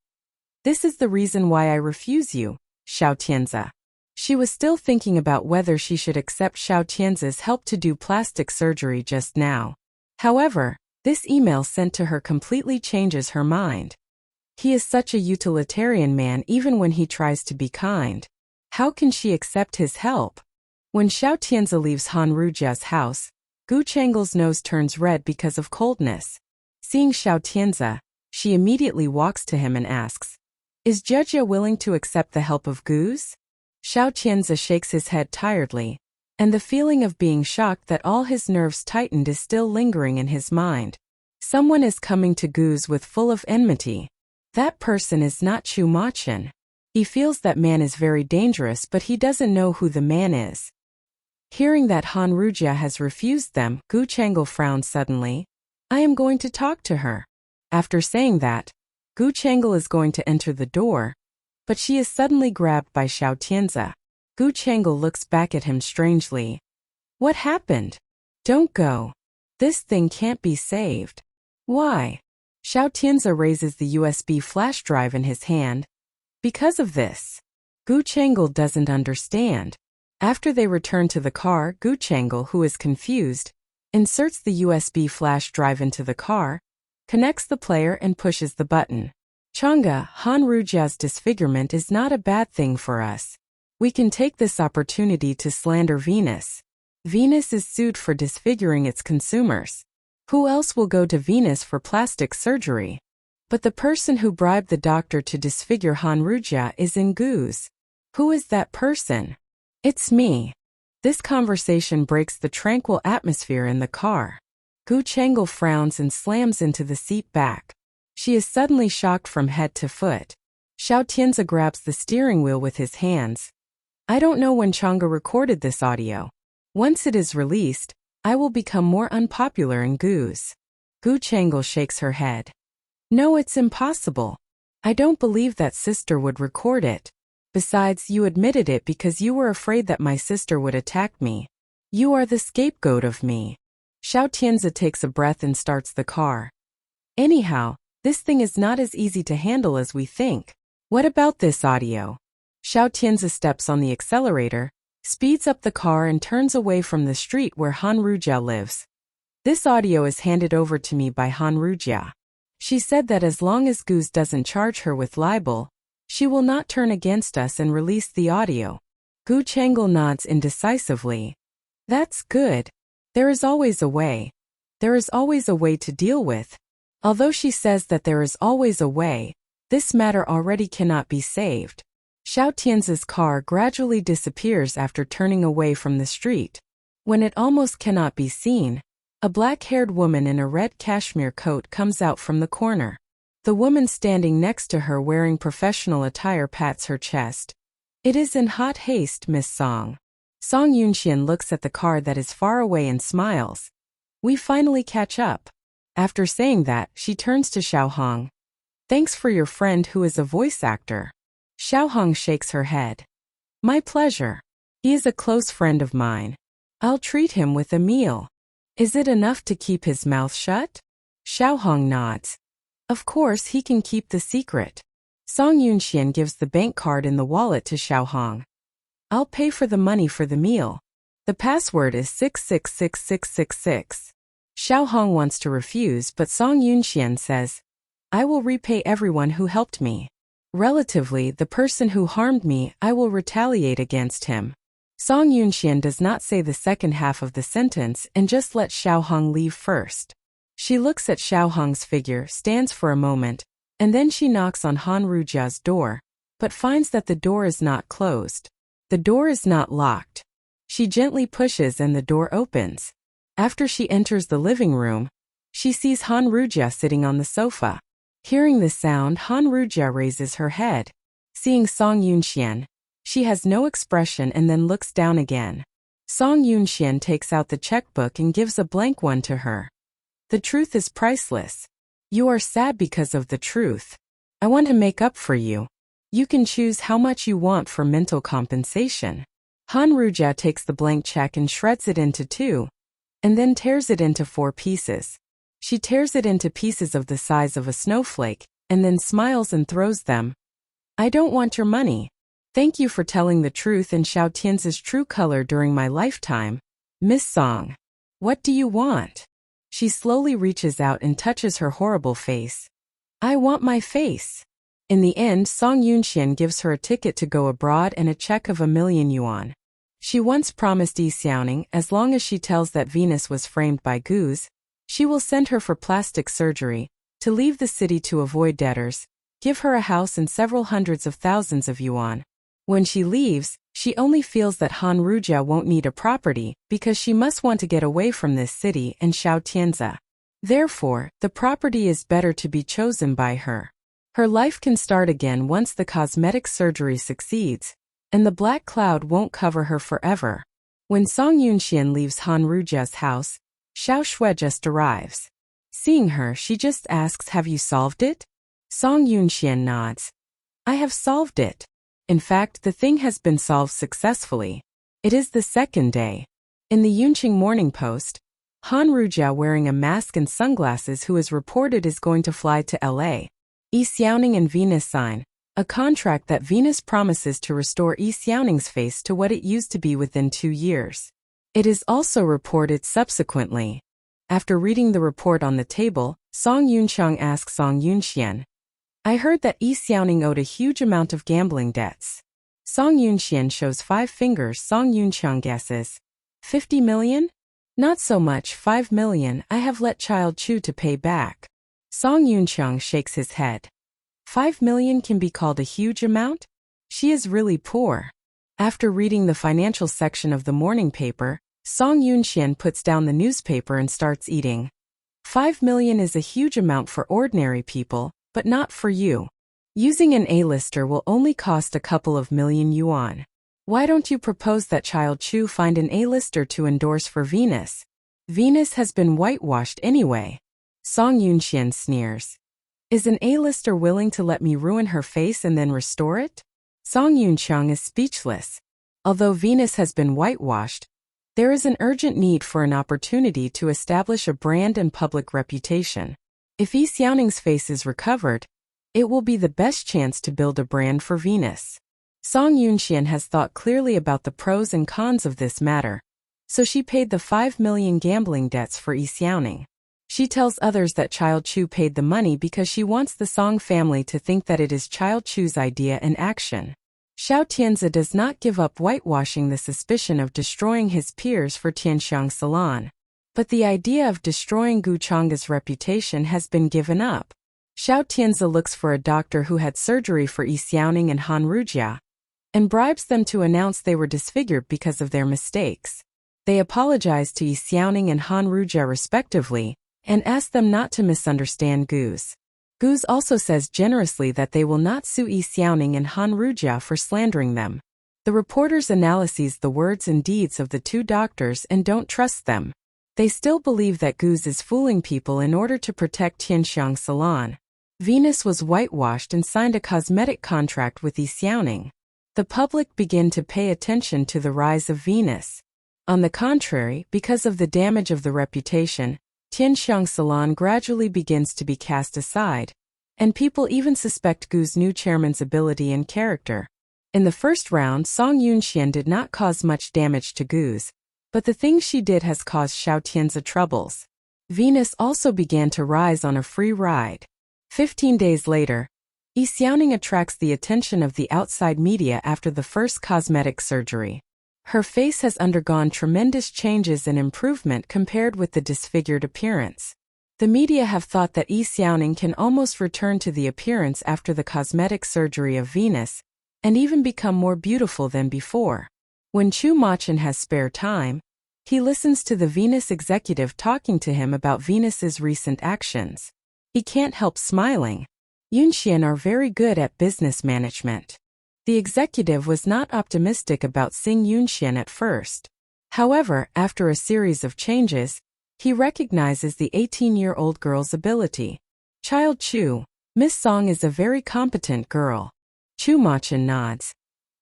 This is the reason why I refuse you, Xiao Tianzi. She was still thinking about whether she should accept Xiao Tianzi's help to do plastic surgery just now. However, this email sent to her completely changes her mind. He is such a utilitarian man even when he tries to be kind. How can she accept his help? When Xiao Tianzi leaves Han Ruja's house, Gu Changle's nose turns red because of coldness. Seeing Xiao Tianzi, she immediately walks to him and asks, "Is Jejia willing to accept the help of Gu's?" Xiao Tianzi shakes his head tiredly, and the feeling of being shocked that all his nerves tightened is still lingering in his mind. Someone is coming to Gu's with full of enmity. That person is not Chu Machin. He feels that man is very dangerous, but he doesn't know who the man is. Hearing that Han Rujia has refused them, Gu Changle frowns suddenly. "I am going to talk to her." After saying that, Gu Changle is going to enter the door, but she is suddenly grabbed by Xiao Tianzi. Gu Changle looks back at him strangely. "What happened? Don't go. This thing can't be saved." "Why?" Xiao Tianzi raises the USB flash drive in his hand. "Because of this." Gu Changle doesn't understand. After they return to the car, Gu Changle, who is confused, inserts the USB flash drive into the car, connects the player and pushes the button. "Chang'e, Han Rujia's disfigurement is not a bad thing for us. We can take this opportunity to slander Venus. Venus is sued for disfiguring its consumers. Who else will go to Venus for plastic surgery? But the person who bribed the doctor to disfigure Han Rujia is in Gu's. Who is that person?" "It's me." This conversation breaks the tranquil atmosphere in the car. Gu Changle frowns and slams into the seat back. She is suddenly shocked from head to foot. Xiao Tianzi grabs the steering wheel with his hands. "I don't know when Chang'e recorded this audio. Once it is released, I will become more unpopular in Gu's." Gu Changle shakes her head. "No, it's impossible. I don't believe that sister would record it. Besides, you admitted it because you were afraid that my sister would attack me. You are the scapegoat of me." Xiao Tianzi takes a breath and starts the car. "Anyhow, this thing is not as easy to handle as we think. What about this audio?" Xiao Tianzi steps on the accelerator, speeds up the car and turns away from the street where Han Rujia lives. "This audio is handed over to me by Han Rujia. She said that as long as Gu's doesn't charge her with libel, she will not turn against us and release the audio." Gu Changle nods indecisively. "That's good. There is always a way. There is always a way to deal with." Although she says that there is always a way, this matter already cannot be saved. Xiao Tianzi's car gradually disappears after turning away from the street. When it almost cannot be seen, a black-haired woman in a red cashmere coat comes out from the corner. The woman standing next to her wearing professional attire pats her chest. "It is in hot haste, Miss Song." Song Yunxian looks at the car that is far away and smiles. "We finally catch up." After saying that, she turns to Xiao Hong. "Thanks for your friend who is a voice actor." Xiao Hong shakes her head. "My pleasure. He is a close friend of mine. I'll treat him with a meal." "Is it enough to keep his mouth shut?" Xiao Hong nods. "Of course he can keep the secret." Song Yunxian gives the bank card in the wallet to Xiao Hong. "I'll pay for the money for the meal. The password is 666666. Xiao Hong wants to refuse, but Song Yunxian says, "I will repay everyone who helped me. Relatively, the person who harmed me, I will retaliate against him." Song Yunxian does not say the second half of the sentence and just lets Xiao Hong leave first. She looks at Xiao Hong's figure, stands for a moment, and then she knocks on Han Rujia's door, but finds that the door is not closed. The door is not locked. She gently pushes and the door opens. After she enters the living room, she sees Han Rujia sitting on the sofa. Hearing the sound, Han Rujia raises her head. Seeing Song Yunxian, she has no expression and then looks down again. Song Yunxian takes out the checkbook and gives a blank one to her. "The truth is priceless. You are sad because of the truth. I want to make up for you. You can choose how much you want for mental compensation." Han Rujia takes the blank check and shreds it into two, and then tears it into 4 pieces. She tears it into pieces of the size of a snowflake, and then smiles and throws them. "I don't want your money. Thank you for telling the truth and Xiao Tianzi's true color during my lifetime. Miss Song, what do you want?" She slowly reaches out and touches her horrible face. "I want my face." In the end, Song Yunxian gives her a ticket to go abroad and a check of 1,000,000 yuan. She once promised Yi Xiaoning as long as she tells that Venus was framed by Goose, she will send her for plastic surgery, to leave the city to avoid debtors, give her a house and several hundreds of thousands of yuan. When she leaves, she only feels that Han Rujia won't need a property because she must want to get away from this city and Xiao Tianzi. Therefore, the property is better to be chosen by her. Her life can start again once the cosmetic surgery succeeds, and the black cloud won't cover her forever. When Song Yunxian leaves Han Rujia's house, Xiao Shui just arrives. Seeing her, she just asks, "Have you solved it?" Song Yunxian nods. "I have solved it. In fact, the thing has been solved successfully. It is the second day." In the Yunqing Morning Post, Han Rujia, wearing a mask and sunglasses, who is reported is going to fly to L.A. Yi Xiaoning and Venus sign a contract that Venus promises to restore Yi Xiaoning's face to what it used to be within 2 years. It is also reported subsequently. After reading the report on the table, Song Yunqiang asks Song Yunxian, "I heard that Yi Xiaoning owed a huge amount of gambling debts." Song Yunxian shows 5 fingers. Song Yunqiang guesses, 50 million? Not so much, 5 million. I have let Child Chu to pay back. Song Yunqiang shakes his head. 5 million can be called a huge amount? She is really poor. After reading the financial section of the morning paper, Song Yunxian puts down the newspaper and starts eating. 5 million is a huge amount for ordinary people, but not for you. Using an A-lister will only cost a couple of million yuan. Why don't you propose that Child Chu find an A-lister to endorse for Venus? Venus has been whitewashed anyway. Song Yunxian sneers. Is an A-lister willing to let me ruin her face and then restore it? Song Yunqiang is speechless. Although Venus has been whitewashed, there is an urgent need for an opportunity to establish a brand and public reputation. If Yi Xiaoning's face is recovered, it will be the best chance to build a brand for Venus. Song Yunxian has thought clearly about the pros and cons of this matter, so she paid the 5 million gambling debts for Yi Xiaoning. She tells others that Child Chu paid the money because she wants the Song family to think that it is Child Chu's idea and action. Xiao Tianzi does not give up whitewashing the suspicion of destroying his peers for Tianxiang Salon. But the idea of destroying Gu Chang's reputation has been given up. Xiao Tianzi looks for a doctor who had surgery for Yi Xiaoning and Han Rujia, and bribes them to announce they were disfigured because of their mistakes. They apologize to Yi Xiaoning and Han Rujia respectively, and ask them not to misunderstand Goose. Goose also says generously that they will not sue Yi Xiaoning and Han Rujia for slandering them. The reporters analyze the words and deeds of the 2 doctors and don't trust them. They still believe that Goose is fooling people in order to protect Tianxiang Salon. Venus was whitewashed and signed a cosmetic contract with Yi Xiaoning. The public begin to pay attention to the rise of Venus. On the contrary, because of the damage of the reputation, Tianxiang Salon gradually begins to be cast aside, and people even suspect Gu's new chairman's ability and character. In the first round, Song Yunxian did not cause much damage to Gu's, but the things she did has caused Xiao Tianzi troubles. Venus also began to rise on a free ride. 15 days later, Yi Xiaoning attracts the attention of the outside media after the first cosmetic surgery. Her face has undergone tremendous changes and improvement compared with the disfigured appearance. The media have thought that Yi Xiaoning can almost return to the appearance after the cosmetic surgery of Venus, and even become more beautiful than before. When Chu Machen has spare time, he listens to the Venus executive talking to him about Venus's recent actions. He can't help smiling. Yunxian are very good at business management. The executive was not optimistic about seeing Yunxian at first. However, after a series of changes, he recognizes the 18-year-old girl's ability. Child Chu, Miss Song is a very competent girl. Chu Machen nods.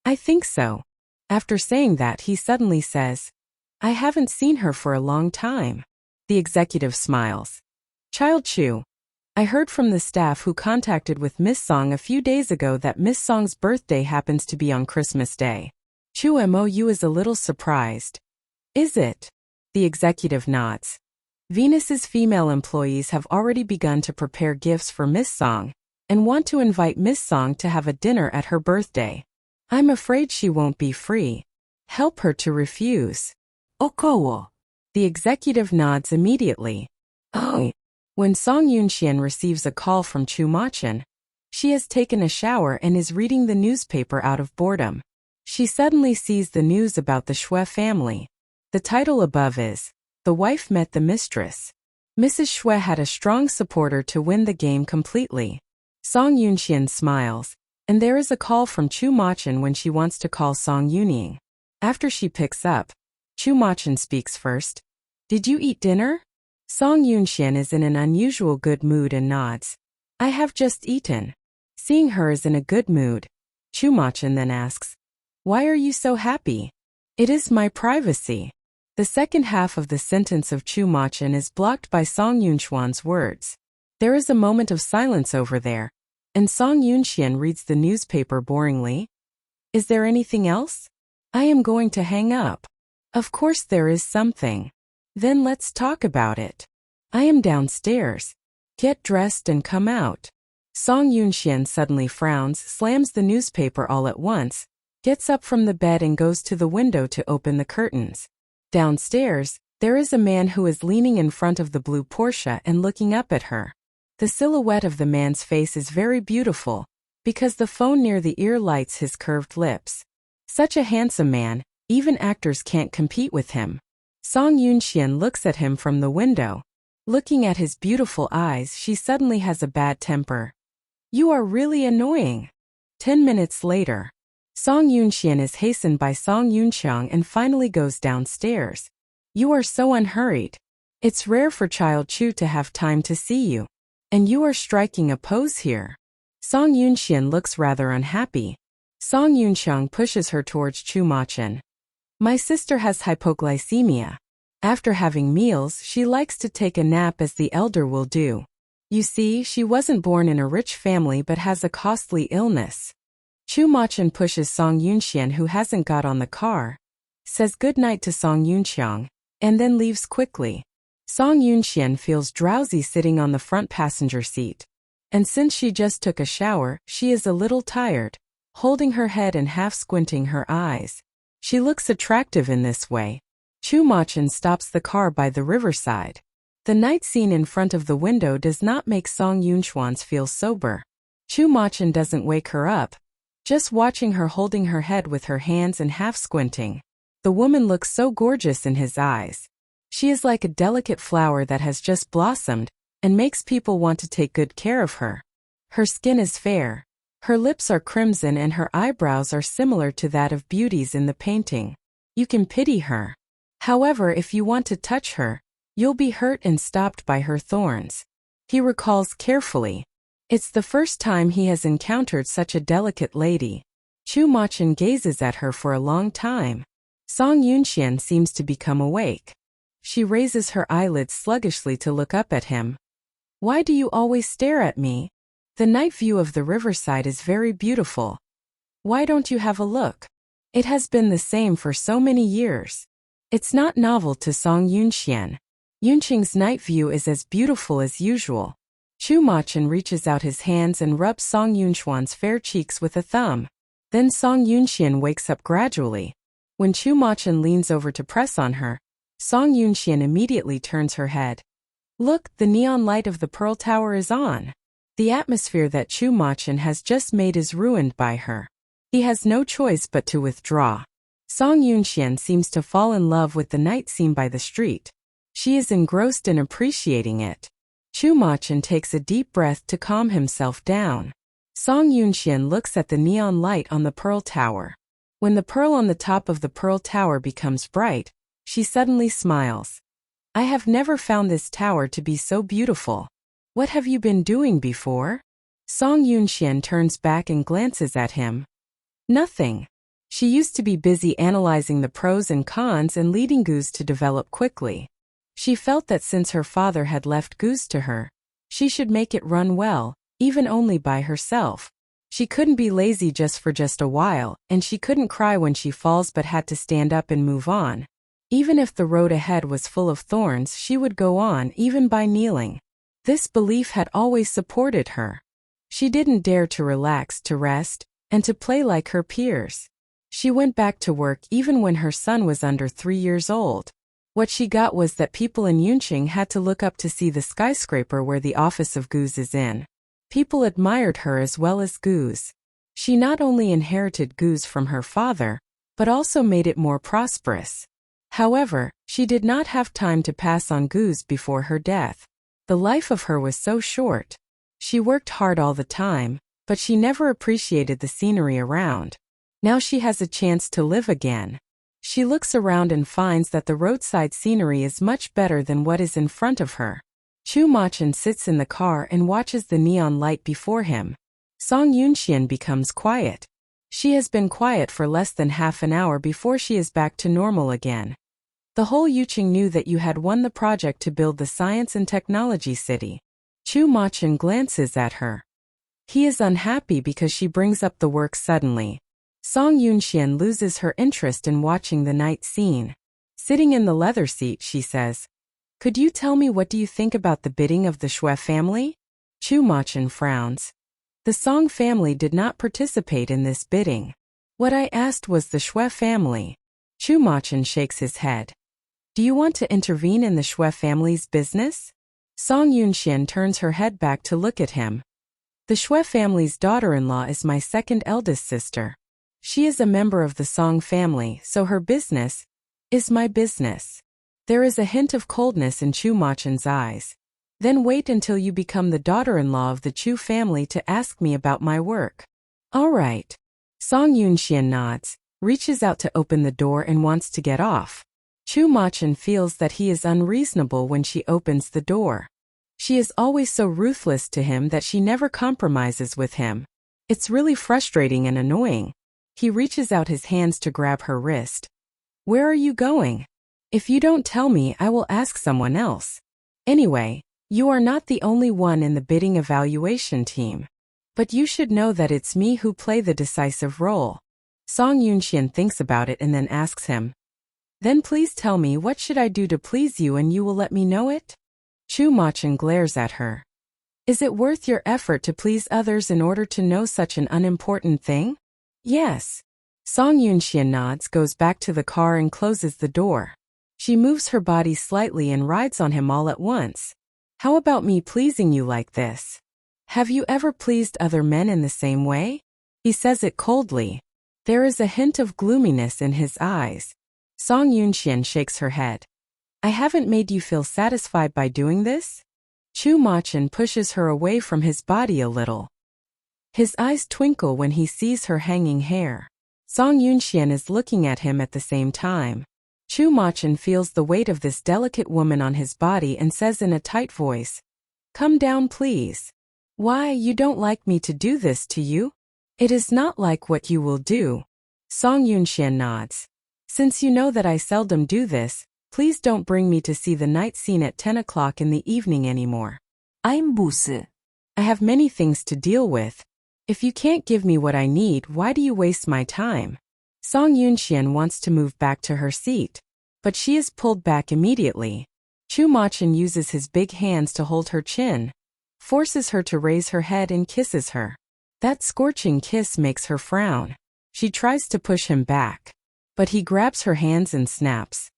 I think so. After saying that, he suddenly says, I haven't seen her for a long time. The executive smiles. Child Chu, I heard from the staff who contacted with Miss Song a few days ago that Miss Song's birthday happens to be on Christmas Day. Chu Mou is a little surprised. Is it? The executive nods. Venus's female employees have already begun to prepare gifts for Miss Song, and want to invite Miss Song to have a dinner at her birthday. I'm afraid she won't be free. Help her to refuse. Około. The executive nods immediately. Oh. When Song Yunxian receives a call from Chu Machin, she has taken a shower and is reading the newspaper out of boredom. She suddenly sees the news about the Xue family. The title above is, The Wife Met the Mistress. Mrs. Xue had a strong supporter to win the game completely. Song Yunxian smiles, and there is a call from Chu Machin when she wants to call Song Yunying. After she picks up, Chu Machin speaks first. Did you eat dinner? Song Yunxian is in an unusual good mood and nods. I have just eaten. Seeing her is in a good mood, Chu Machin then asks, why are you so happy? It is my privacy. The second half of the sentence of Chu Machin is blocked by Song Yunxuan's words. There is a moment of silence over there, and Song Yunxian reads the newspaper boringly. Is there anything else? I am going to hang up. Of course there is something. Then let's talk about it. I am downstairs. Get dressed and come out. Song Yunxian suddenly frowns, slams the newspaper all at once, gets up from the bed and goes to the window to open the curtains. Downstairs, there is a man who is leaning in front of the blue Porsche and looking up at her. The silhouette of the man's face is very beautiful, because the phone near the ear lights his curved lips. Such a handsome man, even actors can't compete with him. Song Yunxian looks at him from the window. Looking at his beautiful eyes, she suddenly has a bad temper. You are really annoying. 10 minutes later, Song Yunxian is hastened by Song Yunqiang and finally goes downstairs. You are so unhurried. It's rare for Child Chu to have time to see you. And you are striking a pose here. Song Yunxian looks rather unhappy. Song Yunqiang pushes her towards Chu Machin. My sister has hypoglycemia. After having meals, she likes to take a nap as the elder will do. You see, she wasn't born in a rich family but has a costly illness. Chu Machin pushes Song Yunxian, who hasn't got on the car, says goodnight to Song Yunqiang, and then leaves quickly. Song Yunxian feels drowsy sitting on the front passenger seat. And since she just took a shower, she is a little tired, holding her head and half squinting her eyes. She looks attractive in this way. Chu Machin stops the car by the riverside. The night scene in front of the window does not make Song Yunxuan feel sober. Chu Machin doesn't wake her up, just watching her holding her head with her hands and half squinting. The woman looks so gorgeous in his eyes. She is like a delicate flower that has just blossomed and makes people want to take good care of her. Her skin is fair. Her lips are crimson and her eyebrows are similar to that of beauties in the painting. You can pity her. However, if you want to touch her, you'll be hurt and stopped by her thorns. He recalls carefully. It's the first time he has encountered such a delicate lady. Chu Machin gazes at her for a long time. Song Yunxian seems to become awake. She raises her eyelids sluggishly to look up at him. Why do you always stare at me? The night view of the riverside is very beautiful. Why don't you have a look? It has been the same for so many years. It's not novel to Song Yunxian. Yunqing's night view is as beautiful as usual. Chu Machin reaches out his hands and rubs Song Yunxuan's fair cheeks with a thumb. Then Song Yunxian wakes up gradually. When Chu Machin leans over to press on her, Song Yunxian immediately turns her head. Look, the neon light of the Pearl Tower is on. The atmosphere that Chu Machin has just made is ruined by her. He has no choice but to withdraw. Song Yunxian seems to fall in love with the night scene by the street. She is engrossed in appreciating it. Chu Machin takes a deep breath to calm himself down. Song Yunxian looks at the neon light on the Pearl Tower. When the pearl on the top of the Pearl Tower becomes bright, she suddenly smiles. I have never found this tower to be so beautiful. What have you been doing before? Song Yunxian turns back and glances at him. Nothing. She used to be busy analyzing the pros and cons and leading Goose to develop quickly. She felt that since her father had left Goose to her, she should make it run well, even only by herself. She couldn't be lazy just a while, and she couldn't cry when she falls but had to stand up and move on. Even if the road ahead was full of thorns, she would go on even by kneeling. This belief had always supported her. She didn't dare to relax, to rest, and to play like her peers. She went back to work even when her son was under 3 years old. What she got was that people in Yunqing had to look up to see the skyscraper where the office of Goose is in. People admired her as well as Goose. She not only inherited Goose from her father, but also made it more prosperous. However, she did not have time to pass on Goose before her death. The life of her was so short. She worked hard all the time, but she never appreciated the scenery around. Now she has a chance to live again. She looks around and finds that the roadside scenery is much better than what is in front of her. Chu Machun sits in the car and watches the neon light before him. Song Yunxian becomes quiet. She has been quiet for less than half an hour before she is back to normal again. The whole Yuqing knew that you had won the project to build the science and technology city. Chu Machun glances at her. He is unhappy because she brings up the work suddenly. Song Yunxian loses her interest in watching the night scene. Sitting in the leather seat, she says, "Could you tell me what do you think about the bidding of the Shui family?" Chu Machun frowns. The Song family did not participate in this bidding. What I asked was the Shui family. Chu Machun shakes his head. Do you want to intervene in the Shui family's business? Song Yunxian turns her head back to look at him. The Shui family's daughter-in-law is my second eldest sister. She is a member of the Song family, so her business is my business. There is a hint of coldness in Chu Machun's eyes. Then wait until you become the daughter-in-law of the Chu family to ask me about my work. All right. Song Yunxian nods, reaches out to open the door and wants to get off. Chu Machun feels that he is unreasonable when she opens the door. She is always so ruthless to him that she never compromises with him. It's really frustrating and annoying. He reaches out his hands to grab her wrist. Where are you going? If you don't tell me, I will ask someone else. Anyway, you are not the only one in the bidding evaluation team. But you should know that it's me who play the decisive role. Song Yunxian thinks about it and then asks him. Then please tell me what should I do to please you and you will let me know it? Chu Machun glares at her. Is it worth your effort to please others in order to know such an unimportant thing? Yes. Song Yunxian nods, goes back to the car and closes the door. She moves her body slightly and rides on him all at once. How about me pleasing you like this? Have you ever pleased other men in the same way? He says it coldly. There is a hint of gloominess in his eyes. Song Yunxian shakes her head. I haven't made you feel satisfied by doing this? Chu Machun pushes her away from his body a little. His eyes twinkle when he sees her hanging hair. Song Yunxian is looking at him at the same time. Chu Machun feels the weight of this delicate woman on his body and says in a tight voice, Come down please. Why, you don't like me to do this to you? It is not like what you will do. Song Yunxian nods. Since you know that I seldom do this, please don't bring me to see the night scene at 10 o'clock in the evening anymore. I'm Busse. I have many things to deal with. If you can't give me what I need, why do you waste my time? Song Yunxian wants to move back to her seat, but she is pulled back immediately. Chu Machun uses his big hands to hold her chin, forces her to raise her head and kisses her. That scorching kiss makes her frown. She tries to push him back, but he grabs her hands and snaps.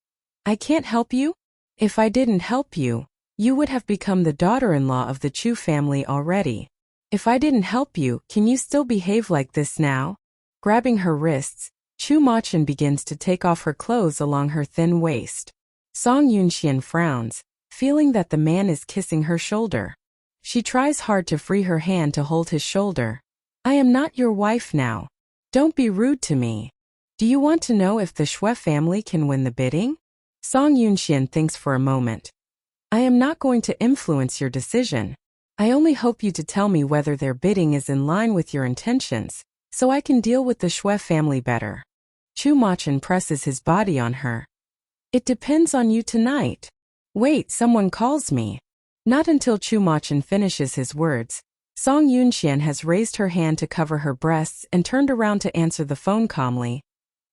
I can't help you? If I didn't help you, you would have become the daughter-in-law of the Chu family already. If I didn't help you, can you still behave like this now? Grabbing her wrists, Chu Machun begins to take off her clothes along her thin waist. Song Yunxian frowns, feeling that the man is kissing her shoulder. She tries hard to free her hand to hold his shoulder. I am not your wife now. Don't be rude to me. Do you want to know if the Shui family can win the bidding? Song Yunxian thinks for a moment. I am not going to influence your decision. I only hope you to tell me whether their bidding is in line with your intentions, so I can deal with the Shui family better. Chu Machun presses his body on her. It depends on you tonight. Wait, someone calls me. Not until Chu Machun finishes his words. Song Yunxian has raised her hand to cover her breasts and turned around to answer the phone calmly.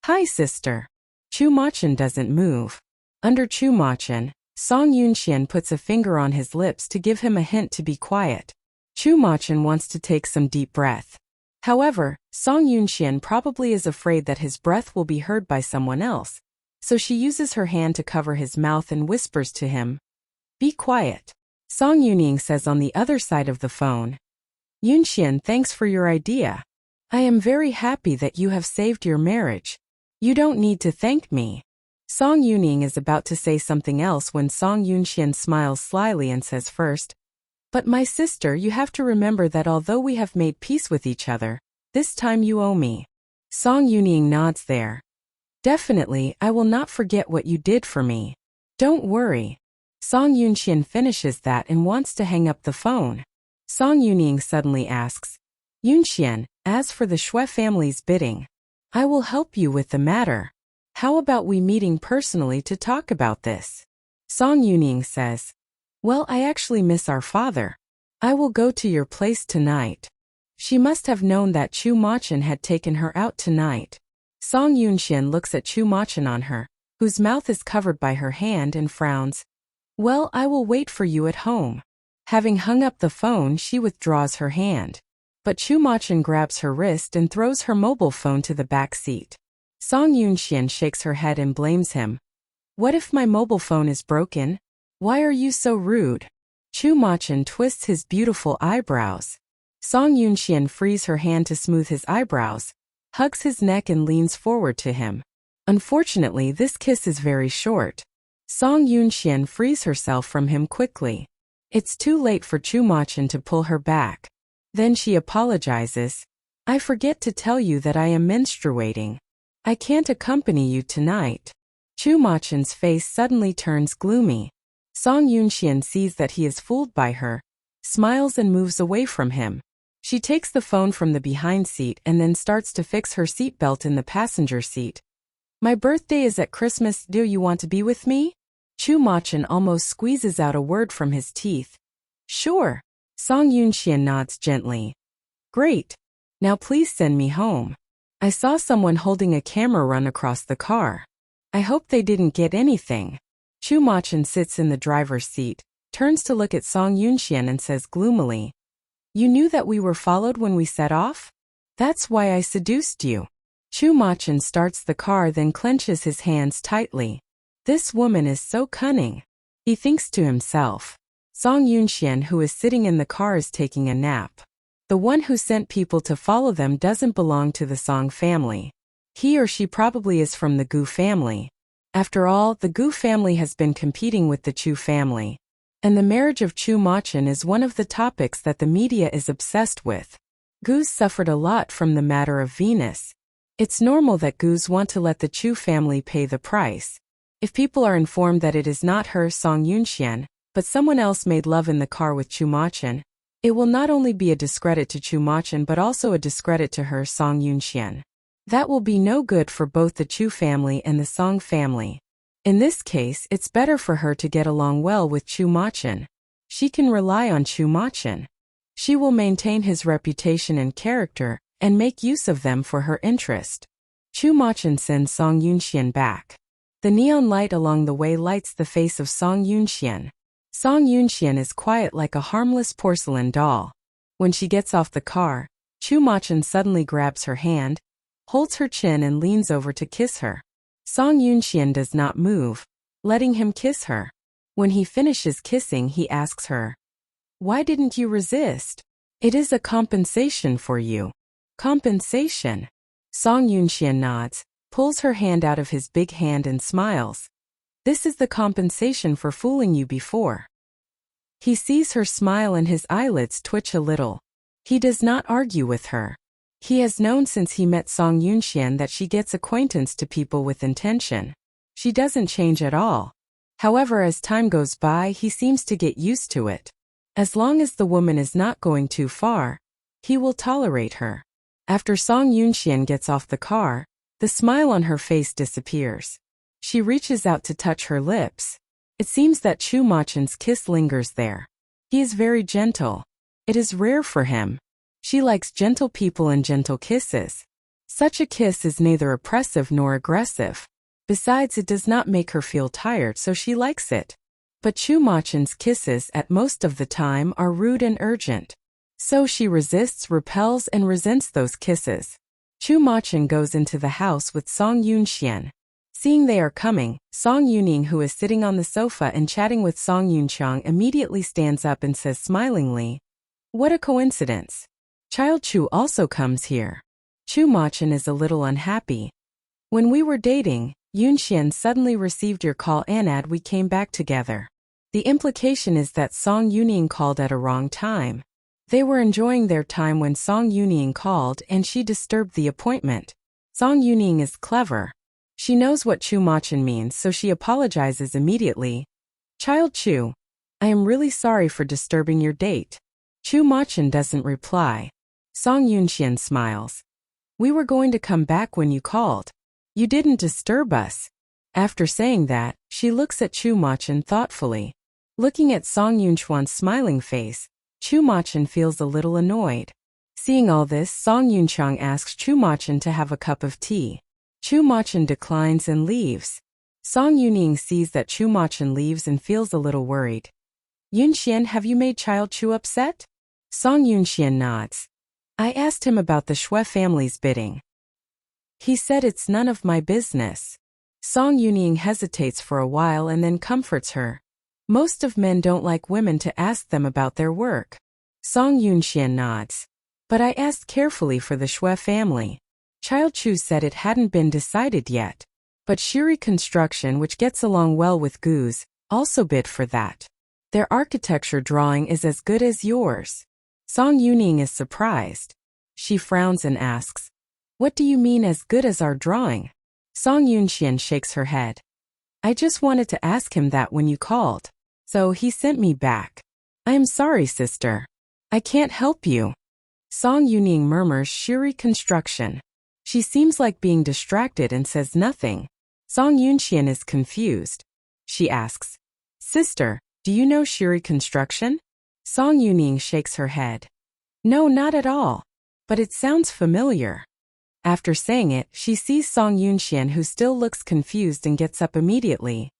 Hi, sister. Chu Machun doesn't move. Under Chu Machun, Song Yunxian puts a finger on his lips to give him a hint to be quiet. Chu Machun wants to take some deep breath. However, Song Yunxian probably is afraid that his breath will be heard by someone else, so she uses her hand to cover his mouth and whispers to him, "Be quiet." Song Yuning says on the other side of the phone, "Yunxian, thanks for your idea. I am very happy that you have saved your marriage. You don't need to thank me." Song Yuning is about to say something else when Song Yunxian smiles slyly and says first, "But my sister, you have to remember that although we have made peace with each other, this time you owe me." Song Yuning nods there. "Definitely, I will not forget what you did for me. Don't worry." Song Yunxian finishes that and wants to hang up the phone. Song Yuning suddenly asks, "Yunxian, as for the Shui family's bidding, I will help you with the matter. How about we meeting personally to talk about this?" Song Yuning says, "Well, I actually miss our father. I will go to your place tonight." She must have known that Chu Machin had taken her out tonight. Song Yunxian looks at Chu Machin on her, whose mouth is covered by her hand, and frowns. "Well, I will wait for you at home." Having hung up the phone, she withdraws her hand. But Chu Machin grabs her wrist and throws her mobile phone to the back seat. Song Yunxian shakes her head and blames him. "What if my mobile phone is broken? Why are you so rude?" Chu Machin twists his beautiful eyebrows. Song Yunxian frees her hand to smooth his eyebrows, hugs his neck and leans forward to him. Unfortunately, this kiss is very short. Song Yunxian frees herself from him quickly. It's too late for Chu Machin to pull her back. Then she apologizes. "I forget to tell you that I am menstruating. I can't accompany you tonight." Chu Machin's face suddenly turns gloomy. Song Yunxian sees that he is fooled by her, smiles and moves away from him. She takes the phone from the behind seat and then starts to fix her seatbelt in the passenger seat. "My birthday is at Christmas. Do you want to be with me?" Chu Machin almost squeezes out a word from his teeth. "Sure." Song Yunxian nods gently. "Great. Now please send me home. I saw someone holding a camera run across the car. I hope they didn't get anything." Chu Machin sits in the driver's seat, turns to look at Song Yunxian and says gloomily, "You knew that we were followed when we set off? That's why I seduced you." Chu Machin starts the car, then clenches his hands tightly. This woman is so cunning. He thinks to himself. Song Yunxian, who is sitting in the car, is taking a nap. The one who sent people to follow them doesn't belong to the Song family. He or she probably is from the Gu family. After all, the Gu family has been competing with the Chu family. And the marriage of Chu Machin is one of the topics that the media is obsessed with. Gus suffered a lot from the matter of Venus. It's normal that Gus want to let the Chu family pay the price. If people are informed that it is not her, Song Yunxian, but someone else made love in the car with Chu Machin, it will not only be a discredit to Chu Machin but also a discredit to her, Song Yunxian. That will be no good for both the Chu family and the Song family. In this case, it's better for her to get along well with Chu Machin. She can rely on Chu Machin. She will maintain his reputation and character and make use of them for her interest. Chu Machin sends Song Yunxian back. The neon light along the way lights the face of Song Yunxian. Song Yunxian is quiet like a harmless porcelain doll. When she gets off the car, Chu Machin suddenly grabs her hand, holds her chin and leans over to kiss her. Song Yunxian does not move, letting him kiss her. When he finishes kissing, he asks her, "Why didn't you resist? It is a compensation for you." "Compensation?" Song Yunxian nods, pulls her hand out of his big hand and smiles. "This is the compensation for fooling you before." He sees her smile and his eyelids twitch a little. He does not argue with her. He has known since he met Song Yunxian that she gets acquaintance to people with intention. She doesn't change at all. However, as time goes by, he seems to get used to it. As long as the woman is not going too far, he will tolerate her. After Song Yunxian gets off the car, the smile on her face disappears. She reaches out to touch her lips. It seems that Chu Machin's kiss lingers there. He is very gentle. It is rare for him. She likes gentle people and gentle kisses. Such a kiss is neither oppressive nor aggressive. Besides, it does not make her feel tired, so she likes it. But Chu Machin's kisses at most of the time are rude and urgent. So she resists, repels, and resents those kisses. Chu Machin goes into the house with Song Yunxian. Seeing they are coming, Song Yuning, who is sitting on the sofa and chatting with Song Yunqiang, immediately stands up and says smilingly, "What a coincidence. Child Chu also comes here." Chu Machin is a little unhappy. "When we were dating, Yunxian suddenly received your call and we came back together." The implication is that Song Yuning called at a wrong time. They were enjoying their time when Song Yuning called and she disturbed the appointment. Song Yuning is clever. She knows what Chu Machin means, so she apologizes immediately. "Child Chu, I am really sorry for disturbing your date." Chu Machin doesn't reply. Song Yunxian smiles. "We were going to come back when you called. You didn't disturb us." After saying that, she looks at Chu Machin thoughtfully. Looking at Song Yunchuan's smiling face, Chu Machin feels a little annoyed. Seeing all this, Song Yunqiang asks Chu Machin to have a cup of tea. Chu Machin declines and leaves. Song Yuning sees that Chu Machin leaves and feels a little worried. "Yunxian, have you made Child Chu upset?" Song Yunxian nods. "I asked him about the Shui family's bidding. He said it's none of my business." Song Yuning hesitates for a while and then comforts her. "Most of men don't like women to ask them about their work." Song Yunxian nods. "But I asked carefully for the Shui family. Child Chu said it hadn't been decided yet. But Shiri Construction, which gets along well with Gu's, also bid for that. Their architecture drawing is as good as yours." Song Yuning is surprised. She frowns and asks, "What do you mean as good as our drawing?" Song Yunxian shakes her head. "I just wanted to ask him that when you called. So he sent me back. I am sorry, sister. I can't help you." Song Yuning murmurs Shiri Construction. She seems like being distracted and says nothing. Song Yunxian is confused. She asks, "Sister, do you know Shiri Construction?" Song Yuning shakes her head. "No, not at all. But it sounds familiar." After saying it, she sees Song Yunxian, who still looks confused, and gets up immediately.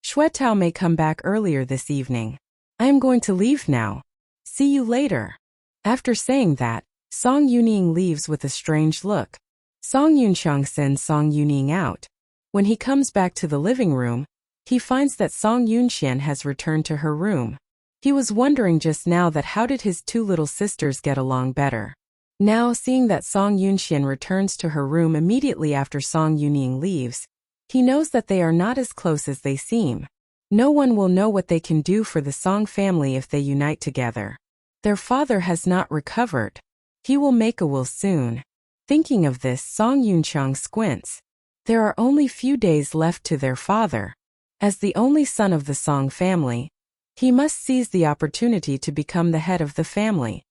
"Shui Tao may come back earlier this evening. I am going to leave now. See you later." After saying that, Song Yuning leaves with a strange look. Song Yunqiang sends Song Yuning out. When he comes back to the living room, he finds that Song Yunxian has returned to her room. He was wondering just now that how did his two little sisters get along better. Now, seeing that Song Yunxian returns to her room immediately after Song Yuning leaves, he knows that they are not as close as they seem. No one will know what they can do for the Song family if they unite together. Their father has not recovered. He will make a will soon. Thinking of this, Song Yunqiang squints. There are only few days left to their father. As the only son of the Song family, he must seize the opportunity to become the head of the family.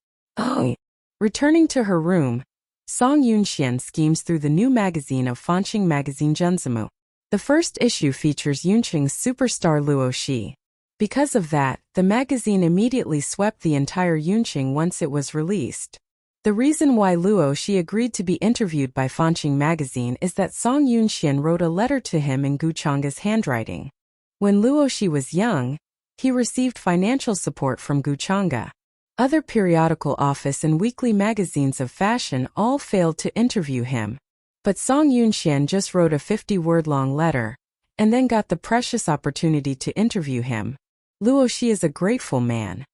Returning to her room, Song Yunxian schemes through the new magazine of Fanqing Magazine Zhenzimu. The first issue features Yunqing's superstar Luo Shi. Because of that, the magazine immediately swept the entire Yunqing once it was released. The reason why Luo Shi agreed to be interviewed by Fanqing Magazine is that Song Yunxian wrote a letter to him in Gu Chang'a's handwriting. When Luo Shi was young, he received financial support from Gu Chang'a. Other periodical office and weekly magazines of fashion all failed to interview him. But Song Yunxian just wrote a 50-word-long letter, and then got the precious opportunity to interview him. Luo Shi is a grateful man.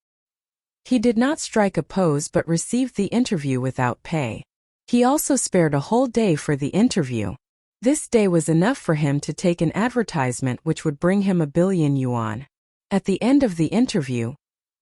He did not strike a pose but received the interview without pay. He also spared a whole day for the interview. This day was enough for him to take an advertisement which would bring him 1 billion yuan. At the end of the interview,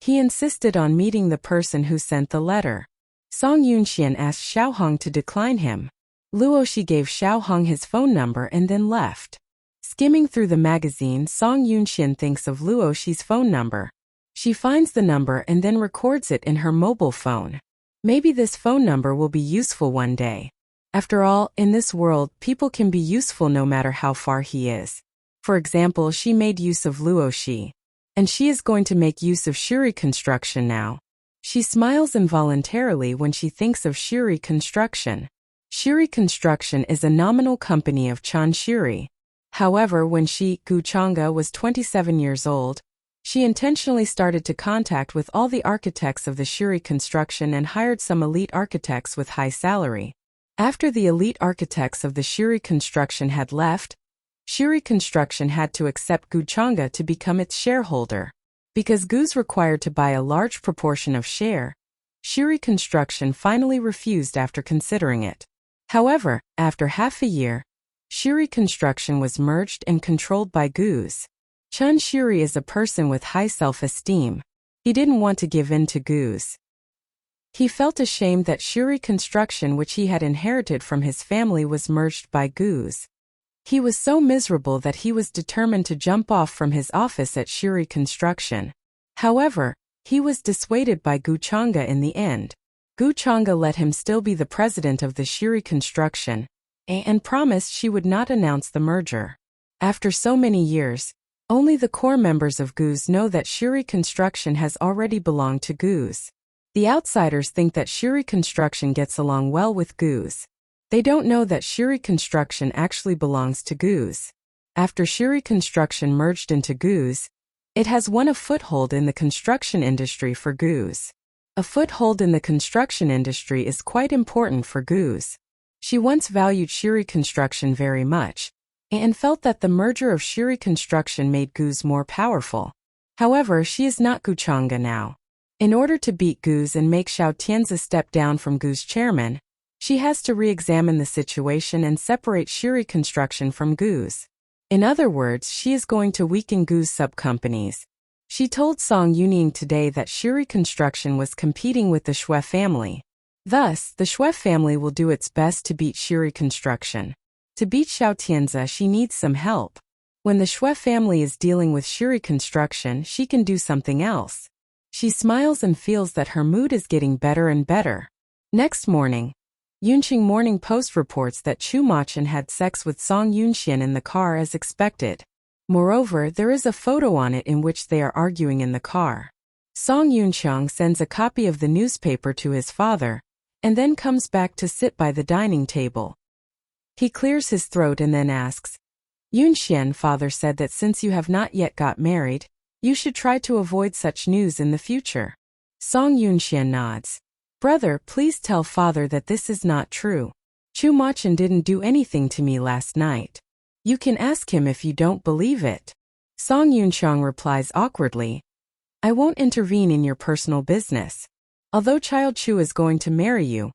he insisted on meeting the person who sent the letter. Song Yunxian asked Xiaohong to decline him. Luo Shi gave Xiaohong his phone number and then left. Skimming through the magazine, Song Yunxian thinks of Luo Shi's phone number. She finds the number and then records it in her mobile phone. Maybe this phone number will be useful one day. After all, in this world, people can be useful no matter how far he is. For example, she made use of Luo Shi. And she is going to make use of Shiri Construction now. She smiles involuntarily when she thinks of Shiri Construction. Shiri Construction is a nominal company of Chan Shiri. However, when Gu Chang'a was 27 years old, She intentionally started to contact with all the architects of the Shiri construction and hired some elite architects with high salary. After the elite architects of the Shiri construction had left, Shiri construction had to accept Gu Changa to become its shareholder. Because Gu's required to buy a large proportion of share, Shiri construction finally refused after considering it. However, after half a year, Shiri construction was merged and controlled by Gu's. Chun Shiri is a person with high self-esteem. He didn't want to give in to Gu's. He felt ashamed that Shiri construction, which he had inherited from his family, was merged by Gu's. He was so miserable that he was determined to jump off from his office at Shiri construction. However, he was dissuaded by Gu Changa in the end. Gu Changa let him still be the president of the Shiri construction, and promised she would not announce the merger. After so many years, only the core members of Gu's know that Shiri construction has already belonged to Gu's. The outsiders think that Shiri construction gets along well with Gu's. They don't know that Shiri construction actually belongs to Gu's. After Shiri construction merged into Gu's, it has won a foothold in the construction industry for Gu's. A foothold in the construction industry is quite important for Gu's. She once valued Shiri construction very much, and felt that the merger of Shiri construction made Gu's more powerful. However, she is not Gu Changa now. In order to beat Gu's and make Xiao Tianzi step down from Gu's chairman, she has to re-examine the situation and separate Shiri construction from Gu's. In other words, she is going to weaken Gu's sub-companies. She told Song Yuning today that Shiri construction was competing with the Xue family. Thus, the Xue family will do its best to beat Shiri construction. To beat Xiao Tianzi, she needs some help. When the Xue family is dealing with Shiri construction, she can do something else. She smiles and feels that her mood is getting better and better. Next morning, Yunqing Morning Post reports that Chu Machin had sex with Song Yunxian in the car as expected. Moreover, there is a photo on it in which they are arguing in the car. Song Yunqiang sends a copy of the newspaper to his father, and then comes back to sit by the dining table. He clears his throat and then asks, Yunxian, father said that since you have not yet got married, you should try to avoid such news in the future. Song Yunxian nods. Brother, please tell father that this is not true. Chu Machin didn't do anything to me last night. You can ask him if you don't believe it. Song Yunqiang replies awkwardly, I won't intervene in your personal business. Although Child Chu is going to marry you,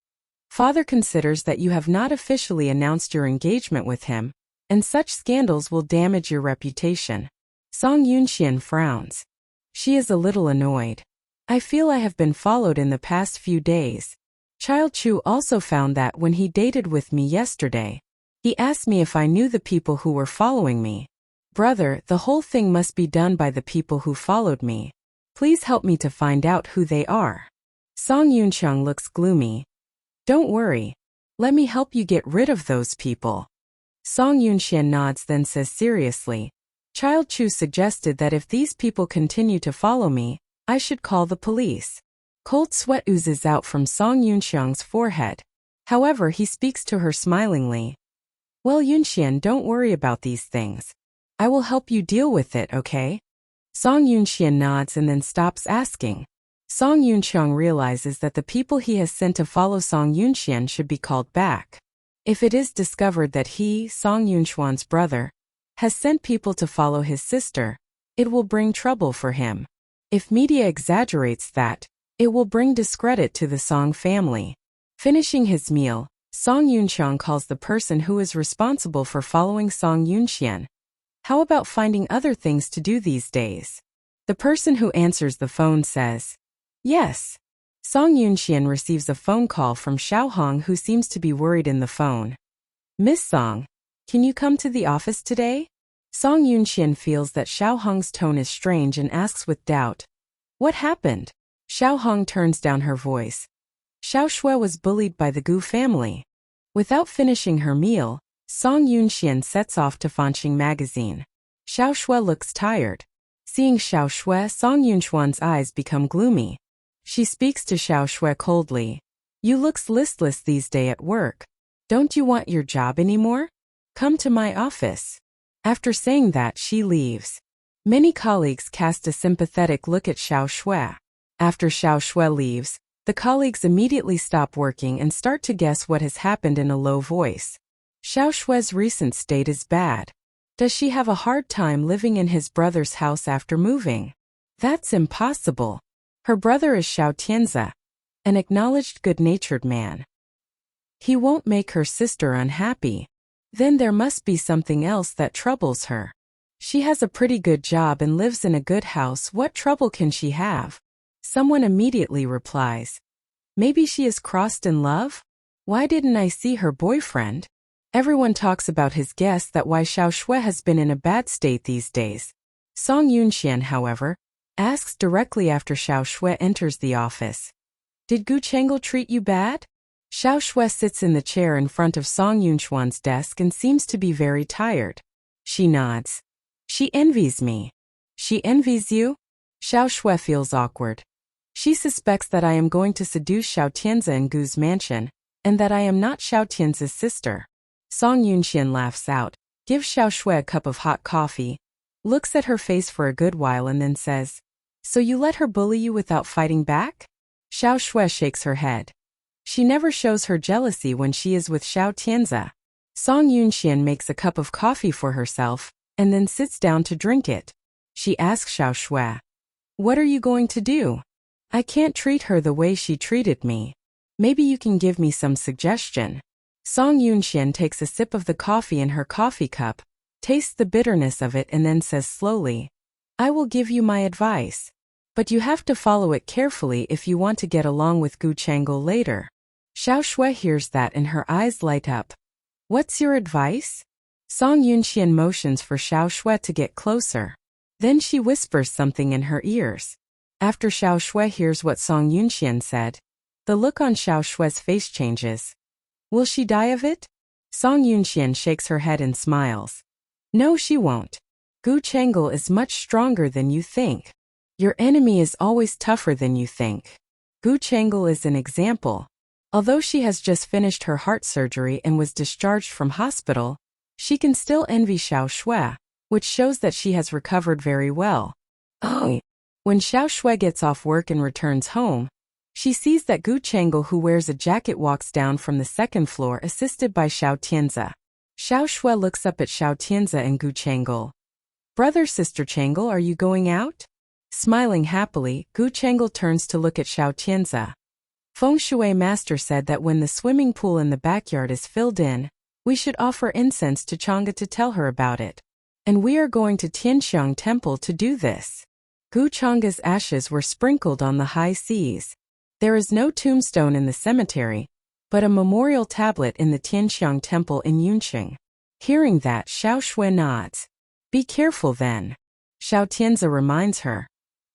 father considers that you have not officially announced your engagement with him, and such scandals will damage your reputation. Song Yunxian frowns. She is a little annoyed. I feel I have been followed in the past few days. Child Chu also found that when he dated with me yesterday. He asked me if I knew the people who were following me. Brother, the whole thing must be done by the people who followed me. Please help me to find out who they are. Song Yunqiang looks gloomy. Don't worry. Let me help you get rid of those people. Song Yunxian nods, then says seriously. Child Chu suggested that if these people continue to follow me, I should call the police. Cold sweat oozes out from Song Yunqiang's forehead. However, he speaks to her smilingly. Well, Yunxian, don't worry about these things. I will help you deal with it, okay? Song Yunxian nods and then stops asking. Song Yunqiang realizes that the people he has sent to follow Song Yunxian should be called back. If it is discovered that he, Song Yunxuan's brother, has sent people to follow his sister, it will bring trouble for him. If media exaggerates that, it will bring discredit to the Song family. Finishing his meal, Song Yunqiang calls the person who is responsible for following Song Yunxian. How about finding other things to do these days? The person who answers the phone says, yes. Song Yunxian receives a phone call from Xiao Hong, who seems to be worried in the phone. Miss Song, can you come to the office today? Song Yunxian feels that Xiao Hong's tone is strange and asks with doubt. What happened? Xiao Hong turns down her voice. Xiao Shui was bullied by the Gu family. Without finishing her meal, Song Yunxian sets off to Fanqing magazine. Xiao Shui looks tired. Seeing Xiao Shui, Song Yunxuan's eyes become gloomy. She speaks to Xiao Shui coldly. You looks listless these days at work. Don't you want your job anymore? Come to my office. After saying that, she leaves. Many colleagues cast a sympathetic look at Xiao Shui. After Xiao Shui leaves, the colleagues immediately stop working and start to guess what has happened in a low voice. Xiao Shui's recent state is bad. Does she have a hard time living in his brother's house after moving? That's impossible. Her brother is Xiao Tianzi, an acknowledged good-natured man. He won't make her sister unhappy. Then there must be something else that troubles her. She has a pretty good job and lives in a good house. What trouble can she have? Someone immediately replies. Maybe she is crossed in love? Why didn't I see her boyfriend? Everyone talks about his guess that why Xiao Shui has been in a bad state these days. Song Yunxian, however, asks directly after Xiao Shui enters the office. Did Gu Chengel treat you bad? Xiao Shui sits in the chair in front of Song Yunxuan's desk and seems to be very tired. She nods. She envies me. She envies you? Xiao Shui feels awkward. She suspects that I am going to seduce Xiao Tianzi in Gu's mansion, and that I am not Xiao Tianzi's sister. Song Yunxian laughs out, gives Xiao Shui a cup of hot coffee, looks at her face for a good while and then says, So you let her bully you without fighting back? Xiao Shui shakes her head. She never shows her jealousy when she is with Xiao Tianzi. Song Yunxian makes a cup of coffee for herself, and then sits down to drink it. She asks Xiao Shui, What are you going to do? I can't treat her the way she treated me. Maybe you can give me some suggestion. Song Yunxian takes a sip of the coffee in her coffee cup, tastes the bitterness of it and then says slowly, I will give you my advice. But you have to follow it carefully if you want to get along with Gu Chengel later. Xiao Shui hears that and her eyes light up. What's your advice? Song Yunxian motions for Xiao Shui to get closer. Then she whispers something in her ears. After Xiao Shui hears what Song Yunxian said, the look on Xiao Shui's face changes. Will she die of it? Song Yunxian shakes her head and smiles. No, she won't. Gu Chengel is much stronger than you think. Your enemy is always tougher than you think. Gu Chengel is an example. Although she has just finished her heart surgery and was discharged from hospital, she can still envy Xiao Shui, which shows that she has recovered very well. Oh. When Xiao Shui gets off work and returns home, she sees that Gu Chengel, who wears a jacket, walks down from the second floor assisted by Xiao Tianzi. Xiao Shui looks up at Xiao Tianzi and Gu Chengel. Brother, sister Chengel, are you going out? Smiling happily, Gu Chengel turns to look at Xiao Tianzi. Feng Shui master said that when the swimming pool in the backyard is filled in, we should offer incense to Chang'e to tell her about it. And we are going to Tianxiang Temple to do this. Gu Chang'e's ashes were sprinkled on the high seas. There is no tombstone in the cemetery, but a memorial tablet in the Tianxiang Temple in Yunqing. Hearing that, Xiao Shui nods. Be careful then. Xiao Tianzi reminds her.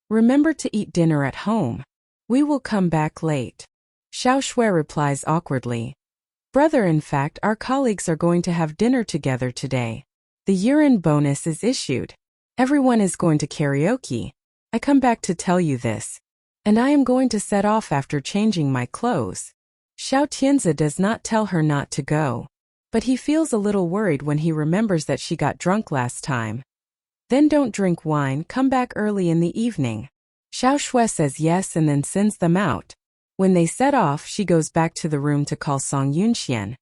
Remember to eat dinner at home. We will come back late. Xiao Shui replies awkwardly. Brother, in fact, our colleagues are going to have dinner together today. The year-end bonus is issued. Everyone is going to karaoke. I come back to tell you this. And I am going to set off after changing my clothes. Xiao Tianzi does not tell her not to go. But he feels a little worried when he remembers that she got drunk last time. Then don't drink wine, come back early in the evening. Xiao Shui says yes and then sends them out. When they set off, she goes back to the room to call Song Yunxian.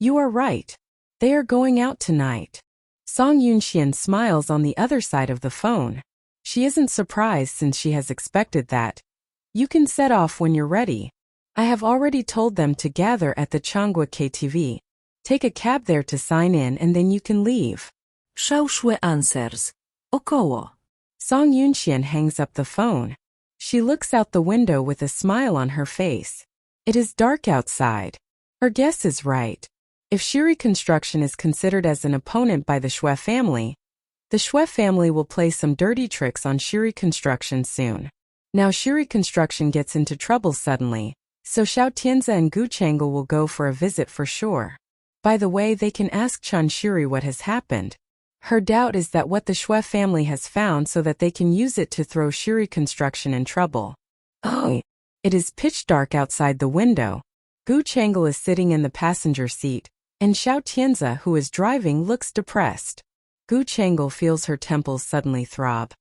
You are right. They are going out tonight. Song Yunxian smiles on the other side of the phone. She isn't surprised since she has expected that. You can set off when you're ready. I have already told them to gather at the Changhua KTV. Take a cab there to sign in and then you can leave. Xiao Shui answers. Około. Song Yunxian hangs up the phone. She looks out the window with a smile on her face. It is dark outside. Her guess is right. If Shiri Construction is considered as an opponent by the Shui family, the Shui family will play some dirty tricks on Shiri Construction soon. Now Shiri Construction gets into trouble suddenly, so Xiao Tianzi and Gu Chengel will go for a visit for sure. By the way, they can ask Chan Shiri what has happened. Her doubt is that what the Shui family has found so that they can use it to throw Shiri Construction in trouble. Oh. It is pitch dark outside the window. Gu Chengel is sitting in the passenger seat, and Xiao Tianzi, who is driving, looks depressed. Gu Changel feels her temples suddenly throb.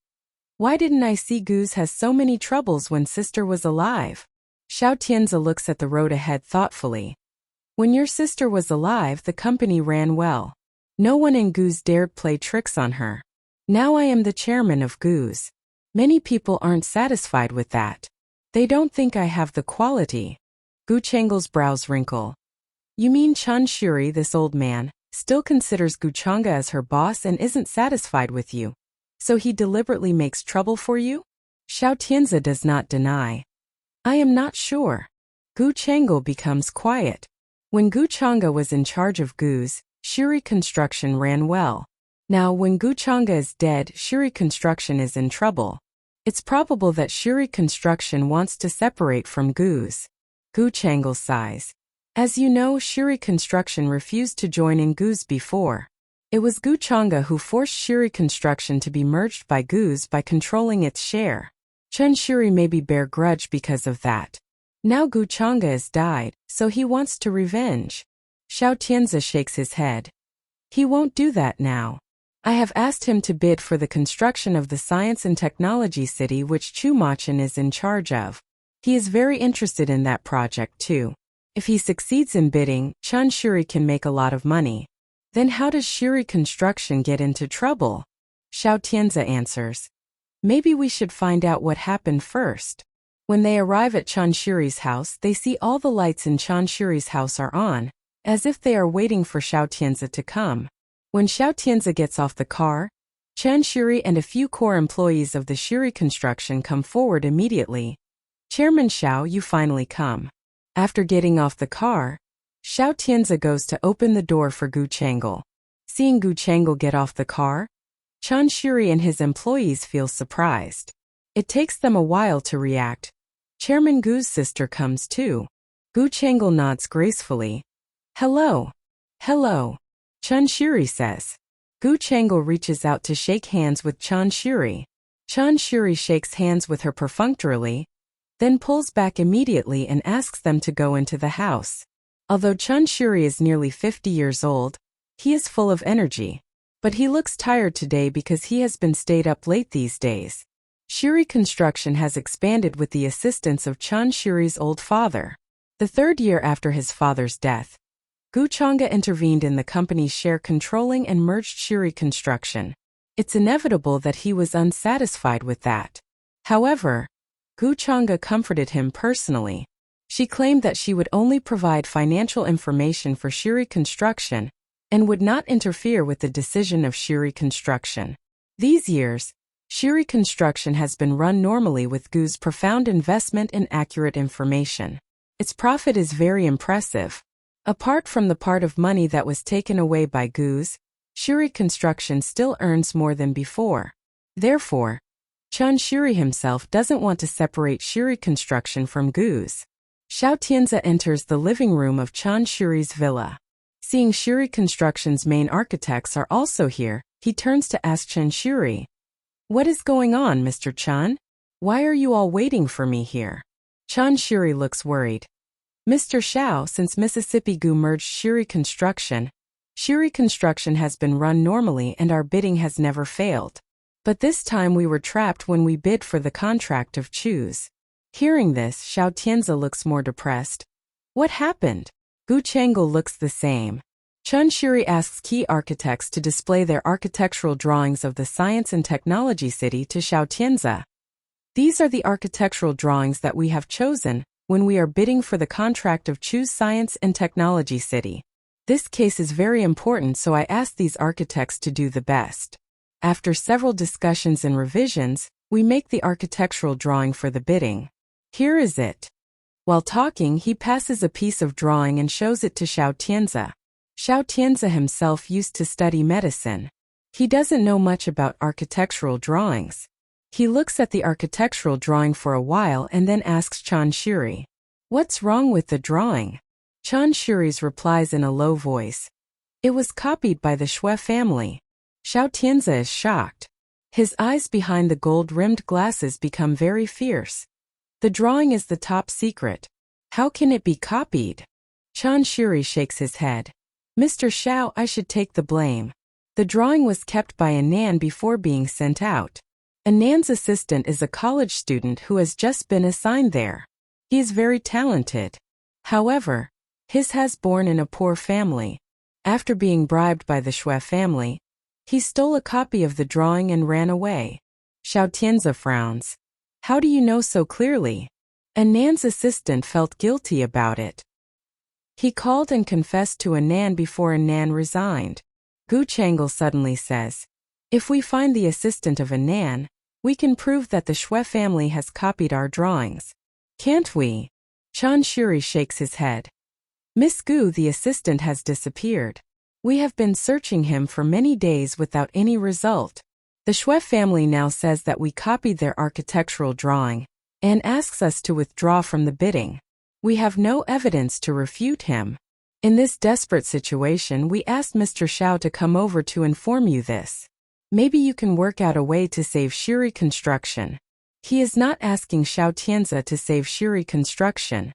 Why didn't I see Gu's has so many troubles when sister was alive? Xiao Tianzi looks at the road ahead thoughtfully. When your sister was alive, the company ran well. No one in Gu's dared play tricks on her. Now I am the chairman of Gu's. Many people aren't satisfied with that. They don't think I have the quality. Gu Changel's brows wrinkle. You mean Chen Shuri, this old man, still considers Gu Chang'e as her boss and isn't satisfied with you? So he deliberately makes trouble for you? Xiao Tianzi does not deny. I am not sure. Gu Changel becomes quiet. When Gu Chang'e was in charge of Gu's, Shuri Construction ran well. Now when Gu Chang'e is dead, Shuri Construction is in trouble. It's probable that Shuri Construction wants to separate from Gu's. Gu Changel sighs. As you know, Shuri Construction refused to join in Gu's before. It was Gu Chang'e who forced Shuri Construction to be merged by Gu's by controlling its share. Chen Shuri maybe bear grudge because of that. Now Gu Chang'e has died, so he wants to revenge. Xiao Tianzi shakes his head. He won't do that now. I have asked him to bid for the construction of the Science and Technology City which Chu Machin is in charge of. He is very interested in that project too. If he succeeds in bidding, Chen Shuri can make a lot of money. Then how does Shuri Construction get into trouble? Xiao Tianzi answers. Maybe we should find out what happened first. When they arrive at Chen Shuri's house, they see all the lights in Chen Shuri's house are on, as if they are waiting for Xiao Tianzi to come. When Xiao Tianzi gets off the car, Chen Shuri and a few core employees of the Shuri Construction come forward immediately. Chairman Xiao, you finally come. After getting off the car, Xiao Tianzi goes to open the door for Gu Changel. Seeing Gu Changel get off the car, Chen Shuri and his employees feel surprised. It takes them a while to react. Chairman Gu's sister comes too. Gu Changel nods gracefully. Hello. Hello. Chen Shuri says. Gu Changel reaches out to shake hands with Chen Shuri. Chen Shuri shakes hands with her perfunctorily, then pulls back immediately and asks them to go into the house. Although Chen Shuri is nearly 50 years old, he is full of energy. But he looks tired today because he has been stayed up late these days. Shuri Construction has expanded with the assistance of Chen Shuri's old father. The third year after his father's death, Gu Chang'e intervened in the company's share controlling and merged Shuri Construction. It's inevitable that he was unsatisfied with that. However, Gu Chang'e comforted him personally. She claimed that she would only provide financial information for Shuri Construction and would not interfere with the decision of Shuri Construction. These years, Shuri Construction has been run normally with Gu's profound investment in accurate information. Its profit is very impressive. Apart from the part of money that was taken away by Gu's, Shuri Construction still earns more than before. Therefore, Chen Shuri himself doesn't want to separate Shuri Construction from Gu's. Xiao Tianzi enters the living room of Chen Shuri's villa. Seeing Shuri Construction's main architects are also here, he turns to ask Chen Shuri. What is going on, Mr. Chen? Why are you all waiting for me here? Chen Shuri looks worried. Mr. Xiao, since Mississippi Gu merged Shuri Construction has been run normally and our bidding has never failed. But this time we were trapped when we bid for the contract of Chu's. Hearing this, Xiao Tianzi looks more depressed. What happened? Gu Changel looks the same. Chen Shuri asks key architects to display their architectural drawings of the Science and Technology City to Xiao Tianzi. These are the architectural drawings that we have chosen when we are bidding for the contract of Chu's Science and Technology City. This case is very important, so I asked these architects to do the best. After several discussions and revisions, we make the architectural drawing for the bidding. Here is it. While talking, he passes a piece of drawing and shows it to Xiao Tianzi. Xiao Tianzi himself used to study medicine. He doesn't know much about architectural drawings. He looks at the architectural drawing for a while and then asks Chen Shuri, "What's wrong with the drawing?" Chen Shuri's replies in a low voice, "It was copied by the Xue family." Xiao Tianzi is shocked. His eyes behind the gold-rimmed glasses become very fierce. The drawing is the top secret. How can it be copied? Chen Shuri shakes his head. Mr. Xiao, I should take the blame. The drawing was kept by Anand before being sent out. Anand's assistant is a college student who has just been assigned there. He is very talented. However, his has born in a poor family. After being bribed by the Xue family, he stole a copy of the drawing and ran away. Xiao Tianzi frowns. How do you know so clearly? Anand's assistant felt guilty about it. He called and confessed to Anand before Anand resigned. Gu Chang'e suddenly says, if we find the assistant of Anand, we can prove that the Xue family has copied our drawings. Can't we? Chan Shuri shakes his head. Miss Gu, the assistant has disappeared. We have been searching him for many days without any result. The Xue family now says that we copied their architectural drawing and asks us to withdraw from the bidding. We have no evidence to refute him. In this desperate situation, we asked Mr. Xiao to come over to inform you this. Maybe you can work out a way to save Shuri Construction. He is not asking Xiao Tianzi to save Shuri Construction.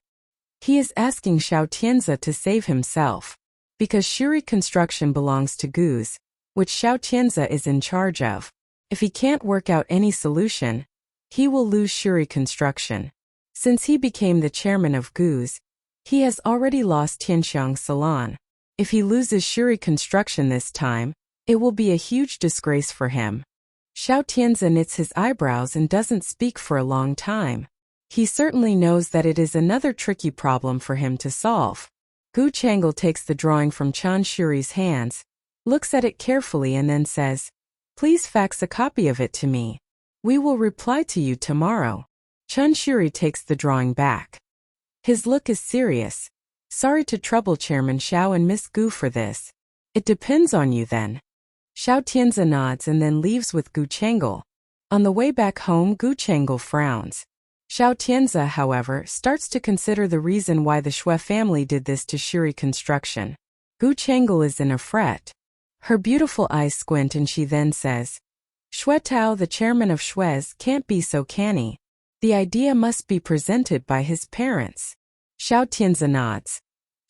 He is asking Xiao Tianzi to save himself. Because Shuri Construction belongs to Gu's, which Xiao Tianzi is in charge of. If he can't work out any solution, he will lose Shuri Construction. Since he became the chairman of Gu's, he has already lost Tianxiang Salon. If he loses Shuri Construction this time, it will be a huge disgrace for him. Xiao Tianzi knits his eyebrows and doesn't speak for a long time. He certainly knows that it is another tricky problem for him to solve. Gu Chang'e takes the drawing from Chan Shuri's hands, looks at it carefully and then says, please fax a copy of it to me. We will reply to you tomorrow. Chan Shuri takes the drawing back. His look is serious. Sorry to trouble Chairman Xiao and Miss Gu for this. It depends on you then. Xiao Tianzi nods and then leaves with Gu Chang'e. On the way back home, Gu Chang'e frowns. Xiao Tianzi, however, starts to consider the reason why the Xue family did this to Shuri Construction. Gu Chang'e is in a fret. Her beautiful eyes squint and she then says, Xue Tao, the chairman of Xue's, can't be so canny. The idea must be presented by his parents. Xiao Tianzi nods.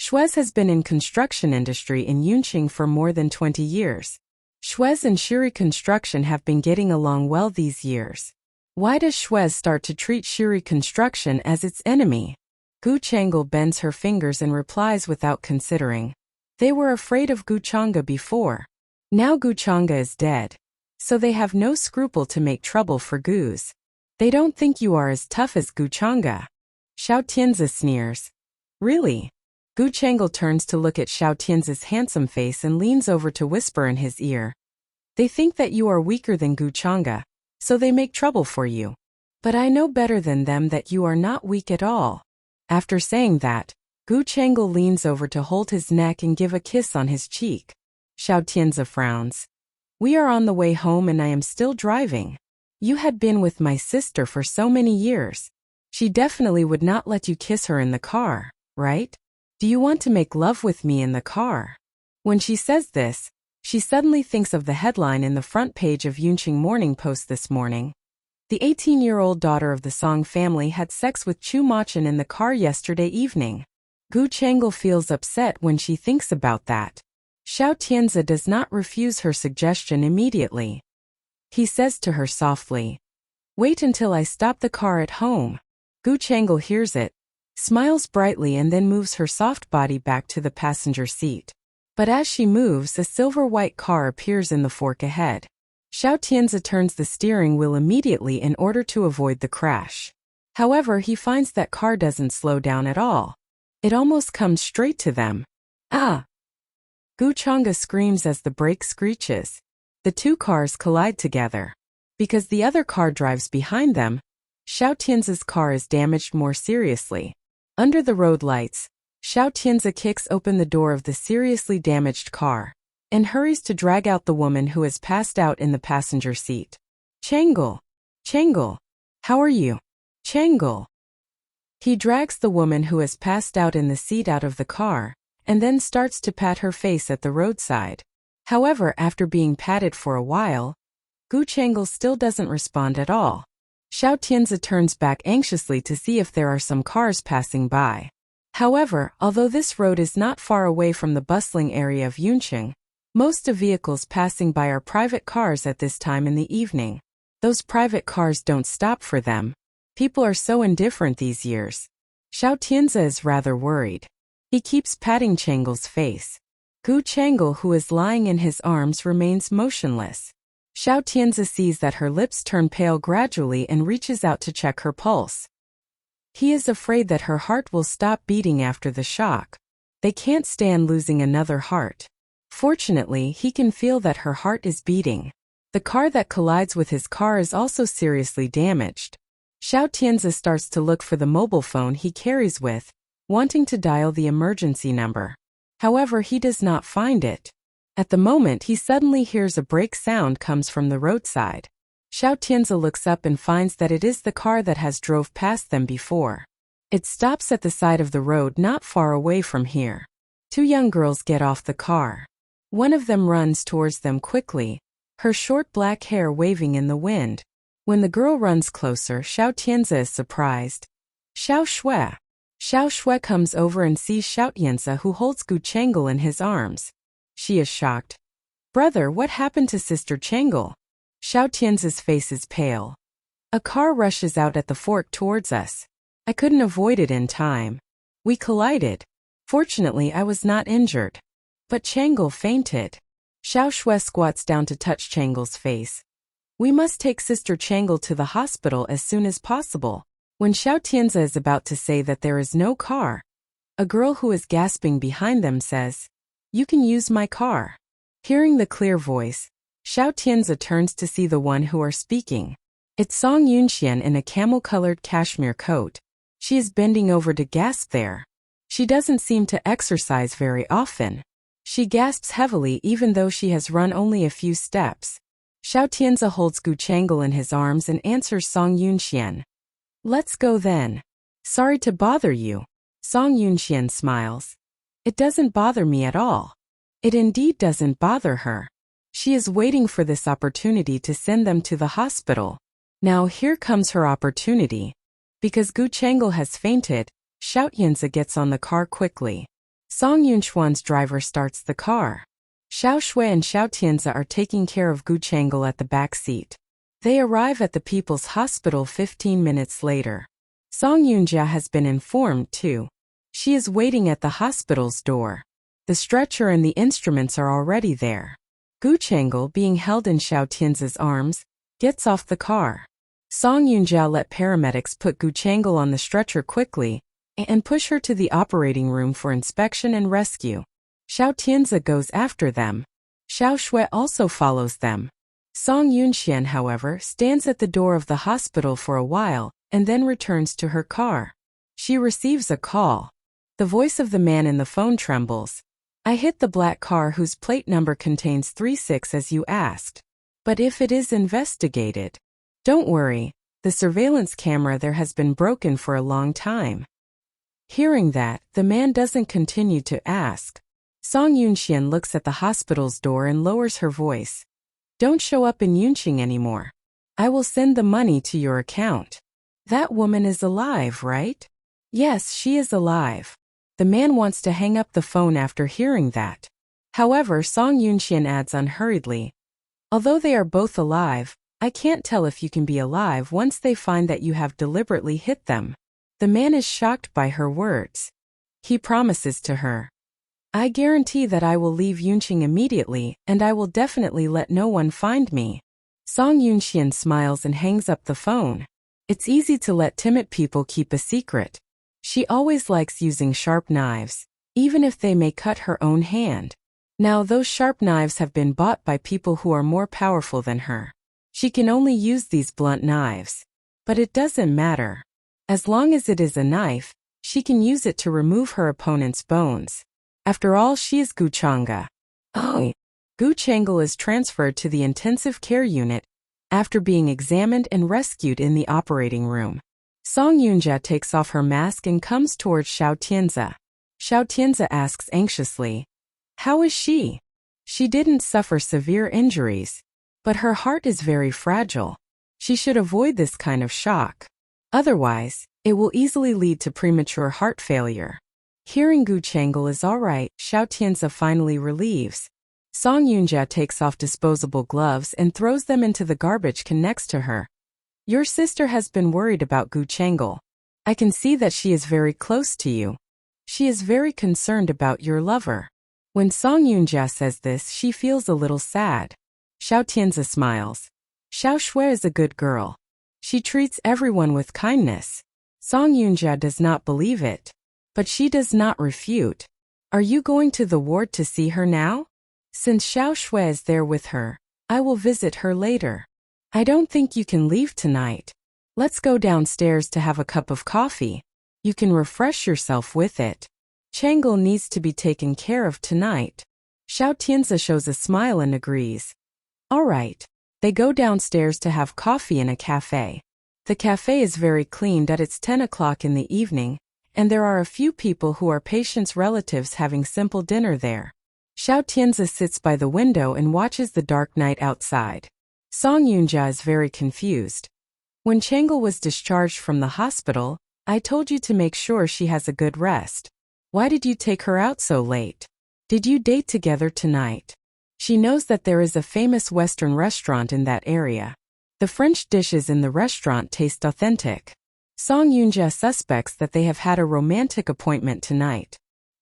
Xue's has been in construction industry in Yunqing for more than 20 years. Xue's and Shuri Construction have been getting along well these years. Why does Xue's start to treat Shuri Construction as its enemy? Gu Chang'e bends her fingers and replies without considering. They were afraid of Gu Chang'e before. Now Gu Chang'e is dead. So they have no scruple to make trouble for Gu's. They don't think you are as tough as Gu Chang'e. Xiao Tianzi sneers. Really? Gu Chang'e turns to look at Xiao Tianzi's handsome face and leans over to whisper in his ear. They think that you are weaker than Gu Chang'e, so they make trouble for you. But I know better than them that you are not weak at all. After saying that, Gu Chang'e leans over to hold his neck and give a kiss on his cheek. Xiao Tianzi frowns. We are on the way home and I am still driving. You had been with my sister for so many years. She definitely would not let you kiss her in the car, right? Do you want to make love with me in the car? When she says this, she suddenly thinks of the headline in the front page of Yunqing Morning Post this morning. The 18-year-old daughter of the Song family had sex with Chu Machin in the car yesterday evening. Gu Chang'e feels upset when she thinks about that. Xiao Tianzi does not refuse her suggestion immediately. He says to her softly, wait until I stop the car at home. Gu Chang'e hears it, smiles brightly and then moves her soft body back to the passenger seat. But as she moves, a silver-white car appears in the fork ahead. Xiao Tianzi turns the steering wheel immediately in order to avoid the crash. However, he finds that car doesn't slow down at all. It almost comes straight to them. Ah! Gu Chang'e screams as the brake screeches. The two cars collide together. Because the other car drives behind them, Xiao Tianzi's car is damaged more seriously. Under the road lights, Xiao Tianzi kicks open the door of the seriously damaged car and hurries to drag out the woman who has passed out in the passenger seat. Chang'e! Chang'e! How are you? Chang'e! He drags the woman who has passed out in the seat out of the car and then starts to pat her face at the roadside. However, after being patted for a while, Gu Chang'e still doesn't respond at all. Xiao Tianzi turns back anxiously to see if there are some cars passing by. However, although this road is not far away from the bustling area of Yunqing, Most of vehicles passing by are private cars at this time in the evening. Those private cars don't stop for them. People are so indifferent these years. Xiao Tianzi is rather worried. He keeps patting Changle's face. Gu Changle, who is lying in his arms, remains motionless. Xiao Tianzi sees that her lips turn pale gradually and reaches out to check her pulse. He is afraid that her heart will stop beating after the shock. They can't stand losing another heart. Fortunately, he can feel that her heart is beating. The car that collides with his car is also seriously damaged. Xiao Tianzi starts to look for the mobile phone he carries with, wanting to dial the emergency number. However, he does not find it. At the moment, he suddenly hears a brake sound comes from the roadside. Xiao Tianzi looks up and finds that it is the car that has drove past them before. It stops at the side of the road not far away from here. Two young girls get off the car. One of them runs towards them quickly, her short black hair waving in the wind. When the girl runs closer, Xiao Tianzi is surprised. Xiao Shui. Xiao Shui comes over and sees Xiao Tianzi, who holds Gu Changle in his arms. She is shocked. Brother, what happened to Sister Changle? Xiao Tianzi's face is pale. A car rushes out at the fork towards us. I couldn't avoid it in time. We collided. Fortunately, I was not injured. But Changle fainted. Xiao Shui squats down to touch Changle's face. We must take Sister Changle to the hospital as soon as possible. When Xiao Tianzi is about to say that there is no car, a girl who is gasping behind them says, "You can use my car." Hearing the clear voice, Xiao Tianzi turns to see the one who are speaking. It's Song Yunxian in a camel-colored cashmere coat. She is bending over to gasp there. She doesn't seem to exercise very often. She gasps heavily even though she has run only a few steps. Xiao Tianzi holds Gu Changle in his arms and answers Song Yunxian. Let's go then. Sorry to bother you. Song Yunxian smiles. It doesn't bother me at all. It indeed doesn't bother her. She is waiting for this opportunity to send them to the hospital. Now here comes her opportunity. Because Gu Changle has fainted, Xiao Tianzi gets on the car quickly. Song Yunxuan's driver starts the car. Xiao Shui and Xiao Tianzi are taking care of Gu Changle at the back seat. They arrive at the People's Hospital 15 minutes later. Song Yunjia has been informed too. She is waiting at the hospital's door. The stretcher and the instruments are already there. Gu Changle, being held in Xiao Tianzi's arms, gets off the car. Song Yunjia let paramedics put Gu Changle on the stretcher quickly and push her to the operating room for inspection and rescue. Xiao Tianzi goes after them. Xiao Shui also follows them. Song Yunxian, however, stands at the door of the hospital for a while and then returns to her car. She receives a call. The voice of the man in the phone trembles. I hit the black car whose plate number contains 36 as you asked. But if it is investigated, don't worry, the surveillance camera there has been broken for a long time. Hearing that, the man doesn't continue to ask. Song Yunxian looks at the hospital's door and lowers her voice. Don't show up in Yunqing anymore. I will send the money to your account. That woman is alive, right? Yes, she is alive. The man wants to hang up the phone after hearing that. However, Song Yunxian adds unhurriedly, although they are both alive, I can't tell if you can be alive once they find that you have deliberately hit them. The man is shocked by her words. He promises to her, I guarantee that I will leave Yunqing immediately, and I will definitely let no one find me. Song Yunxian smiles and hangs up the phone. It's easy to let timid people keep a secret. She always likes using sharp knives, even if they may cut her own hand. Now those sharp knives have been bought by people who are more powerful than her. She can only use these blunt knives. But it doesn't matter. As long as it is a knife, she can use it to remove her opponent's bones. After all, she is Gu Changa. Oh. Gu Changle is transferred to the intensive care unit after being examined and rescued in the operating room. Song Yunjia takes off her mask and comes towards Xiao Tianzi. Xiao Tianzi asks anxiously, how is she? She didn't suffer severe injuries, but her heart is very fragile. She should avoid this kind of shock. Otherwise, it will easily lead to premature heart failure. Hearing Gu Changle is all right, Xiao Tianzi finally relieves. Song Yunjia takes off disposable gloves and throws them into the garbage can next to her. Your sister has been worried about Gu Chang'e. I can see that she is very close to you. She is very concerned about your lover. When Song Yunjia says this, she feels a little sad. Xiao Tianzi smiles. Xiao Shui is a good girl. She treats everyone with kindness. Song Yunjia does not believe it. But she does not refute. Are you going to the ward to see her now? Since Xiao Shui is there with her, I will visit her later. I don't think you can leave tonight. Let's go downstairs to have a cup of coffee. You can refresh yourself with it. Chang'e needs to be taken care of tonight. Xiao Tianzi shows a smile and agrees. All right. They go downstairs to have coffee in a cafe. The cafe is very clean at it's 10 o'clock in the evening, and there are a few people who are patients' relatives having simple dinner there. Xiao Tianzi sits by the window and watches the dark night outside. Song Yunjia is very confused. When Chang'e was discharged from the hospital, I told you to make sure she has a good rest. Why did you take her out so late? Did you date together tonight? She knows that there is a famous Western restaurant in that area. The French dishes in the restaurant taste authentic. Song Yunjia suspects that they have had a romantic appointment tonight.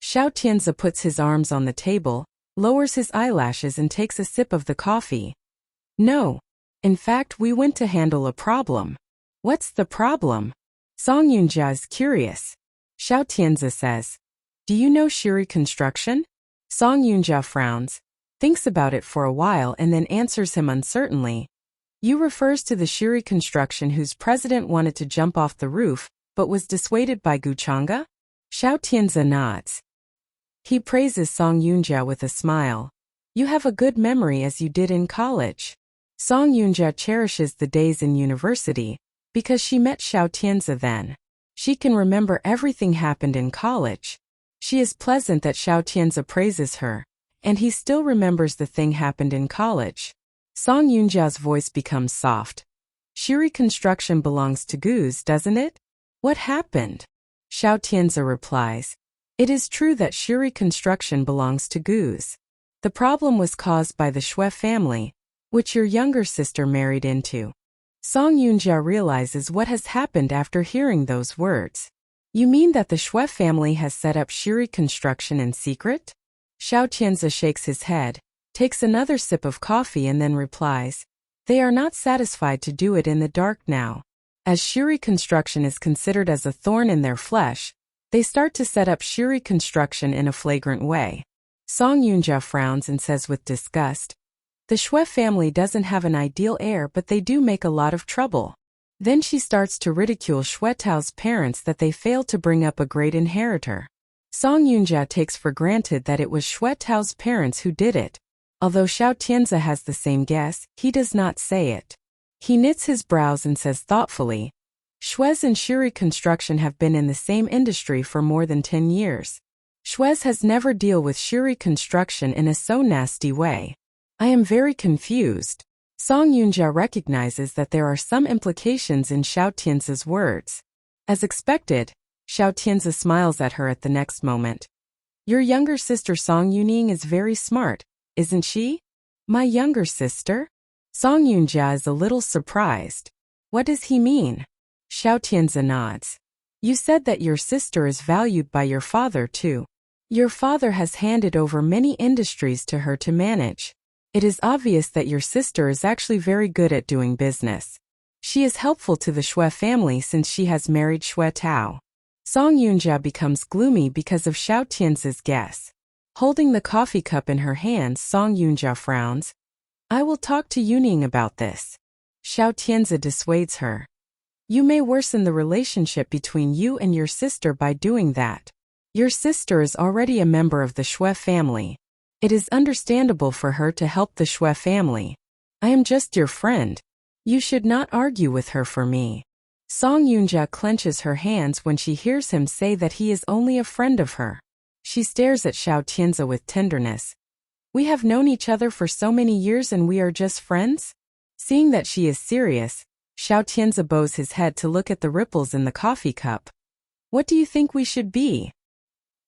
Xiao Tianzi puts his arms on the table, lowers his eyelashes and takes a sip of the coffee. No. In fact, we went to handle a problem. What's the problem? Song Yunjia is curious. Xiao Tianzi says, do you know Shiri Construction? Song Yunjia frowns, thinks about it for a while and then answers him uncertainly. You refers to the Shiri Construction whose president wanted to jump off the roof, but was dissuaded by Gu Chang'e? Xiao Tianzi nods. He praises Song Yunjia with a smile. You have a good memory as you did in college. Song Yunjia cherishes the days in university, because she met Xiao Tianzi then. She can remember everything happened in college. She is pleasant that Xiao Tianzi praises her, and he still remembers the thing happened in college. Song Yunjia's voice becomes soft. Shiri Construction belongs to Gu's, doesn't it? What happened? Xiao Tianzi replies. It is true that Shiri Construction belongs to Gu's. The problem was caused by the Shui family, which your younger sister married into. Song Yunjia realizes what has happened after hearing those words. You mean that the Shui family has set up Shiri Construction in secret? Xiao Tianzi shakes his head, takes another sip of coffee and then replies, they are not satisfied to do it in the dark now. As Shiri Construction is considered as a thorn in their flesh, they start to set up Shiri Construction in a flagrant way. Song Yunjia frowns and says with disgust, the Shui family doesn't have an ideal heir but they do make a lot of trouble. Then she starts to ridicule Shui Tao's parents that they failed to bring up a great inheritor. Song Yunjia takes for granted that it was Shui Tao's parents who did it. Although Xiao Tianzi has the same guess, he does not say it. He knits his brows and says thoughtfully, Shui's and Shiri Construction have been in the same industry for more than 10 years. Shui's has never dealt with Shiri Construction in a so nasty way. I am very confused. Song Yunjia recognizes that there are some implications in Xiao Tianzi's words. As expected, Xiao Tianzi smiles at her at the next moment. Your younger sister Song Yuning is very smart, isn't she? My younger sister? Song Yunjia is a little surprised. What does he mean? Xiao Tianzi nods. You said that your sister is valued by your father too. Your father has handed over many industries to her to manage. It is obvious that your sister is actually very good at doing business. She is helpful to the Shui family since she has married Shui Tao. Song Yunjia becomes gloomy because of Xiao Tianzi's guess. Holding the coffee cup in her hands, Song Yunjia frowns. I will talk to Yuning about this. Xiao Tianzi dissuades her. You may worsen the relationship between you and your sister by doing that. Your sister is already a member of the Shui family. It is understandable for her to help the Shui family. I am just your friend. You should not argue with her for me. Song Yunjia clenches her hands when she hears him say that he is only a friend of her. She stares at Xiao Tianzi with tenderness. We have known each other for so many years and we are just friends? Seeing that she is serious, Xiao Tianzi bows his head to look at the ripples in the coffee cup. What do you think we should be?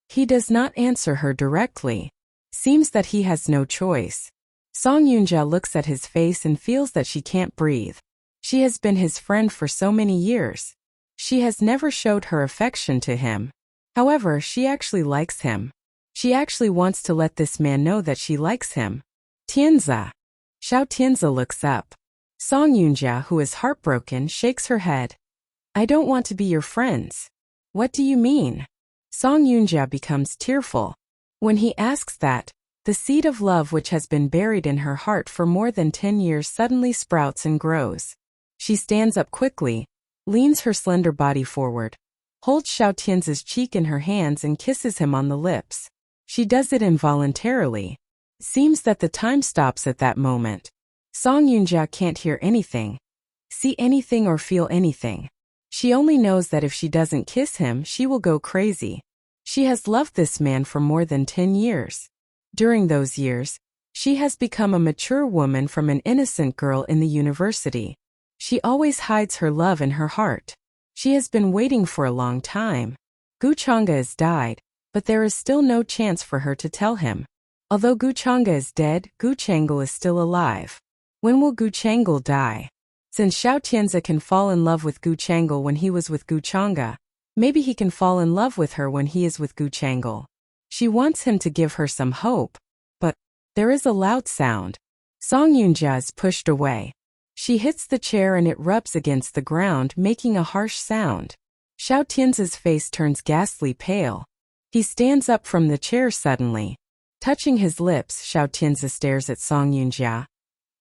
He does not answer her directly. Seems that he has no choice. Song Yoonja looks at his face and feels that she can't breathe. She has been his friend for so many years. She has never showed her affection to him. However, she actually likes him. She actually wants to let this man know that she likes him. Tianza. Xiao Tianza looks up. Song Yoonja, who is heartbroken, shakes her head. I don't want to be your friends. What do you mean? Song Yoonja becomes tearful. When he asks that, the seed of love which has been buried in her heart for more than 10 years suddenly sprouts and grows. She stands up quickly, leans her slender body forward, holds Xiao Tianza's cheek in her hands and kisses him on the lips. She does it involuntarily. Seems that the time stops at that moment. Song Yoonja can't hear anything, see anything or feel anything. She only knows that if she doesn't kiss him, she will go crazy. She has loved this man for more than 10 years. During those years, she has become a mature woman from an innocent girl in the university. She always hides her love in her heart. She has been waiting for a long time. Gu Chang'e has died, but there is still no chance for her to tell him. Although Gu Chang'e is dead, Gu Chang'e is still alive. When will Gu Chang'e die? Since Xiao Tianza can fall in love with Gu Chang'e when he was with Gu Chang'e, maybe he can fall in love with her when he is with Gu Chang'e. She wants him to give her some hope. But there is a loud sound. Song Yoonja is pushed away. She hits the chair and it rubs against the ground, making a harsh sound. Xiao Tianza's face turns ghastly pale. He stands up from the chair suddenly. Touching his lips, Xiao Tianza stares at Song Yoonja.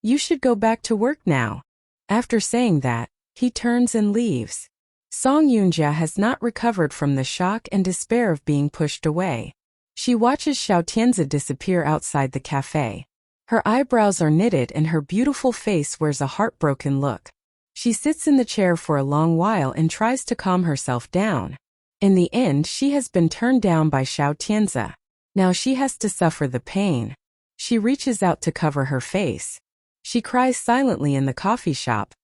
You should go back to work now. After saying that, he turns and leaves. Song Yoonja has not recovered from the shock and despair of being pushed away. She watches Xiao Tianza disappear outside the cafe. Her eyebrows are knitted and her beautiful face wears a heartbroken look. She sits in the chair for a long while and tries to calm herself down. In the end, she has been turned down by Xiao Tianza. Now she has to suffer the pain. She reaches out to cover her face. She cries silently in the coffee shop,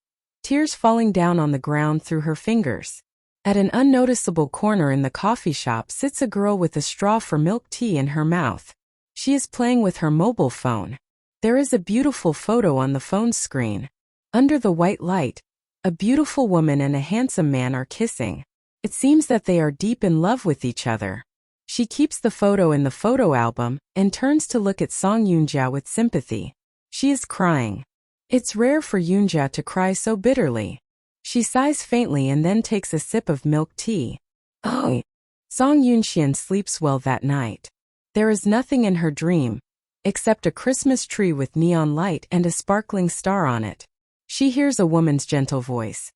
tears falling down on the ground through her fingers. At an unnoticeable corner in the coffee shop sits a girl with a straw for milk tea in her mouth. She is playing with her mobile phone. There is a beautiful photo on the phone screen. Under the white light, a beautiful woman and a handsome man are kissing. It seems that they are deep in love with each other. She keeps the photo in the photo album and turns to look at Song Yoonja with sympathy. She is crying. It's rare for Yoonja to cry so bitterly. She sighs faintly and then takes a sip of milk tea. Oh. Song Yoonxian sleeps well that night. There is nothing in her dream, except a Christmas tree with neon light and a sparkling star on it. She hears a woman's gentle voice.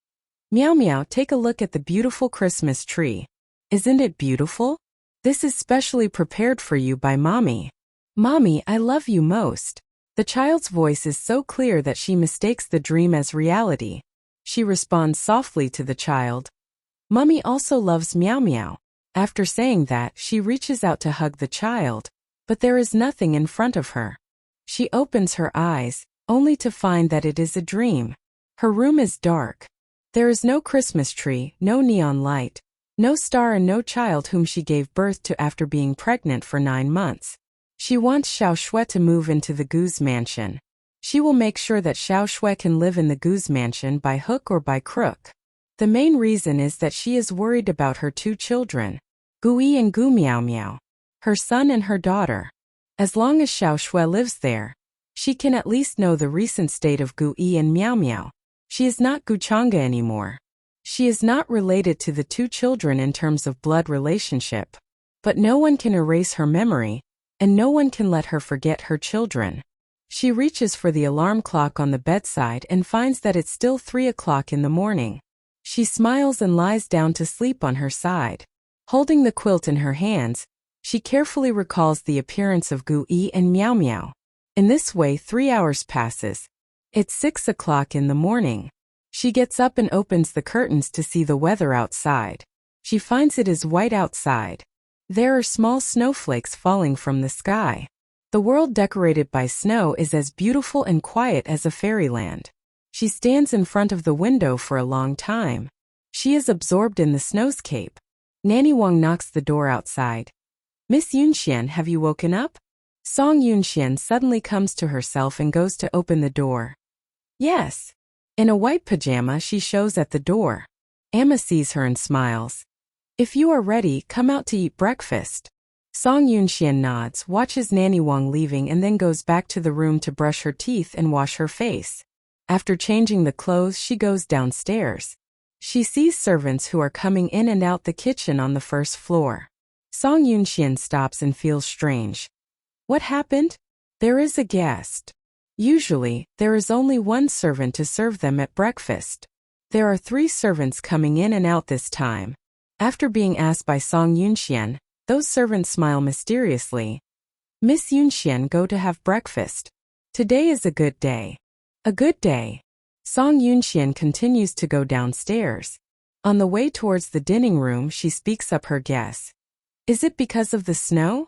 Meow meow, take a look at the beautiful Christmas tree. Isn't it beautiful? This is specially prepared for you by Mommy. Mommy, I love you most. The child's voice is so clear that she mistakes the dream as reality. She responds softly to the child. Mummy also loves Meow Meow. After saying that, she reaches out to hug the child, but there is nothing in front of her. She opens her eyes, only to find that it is a dream. Her room is dark. There is no Christmas tree, no neon light, no star and no child whom she gave birth to after being pregnant for 9 months. She wants Xiao Shui to move into the Gu's mansion. She will make sure that Xiao Shui can live in the Gu's mansion by hook or by crook. The main reason is that she is worried about her 2 children, Gu Yi and Gu Miao Miao, her son and her daughter. As long as Xiao Shui lives there, she can at least know the recent state of Gu Yi and Miao Miao. She is not Gu Chang'e anymore. She is not related to the 2 children in terms of blood relationship. But no one can erase her memory, and no one can let her forget her children. She reaches for the alarm clock on the bedside and finds that it's still 3 o'clock in the morning. She smiles and lies down to sleep on her side. Holding the quilt in her hands, she carefully recalls the appearance of Gu Yi and Miao Miao. In this way 3 hours passes. It's 6 o'clock in the morning. She gets up and opens the curtains to see the weather outside. She finds it is white outside. There are small snowflakes falling from the sky. The world decorated by snow is as beautiful and quiet as a fairyland. She stands in front of the window for a long time. She is absorbed in the snowscape. Nanny Wang knocks the door outside. Miss Yunxian, have you woken up? Song Yunxian suddenly comes to herself and goes to open the door. Yes. In a white pajama she shows at the door. Amma sees her and smiles. If you are ready, come out to eat breakfast. Song Yunxian nods, watches Nanny Wang leaving and then goes back to the room to brush her teeth and wash her face. After changing the clothes she goes downstairs. She sees servants who are coming in and out the kitchen on the first floor. Song Yunxian stops and feels strange. What happened? There is a guest. Usually, there is only one servant to serve them at breakfast. There are 3 servants coming in and out this time. After being asked by Song Yunxian, those servants smile mysteriously. Miss Yunxian, go to have breakfast. Today is a good day. A good day. Song Yunxian continues to go downstairs. On the way towards the dining room she speaks up her guess. Is it because of the snow?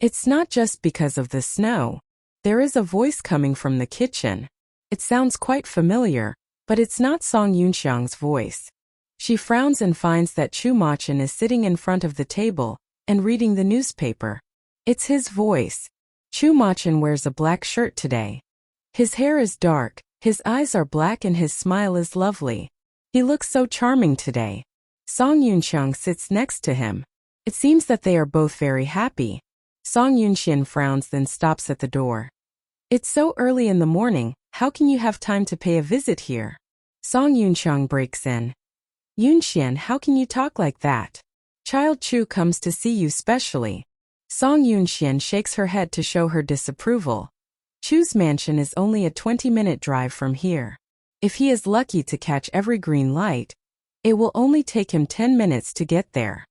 It's not just because of the snow. There is a voice coming from the kitchen. It sounds quite familiar, but it's not Song Yunxiang's voice. She frowns and finds that Chu Machin is sitting in front of the table and reading the newspaper. It's his voice. Chu Machin wears a black shirt today. His hair is dark, his eyes are black and his smile is lovely. He looks so charming today. Song Yunxiang sits next to him. It seems that they are both very happy. Song Yunxian frowns then stops at the door. It's so early in the morning, how can you have time to pay a visit here? Song Yunxiang breaks in. Yunxian, how can you talk like that? Child Chu comes to see you specially. Song Yunxian shakes her head to show her disapproval. Chu's mansion is only a 20-minute drive from here. If he is lucky to catch every green light, it will only take him 10 minutes to get there.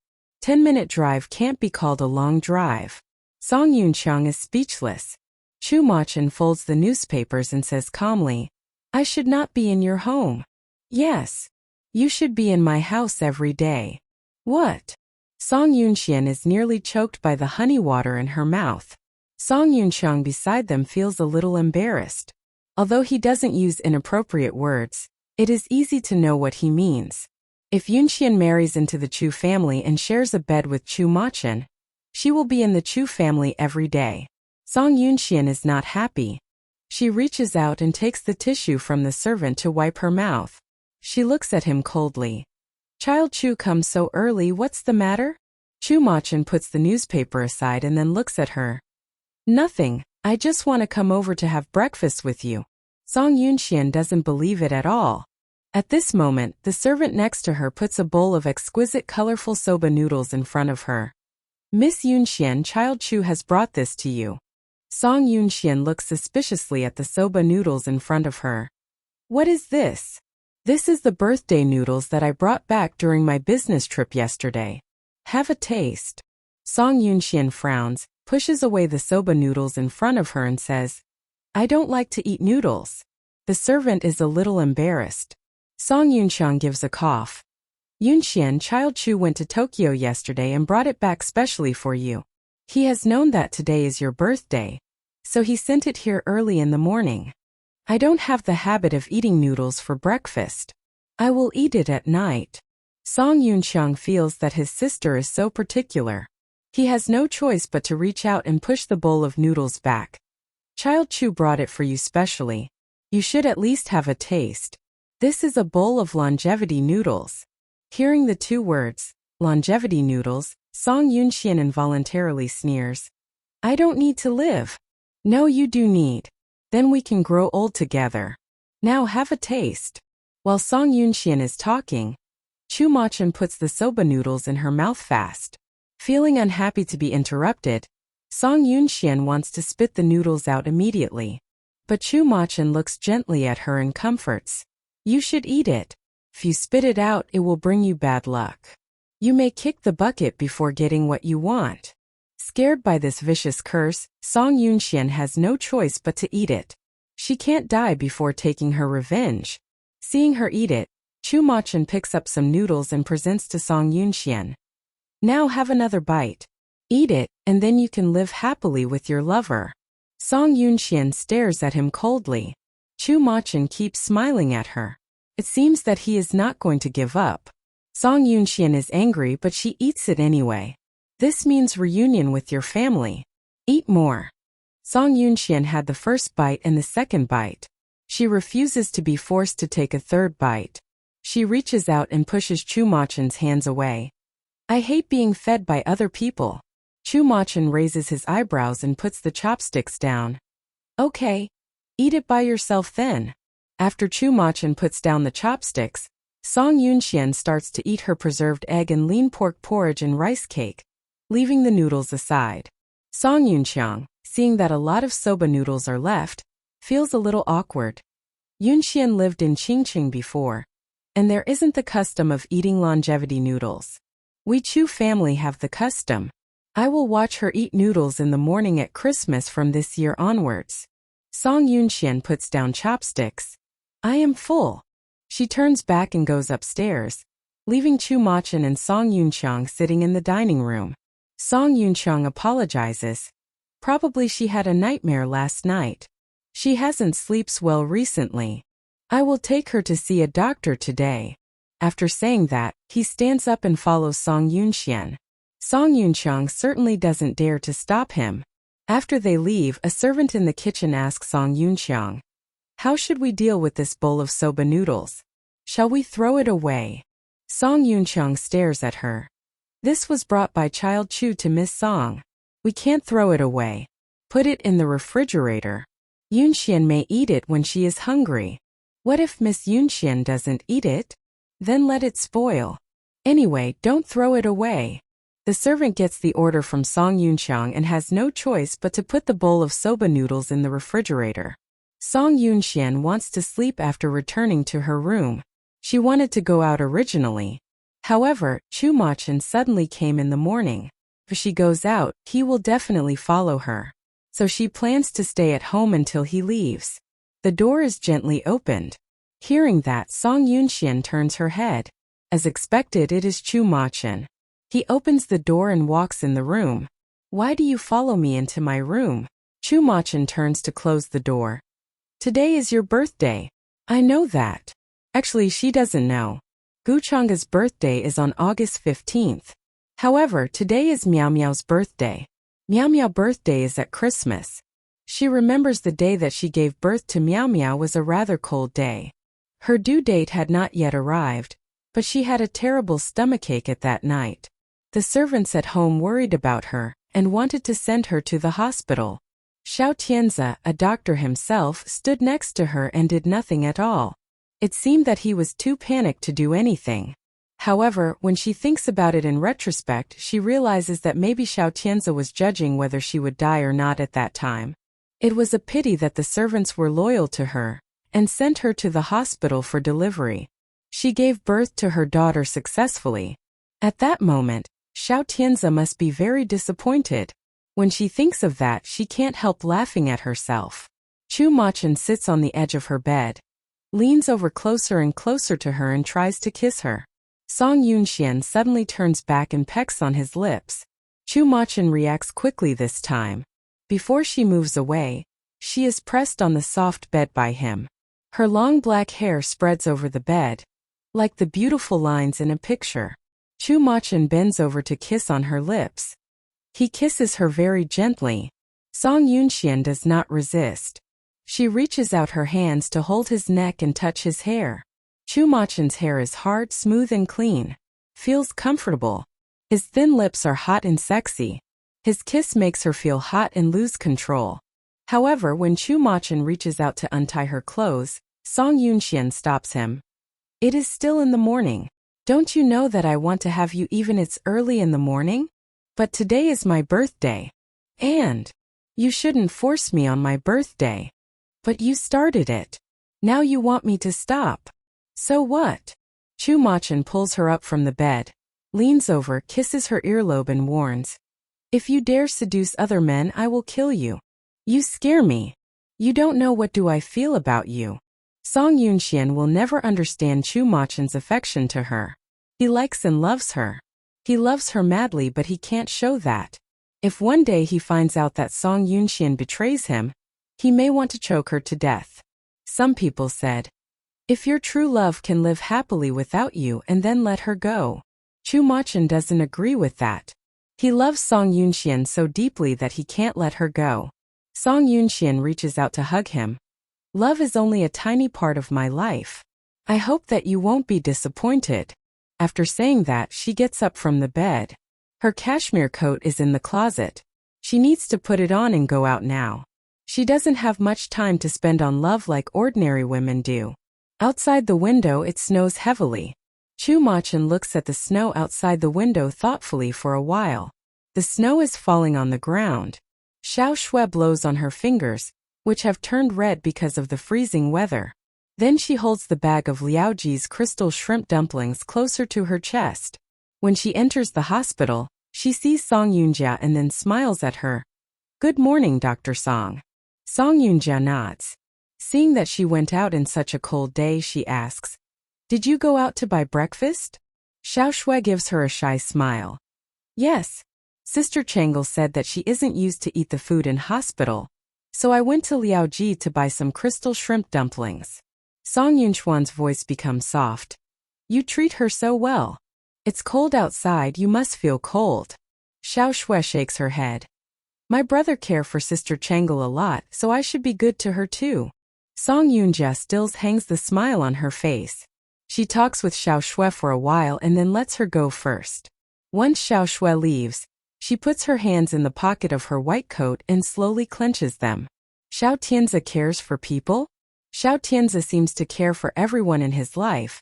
10-minute drive can't be called a long drive. Song Yunxiang is speechless. Chu Machin folds the newspapers and says calmly, I should not be in your home. Yes. You should be in my house every day. What? Song Yunxian is nearly choked by the honey water in her mouth. Song Yunxiang beside them feels a little embarrassed. Although he doesn't use inappropriate words, it is easy to know what he means. If Yunxian marries into the Chu family and shares a bed with Chu Machin, she will be in the Chu family every day. Song Yunxian is not happy. She reaches out and takes the tissue from the servant to wipe her mouth. She looks at him coldly. Child Chu comes so early, what's the matter? Chu Machin puts the newspaper aside and then looks at her. Nothing, I just want to come over to have breakfast with you. Song Yunxian doesn't believe it at all. At this moment, the servant next to her puts a bowl of exquisite colorful soba noodles in front of her. Miss Yunxian, Child Chu has brought this to you. Song Yunxian looks suspiciously at the soba noodles in front of her. What is this? This is the birthday noodles that I brought back during my business trip yesterday. Have a taste. Song Yunxian frowns, pushes away the soba noodles in front of her and says, I don't like to eat noodles. The servant is a little embarrassed. Song Yunxiang gives a cough. Yunxian, Child Chu went to Tokyo yesterday and brought it back specially for you. He has known that today is your birthday, so he sent it here early in the morning. I don't have the habit of eating noodles for breakfast. I will eat it at night. Song Yunxiang feels that his sister is so particular. He has no choice but to reach out and push the bowl of noodles back. Child Chu brought it for you specially. You should at least have a taste. This is a bowl of longevity noodles. Hearing the 2 words, longevity noodles, Song Yunxian involuntarily sneers. I don't need to live. No, you do need. Then we can grow old together. Now have a taste. While Song Yunxian is talking, Chu Machin puts the soba noodles in her mouth fast. Feeling unhappy to be interrupted, Song Yunxian wants to spit the noodles out immediately. But Chu Machin looks gently at her and comforts. You should eat it. If you spit it out, it will bring you bad luck. You may kick the bucket before getting what you want. Scared by this vicious curse, Song Yunxian has no choice but to eat it. She can't die before taking her revenge. Seeing her eat it, Chu Machin picks up some noodles and presents to Song Yunxian. Now have another bite. Eat it, and then you can live happily with your lover. Song Yunxian stares at him coldly. Chu Machin keeps smiling at her. It seems that he is not going to give up. Song Yunxian is angry, but she eats it anyway. This means reunion with your family. Eat more. Song Yunxian had the first bite and the second bite. She refuses to be forced to take a third bite. She reaches out and pushes Chu Machen's hands away. I hate being fed by other people. Chu Machen raises his eyebrows and puts the chopsticks down. Okay. Eat it by yourself then. After Chu Machen puts down the chopsticks, Song Yunxian starts to eat her preserved egg and lean pork porridge and rice cake, leaving the noodles aside. Song Yunxiang, seeing that a lot of soba noodles are left, feels a little awkward. Yunxian lived in Qingqing before, and there isn't the custom of eating longevity noodles. We Chu family have the custom. I will watch her eat noodles in the morning at Christmas from this year onwards. Song Yunxian puts down chopsticks. I am full. She turns back and goes upstairs, leaving Chu Machen and Song Yunxiang sitting in the dining room. Song Yunxiang apologizes. Probably she had a nightmare last night. She hasn't slept well recently. I will take her to see a doctor today. After saying that, he stands up and follows Song Yunxian. Song Yunxiang certainly doesn't dare to stop him. After they leave, a servant in the kitchen asks Song Yunxiang, how should we deal with this bowl of soba noodles? Shall we throw it away? Song Yunxiang stares at her. This was brought by Child Chu to Miss Song. We can't throw it away. Put it in the refrigerator. Yunxian may eat it when she is hungry. What if Miss Yunxian doesn't eat it? Then let it spoil. Anyway, don't throw it away. The servant gets the order from Song Yunxiang and has no choice but to put the bowl of soba noodles in the refrigerator. Song Yunxian wants to sleep after returning to her room. She wanted to go out originally. However, Chu Machen suddenly came in the morning. If she goes out, he will definitely follow her. So she plans to stay at home until he leaves. The door is gently opened. Hearing that, Song Yunxian turns her head. As expected, it is Chu Machen. He opens the door and walks in the room. Why do you follow me into my room? Chu Machen turns to close the door. Today is your birthday. I know that. Actually, she doesn't know. Guchang's birthday is on August 15th. However, today is Miao Miao's birthday. Miao Miao's birthday is at Christmas. She remembers the day that she gave birth to Miao Miao was a rather cold day. Her due date had not yet arrived, but she had a terrible stomachache at that night. The servants at home worried about her and wanted to send her to the hospital. Xiao Tianzi, a doctor himself, stood next to her and did nothing at all. It seemed that he was too panicked to do anything. However, when she thinks about it in retrospect, she realizes that maybe Xiao Tianzi was judging whether she would die or not at that time. It was a pity that the servants were loyal to her and sent her to the hospital for delivery. She gave birth to her daughter successfully. At that moment, Xiao Tianzi must be very disappointed. When she thinks of that, she can't help laughing at herself. Chu Machen sits on the edge of her bed, leans over closer and closer to her and tries to kiss her. Song Yunxian suddenly turns back and pecks on his lips. Chu Machen reacts quickly this time. Before she moves away, she is pressed on the soft bed by him. Her long black hair spreads over the bed, like the beautiful lines in a picture. Chu Machen bends over to kiss on her lips. He kisses her very gently. Song Yunxian does not resist. She reaches out her hands to hold his neck and touch his hair. Chu Machen's hair is hard, smooth and clean. Feels comfortable. His thin lips are hot and sexy. His kiss makes her feel hot and lose control. However, when Chu Machen reaches out to untie her clothes, Song Yunxian stops him. It is still in the morning. Don't you know that I want to have you even it's early in the morning? But today is my birthday. And you shouldn't force me on my birthday. But you started it. Now you want me to stop. So what? Chu Machen pulls her up from the bed, leans over, kisses her earlobe and warns. If you dare seduce other men, I will kill you. You scare me. You don't know what do I feel about you. Song Yunxian will never understand Chu Machen's affection to her. He likes and loves her. He loves her madly, but he can't show that. If one day he finds out that Song Yunxian betrays him, he may want to choke her to death. Some people said, if your true love can live happily without you and then let her go. Chu Machen doesn't agree with that. He loves Song Yunxian so deeply that he can't let her go. Song Yunxian reaches out to hug him. Love is only a tiny part of my life. I hope that you won't be disappointed. After saying that, she gets up from the bed. Her cashmere coat is in the closet. She needs to put it on and go out now. She doesn't have much time to spend on love like ordinary women do. Outside the window it snows heavily. Chu Machan looks at the snow outside the window thoughtfully for a while. The snow is falling on the ground. Xiao Shui blows on her fingers, which have turned red because of the freezing weather. Then she holds the bag of Liao Ji's crystal shrimp dumplings closer to her chest. When she enters the hospital, she sees Song Yunjia and then smiles at her. Good morning, Dr. Song. Song Yunjia nods. Seeing that she went out in such a cold day, she asks, Did you go out to buy breakfast? Xiao Shui gives her a shy smile. Yes. Sister Changle said that she isn't used to eat the food in hospital, so I went to Liao Ji to buy some crystal shrimp dumplings. Song Yunxuan's voice becomes soft. You treat her so well. It's cold outside, you must feel cold. Xiao Shui shakes her head. My brother cares for Sister Changle a lot, so I should be good to her too. Song Yunjia still hangs the smile on her face. She talks with Xiao Shui for a while and then lets her go first. Once Xiao Shui leaves, she puts her hands in the pocket of her white coat and slowly clenches them. Xiao Tianzi cares for people? Xiao Tianzi seems to care for everyone in his life,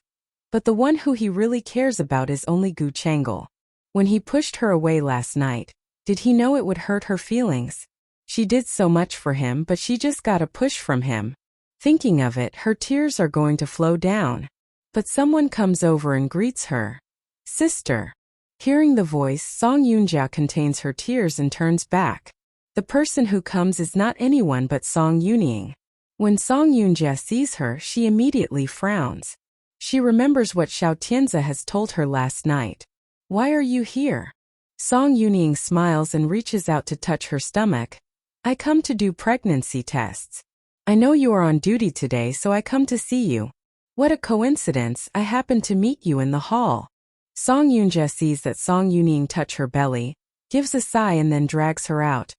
but the one who he really cares about is only Gu Changle. When he pushed her away last night, did he know it would hurt her feelings? She did so much for him, but she just got a push from him. Thinking of it, her tears are going to flow down. But someone comes over and greets her. Sister. Hearing the voice, Song Yunjia contains her tears and turns back. The person who comes is not anyone but Song Yuning. When Song Yunjia sees her, she immediately frowns. She remembers what Xiao Tianzi has told her last night. Why are you here? Song Yuning smiles and reaches out to touch her stomach. I come to do pregnancy tests. I know you are on duty today, so I come to see you. What a coincidence, I happened to meet you in the hall. Song Yunjia sees that Song Yuning touch her belly, gives a sigh and then drags her out.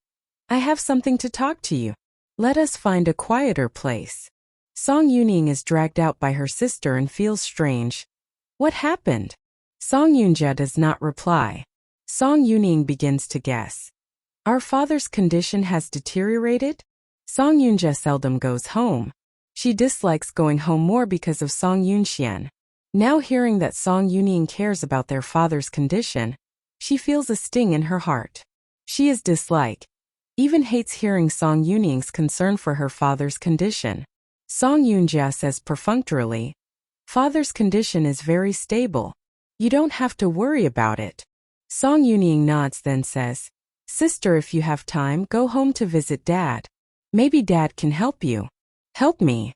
I have something to talk to you. Let us find a quieter place. Song Yuning is dragged out by her sister and feels strange. What happened? Song Yunjia does not reply. Song Yuning begins to guess. Our father's condition has deteriorated? Song Yunjia seldom goes home. She dislikes going home more because of Song Yunxian. Now hearing that Song Yuning cares about their father's condition, she feels a sting in her heart. She is dislike. Even hates hearing Song Yuning's concern for her father's condition. Song Yunjia says perfunctorily, Father's condition is very stable. You don't have to worry about it. Song Yuning nods then says, Sister, if you have time, go home to visit Dad. Maybe Dad can help you. Help me.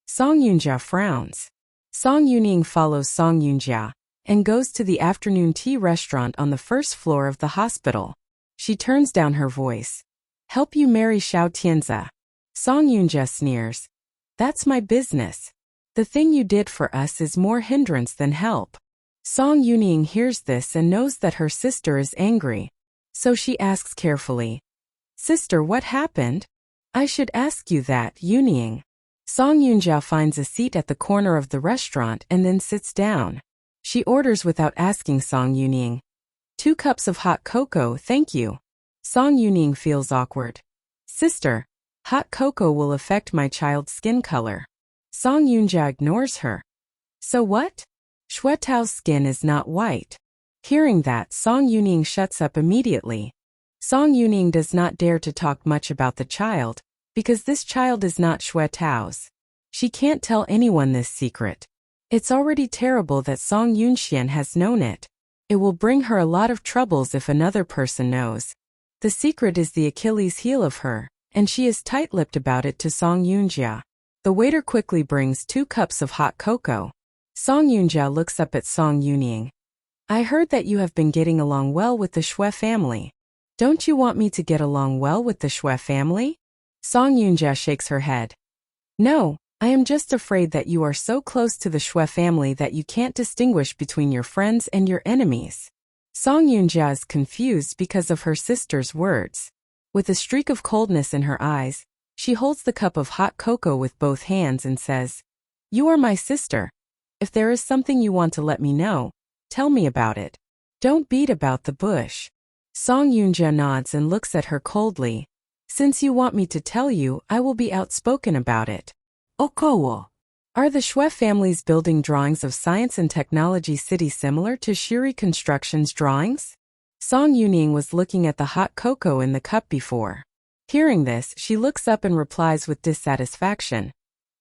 Song Yunjia frowns. Song Yuning follows Song Yunjia and goes to the afternoon tea restaurant on the first floor of the hospital. She turns down her voice. Help you marry Xiao Tianzi. Song Yunjia sneers. That's my business. The thing you did for us is more hindrance than help. Song Yuning hears this and knows that her sister is angry. So she asks carefully. Sister, what happened? I should ask you that, Yuning. Song Yunjia finds a seat at the corner of the restaurant and then sits down. She orders without asking Song Yuning. 2 cups of hot cocoa, thank you. Song Yuning feels awkward. Sister, hot cocoa will affect my child's skin color. Song Yunjia ignores her. So what? Shuetao's skin is not white. Hearing that, Song Yuning shuts up immediately. Song Yuning does not dare to talk much about the child, because this child is not Shuetao's. She can't tell anyone this secret. It's already terrible that Song Yunxian has known it. It will bring her a lot of troubles if another person knows. The secret is the Achilles heel of her, and she is tight-lipped about it to Song Yunjia. The waiter quickly brings 2 cups of hot cocoa. Song Yunjia looks up at Song Yuning. I heard that you have been getting along well with the Shui family. Don't you want me to get along well with the Shui family? Song Yunjia shakes her head. No, I am just afraid that you are so close to the Shui family that you can't distinguish between your friends and your enemies. Song Yunjia is confused because of her sister's words. With a streak of coldness in her eyes, she holds the cup of hot cocoa with both hands and says, "You are my sister. If there is something you want to let me know, tell me about it. Don't beat about the bush." Song Yoonja nods and looks at her coldly. "Since you want me to tell you, I will be outspoken about it." Około. Are the Shue family's building drawings of Science and Technology City similar to Shiri Construction's drawings? Song Yuning was looking at the hot cocoa in the cup before. Hearing this, she looks up and replies with dissatisfaction.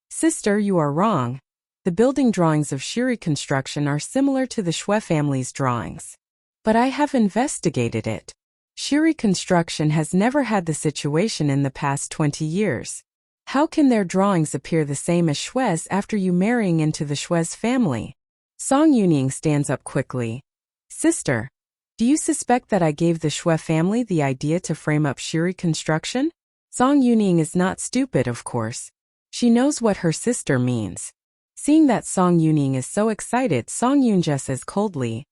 "Sister, you are wrong. The building drawings of Shiri Construction are similar to the Shue family's drawings. But I have investigated it. Shiri Construction has never had the situation in the past 20 years. How can their drawings appear the same as Shue's after you marrying into the Shue's family?" Song Yuning stands up quickly. "Sister, do you suspect that I gave the Shue family the idea to frame up Shiri Construction?" Song Yuning is not stupid, of course. She knows what her sister means. Seeing that Song Yuning is so excited, Song Yoonja says coldly,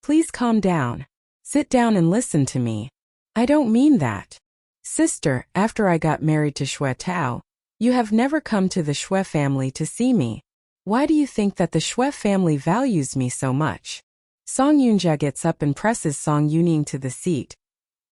"Please calm down. Sit down and listen to me. I don't mean that. Sister, after I got married to Shue Tao, you have never come to the Shue family to see me. Why do you think that the Shue family values me so much?" Song Yoonja gets up and presses Song Yuning to the seat.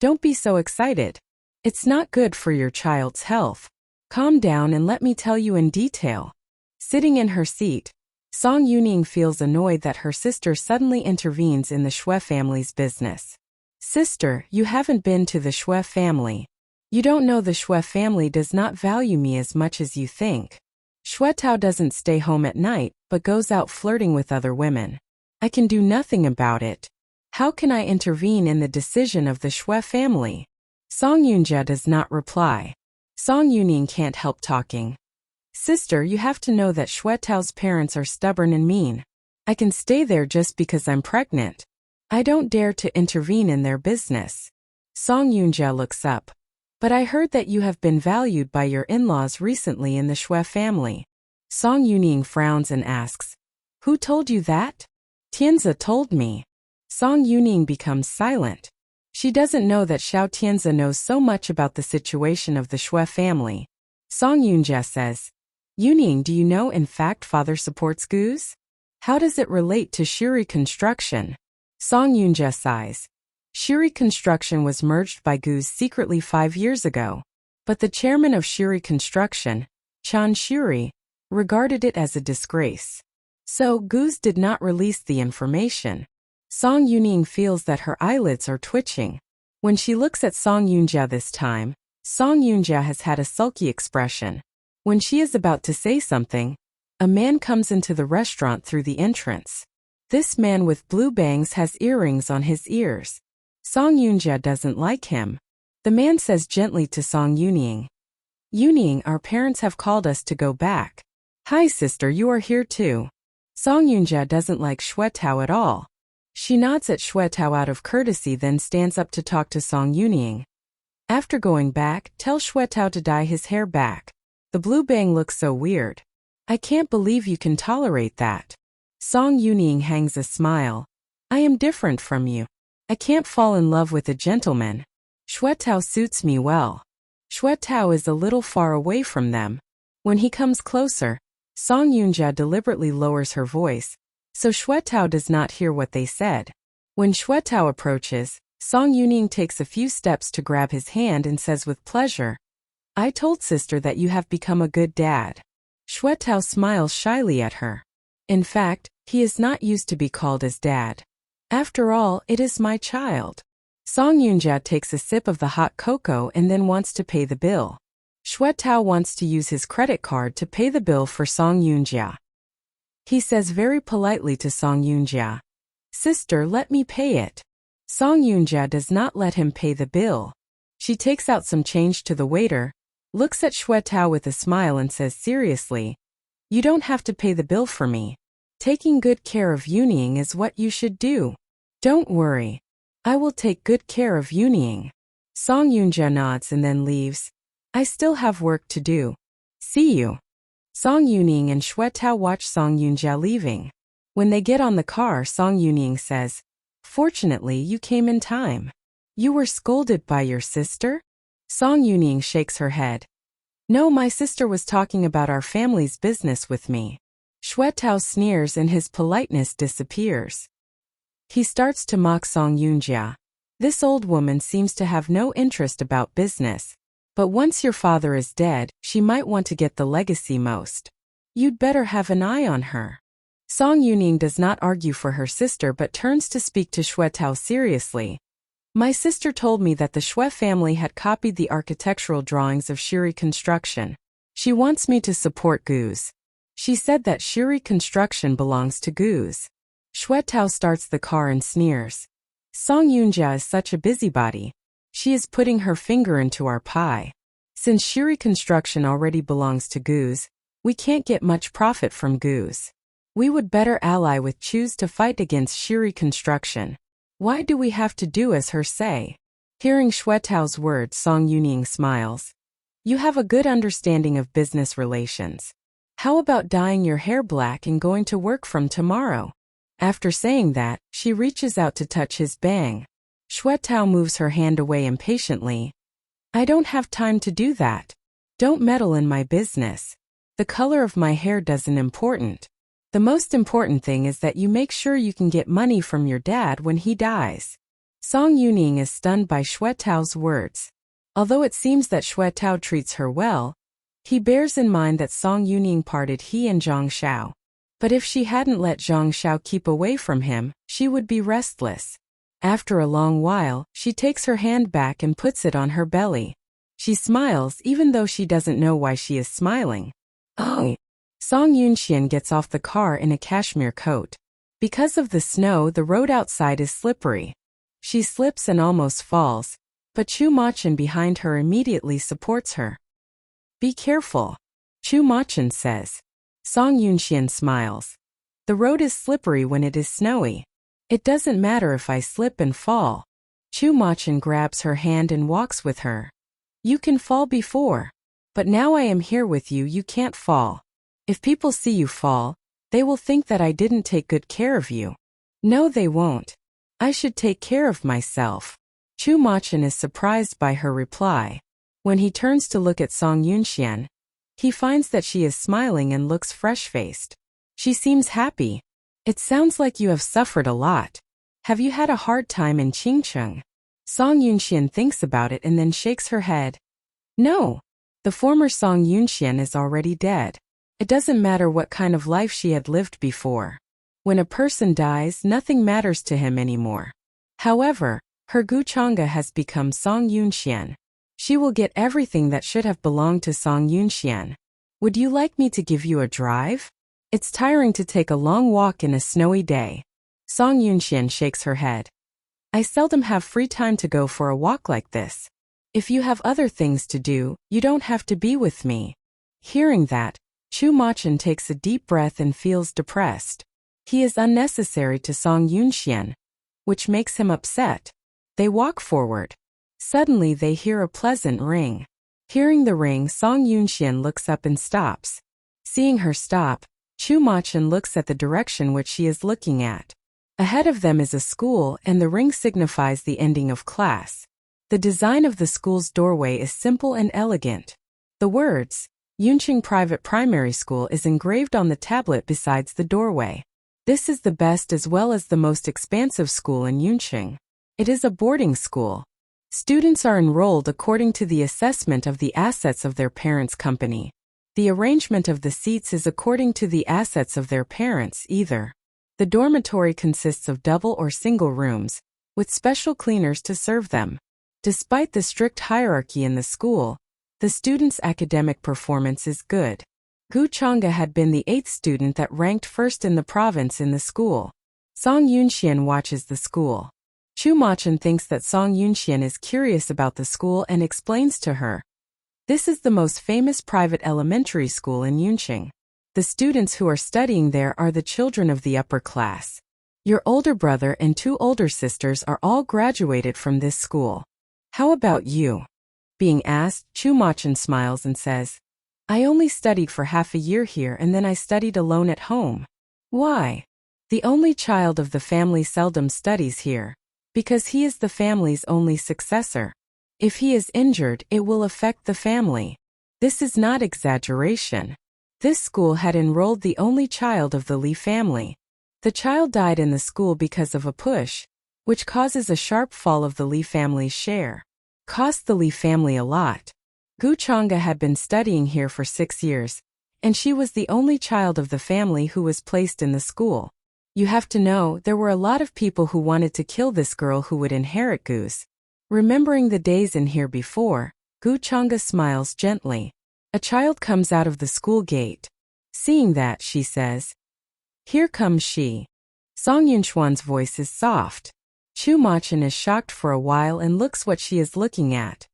"Don't be so excited. It's not good for your child's health. Calm down and let me tell you in detail." Sitting in her seat, Song Yuning feels annoyed that her sister suddenly intervenes in the Shue family's business. "Sister, you haven't been to the Shue family. You don't know the Shue family does not value me as much as you think. Shue Tao doesn't stay home at night, but goes out flirting with other women. I can do nothing about it. How can I intervene in the decision of the Shue family?" Song Yoonja does not reply. Song Yuning can't help talking. "Sister, you have to know that Shue Tao's parents are stubborn and mean. I can stay there just because I'm pregnant. I don't dare to intervene in their business." Song Yoonja looks up. "But I heard that you have been valued by your in-laws recently in the Shue family." Song Yuning frowns and asks, "Who told you that?" "Tianzi told me." Song Yuning becomes silent. She doesn't know that Xiao Tianzi knows so much about the situation of the Shue family. Song Yoonja says, "Yuning, do you know in fact father supports Goose? How does it relate to Shiri Construction?" Song Yoonja sighs. Shiri Construction was merged by Goose secretly 5 years ago. But the chairman of Shiri Construction, Chan Shiri, regarded it as a disgrace. So Goose did not release the information. Song Yuning feels that her eyelids are twitching. When she looks at Song Yoonja this time, Song Yoonja has had a sulky expression. When she is about to say something, a man comes into the restaurant through the entrance. This man with blue bangs has earrings on his ears. Song Yoonja doesn't like him. The man says gently to Song Yuning, "Yuning, our parents have called us to go back." "Hi sister, you are here too." Song Yoonja doesn't like Shue Tao at all. She nods at Shue Tao out of courtesy, then stands up to talk to Song Yuning. "After going back, tell Shue Tao to dye his hair back. The blue bang looks so weird. I can't believe you can tolerate that." Song Yuning hangs a smile. "I am different from you. I can't fall in love with a gentleman. Shue Tao suits me well." Shue Tao is a little far away from them. When he comes closer, Song Yoonja deliberately lowers her voice, so Shue Tao does not hear what they said. When Shue Tao approaches, Song Yuning takes a few steps to grab his hand and says with pleasure, "I told sister that you have become a good dad." Shue Tao smiles shyly at her. In fact, he is not used to be called as dad. After all, it is my child. Song Yoonja takes a sip of the hot cocoa and then wants to pay the bill. Shue Tao wants to use his credit card to pay the bill for Song Yoonja. He says very politely to Song Yoonja, "Sister, let me pay it." Song Yoonja does not let him pay the bill. She takes out some change to the waiter, looks at Shue Tao with a smile and says seriously, "You don't have to pay the bill for me. Taking good care of Yuning is what you should do. Don't worry. I will take good care of Yuning." Song Yoonja nods and then leaves. "I still have work to do. See you." Song Yuning and Shue Tao watch Song Yoonja leaving. When they get on the car, Song Yuning says, "Fortunately, you came in time. You were scolded by your sister?" Song Yuning shakes her head. No, my sister was talking about our family's business with me. Xue Tao sneers and his politeness disappears. He starts to mock Song Yunjia. This old woman seems to have no interest about business. But once your father is dead, she might want to get the legacy most. You'd better have an eye on her. Song Yuning does not argue for her sister but turns to speak to Xue Tao seriously. My sister told me that the Xue family had copied the architectural drawings of Shiri Construction. She wants me to support Gu's. She said that Shiri Construction belongs to Gu's. Xue Tao starts the car and sneers. Song Yunjia is such a busybody. She is putting her finger into our pie. Since Shiri Construction already belongs to Gu's, we can't get much profit from Gu's. We would better ally with Choose to fight against Shiri Construction. Why do we have to do as her say? Hearing Xue Tao's words, Song Yuning smiles. You have a good understanding of business relations. How about dyeing your hair black and going to work from tomorrow? After saying that, she reaches out to touch his bang. Xue Tao moves her hand away impatiently. I don't have time to do that. Don't meddle in my business. The color of my hair isn't important. The most important thing is that you make sure you can get money from your dad when he dies. Song Yuning is stunned by Xue Tao's words. Although it seems that Xue Tao treats her well, he bears in mind that Song Yuning parted he and Zhang Xiao. But if she hadn't let Zhang Xiao keep away from him, she would be restless. After a long while, she takes her hand back and puts it on her belly. She smiles even though she doesn't know why she is smiling. Oh! Song Yunxian gets off the car in a cashmere coat. Because of the snow, the road outside is slippery. She slips and almost falls, but Chu Machin behind her immediately supports her. Be careful, Chu Machin says. Song Yunxian smiles. The road is slippery when it is snowy. It doesn't matter if I slip and fall. Chu Machin grabs her hand and walks with her. You can fall before. But now I am here with you, you can't fall. If people see you fall, they will think that I didn't take good care of you. No, they won't. I should take care of myself. Chu Machin is surprised by her reply. When he turns to look at Song Yunxian, he finds that she is smiling and looks fresh-faced. She seems happy. It sounds like you have suffered a lot. Have you had a hard time in Qingcheng? Song Yunxian thinks about it and then shakes her head. No. The former Song Yunxian is already dead. It doesn't matter what kind of life she had lived before. When a person dies, nothing matters to him anymore. However, her Guchanga has become Song Yunxian. She will get everything that should have belonged to Song Yunxian. Would you like me to give you a drive? It's tiring to take a long walk in a snowy day. Song Yunxian shakes her head. I seldom have free time to go for a walk like this. If you have other things to do, you don't have to be with me. Hearing that, Chu Machin takes a deep breath and feels depressed. He is unnecessary to Song Yunxian, which makes him upset. They walk forward. Suddenly they hear a pleasant ring. Hearing the ring, Song Yunxian looks up and stops. Seeing her stop, Chu Machin looks at the direction which she is looking at. Ahead of them is a school and the ring signifies the ending of class. The design of the school's doorway is simple and elegant. The words, Yunqing Private Primary School is engraved on the tablet besides the doorway. This is the best as well as the most expansive school in Yunqing. It is a boarding school. Students are enrolled according to the assessment of the assets of their parents' company. The arrangement of the seats is according to the assets of their parents either. The dormitory consists of double or single rooms, with special cleaners to serve them. Despite the strict hierarchy in the school, the students' academic performance is good. Gu Chang'e had been the 8th student that ranked first in the province in the school. Song Yunxian watches the school. Chu Machin thinks that Song Yunxian is curious about the school and explains to her. This is the most famous private elementary school in Yunqing. The students who are studying there are the children of the upper class. Your older brother and 2 older sisters are all graduated from this school. How about you? Being asked, Chu Machin smiles and says, I only studied for half a year here and then I studied alone at home. Why? The only child of the family seldom studies here. Because he is the family's only successor. If he is injured, it will affect the family. This is not exaggeration. This school had enrolled the only child of the Lee family. The child died in the school because of a push, which causes a sharp fall of the Lee family's share. Cost the Lee family a lot. Gu Changa had been studying here for 6 years, and she was the only child of the family who was placed in the school. You have to know, there were a lot of people who wanted to kill this girl who would inherit Gu's. Remembering the days in here before, Gu Changa smiles gently. A child comes out of the school gate. Seeing that, she says, "Here comes she." Song Yunchuan's voice is soft. Chu Machin is shocked for a while and looks what she is looking at.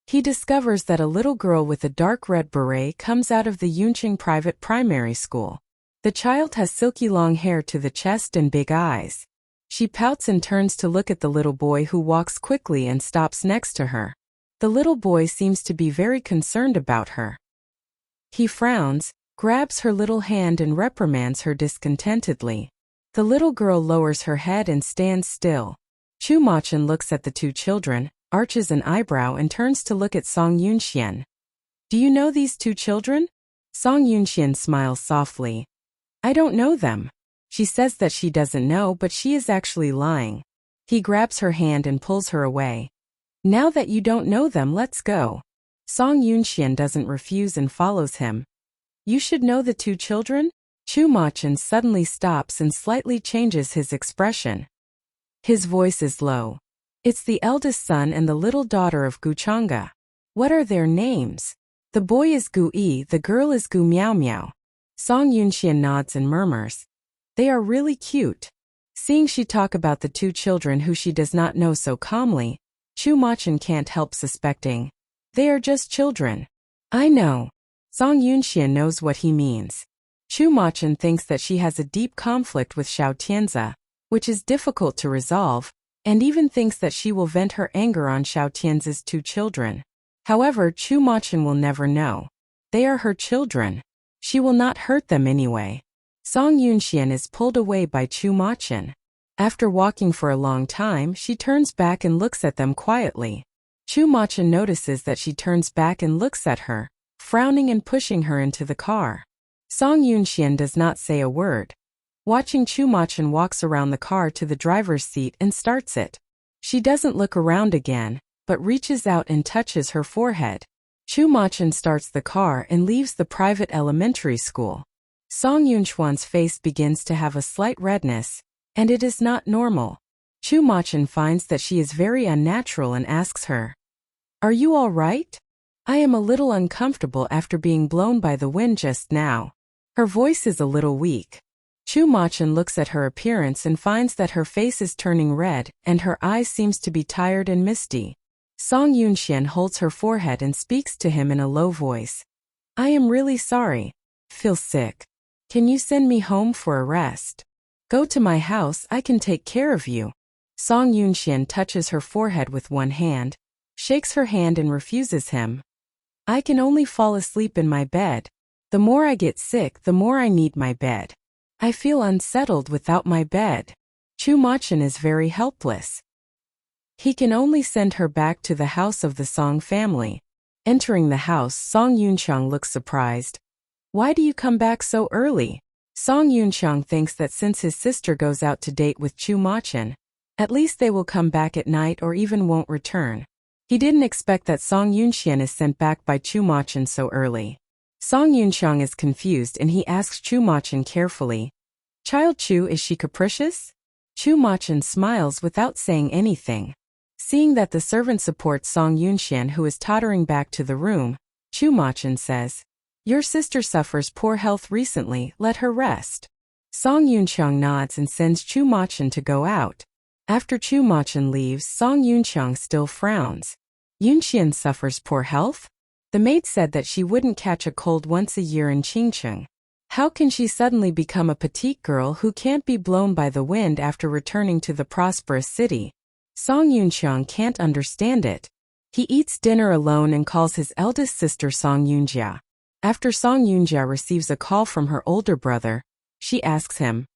He discovers that a little girl with a dark red beret comes out of the Yunqing private primary school. The child has silky long hair to the chest and big eyes. She pouts and turns to look at the little boy who walks quickly and stops next to her. The little boy seems to be very concerned about her. He frowns, grabs her little hand and reprimands her discontentedly. The little girl lowers her head and stands still. Chu Machin looks at the two children, arches an eyebrow and turns to look at Song Yunxian. "Do you know these two children?" Song Yunxian smiles softly. "I don't know them." She says that she doesn't know, but she is actually lying. He grabs her hand and pulls her away. "Now that you don't know them, let's go." Song Yunxian doesn't refuse and follows him. "You should know the two children?" Chu Machin suddenly stops and slightly changes his expression. His voice is low. "It's the eldest son and the little daughter of Gu Changa." "What are their names?" "The boy is Gu Yi, the girl is Gu Miao Miao." Song Yunxian nods and murmurs, "They are really cute." Seeing she talk about the two children who she does not know so calmly, Chu Machin can't help suspecting, "They are just children." "I know." Song Yunxian knows what he means. Chu Machin thinks that she has a deep conflict with Xiao Tianzi, which is difficult to resolve, and even thinks that she will vent her anger on Xiao Tianzi's two children. However, Chu Machin will never know. They are her children. She will not hurt them anyway. Song Yunxian is pulled away by Chu Machin. After walking for a long time, she turns back and looks at them quietly. Chu Machin notices that she turns back and looks at her, frowning and pushing her into the car. Song Yunxian does not say a word. Watching Chu Machin walks around the car to the driver's seat and starts it. She doesn't look around again, but reaches out and touches her forehead. Chu Machin starts the car and leaves the private elementary school. Song Yunchuan's face begins to have a slight redness, and it is not normal. Chu Machin finds that she is very unnatural and asks her, "Are you all right? I am a little uncomfortable after being blown by the wind just now." Her voice is a little weak. Chu Machin looks at her appearance and finds that her face is turning red and her eyes seems to be tired and misty. Song Yunxian holds her forehead and speaks to him in a low voice. "I am really sorry. Feel sick. Can you send me home for a rest? Go to my house, I can take care of you." Song Yunxian touches her forehead with one hand, shakes her hand and refuses him. "I can only fall asleep in my bed. The more I get sick, the more I need my bed. I feel unsettled without my bed." Chu Machin is very helpless. He can only send her back to the house of the Song family. Entering the house, Song Yunchang looks surprised. "Why do you come back so early?" Song Yunchang thinks that since his sister goes out to date with Chu Machin, at least they will come back at night or even won't return. He didn't expect that Song Yunxian is sent back by Chu Machin so early. Song Yunchang is confused and he asks Chu Machin carefully, "Child Chu, is she capricious?" Chu Machin smiles without saying anything. Seeing that the servant supports Song Yunxian who is tottering back to the room, Chu Machin says, "Your sister suffers poor health recently, let her rest." Song Yunchang nods and sends Chu Machin to go out. After Chu Machin leaves, Song Yunchang still frowns. Yunxian suffers poor health? The maid said that she wouldn't catch a cold once a year in Qingcheng. How can she suddenly become a petite girl who can't be blown by the wind after returning to the prosperous city? Song Yunchang can't understand it. He eats dinner alone and calls his eldest sister Song Yunjia. After Song Yunjia receives a call from her older brother, she asks him,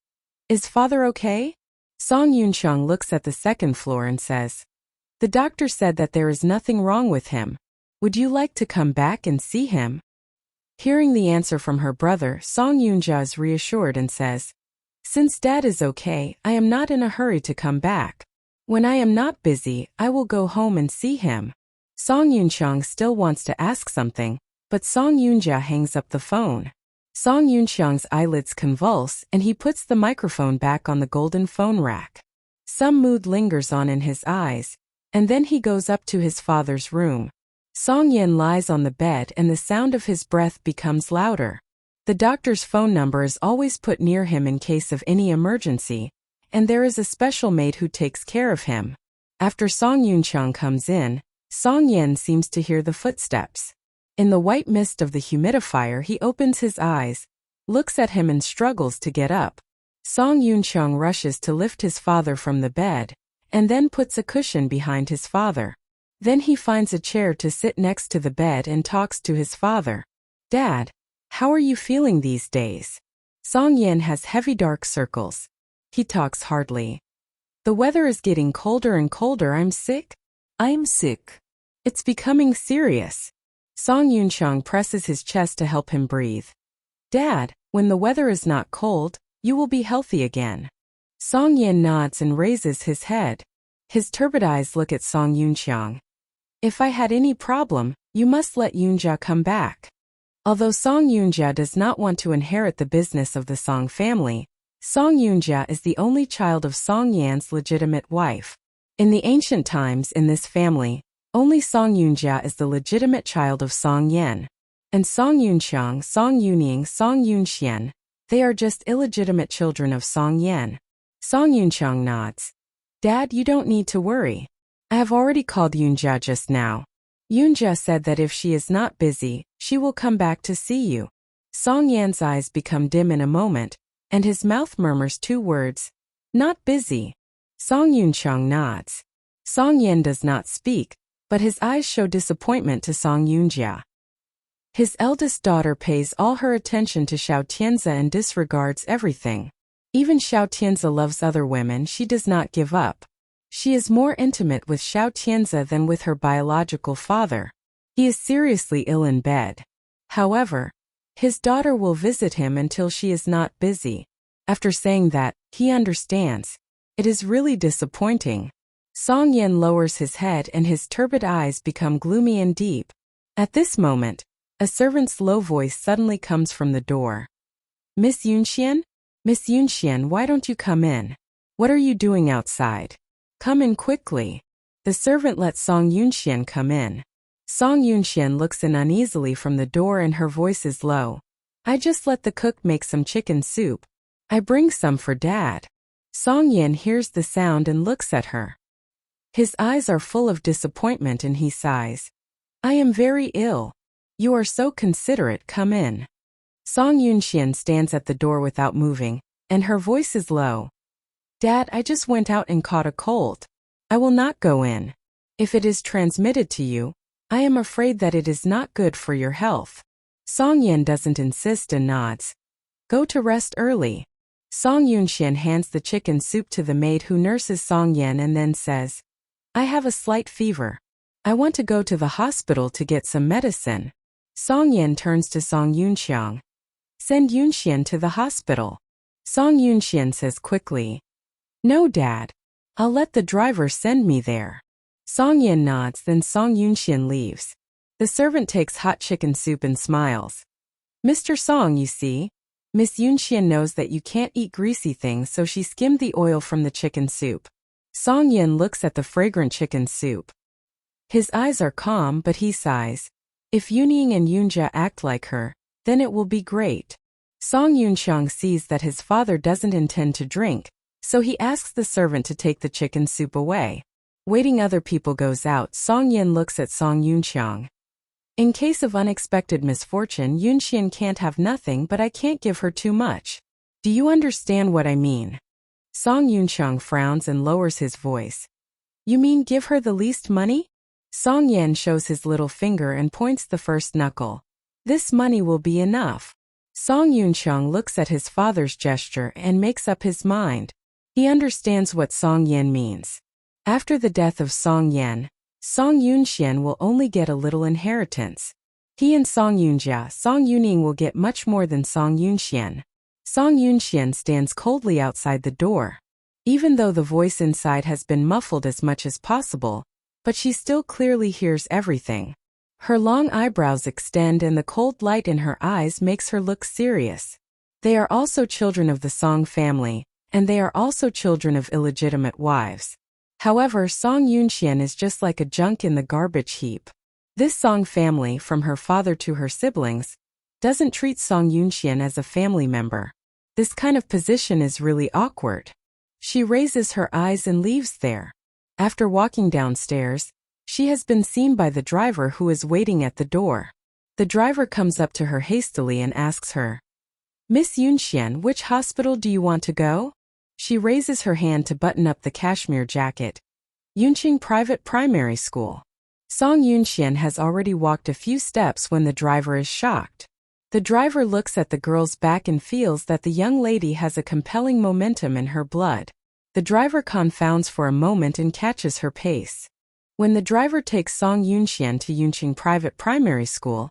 "Is father okay?" Song Yunchang looks at the second floor and says, The doctor said that there is nothing wrong with him. Would you like to come back and see him? Hearing the answer from her brother, Song Yoonja is reassured and says, since Dad is okay, I am not in a hurry to come back. When I am not busy, I will go home and see him. Song Yoonchang still wants to ask something, but Song Yoonja hangs up the phone. Song Yoonchang's eyelids convulse and he puts the microphone back on the golden phone rack. Some mood lingers on in his eyes, and then he goes up to his father's room. Song Yen lies on the bed and the sound of his breath becomes louder. The doctor's phone number is always put near him in case of any emergency, and there is a special maid who takes care of him. After Song Yoonchang comes in, Song Yen seems to hear the footsteps. In the white mist of the humidifier, he opens his eyes, looks at him and struggles to get up. Song Yoonchang rushes to lift his father from the bed, and then puts a cushion behind his father. Then he finds a chair to sit next to the bed and talks to his father. Dad, how are you feeling these days? Song Yen has heavy dark circles. He talks hardly. The weather is getting colder and colder. I'm sick. I'm sick. It's becoming serious. Song Yoonchang presses his chest to help him breathe. Dad, when the weather is not cold, you will be healthy again. Song Yen nods and raises his head. His turbid eyes look at Song Yoonchang. If I had any problem, you must let Yoonja come back. Although Song Yoonja does not want to inherit the business of the Song family, Song Yoonja is the only child of Song Yan's legitimate wife. In the ancient times in this family, only Song Yoonja is the legitimate child of Song Yen. And Song Yoonchang, Song Yooning, Song Yoonxian, they are just illegitimate children of Song Yen. Song Yoonchang nods. Dad, you don't need to worry. I have already called Yoonja just now. Yoonja said that if she is not busy, she will come back to see you. Song Yan's eyes become dim in a moment, and his mouth murmurs two words. Not busy. Song Yoonchang nods. Song Yen does not speak, but his eyes show disappointment to Song Yoonja. His eldest daughter pays all her attention to Xiao Tianzi and disregards everything. Even Xiao Tianzi loves other women. She does not give up. She is more intimate with Xiao Tianzi than with her biological father. He is seriously ill in bed. However, his daughter will visit him until she is not busy. After saying that, he understands. It is really disappointing. Song Yen lowers his head and his turbid eyes become gloomy and deep. At this moment, a servant's low voice suddenly comes from the door. Miss Yoonxian? Miss Yoonxian, why don't you come in? What are you doing outside? Come in quickly. The servant lets Song Yoonxian come in. Song Yoonxian looks in uneasily from the door and her voice is low. I just let the cook make some chicken soup. I bring some for Dad. Song Yen hears the sound and looks at her. His eyes are full of disappointment and he sighs. I am very ill. You are so considerate. Come in. Song Yoonxian stands at the door without moving, and her voice is low. Dad, I just went out and caught a cold. I will not go in. If it is transmitted to you, I am afraid that it is not good for your health. Song Yen doesn't insist and nods. Go to rest early. Song Yoonxian hands the chicken soup to the maid who nurses Song Yen and then says, I have a slight fever. I want to go to the hospital to get some medicine. Song Yen turns to Song Yoonxiang. Send Yoonxian to the hospital. Song Yoonxian says quickly. No, Dad. I'll let the driver send me there. Song Yen nods, then Song Yoonxian leaves. The servant takes hot chicken soup and smiles. Mr. Song, you see, Miss Yoonxian knows that you can't eat greasy things, so she skimmed the oil from the chicken soup. Song Yen looks at the fragrant chicken soup. His eyes are calm, but he sighs. If Yuning and Yoonja act like her, then it will be great. Song Yoonchang sees that his father doesn't intend to drink, so he asks the servant to take the chicken soup away. Waiting other people goes out, Song Yen looks at Song Yoonchang. In case of unexpected misfortune, Yoonxian can't have nothing, but I can't give her too much. Do you understand what I mean? Song Yoonchang frowns and lowers his voice. You mean give her the least money? Song Yen shows his little finger and points the first knuckle. This money will be enough. Song Yoonchang looks at his father's gesture and makes up his mind. He understands what Song Yen means. After the death of Song Yan, Song Yunxian will only get a little inheritance. He and Song Yunjia, Song Yuning will get much more than Song Yunxian. Song Yunxian stands coldly outside the door. Even though the voice inside has been muffled as much as possible, but she still clearly hears everything. Her long eyebrows extend and the cold light in her eyes makes her look serious. They are also children of the Song family, and they are also children of illegitimate wives. However, Song Yunxian is just like a junk in the garbage heap. This Song family, from her father to her siblings, doesn't treat Song Yunxian as a family member. This kind of position is really awkward. She raises her eyes and leaves there. After walking downstairs, she has been seen by the driver who is waiting at the door. The driver comes up to her hastily and asks her, "Miss Yunxian, which hospital do you want to go?" She raises her hand to button up the cashmere jacket. Yunqing Private Primary School. Song Yunxian has already walked a few steps when the driver is shocked. The driver looks at the girl's back and feels that the young lady has a compelling momentum in her blood. The driver confounds for a moment and catches her pace. When the driver takes Song Yunxian to Yunqing Private Primary School,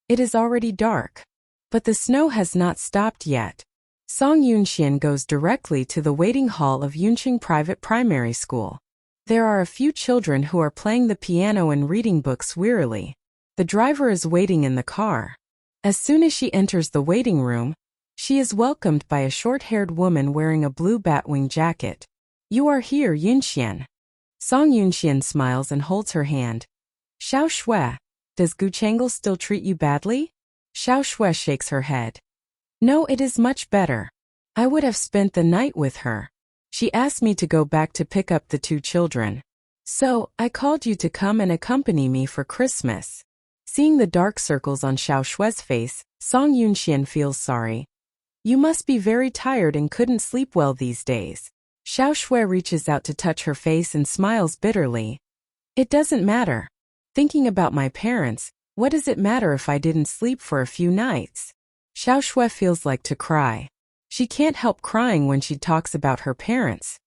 it is already dark. But the snow has not stopped yet. Song Yunxian goes directly to the waiting hall of Yunqing Private Primary School. There are a few children who are playing the piano and reading books wearily. The driver is waiting in the car. As soon as she enters the waiting room, she is welcomed by a short-haired woman wearing a blue batwing jacket. "You are here, Yunxian." Song Yunxian smiles and holds her hand. "Xiao Shui, does Gu Chang'e still treat you badly?" Xiao Shui shakes her head. "No, it is much better. I would have spent the night with her. She asked me to go back to pick up the two children. So, I called you to come and accompany me for Christmas." Seeing the dark circles on Xiao Shui's face, Song Yunxian feels sorry. "You must be very tired and couldn't sleep well these days." Xiao Shui reaches out to touch her face and smiles bitterly. "It doesn't matter. Thinking about my parents, what does it matter if I didn't sleep for a few nights?" Xiao Shui feels like to cry. She can't help crying when she talks about her parents.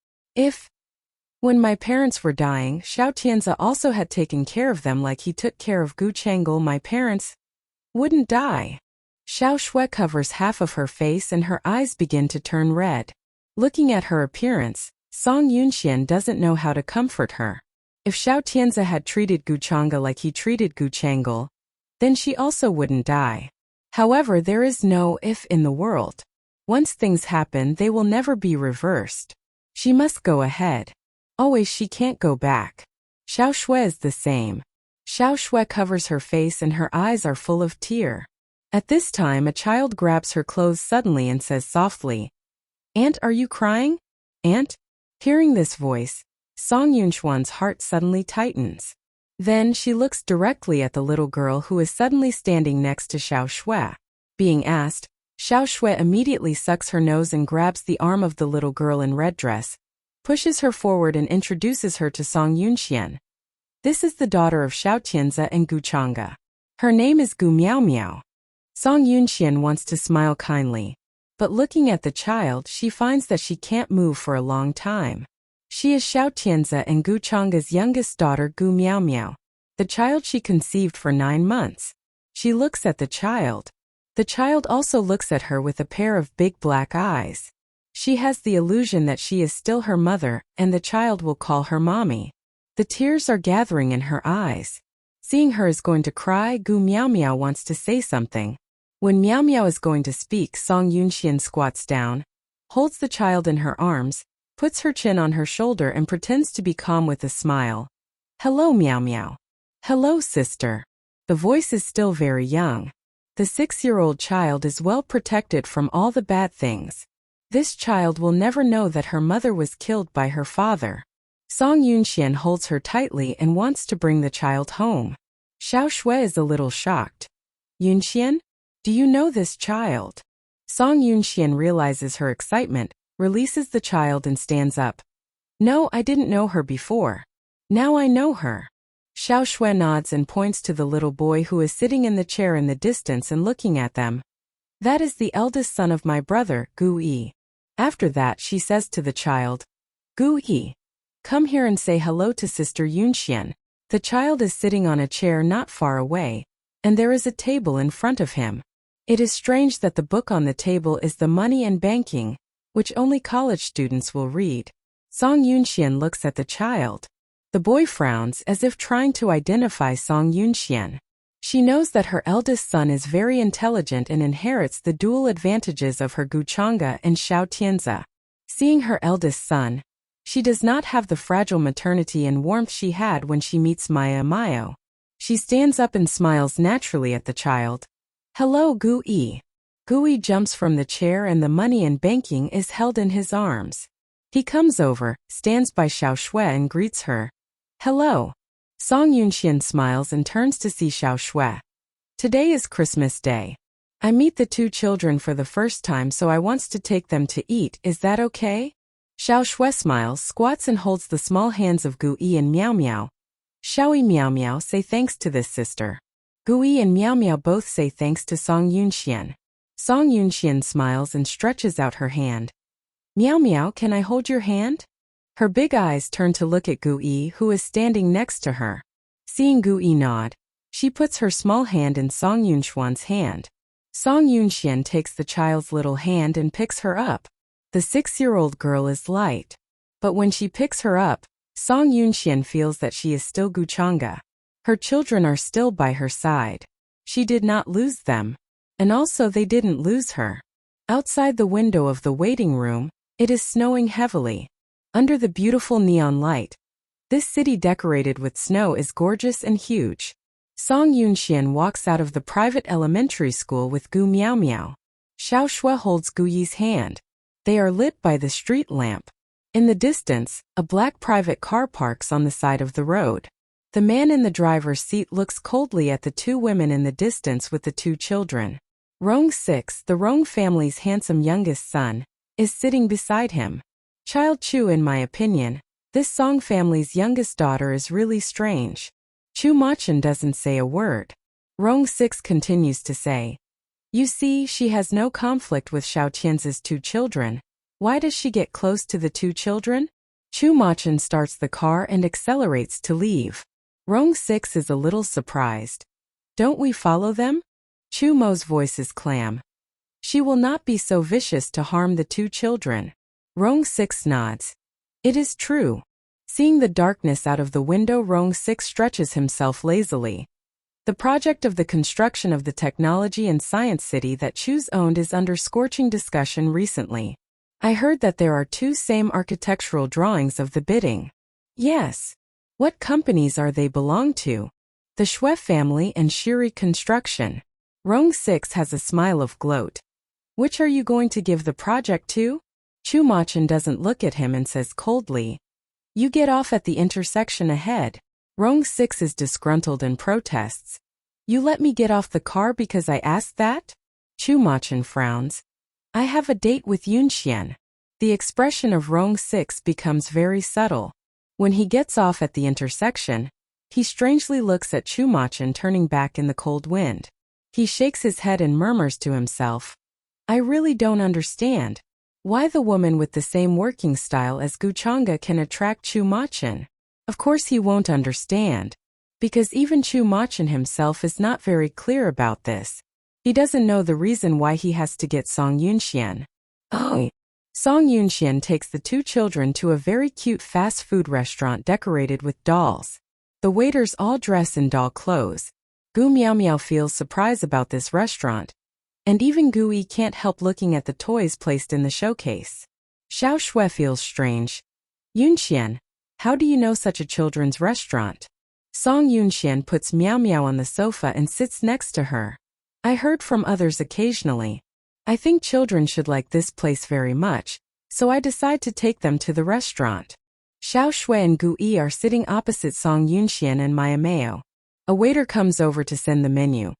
When my parents were dying, Xiao Tianzi also had taken care of them like he took care of Gu Chang'e. My parents wouldn't die. Xiao Shui covers half of her face and her eyes begin to turn red. Looking at her appearance, Song Yunxian doesn't know how to comfort her. If Xiao Tianzi had treated Gu Chang'e like he treated Gu Chang'e, then she also wouldn't die. However, there is no if in the world. Once things happen, they will never be reversed. She must go ahead. Always she can't go back. Xiao Shui is the same. Xiao Shui covers her face and her eyes are full of tear. At this time a child grabs her clothes suddenly and says softly, "Aunt, are you crying? Aunt?" Hearing this voice, Song Yunxuan's heart suddenly tightens. Then she looks directly at the little girl who is suddenly standing next to Xiao Shui. Being asked, Xiao Shui immediately sucks her nose and grabs the arm of the little girl in red dress, pushes her forward and introduces her to Song Yunxian. This is the daughter of Xiao Tianzi and Gu Chang'e. Her name is Gu Miao Miao. Song Yunxian wants to smile kindly, but looking at the child, she finds that she can't move for a long time. She is Xiao Tianzi and Gu Chang'e's youngest daughter, Gu Miao Miao, the child she conceived for 9 months. She looks at the child. The child also looks at her with a pair of big black eyes. She has the illusion that she is still her mother, and the child will call her mommy. The tears are gathering in her eyes. Seeing her is going to cry, Gu Miao Miao wants to say something. When Miao Miao is going to speak, Song Yunxian squats down, holds the child in her arms, puts her chin on her shoulder and pretends to be calm with a smile. "Hello, Miao Miao." "Hello, sister." The voice is still very young. The 6-year-old child is well protected from all the bad things. This child will never know that her mother was killed by her father. Song Yunxian holds her tightly and wants to bring the child home. Xiao Shui is a little shocked. "Yunxian? Do you know this child?" Song Yunxian realizes her excitement, releases the child and stands up. "No, I didn't know her before. Now I know her." Xiao Shui nods and points to the little boy who is sitting in the chair in the distance and looking at them. "That is the eldest son of my brother, Gu Yi." After that she says to the child, "Gu Yi, Come here and say hello to Sister Yunxian. The child is sitting on a chair not far away, and there is a table in front of him. It is strange that the book on the table is The Money and Banking, which only college students will read. Song Yunxian looks at the child. The boy frowns as if trying to identify Song Yunxian. She knows that her eldest son is very intelligent and inherits the dual advantages of her Guchanga and Xiao Tianzi. Seeing her eldest son, she does not have the fragile maternity and warmth she had when she meets Maya Mayo. She stands up and smiles naturally at the child. Hello, Gui. Gui jumps from the chair and The Money and Banking is held in his arms. He comes over, stands by Xiao Shui and greets her. Hello. Song Yunxian smiles and turns to see Xiao Shui. Today is Christmas Day. I meet the two children for the first time, so I wants to take them to eat. Is that okay? Xiao Shui smiles, squats and holds the small hands of Gui and Miao Miao. Xiaoi Miao Miao say thanks to this sister. Gui and Miao Miao both say thanks to Song Yunxian. Song Yunxian smiles and stretches out her hand. Miao Miao, can I hold your hand? Her big eyes turn to look at Gui, who is standing next to her. Seeing Gui nod, she puts her small hand in Song Yunxian's hand. Song Yunxian takes the child's little hand and picks her up. The 6-year-old girl is light. But when she picks her up, Song Yunxian feels that she is still Guchanga. Her children are still by her side. She did not lose them. And also they didn't lose her. Outside the window of the waiting room, it is snowing heavily. Under the beautiful neon light, this city decorated with snow is gorgeous and huge. Song Yunxian walks out of the private elementary school with Gu Miao Miao. Xiao Shui holds Guyi's hand. They are lit by the street lamp. In the distance, a black private car parks on the side of the road. The man in the driver's seat looks coldly at the two women in the distance with the two children. Rong 6, the Rong family's handsome youngest son, is sitting beside him. Child Chu, in my opinion, this Song family's youngest daughter is really strange. Chu Machin doesn't say a word. Rong 6 continues to say, you see, she has no conflict with Xiao Tianzi's two children. Why does she get close to the two children? Chu Machin starts the car and accelerates to leave. Rong 6 is a little surprised. Don't we follow them? Chu Mo's voice is clam. She will not be so vicious to harm the two children. Rong 6 nods. It is true. Seeing the darkness out of the window, Rong 6 stretches himself lazily. The project of the construction of the technology and science city that Chu's owned is under scorching discussion recently. I heard that there are two same architectural drawings of the bidding. Yes. What companies are they belong to? The Shui family and Shiri Construction. Rong 6 has a smile of gloat. Which are you going to give the project to? Chu Machin doesn't look at him and says coldly, you get off at the intersection ahead. Rong 6 is disgruntled and protests. You let me get off the car because I asked that? Chu Machin frowns. I have a date with Yunxian. The expression of Rong 6 becomes very subtle. When he gets off at the intersection, he strangely looks at Chu Machin turning back in the cold wind. He shakes his head and murmurs to himself, I really don't understand why the woman with the same working style as Guchanga can attract Chu Machin. Of course he won't understand, because even Chu Machin himself is not very clear about this. He doesn't know the reason why he has to get Song Yunxian. Oh. Song Yunxian takes the two children to a very cute fast food restaurant decorated with dolls. The waiters all dress in doll clothes. Gu Miao Miao feels surprise about this restaurant. And even Gui can't help looking at the toys placed in the showcase. Xiao Shui feels strange. Yunxian, how do you know such a children's restaurant? Song Yunxian puts Miao Miao on the sofa and sits next to her. I heard from others occasionally. I think children should like this place very much, so I decide to take them to the restaurant. Xiao Shui and Gui are sitting opposite Song Yunxian and Maya Mayo. A waiter comes over to send the menu.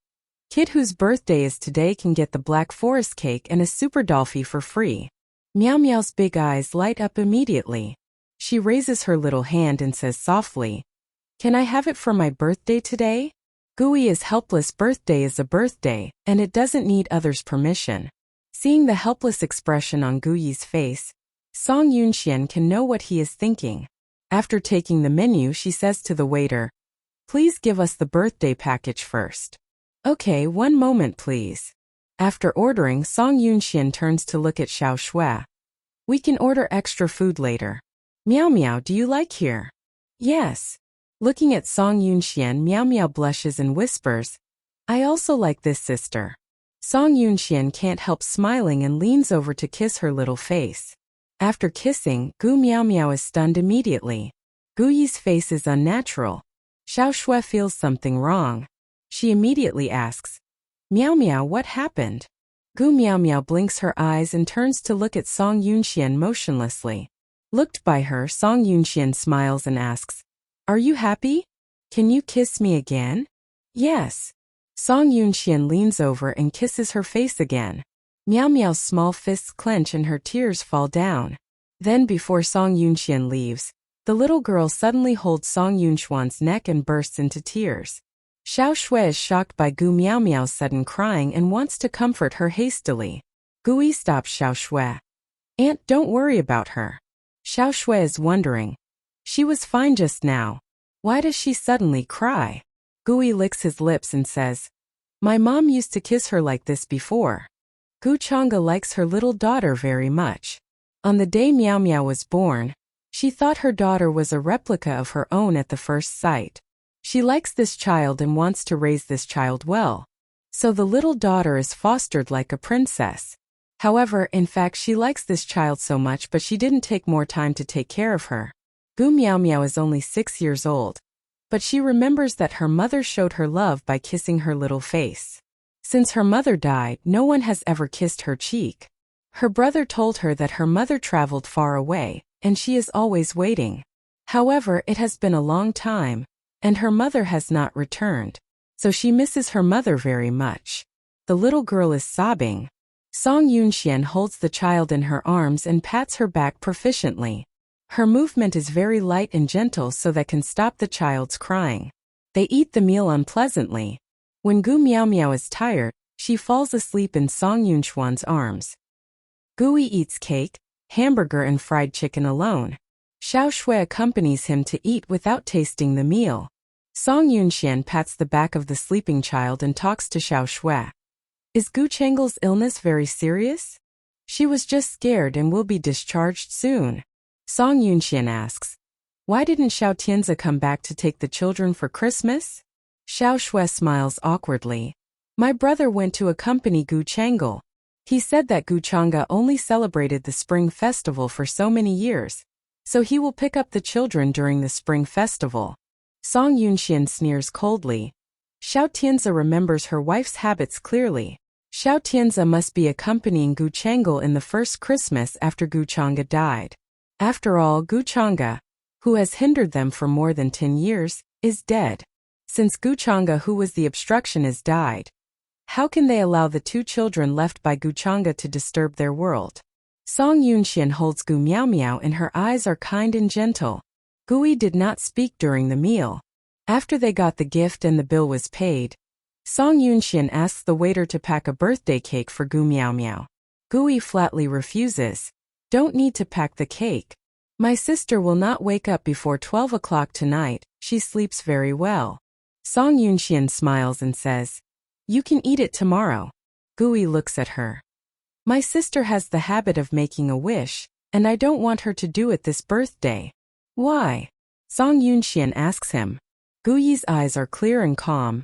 Kid whose birthday is today can get the Black Forest cake and a super dolphy for free. Miao Miao's big eyes light up immediately. She raises her little hand and says softly, can I have it for my birthday today? Gui is helpless. Birthday is a birthday, and it doesn't need others' permission. Seeing the helpless expression on Guyi's face, Song Yunxian can know what he is thinking. After taking the menu, she says to the waiter, "Please give us the birthday package first." "Okay, one moment please." After ordering, Song Yunxian turns to look at Xiao Shui. "We can order extra food later." "Meow Meow, do you like here?" "Yes." Looking at Song Yunxian, Meow Meow blushes and whispers, "I also like this, sister." Song Yunxian can't help smiling and leans over to kiss her little face. After kissing, Gu Meow Meow is stunned immediately. Gu Yi's face is unnatural. Xiao Shui feels something wrong. She immediately asks, "Meow Meow, what happened?" Gu Meow Meow blinks her eyes and turns to look at Song Yunxian motionlessly. Looked by her, Song Yunxian smiles and asks, "Are you happy? Can you kiss me again?" "Yes." Song Yunxian leans over and kisses her face again. Meow Meow's small fists clench and her tears fall down. Then before Song Yunxian leaves, the little girl suddenly holds Song Yunxuan's neck and bursts into tears. Xiao Shui is shocked by Gu Meow Meow's sudden crying and wants to comfort her hastily. Gu Yi stops Xiao Shui. "Aunt, don't worry about her." Xiao Shui is wondering. She was fine just now. Why does she suddenly cry? Gu Yi licks his lips and says, "My mom used to kiss her like this before." Gu Chang'e likes her little daughter very much. On the day Meow Meow was born, she thought her daughter was a replica of her own at the first sight. She likes this child and wants to raise this child well. So the little daughter is fostered like a princess. However, in fact, she likes this child so much, but she didn't take more time to take care of her. Gu Meow Meow is only 6 years old, but she remembers that her mother showed her love by kissing her little face. Since her mother died, no one has ever kissed her cheek. Her brother told her that her mother traveled far away, and she is always waiting. However, it has been a long time, and her mother has not returned, so she misses her mother very much. The little girl is sobbing. Song Yunxian holds the child in her arms and pats her back proficiently. Her movement is very light and gentle so that can stop the child's crying. They eat the meal unpleasantly. When Gu Meow Meow is tired, she falls asleep in Song Yunxuan's arms. Gu Yi eats cake, hamburger and fried chicken alone. Xiao Shui accompanies him to eat without tasting the meal. Song Yunxian pats the back of the sleeping child and talks to Xiao Shui. "Is Gu Chang'e's illness very serious?" "She was just scared and will be discharged soon." Song Yunxian asks, "Why didn't Xiao Tianzi come back to take the children for Christmas?" Xiao Shui smiles awkwardly. "My brother went to accompany Gu Chang'e. He said that Gu Chang'e only celebrated the Spring Festival for so many years, so he will pick up the children during the Spring Festival." Song Yunxian sneers coldly. Xiao Tianzi remembers her wife's habits clearly. Xiao Tianzi must be accompanying Gu Chang'e in the first Christmas after Gu Chang'e died. After all, Gu Chang'e, who has hindered them for more than 10 years, is dead. Since Gu Chang'e, who was the obstruction, has died, how can they allow the 2 children left by Gu Chang'e to disturb their world? Song Yunxian holds Gu Meow Meow and her eyes are kind and gentle. Gu Yi did not speak during the meal. After they got the gift and the bill was paid, Song Yunxian asks the waiter to pack a birthday cake for Gu Meow Meow. Gu Yi flatly refuses. "Don't need to pack the cake. My sister will not wake up before 12 o'clock tonight, she sleeps very well." Song Yunxian smiles and says, "You can eat it tomorrow." Gu Yi looks at her. "My sister has the habit of making a wish, and I don't want her to do it this birthday." "Why?" Song Yunxian asks him. Gu Yi's eyes are clear and calm.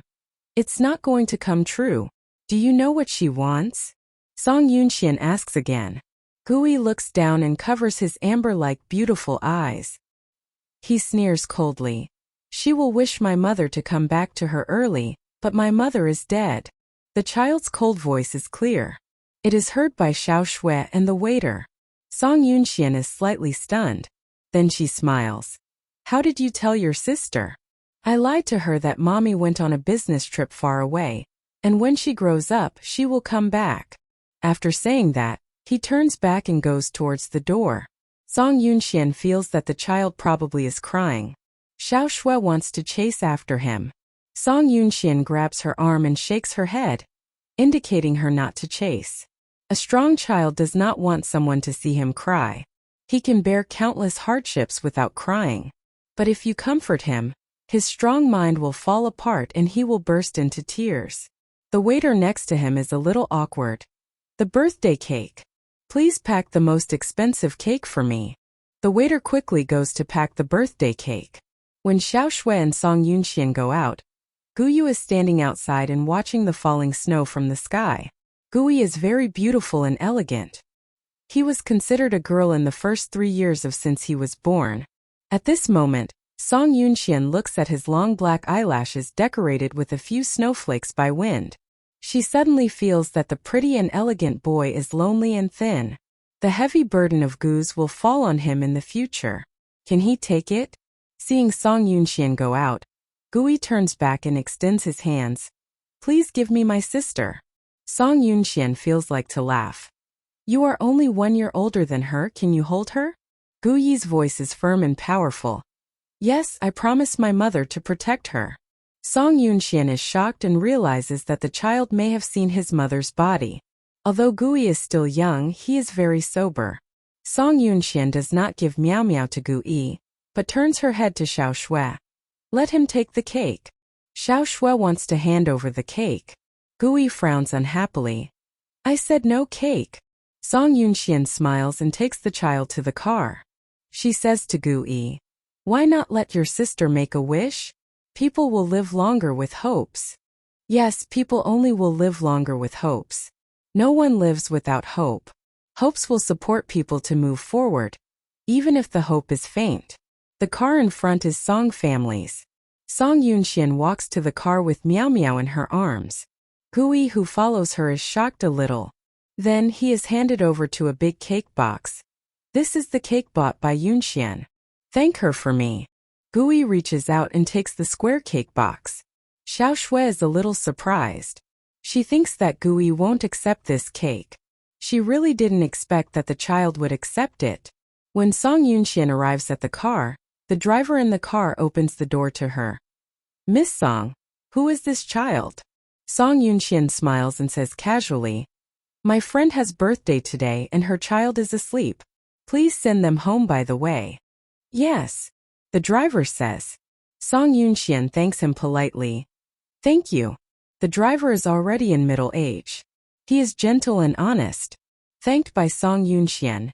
"It's not going to come true. Do you know what she wants?" Song Yunxian asks again. Gu Yi looks down and covers his amber-like beautiful eyes. He sneers coldly. "She will wish my mother to come back to her early, but my mother is dead." The child's cold voice is clear. It is heard by Xiao Shui and the waiter. Song Yunxian is slightly stunned. Then she smiles. "How did you tell your sister?" "I lied to her that mommy went on a business trip far away, and when she grows up, she will come back." After saying that, he turns back and goes towards the door. Song Yunxian feels that the child probably is crying. Xiao Shui wants to chase after him. Song Yunxian grabs her arm and shakes her head, indicating her not to chase. A strong child does not want someone to see him cry. He can bear countless hardships without crying. But if you comfort him, his strong mind will fall apart and he will burst into tears. The waiter next to him is a little awkward. The birthday cake. Please pack the most expensive cake for me. The waiter quickly goes to pack the birthday cake. When Xiao Shui and Song Yunxian go out, Guyu is standing outside and watching the falling snow from the sky. Guyu is very beautiful and elegant. He was considered a girl in the first 3 years of since he was born. At this moment, Song Yunxian looks at his long black eyelashes decorated with a few snowflakes by wind. She suddenly feels that the pretty and elegant boy is lonely and thin. The heavy burden of Gu's will fall on him in the future. Can he take it? Seeing Song Yunxian go out, Gui turns back and extends his hands. Please give me my sister. Song Yunxian feels like to laugh. You are only 1 year older than her, can you hold her? Gu Yi's voice is firm and powerful. Yes, I promise my mother to protect her. Song Yunxian is shocked and realizes that the child may have seen his mother's body. Although Gui is still young, he is very sober. Song Yunxian does not give Miao Miao to Gu Yi, but turns her head to Xiao Shui. Let him take the cake. Xiao Shui wants to hand over the cake. Gu Yi frowns unhappily. I said no cake. Song Yunxian smiles and takes the child to the car. She says to Gu Yi, why not let your sister make a wish? People will live longer with hopes. Yes, people only will live longer with hopes. No one lives without hope. Hopes will support people to move forward, even if the hope is faint. The car in front is Song family's. Song Yunxian walks to the car with Miao Miao in her arms. Gu Yi, who follows her, is shocked a little. Then he is handed over to a big cake box. This is the cake bought by Yunxian. Thank her for me. Gu Yi reaches out and takes the square cake box. Xiao Shui is a little surprised. She thinks that Gu Yi won't accept this cake. She really didn't expect that the child would accept it. When Song Yunxian arrives at the car, the driver in the car opens the door to her. Miss Song, who is this child? Song Yunxian smiles and says casually, my friend has birthday today and her child is asleep. Please send them home by the way. Yes, the driver says. Song Yunxian thanks him politely. Thank you. The driver is already in middle age. He is gentle and honest. Thanked by Song Yunxian,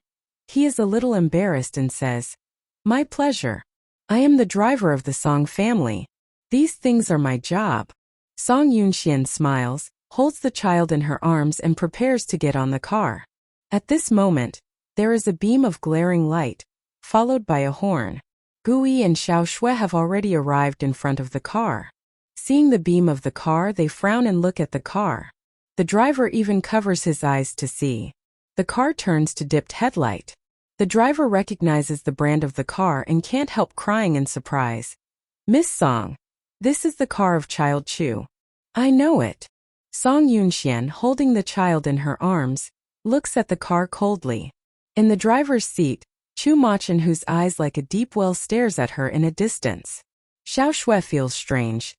he is a little embarrassed and says, my pleasure. I am the driver of the Song family. These things are my job. Song Yunxian smiles, holds the child in her arms and prepares to get on the car. At this moment, there is a beam of glaring light, followed by a horn. Gu Yi and Xiao Shui have already arrived in front of the car. Seeing the beam of the car, they frown and look at the car. The driver even covers his eyes to see. The car turns to dipped headlight. The driver recognizes the brand of the car and can't help crying in surprise. Miss Song, this is the car of Child Chu. I know it. Song Yunxian, holding the child in her arms, looks at the car coldly. In the driver's seat, Chu Machin, whose eyes like a deep well, stares at her in a distance. Xiao Shui feels strange.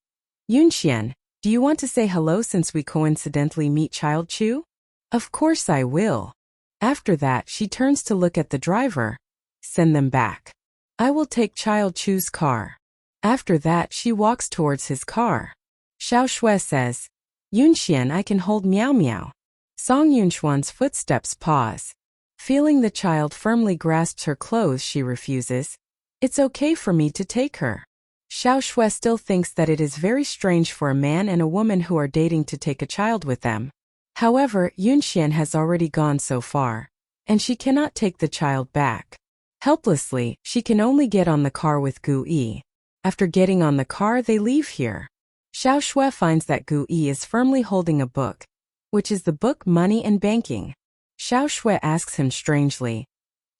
Yunxian, do you want to say hello since we coincidentally meet Child Chu? Of course I will. After that, she turns to look at the driver. Send them back. I will take Child Chu's car. After that, she walks towards his car. Xiao Shui says, Yunxian, I can hold Miao Miao. Song Yunxuan's footsteps pause. Feeling the child firmly grasps her clothes, she refuses. It's okay for me to take her. Xiao Shui still thinks that it is very strange for a man and a woman who are dating to take a child with them. However, Yunxian has already gone so far, and she cannot take the child back. Helplessly, she can only get on the car with Gu Yi. After getting on the car, they leave here. Xiao Shui finds that Gu Yi is firmly holding a book, which is the book Money and Banking. Xiao Shui asks him strangely,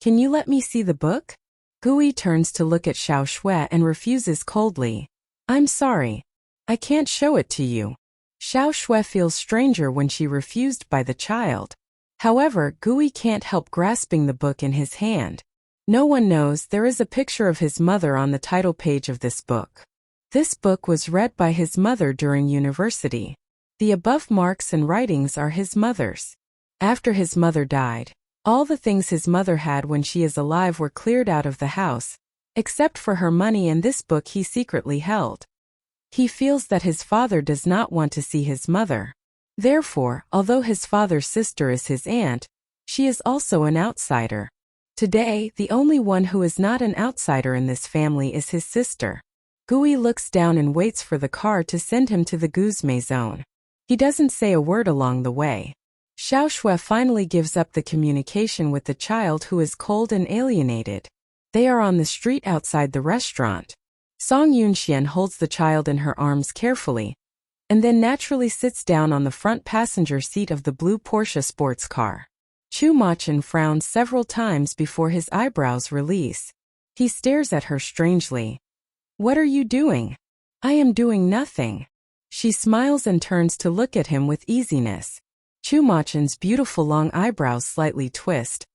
can you let me see the book? Gu Yi turns to look at Xiao Shui and refuses coldly. I'm sorry. I can't show it to you. Xiao Shui feels stranger when she refused by the child. However, Gu Yi can't help grasping the book in his hand. No one knows there is a picture of his mother on the title page of this book. This book was read by his mother during university. The above marks and writings are his mother's. After his mother died, all the things his mother had when she is alive were cleared out of the house, except for her money and this book he secretly held. He feels that his father does not want to see his mother. Therefore, although his father's sister is his aunt, she is also an outsider. Today, the only one who is not an outsider in this family is his sister. Gui looks down and waits for the car to send him to the Guzme zone. He doesn't say a word along the way. Xiaoshui finally gives up the communication with the child who is cold and alienated. They are on the street outside the restaurant. Song Yunxian holds the child in her arms carefully, and then naturally sits down on the front passenger seat of the blue Porsche sports car. Chu Machin frowns several times before his eyebrows release. He stares at her strangely. "What are you doing?" "I am doing nothing." She smiles and turns to look at him with easiness. Chu Machin's beautiful long eyebrows slightly twist.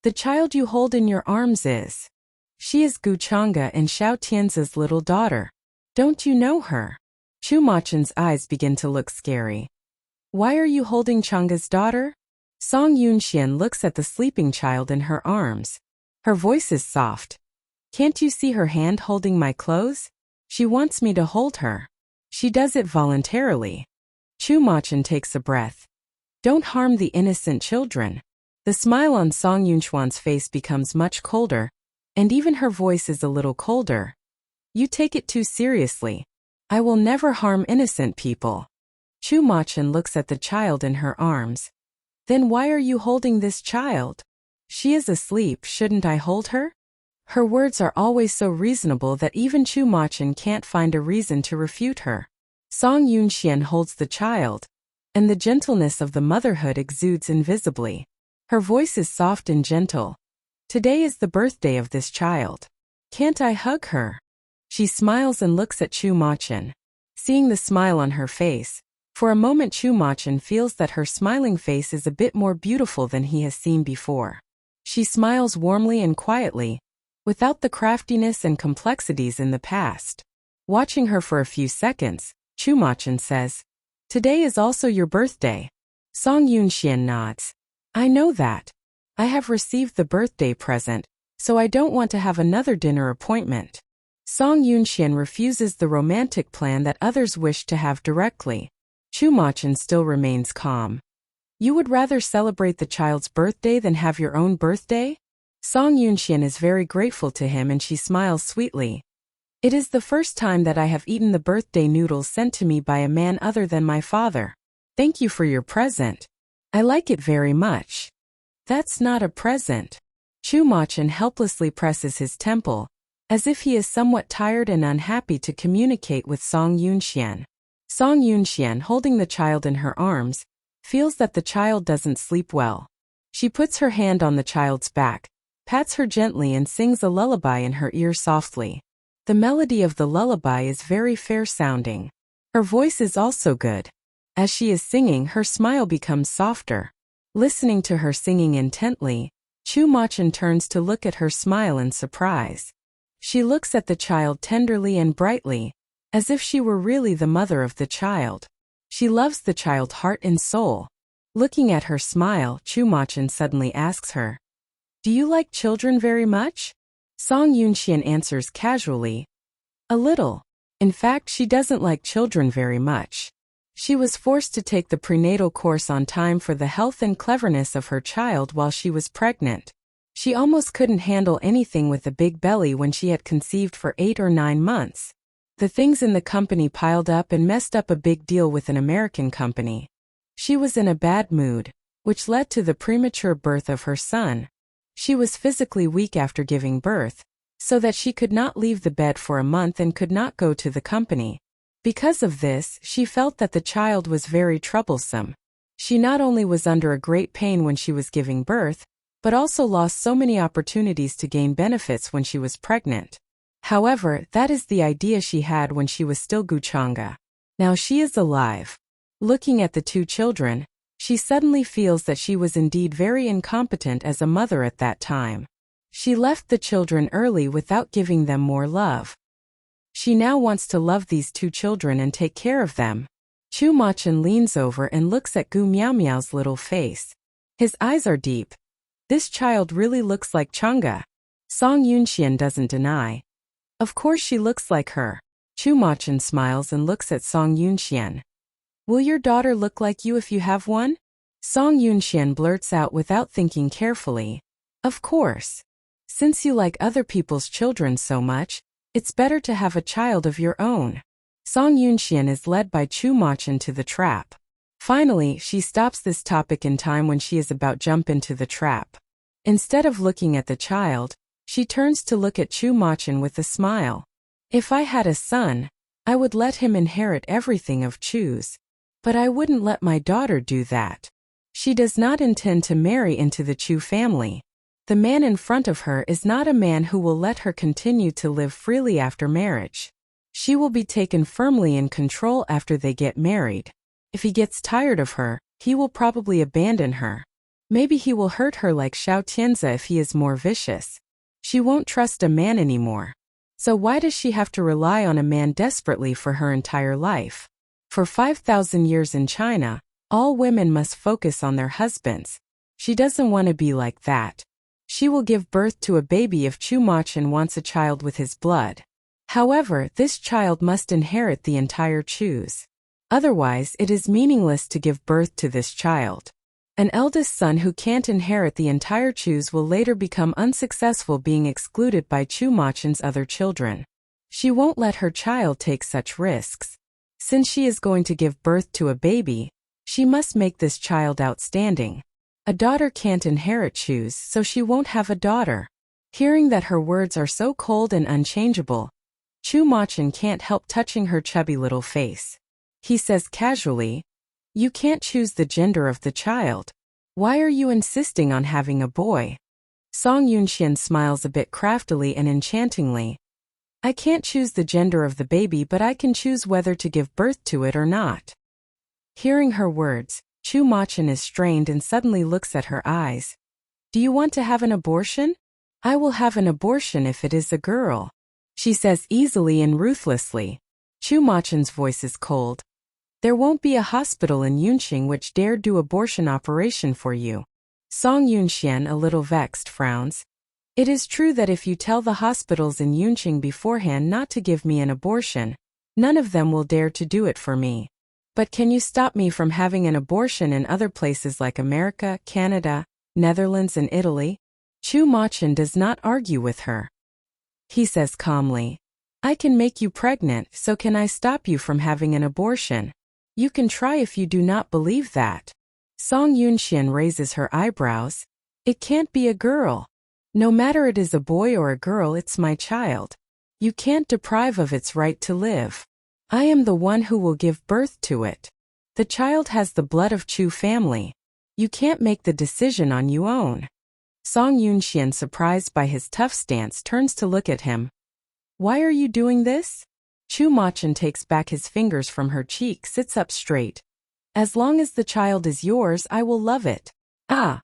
"The child you hold in your arms is..." "She is Gu Chang'e and Xiao Tianzi's little daughter. Don't you know her?" Chu Machin's eyes begin to look scary. "Why are you holding Chang'e's daughter?" Song Yunxian looks at the sleeping child in her arms. Her voice is soft. "Can't you see her hand holding my clothes? She wants me to hold her. She does it voluntarily." Chu Machin takes a breath. "Don't harm the innocent children." The smile on Song Yunxuan's face becomes much colder, and even her voice is a little colder. "You take it too seriously. I will never harm innocent people." Chu Machin looks at the child in her arms. "Then why are you holding this child? She is asleep, shouldn't I hold her?" Her words are always so reasonable that even Chu Machin can't find a reason to refute her. Song Yunxian holds the child, and the gentleness of the motherhood exudes invisibly. Her voice is soft and gentle. "Today is the birthday of this child. Can't I hug her?" She smiles and looks at Chu Machin. Seeing the smile on her face, for a moment Chu Machin feels that her smiling face is a bit more beautiful than he has seen before. She smiles warmly and quietly, without the craftiness and complexities in the past. Watching her for a few seconds, Chu Machin says, "Today is also your birthday." Song Yunxian nods. "I know that. I have received the birthday present, so I don't want to have another dinner appointment." Song Yunxian refuses the romantic plan that others wish to have directly. Chu Machin still remains calm. "You would rather celebrate the child's birthday than have your own birthday?" Song Yunxian is very grateful to him and she smiles sweetly. "It is the first time that I have eaten the birthday noodles sent to me by a man other than my father. Thank you for your present. I like it very much." "That's not a present." Chu Machin helplessly presses his temple, as if he is somewhat tired and unhappy to communicate with Song Yunxian. Song Yunxian, holding the child in her arms, feels that the child doesn't sleep well. She puts her hand on the child's back, pats her gently and sings a lullaby in her ear softly. The melody of the lullaby is very fair-sounding. Her voice is also good. As she is singing, her smile becomes softer. Listening to her singing intently, Chu Machin turns to look at her smile in surprise. She looks at the child tenderly and brightly, as if she were really the mother of the child. She loves the child heart and soul. Looking at her smile, Chu Machin suddenly asks her, "Do you like children very much?" Song Yunxian answers casually, "A little." In fact, she doesn't like children very much. She was forced to take the prenatal course on time for the health and cleverness of her child while she was pregnant. She almost couldn't handle anything with a big belly when she had conceived for 8 or 9 months. The things in the company piled up and messed up a big deal with an American company. She was in a bad mood, which led to the premature birth of her son. She was physically weak after giving birth, so that she could not leave the bed for a month and could not go to the company. Because of this, she felt that the child was very troublesome. She not only was under a great pain when she was giving birth, but also lost so many opportunities to gain benefits when she was pregnant. However, that is the idea she had when she was still Guchanga. Now she is alive. Looking at the 2 children, she suddenly feels that she was indeed very incompetent as a mother at that time. She left the children early without giving them more love. She now wants to love these 2 children and take care of them. Chu Machin leans over and looks at Gu Miao Miao's little face. His eyes are deep. This child really looks like Chang'e. Song Yunxian doesn't deny. Of course she looks like her. Chu Machin smiles and looks at Song Yunxian. Will your daughter look like you if you have one? Song Yunxian blurts out without thinking carefully. Of course. Since you like other people's children so much, it's better to have a child of your own. Song Yunxian is led by Chu Machin to the trap. Finally, she stops this topic in time when she is about to jump into the trap. Instead of looking at the child, she turns to look at Chu Machin with a smile. If I had a son, I would let him inherit everything of Chu's. But I wouldn't let my daughter do that. She does not intend to marry into the Chu family. The man in front of her is not a man who will let her continue to live freely after marriage. She will be taken firmly in control after they get married. If he gets tired of her, he will probably abandon her. Maybe he will hurt her like Xiao Tianzi if he is more vicious. She won't trust a man anymore. So why does she have to rely on a man desperately for her entire life? For 5,000 years in China, all women must focus on their husbands. She doesn't want to be like that. She will give birth to a baby if Chu Machin wants a child with his blood. However, this child must inherit the entire Chu's. Otherwise, it is meaningless to give birth to this child. An eldest son who can't inherit the entire Chu's will later become unsuccessful, being excluded by Chu Machin's other children. She won't let her child take such risks. Since she is going to give birth to a baby, she must make this child outstanding. A daughter can't inherit Chu's, so she won't have a daughter. Hearing that her words are so cold and unchangeable, Chu Machin can't help touching her chubby little face. He says casually, "You can't choose the gender of the child. Why are you insisting on having a boy?" Song Yunxian smiles a bit craftily and enchantingly. "I can't choose the gender of the baby, but I can choose whether to give birth to it or not." Hearing her words, Chu Machin is strained and suddenly looks at her eyes. "Do you want to have an abortion?" "I will have an abortion if it is a girl," she says easily and ruthlessly. Chu Machin's voice is cold. "There won't be a hospital in Yunqing which dare do abortion operation for you." Song Yunxian, a little vexed, frowns. "It is true that if you tell the hospitals in Yunqing beforehand not to give me an abortion, none of them will dare to do it for me. But can you stop me from having an abortion in other places like America, Canada, Netherlands and Italy?" Chu Machin does not argue with her. He says calmly, "I can make you pregnant, so can I stop you from having an abortion? You can try if you do not believe that." Song Yunxian raises her eyebrows. "It can't be a girl. No matter it is a boy or a girl, it's my child. You can't deprive of its right to live. I am the one who will give birth to it. The child has the blood of Chu family. You can't make the decision on your own." Song Yunxian, surprised by his tough stance, turns to look at him. "Why are you doing this?" Chu Machin takes back his fingers from her cheek, sits up straight. "As long as the child is yours, I will love it." "Ah!"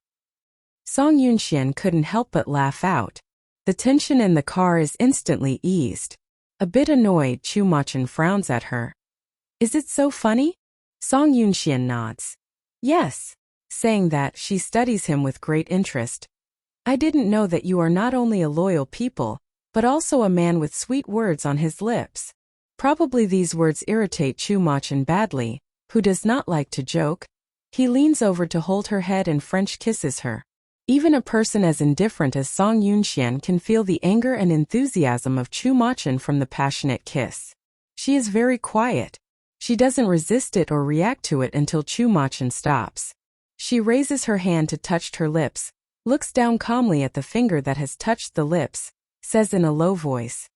Song Yunxian couldn't help but laugh out. The tension in the car is instantly eased. A bit annoyed, Chu Machin frowns at her. "Is it so funny?" Song Yunxian nods. "Yes." Saying that, she studies him with great interest. "I didn't know that you are not only a loyal people, but also a man with sweet words on his lips." Probably these words irritate Chu Machin badly, who does not like to joke. He leans over to hold her head and French kisses her. Even a person as indifferent as Song Yunxian can feel the anger and enthusiasm of Chu Machin from the passionate kiss. She is very quiet. She doesn't resist it or react to it until Chu Machin stops. She raises her hand to touch her lips, looks down calmly at the finger that has touched the lips, says in a low voice,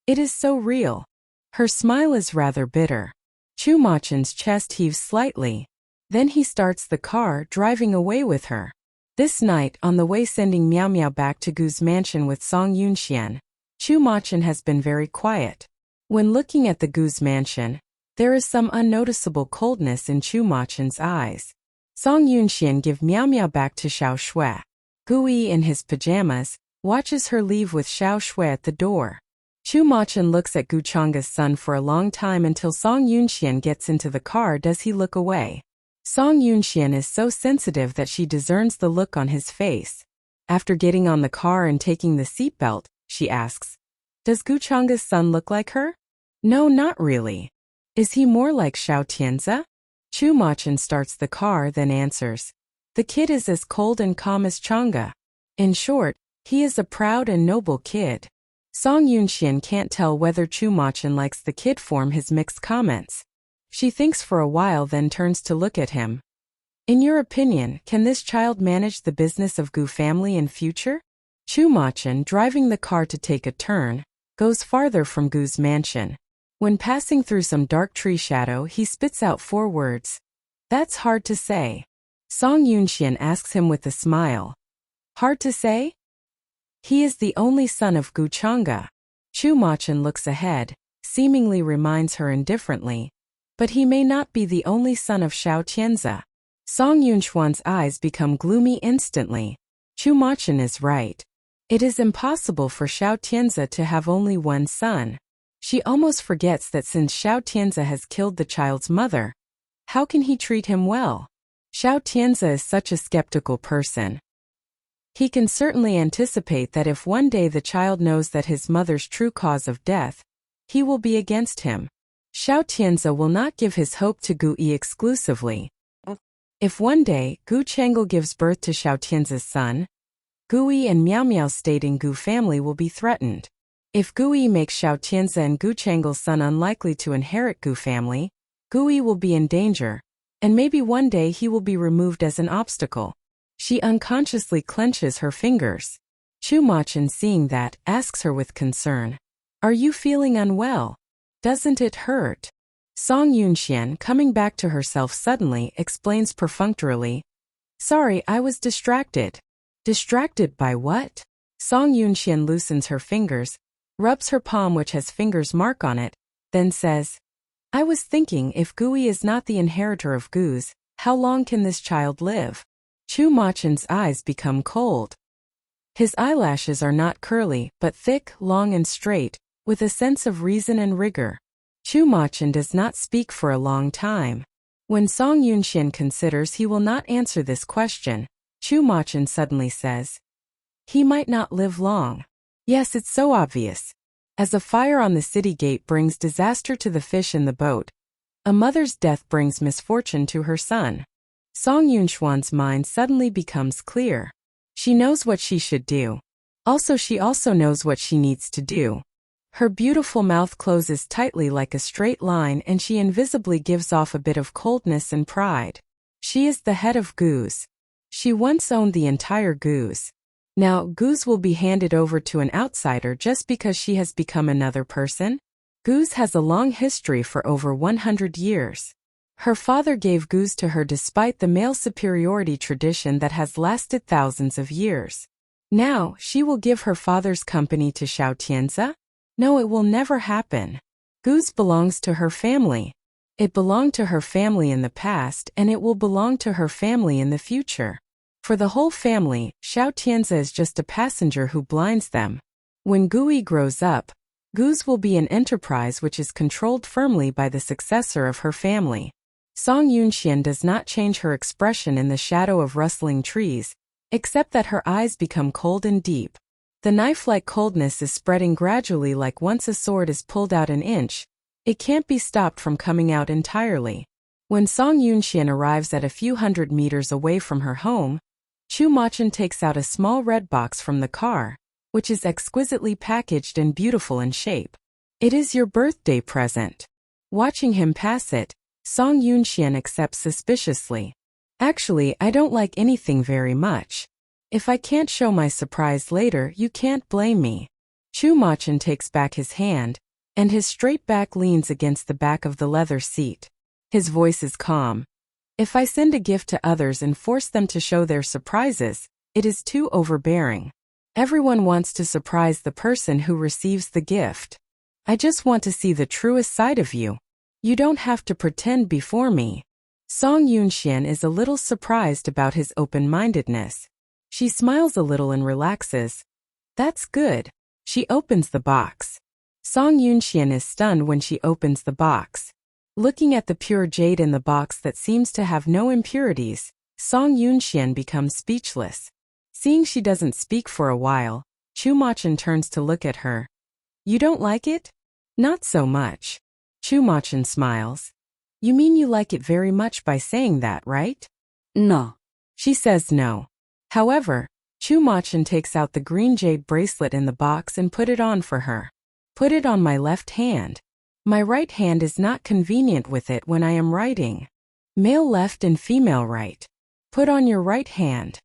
"It is so real." Her smile is rather bitter. Chu Machin's chest heaves slightly. Then he starts the car, driving away with her. This night, on the way sending Miao Miao back to Gu's mansion with Song Yunxian, Chu Machin has been very quiet. When looking at the Gu's mansion, there is some unnoticeable coldness in Chu Machin's eyes. Song Yunxian gives Miao Miao back to Xiao Shui. Gu Yi, in his pajamas, watches her leave with Xiao Shui at the door. Chu Machin looks at Gu Chang's son for a long time until Song Yunxian gets into the car. Does he look away? Song Yunxian is so sensitive that she discerns the look on his face. After getting on the car and taking the seatbelt, she asks, Does Gu Chang's son look like her? No, not really. Is he more like Xiao Tianze? Chu Machin starts the car, then answers. The kid is as cold and calm as Chang'e. In short, he is a proud and noble kid. Song Yunxian can't tell whether Chu Machin likes the kid form his mixed comments. She thinks for a while, then turns to look at him. In your opinion, can this child manage the business of Gu family in future? Chu Machin, driving the car to take a turn, goes farther from Gu's mansion. When passing through some dark tree shadow, he spits out 4 words. That's hard to say. Song Yunxian asks him with a smile. Hard to say? He is the only son of Gu Chang'e. Chu Machin looks ahead, seemingly reminds her indifferently. But he may not be the only son of Xiao Tianze. Song Yunxuan's eyes become gloomy instantly. Chu Machin is right. It is impossible for Xiao Tianze to have only one son. She almost forgets that since Xiao Tianze has killed the child's mother, how can he treat him well? Xiao Tianze is such a skeptical person. He can certainly anticipate that if one day the child knows that his mother's true cause of death, he will be against him. Xiao Tianze will not give his hope to Gu Yi exclusively. If one day Gu Chang'e gives birth to Xiao Tianze's son, Gu Yi and Miao Miao's state in Gu family will be threatened. If Gu Yi makes Xiao Tianze and Gu Chang'e's son unlikely to inherit Gu family, Gu Yi will be in danger, and maybe one day he will be removed as an obstacle. She unconsciously clenches her fingers. Chu Machin, seeing that, asks her with concern. Are you feeling unwell? Doesn't it hurt? Song Yunxian, coming back to herself suddenly, explains perfunctorily. Sorry, I was distracted. Distracted by what? Song Yunxian loosens her fingers, rubs her palm which has finger's mark on it, then says, I was thinking if Gu Yi is not the inheritor of Gu's, how long can this child live? Chu Machin's eyes become cold. His eyelashes are not curly, but thick, long and straight, with a sense of reason and rigor. Chu Machin does not speak for a long time. When Song Yunxian considers he will not answer this question, Chu Machin suddenly says, he might not live long. Yes, it's so obvious. As a fire on the city gate brings disaster to the fish in the boat, a mother's death brings misfortune to her son. Song Yunxuan's mind suddenly becomes clear. She knows what she should do. She also knows what she needs to do. Her beautiful mouth closes tightly like a straight line, and she invisibly gives off a bit of coldness and pride. She is the head of Gu's. She once owned the entire Gu's. Now Gu's will be handed over to an outsider just because she has become another person? Gu's has a long history for over 100 years. Her father gave Gu's to her despite the male superiority tradition that has lasted thousands of years. Now, she will give her father's company to Xiao Tianze? No, it will never happen. Gu's belongs to her family. It belonged to her family in the past, and it will belong to her family in the future. For the whole family, Xiao Tianze is just a passenger who blinds them. When Gu Yi grows up, Gu's will be an enterprise which is controlled firmly by the successor of her family. Song Yunxian does not change her expression in the shadow of rustling trees, except that her eyes become cold and deep. The knife-like coldness is spreading gradually, like once a sword is pulled out an inch, it can't be stopped from coming out entirely. When Song Yunxian arrives at a few hundred meters away from her home, Chu Machin takes out a small red box from the car, which is exquisitely packaged and beautiful in shape. It is your birthday present. Watching him pass it, Song Yunxian accepts suspiciously. Actually, I don't like anything very much. If I can't show my surprise later, you can't blame me. Chu Machin takes back his hand, and his straight back leans against the back of the leather seat. His voice is calm. If I send a gift to others and force them to show their surprises, it is too overbearing. Everyone wants to surprise the person who receives the gift. I just want to see the truest side of you. You don't have to pretend before me. Song Yunxian is a little surprised about his open-mindedness. She smiles a little and relaxes. That's good. She opens the box. Song Yunxian is stunned when she opens the box. Looking at the pure jade in the box that seems to have no impurities, Song Yunxian becomes speechless. Seeing she doesn't speak for a while, Chu Machin turns to look at her. You don't like it? Not so much. Chumachan smiles. You mean you like it very much by saying that, right? No. She says no. However, Chumachan takes out the green jade bracelet in the box and put it on for her. Put it on my left hand. My right hand is not convenient with it when I am writing. Male left and female right. Put on your right hand.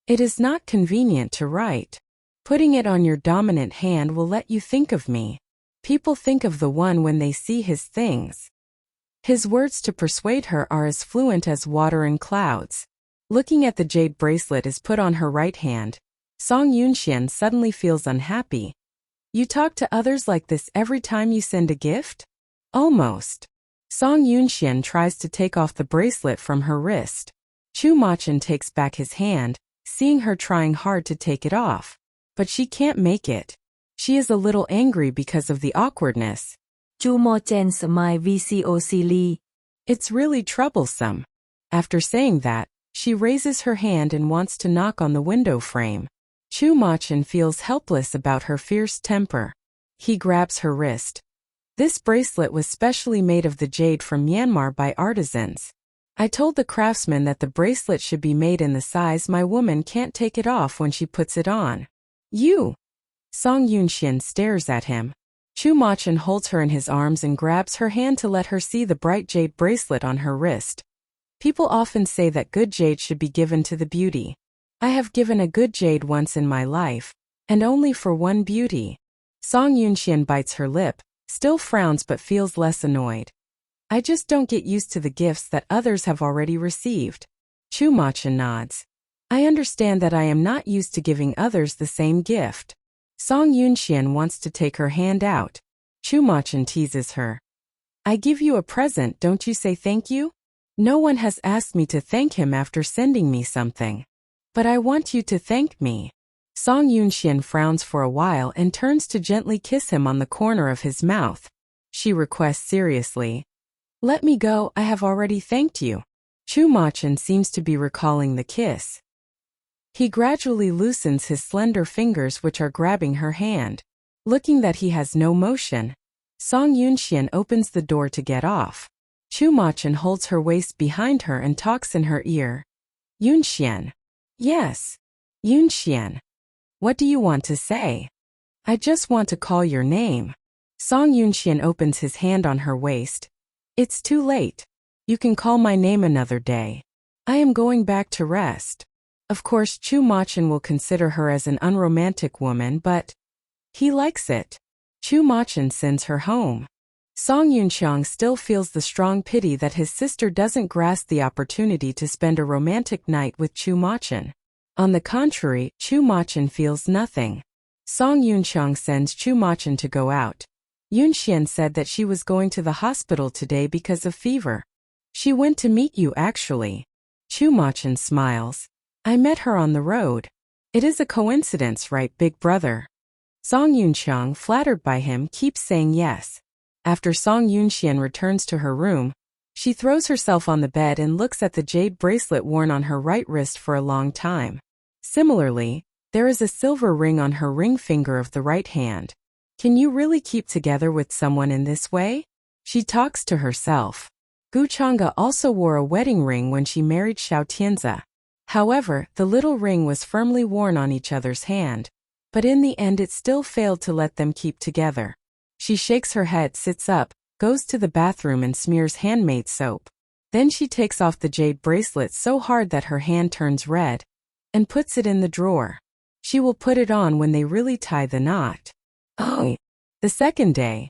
It is not convenient to write. Putting it on your dominant hand will let you think of me. People think of the one when they see his things. His words to persuade her are as fluent as water and clouds. Looking at the jade bracelet is put on her right hand. Song Yunxian suddenly feels unhappy. You talk to others like this every time you send a gift? Almost. Song Yunxian tries to take off the bracelet from her wrist. Chumachan takes back his hand, seeing her trying hard to take it off. But she can't make it. She is a little angry because of the awkwardness. Chumachan samai VCOC. It's really troublesome. After saying that, she raises her hand and wants to knock on the window frame. Chumachan feels helpless about her fierce temper. He grabs her wrist. This bracelet was specially made of the jade from Myanmar by artisans. I told the craftsman that the bracelet should be made in the size my woman can't take it off when she puts it on. You! Song Yunxian stares at him. Chumachan holds her in his arms and grabs her hand to let her see the bright jade bracelet on her wrist. People often say that good jade should be given to the beauty. I have given a good jade once in my life, and only for one beauty. Song Yunxian bites her lip, still frowns but feels less annoyed. I just don't get used to the gifts that others have already received. Chumachan nods. I understand that I am not used to giving others the same gift. Song Yunxian wants to take her hand out. Chumachan teases her. I give you a present, don't you say thank you? No one has asked me to thank him after sending me something. But I want you to thank me. Song Yunxian frowns for a while and turns to gently kiss him on the corner of his mouth. She requests seriously. Let me go, I have already thanked you. Chumachan seems to be recalling the kiss. He gradually loosens his slender fingers which are grabbing her hand. Looking that he has no motion, Song Yunxian opens the door to get off. Chumachan holds her waist behind her and talks in her ear. Yunxian. Yes. Yunxian. What do you want to say? I just want to call your name. Song Yunxian opens his hand on her waist. It's too late. You can call my name another day. I am going back to rest. Of course, Chumachan will consider her as an unromantic woman, but he likes it. Chumachan sends her home. Song Yunxiang still feels the strong pity that his sister doesn't grasp the opportunity to spend a romantic night with Chumachan. On the contrary, Chumachan feels nothing. Song Yunxiang sends Chumachan to go out. Yunxian said that she was going to the hospital today because of fever. She went to meet you actually. Chumachan smiles. I met her on the road. It is a coincidence, right, big brother? Song Yunxiang, flattered by him, keeps saying yes. After Song Yunxian returns to her room, she throws herself on the bed and looks at the jade bracelet worn on her right wrist for a long time. Similarly, there is a silver ring on her ring finger of the right hand. Can you really keep together with someone in this way? She talks to herself. Gu Chang'e also wore a wedding ring when she married Xiao Tianzi. However, the little ring was firmly worn on each other's hand, but in the end it still failed to let them keep together. She shakes her head, sits up, goes to the bathroom and smears handmade soap. Then she takes off the jade bracelet so hard that her hand turns red, and puts it in the drawer. She will put it on when they really tie the knot. Oh! The second day,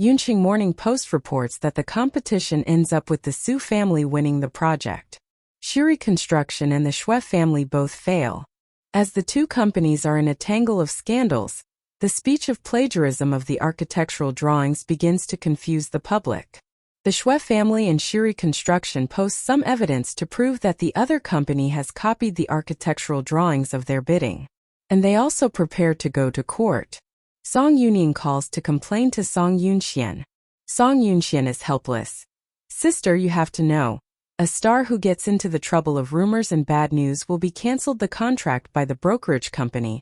Yunqing Morning Post reports that the competition ends up with the Su family winning the project. Shiri Construction and the Xue family both fail. As the two companies are in a tangle of scandals, the speech of plagiarism of the architectural drawings begins to confuse the public. The Xue family and Shiri Construction post some evidence to prove that the other company has copied the architectural drawings of their bidding. And they also prepare to go to court. Song Yuning calls to complain to Song Yunxian. Song Yunxian is helpless. Sister, you have to know. A star who gets into the trouble of rumors and bad news will be cancelled the contract by the brokerage company.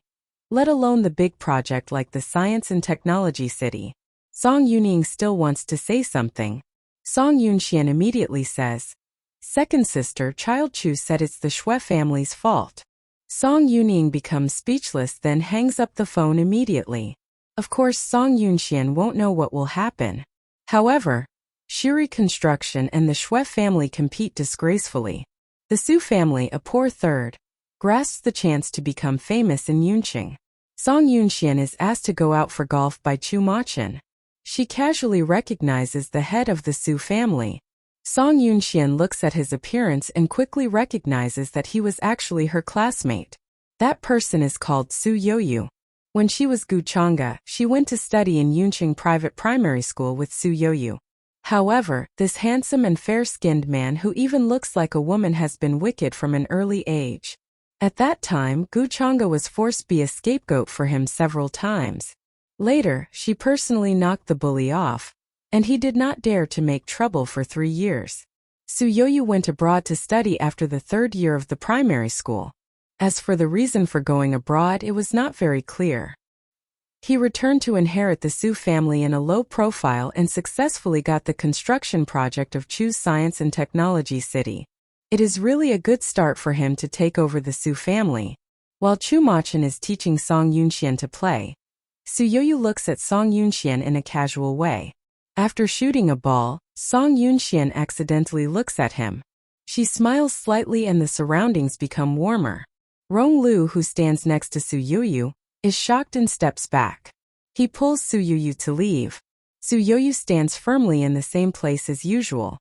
let alone the big project like the Science and Technology City. Song Yuning still wants to say something. Song Yunxian immediately says, "Second sister Child Chu said it's the Shui family's fault." Song Yuning becomes speechless, then hangs up the phone immediately. Of course, Song Yunxian won't know what will happen. However, Shuri Construction and the Shui family compete disgracefully. The Su family, a poor third, grasps the chance to become famous in Yunqing. Song Yunxian is asked to go out for golf by Chu Machen. She casually recognizes the head of the Su family. Song Yunxian looks at his appearance and quickly recognizes that he was actually her classmate. That person is called Su Yoyu. When she was Guchanga, she went to study in Yunqing Private Primary School with Su Yoyu. However, this handsome and fair-skinned man who even looks like a woman has been wicked from an early age. At that time, Guchanga was forced to be a scapegoat for him several times. Later, she personally knocked the bully off, and he did not dare to make trouble for 3 years. Su Yoyu went abroad to study after the 3rd year of the primary school. As for the reason for going abroad, it was not very clear. He returned to inherit the Su family in a low profile and successfully got the construction project of Chu's Science and Technology City. It is really a good start for him to take over the Su family. While Chu Machen is teaching Song Yunxian to play, Su Yoyu looks at Song Yunxian in a casual way. After shooting a ball, Song Yunxian accidentally looks at him. She smiles slightly and the surroundings become warmer. Rong Lu, who stands next to Su Yoyu, is shocked and steps back. He pulls Su Yoyu to leave. Su Yoyu stands firmly in the same place as usual.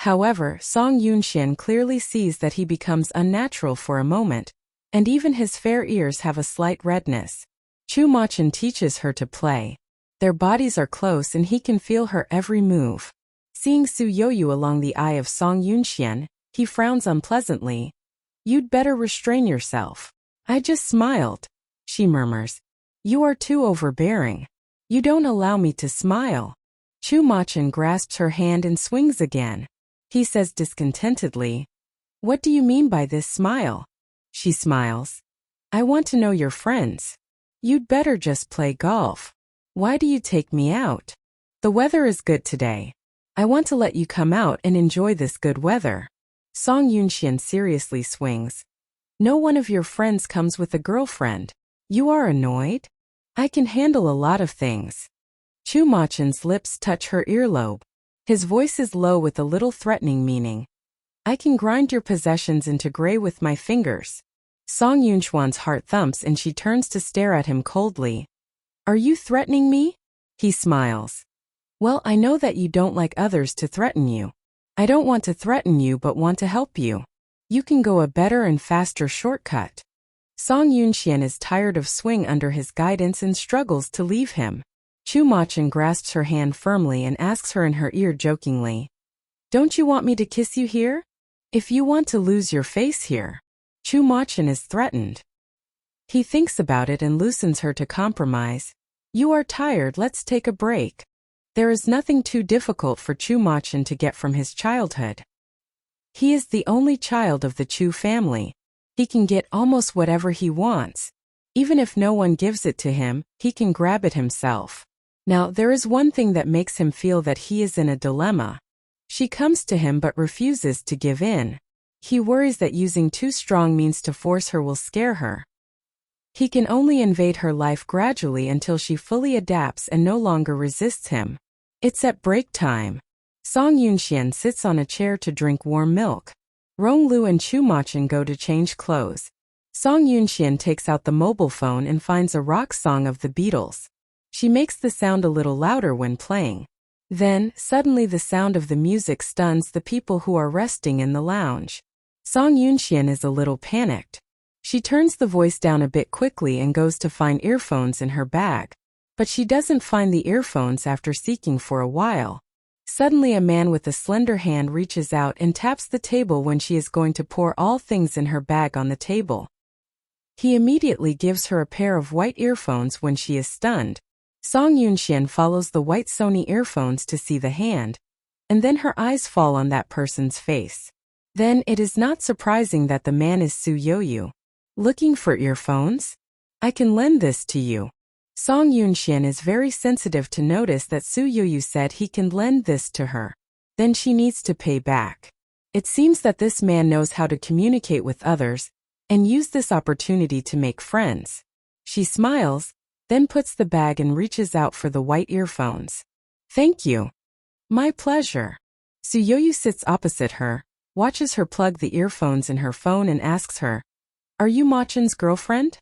However, Song Yunxian clearly sees that he becomes unnatural for a moment, and even his fair ears have a slight redness. Chu Machen teaches her to play. Their bodies are close and he can feel her every move. Seeing Su Yoyu along the eye of Song Yunxian, he frowns unpleasantly. "You'd better restrain yourself." "I just smiled," she murmurs. "You are too overbearing. You don't allow me to smile." Chu Machen grasps her hand and swings again. He says discontentedly, "What do you mean by this smile?" She smiles. "I want to know your friends. You'd better just play golf. Why do you take me out? The weather is good today. I want to let you come out and enjoy this good weather." Song Yunxian seriously swings. "No one of your friends comes with a girlfriend. You are annoyed? I can handle a lot of things." Chu Machen's lips touch her earlobe. His voice is low with a little threatening meaning. "I can grind your possessions into gray with my fingers." Song Yunxuan's heart thumps and she turns to stare at him coldly. "Are you threatening me?" He smiles. "Well, I know that you don't like others to threaten you. I don't want to threaten you but want to help you. You can go a better and faster shortcut." Song Yunxian is tired of swing under his guidance and struggles to leave him. Chu Machen grasps her hand firmly and asks her in her ear jokingly, "Don't you want me to kiss you here? If you want to lose your face here." Chu Machen is threatened. He thinks about it and loosens her to compromise. "You are tired, let's take a break." There is nothing too difficult for Chu Machen to get from his childhood. He is the only child of the Chu family. He can get almost whatever he wants. Even if no one gives it to him, he can grab it himself. Now, there is one thing that makes him feel that he is in a dilemma. She comes to him but refuses to give in. He worries that using too strong means to force her will scare her. He can only invade her life gradually until she fully adapts and no longer resists him. It's at break time. Song Yunxian sits on a chair to drink warm milk. Rong Lu and Chu Machen go to change clothes. Song Yunxian takes out the mobile phone and finds a rock song of the Beatles. She makes the sound a little louder when playing. Then, suddenly the sound of the music stuns the people who are resting in the lounge. Song Yunxian is a little panicked. She turns the voice down a bit quickly and goes to find earphones in her bag. But she doesn't find the earphones after seeking for a while. Suddenly a man with a slender hand reaches out and taps the table when she is going to pour all things in her bag on the table. He immediately gives her a pair of white earphones when she is stunned. Song Yunxian follows the white Sony earphones to see the hand, and then her eyes fall on that person's face. Then it is not surprising that the man is Su Yoyu. "Looking for earphones? I can lend this to you. Song Yunxian is very sensitive to notice that Su Yoyu said he can lend this to her. Then she needs to pay back. It seems that this man knows how to communicate with others and use this opportunity to make friends. She smiles, then puts the bag and reaches out for the white earphones. Thank you. My pleasure. Su Yoyu sits opposite her, watches her plug the earphones in her phone and asks her, Are you Machen's girlfriend?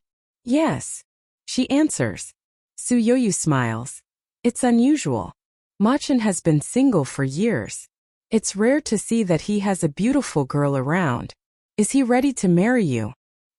Yes. She answers. Su Yoyu smiles. It's unusual. Machen has been single for years. It's rare to see that he has a beautiful girl around. Is he ready to marry you?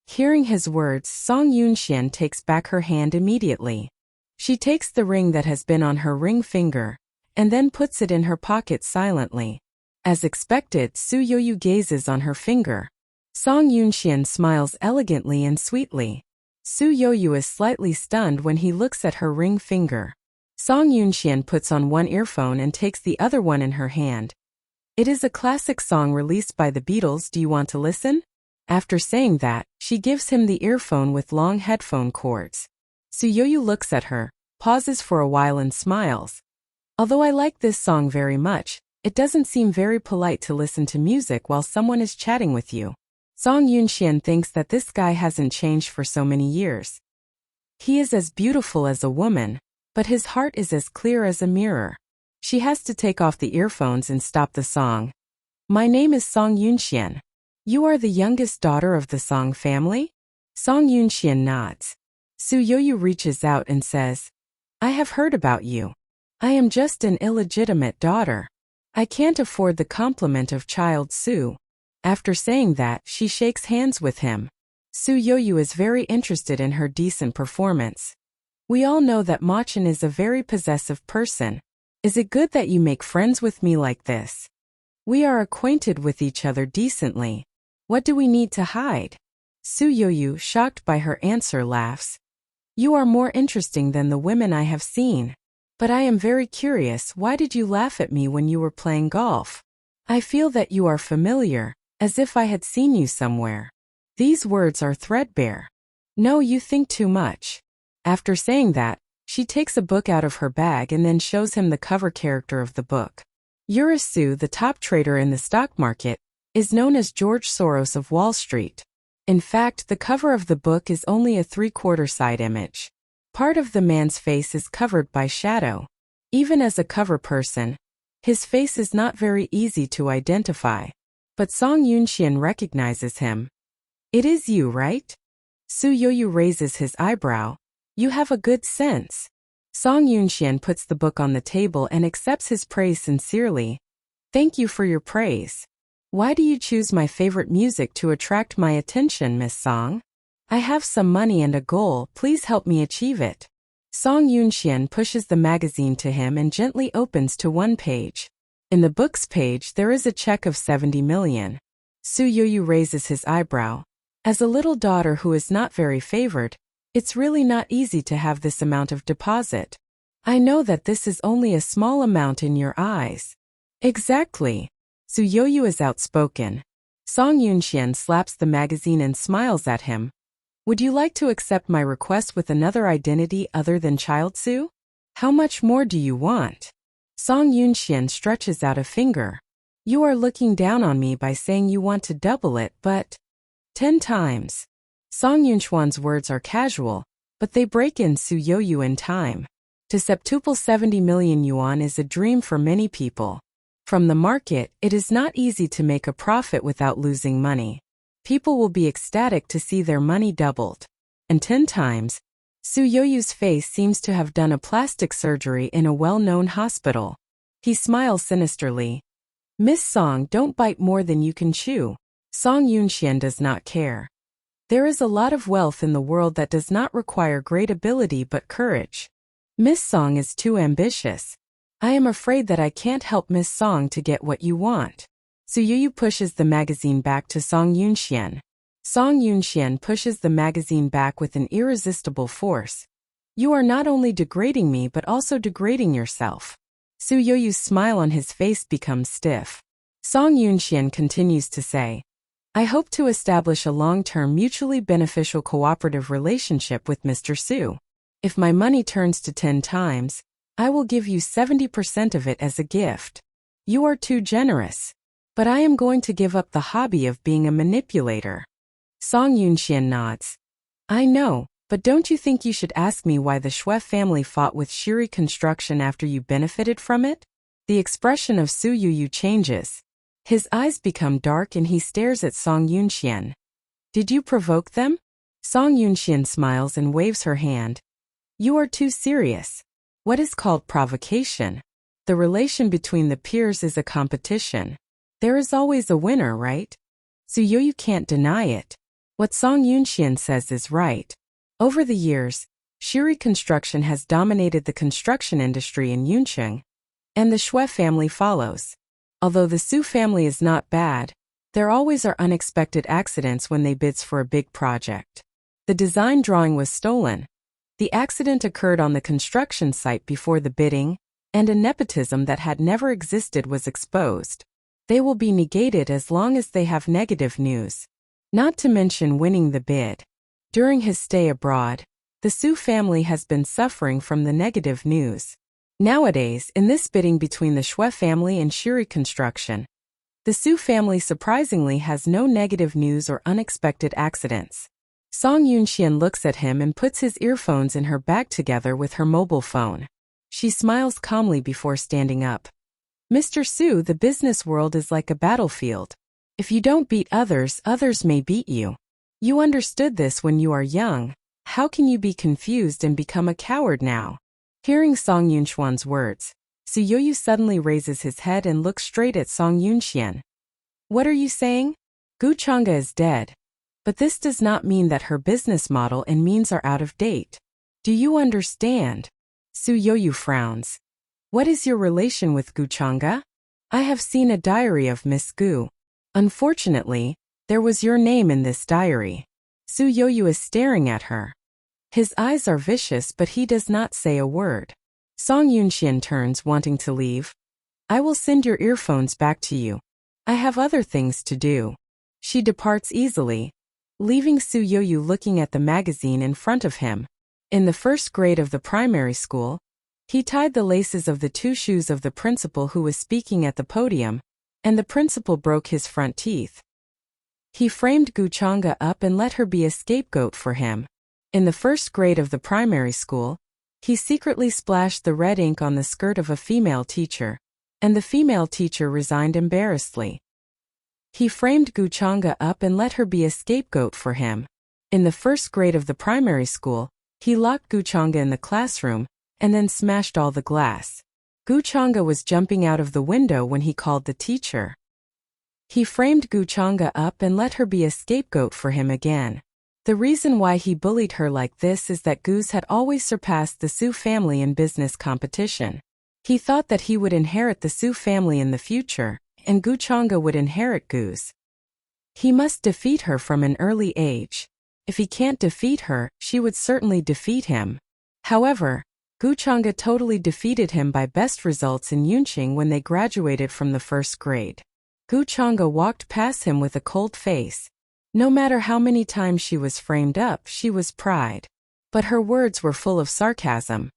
Hearing his words, Song Yunxian takes back her hand immediately. She takes the ring that has been on her ring finger, and then puts it in her pocket silently. As expected, Su Yoyu gazes on her finger. Song Yunxian smiles elegantly and sweetly. Su Yoyu is slightly stunned when he looks at her ring finger. Song Yunxian puts on one earphone and takes the other one in her hand. It is a classic song released by the Beatles. Do you want to listen? After saying that, she gives him the earphone with long headphone cords. Su Yoyu looks at her, pauses for a while and smiles. Although I like this song very much, it doesn't seem very polite to listen to music while someone is chatting with you. Song Yunxian thinks that this guy hasn't changed for so many years. He is as beautiful as a woman, but his heart is as clear as a mirror. She has to take off the earphones and stop the song. My name is Song Yunxian. You are the youngest daughter of the Song family? Song Yunxian nods. Su Yoyu reaches out and says, I have heard about you. I am just an illegitimate daughter. I can't afford the compliment of child Su. After saying that, she shakes hands with him. Su Yoyu is very interested in her decent performance. We all know that Machen is a very possessive person. Is it good that you make friends with me like this? We are acquainted with each other decently. What do we need to hide? Su Yoyu, shocked by her answer, laughs. You are more interesting than the women I have seen. But I am very curious, why did you laugh at me when you were playing golf? I feel that you are familiar, as if I had seen you somewhere. These words are threadbare. No, you think too much. After saying that, she takes a book out of her bag and then shows him the cover character of the book. Su, the top trader in the stock market, is known as George Soros of Wall Street. In fact, the cover of the book is only a 3/4 side image. Part of the man's face is covered by shadow. Even as a cover person, his face is not very easy to identify. But Song Yunxian recognizes him. It is you, right? Su Yoyu raises his eyebrow. You have a good sense. Song Yunxian puts the book on the table and accepts his praise sincerely. Thank you for your praise. Why do you choose my favorite music to attract my attention, Miss Song? I have some money and a goal, please help me achieve it. Song Yunxian pushes the magazine to him and gently opens to one page. In the book's page there is a check of 70 million. Su Yoyu raises his eyebrow. As a little daughter who is not very favored, it's really not easy to have this amount of deposit. I know that this is only a small amount in your eyes. Exactly. Su Yoyu is outspoken. Song Yunxian slaps the magazine and smiles at him. Would you like to accept my request with another identity other than Child Su? How much more do you want? Song Yunxian stretches out a finger. You are looking down on me by saying you want to double it, but 10 times. Song Yunxian's words are casual, but they break in Su Yoyu in time. To septuple 70 million yuan is a dream for many people. From the market, it is not easy to make a profit without losing money. People will be ecstatic to see their money doubled. And 10 times, Su Yoyu's face seems to have done a plastic surgery in a well-known hospital. He smiles sinisterly. Miss Song, don't bite more than you can chew. Song Yunxian does not care. There is a lot of wealth in the world that does not require great ability but courage. Miss Song is too ambitious. I am afraid that I can't help Miss Song to get what you want. Su Yoyu pushes the magazine back to Song Yunxian. Song Yunxian pushes the magazine back with an irresistible force. You are not only degrading me but also degrading yourself. Su Yoyu's smile on his face becomes stiff. Song Yunxian continues to say, I hope to establish a long-term mutually beneficial cooperative relationship with Mr. Su. If my money turns to 10 times, I will give you 70% of it as a gift. You are too generous. But I am going to give up the hobby of being a manipulator. Song Yunxian nods. I know, but don't you think you should ask me why the Shui family fought with Shiri Construction after you benefited from it? The expression of Su Yuyu changes. His eyes become dark and he stares at Song Yunxian. Did you provoke them? Song Yunxian smiles and waves her hand. You are too serious. What is called provocation? The relation between the peers is a competition. There is always a winner, right? Su Yuyu can't deny it. What Song Yunxian says is right. Over the years, Shiri Construction has dominated the construction industry in Yuncheng, and the Shui family follows. Although the Su family is not bad, there always are unexpected accidents when they bid for a big project. The design drawing was stolen. The accident occurred on the construction site before the bidding, and a nepotism that had never existed was exposed. They will be negated as long as they have negative news. Not to mention winning the bid. During his stay abroad, the Su family has been suffering from the negative news. Nowadays, in this bidding between the Shui family and Shiri Construction, the Su family surprisingly has no negative news or unexpected accidents. Song Yunxian looks at him and puts his earphones in her bag together with her mobile phone. She smiles calmly before standing up. Mr. Su, the business world is like a battlefield. If you don't beat others, others may beat you. You understood this when you are young. How can you be confused and become a coward now? Hearing Song Yunxian's words, Su Yuyu suddenly raises his head and looks straight at Song Yunxian. What are you saying? Gu Chang'e is dead. But this does not mean that her business model and means are out of date. Do you understand? Su Yuyu frowns. What is your relation with Gu Chang'e? I have seen a diary of Miss Gu. Unfortunately, there was your name in this diary. Su Yuyu is staring at her. His eyes are vicious but he does not say a word. Song Yunxian turns, wanting to leave. I will send your earphones back to you. I have other things to do. She departs easily, leaving Su Yuyu looking at the magazine in front of him. In the first grade of the primary school, he tied the laces of the 2 shoes of the principal who was speaking at the podium, and the principal broke his front teeth. He framed Gu Chang'e up and let her be a scapegoat for him. In the first grade of the primary school, he secretly splashed the red ink on the skirt of a female teacher, and the female teacher resigned embarrassedly. He framed Gu Chang'e up and let her be a scapegoat for him. In the first grade of the primary school, he locked Gu Chang'e in the classroom, and then smashed all the glass. Gu Chang'e was jumping out of the window when he called the teacher. He framed Gu Chang'e up and let her be a scapegoat for him again. The reason why he bullied her like this is that Gu's had always surpassed the Su family in business competition. He thought that he would inherit the Su family in the future, and Gu Chang'e would inherit Gu's. He must defeat her from an early age. If he can't defeat her, she would certainly defeat him. However, Gu Chang'e totally defeated him by best results in Yunqing when they graduated from the first grade. Gu Chang'e walked past him with a cold face. No matter how many times she was framed up, she was pride. But her words were full of sarcasm.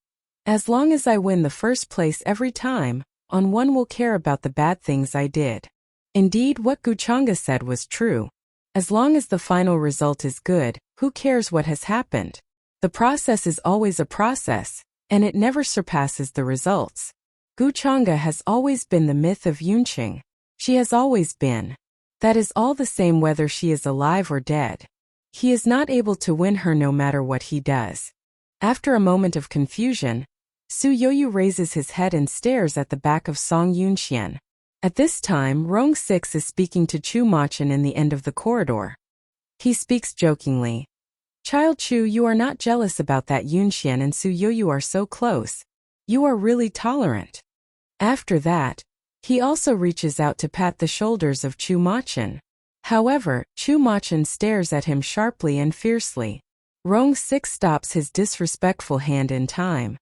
As long as I win the first place every time, no one will care about the bad things I did. Indeed, what Gu Chang'e said was true. As long as the final result is good, who cares what has happened? The process is always a process, and it never surpasses the results. Gu Chang'e has always been the myth of Yunqing. She has always been. That is all the same whether she is alive or dead. He is not able to win her no matter what he does. After a moment of confusion, Su Yuyu raises his head and stares at the back of Song Yunxian. At this time, Rong 6 is speaking to Chu Machin in the end of the corridor. He speaks jokingly. Child Chu, you are not jealous about that Yunxian and Su Yuyu are so close. You are really tolerant. After that, he also reaches out to pat the shoulders of Chu Machin. However, Chu Machin stares at him sharply and fiercely. Rong 6 stops his disrespectful hand in time.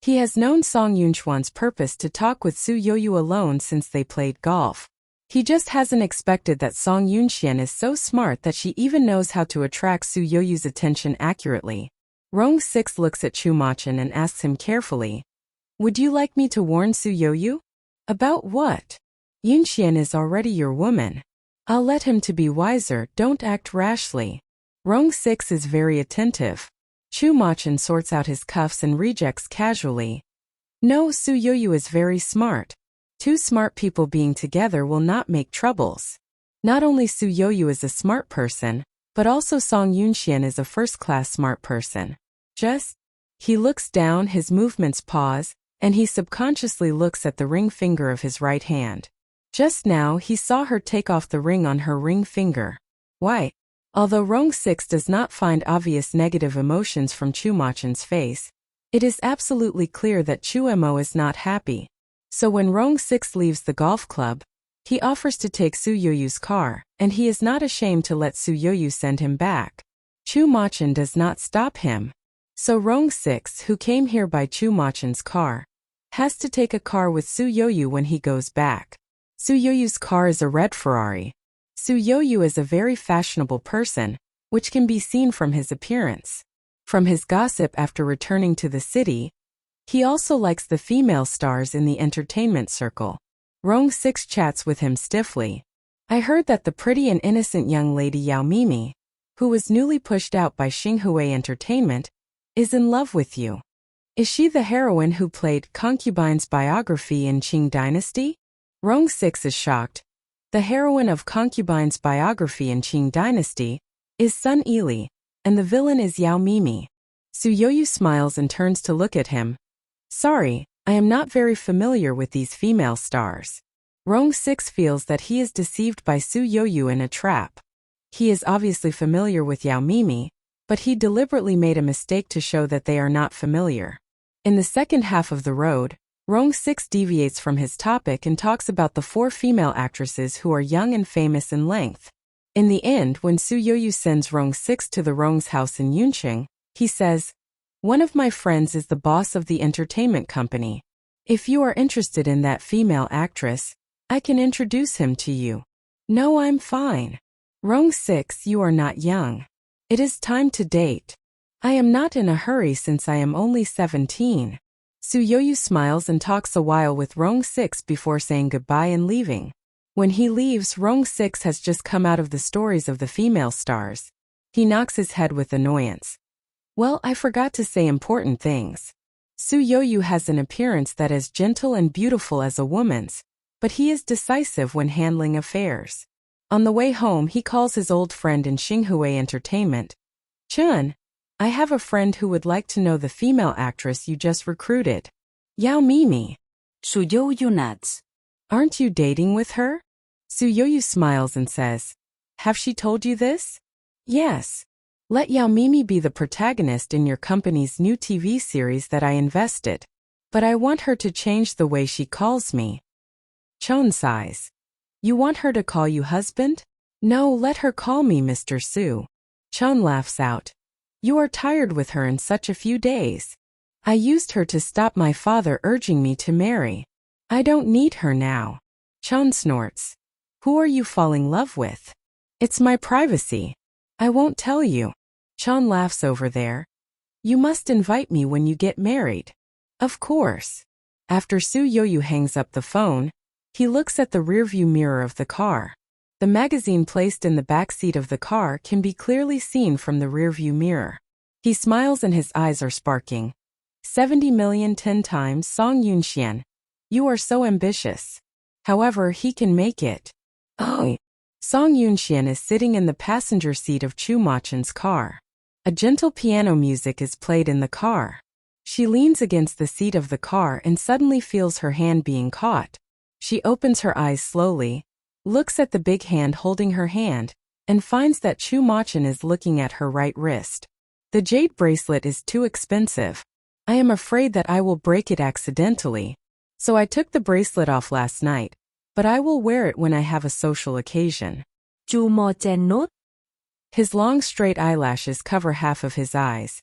He has known Song Yunxuan's purpose to talk with Su Yuyu alone since they played golf. He just hasn't expected that Song Yunxian is so smart that she even knows how to attract Su Youyu's attention accurately. Rong 6 looks at Chu Machin and asks him carefully, "Would you like me to warn Su Youyue?" "About what?" "Yunxian is already your woman. I'll let him to be wiser, don't act rashly." Rong 6 is very attentive. Chu Machin sorts out his cuffs and rejects casually. "No, Su Youyue is very smart. Two smart people being together will not make troubles." Not only Su Youyue is a smart person, but also Song Yunxian is a first-class smart person. He looks down, his movements pause, and he subconsciously looks at the ring finger of his right hand. Just now he saw her take off the ring on her ring finger. Why? Although Rong 6 does not find obvious negative emotions from Chu Machin's face, it is absolutely clear that Chu Mo is not happy. So when Rong 6 leaves the golf club, he offers to take Su Youyu's car, and he is not ashamed to let Su Youyue send him back. Chu Machin does not stop him. So Rong 6, who came here by Chu Machin's car, has to take a car with Su Youyue when he goes back. Su Youyu's car is a red Ferrari. Su Youyue is a very fashionable person, which can be seen from his appearance. From his gossip after returning to the city, he also likes the female stars in the entertainment circle. Rong 6 chats with him stiffly. "I heard that the pretty and innocent young lady Yao Mimi, who was newly pushed out by Xinghui Entertainment, is in love with you. Is she the heroine who played Concubine's biography in Qing Dynasty?" Rong 6 is shocked. The heroine of Concubine's biography in Qing Dynasty is Sun Yili, and the villain is Yao Mimi. Su Youyue smiles and turns to look at him. "Sorry, I am not very familiar with these female stars." Rong 6 feels that he is deceived by Su Youyue in a trap. He is obviously familiar with Yao Mimi, but he deliberately made a mistake to show that they are not familiar. In the second half of the road, Rong 6 deviates from his topic and talks about the 4 female actresses who are young and famous in length. In the end, when Su Youyue sends Rong 6 to the Rong's house in Yunqing, he says, "One of my friends is the boss of the entertainment company. If you are interested in that female actress, I can introduce him to you." "No, I'm fine." "Rong 6, you are not young. It is time to date." "I am not in a hurry since I am only 17. Su Youyue smiles and talks a while with Rong 6 before saying goodbye and leaving. When he leaves, Rong 6 has just come out of the stories of the female stars. He knocks his head with annoyance. "Well, I forgot to say important things. Su Youyue has an appearance that is gentle and beautiful as a woman's, but he is decisive when handling affairs." On the way home, he calls his old friend in Xinghui Entertainment. "Chun, I have a friend who would like to know the female actress you just recruited. Yao Mimi." Su Youyue nods. "Aren't you dating with her?" Su Youyue smiles and says, "Have she told you this?" "Yes. Let Yao Mimi be the protagonist in your company's new TV series that I invested. But I want her to change the way she calls me." Chon sighs. "You want her to call you husband?" "No, let her call me Mr. Su." Chon laughs out. "You are tired with her in such a few days. I used her to stop my father urging me to marry. I don't need her now." Chon snorts. "Who are you falling in love with?" "It's my privacy. I won't tell you." Chon laughs over there. "You must invite me when you get married." "Of course." After Su Youyue hangs up the phone, he looks at the rearview mirror of the car. The magazine placed in the back seat of the car can be clearly seen from the rearview mirror. He smiles and his eyes are sparking. 70 million 10 times Song Yunxian. You are so ambitious. However, he can make it. Oh. Song Yunxian is sitting in the passenger seat of Chu Machin's car. A gentle piano music is played in the car. She leans against the seat of the car and suddenly feels her hand being caught. She opens her eyes slowly, looks at the big hand holding her hand, and finds that Chu Machin is looking at her right wrist. "The jade bracelet is too expensive. I am afraid that I will break it accidentally. So I took the bracelet off last night, but I will wear it when I have a social occasion." Chu Machin note. His long straight eyelashes cover half of his eyes.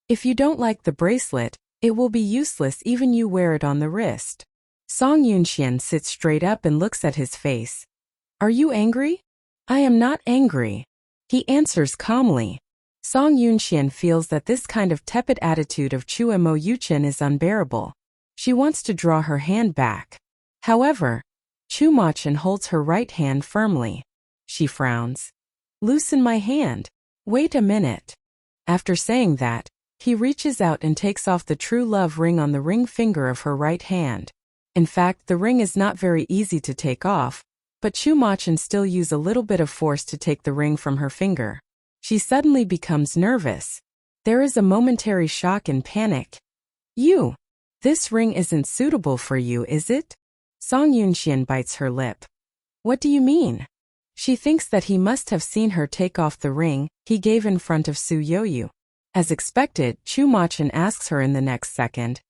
"If you don't like the bracelet, it will be useless even you wear it on the wrist." Song Yunxian sits straight up and looks at his face. Are you angry? I am not angry. He answers calmly. Song Yunxian feels that this kind of tepid attitude of Chu Mo Yuchen is unbearable. She wants to draw her hand back. However, Chu Machen holds her right hand firmly. She frowns. Loosen my hand. Wait a minute. After saying that, he reaches out and takes off the true love ring on the ring finger of her right hand. In fact, the ring is not very easy to take off, but Chu Machen still uses a little bit of force to take the ring from her finger. She suddenly becomes nervous. There is a momentary shock and panic. This ring isn't suitable for you, is it? Song Yunxian bites her lip. What do you mean? She thinks that he must have seen her take off the ring he gave in front of Su Yoyu. As expected, Chu Machen asks her in the next second,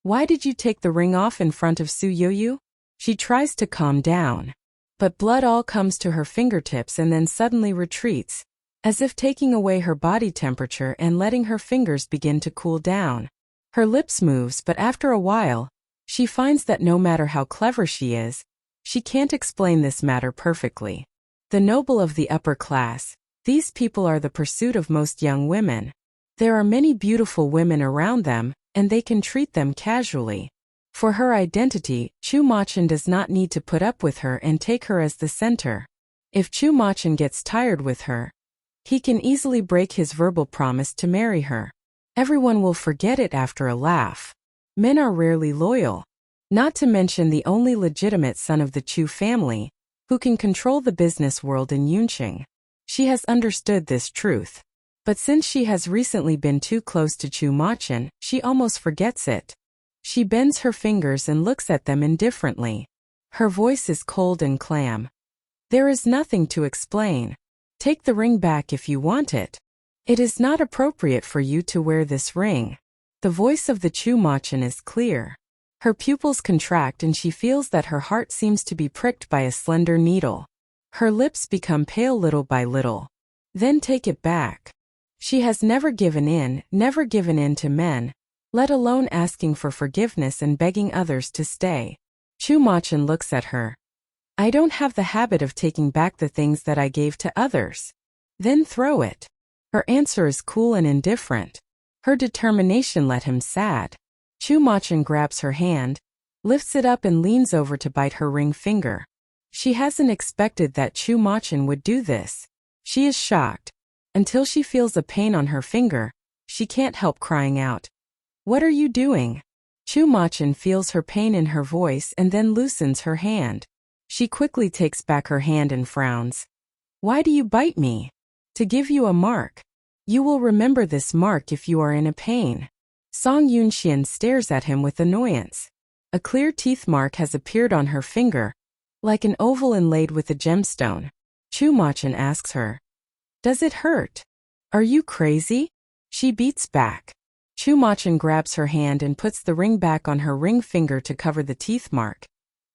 why did you take the ring off in front of Su Yoyu? She tries to calm down, but blood all comes to her fingertips and then suddenly retreats, as if taking away her body temperature and letting her fingers begin to cool down. Her lips moves, but after a while, she finds that no matter how clever she is, she can't explain this matter perfectly. The noble of the upper class, these people are the pursuit of most young women. There are many beautiful women around them, and they can treat them casually. For her identity, Chu Machen does not need to put up with her and take her as the center. If Chu Machen gets tired with her, he can easily break his verbal promise to marry her. Everyone will forget it after a laugh. Men are rarely loyal. Not to mention the only legitimate son of the Chu family, who can control the business world in Yunqing. She has understood this truth. But since she has recently been too close to Chu Machen, she almost forgets it. She bends her fingers and looks at them indifferently. Her voice is cold and calm. There is nothing to explain. Take the ring back if you want it. It is not appropriate for you to wear this ring. The voice of the Chu Machen is clear. Her pupils contract and she feels that her heart seems to be pricked by a slender needle. Her lips become pale little by little. Then take it back. She has never given in to men, let alone asking for forgiveness and begging others to stay. Chu Machen looks at her. I don't have the habit of taking back the things that I gave to others. Then throw it. Her answer is cool and indifferent. Her determination left him sad. Chu Machen grabs her hand, lifts it up and leans over to bite her ring finger. She hasn't expected that Chu Machen would do this. She is shocked. Until she feels a pain on her finger, she can't help crying out. What are you doing? Chu Machen feels her pain in her voice and then loosens her hand. She quickly takes back her hand and frowns. Why do you bite me? To give you a mark. You will remember this mark if you are in a pain. Song Yunxian stares at him with annoyance. A clear teeth mark has appeared on her finger, like an oval inlaid with a gemstone. Chu Machen asks her, does it hurt? Are you crazy? She beats back. Chu Machen grabs her hand and puts the ring back on her ring finger to cover the teeth mark.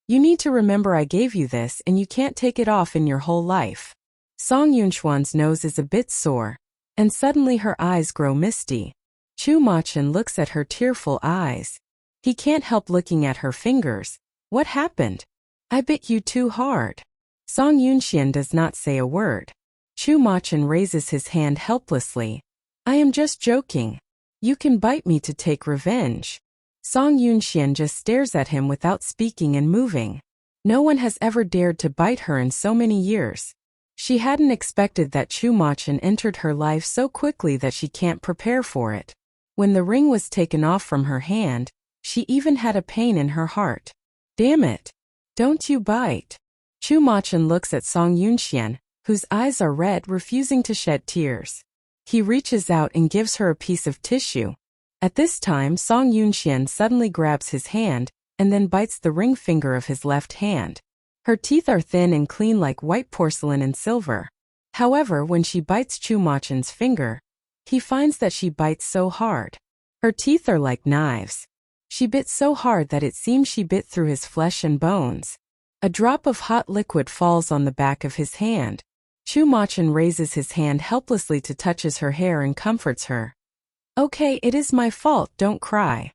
You need to remember I gave you this and you can't take it off in your whole life. Song Yunxuan's nose is a bit sore, and suddenly her eyes grow misty. Chu Machen looks at her tearful eyes. He can't help looking at her fingers. What happened? I bit you too hard. Song Yunxian does not say a word. Chu Machen raises his hand helplessly. I am just joking. You can bite me to take revenge. Song Yunxian just stares at him without speaking and moving. No one has ever dared to bite her in so many years. She hadn't expected that Chu Machen entered her life so quickly that she can't prepare for it. When the ring was taken off from her hand, she even had a pain in her heart. Damn it! Don't you bite. Chu Machen looks at Song Yunxian, whose eyes are red, refusing to shed tears. He reaches out and gives her a piece of tissue. At this time, Song Yunxian suddenly grabs his hand and then bites the ring finger of his left hand. Her teeth are thin and clean like white porcelain and silver. However, when she bites Chu Machen's finger, he finds that she bites so hard. Her teeth are like knives. She bit so hard that it seems she bit through his flesh and bones. A drop of hot liquid falls on the back of his hand. Chu Machen raises his hand helplessly to touches her hair and comforts her. Okay, it is my fault, don't cry.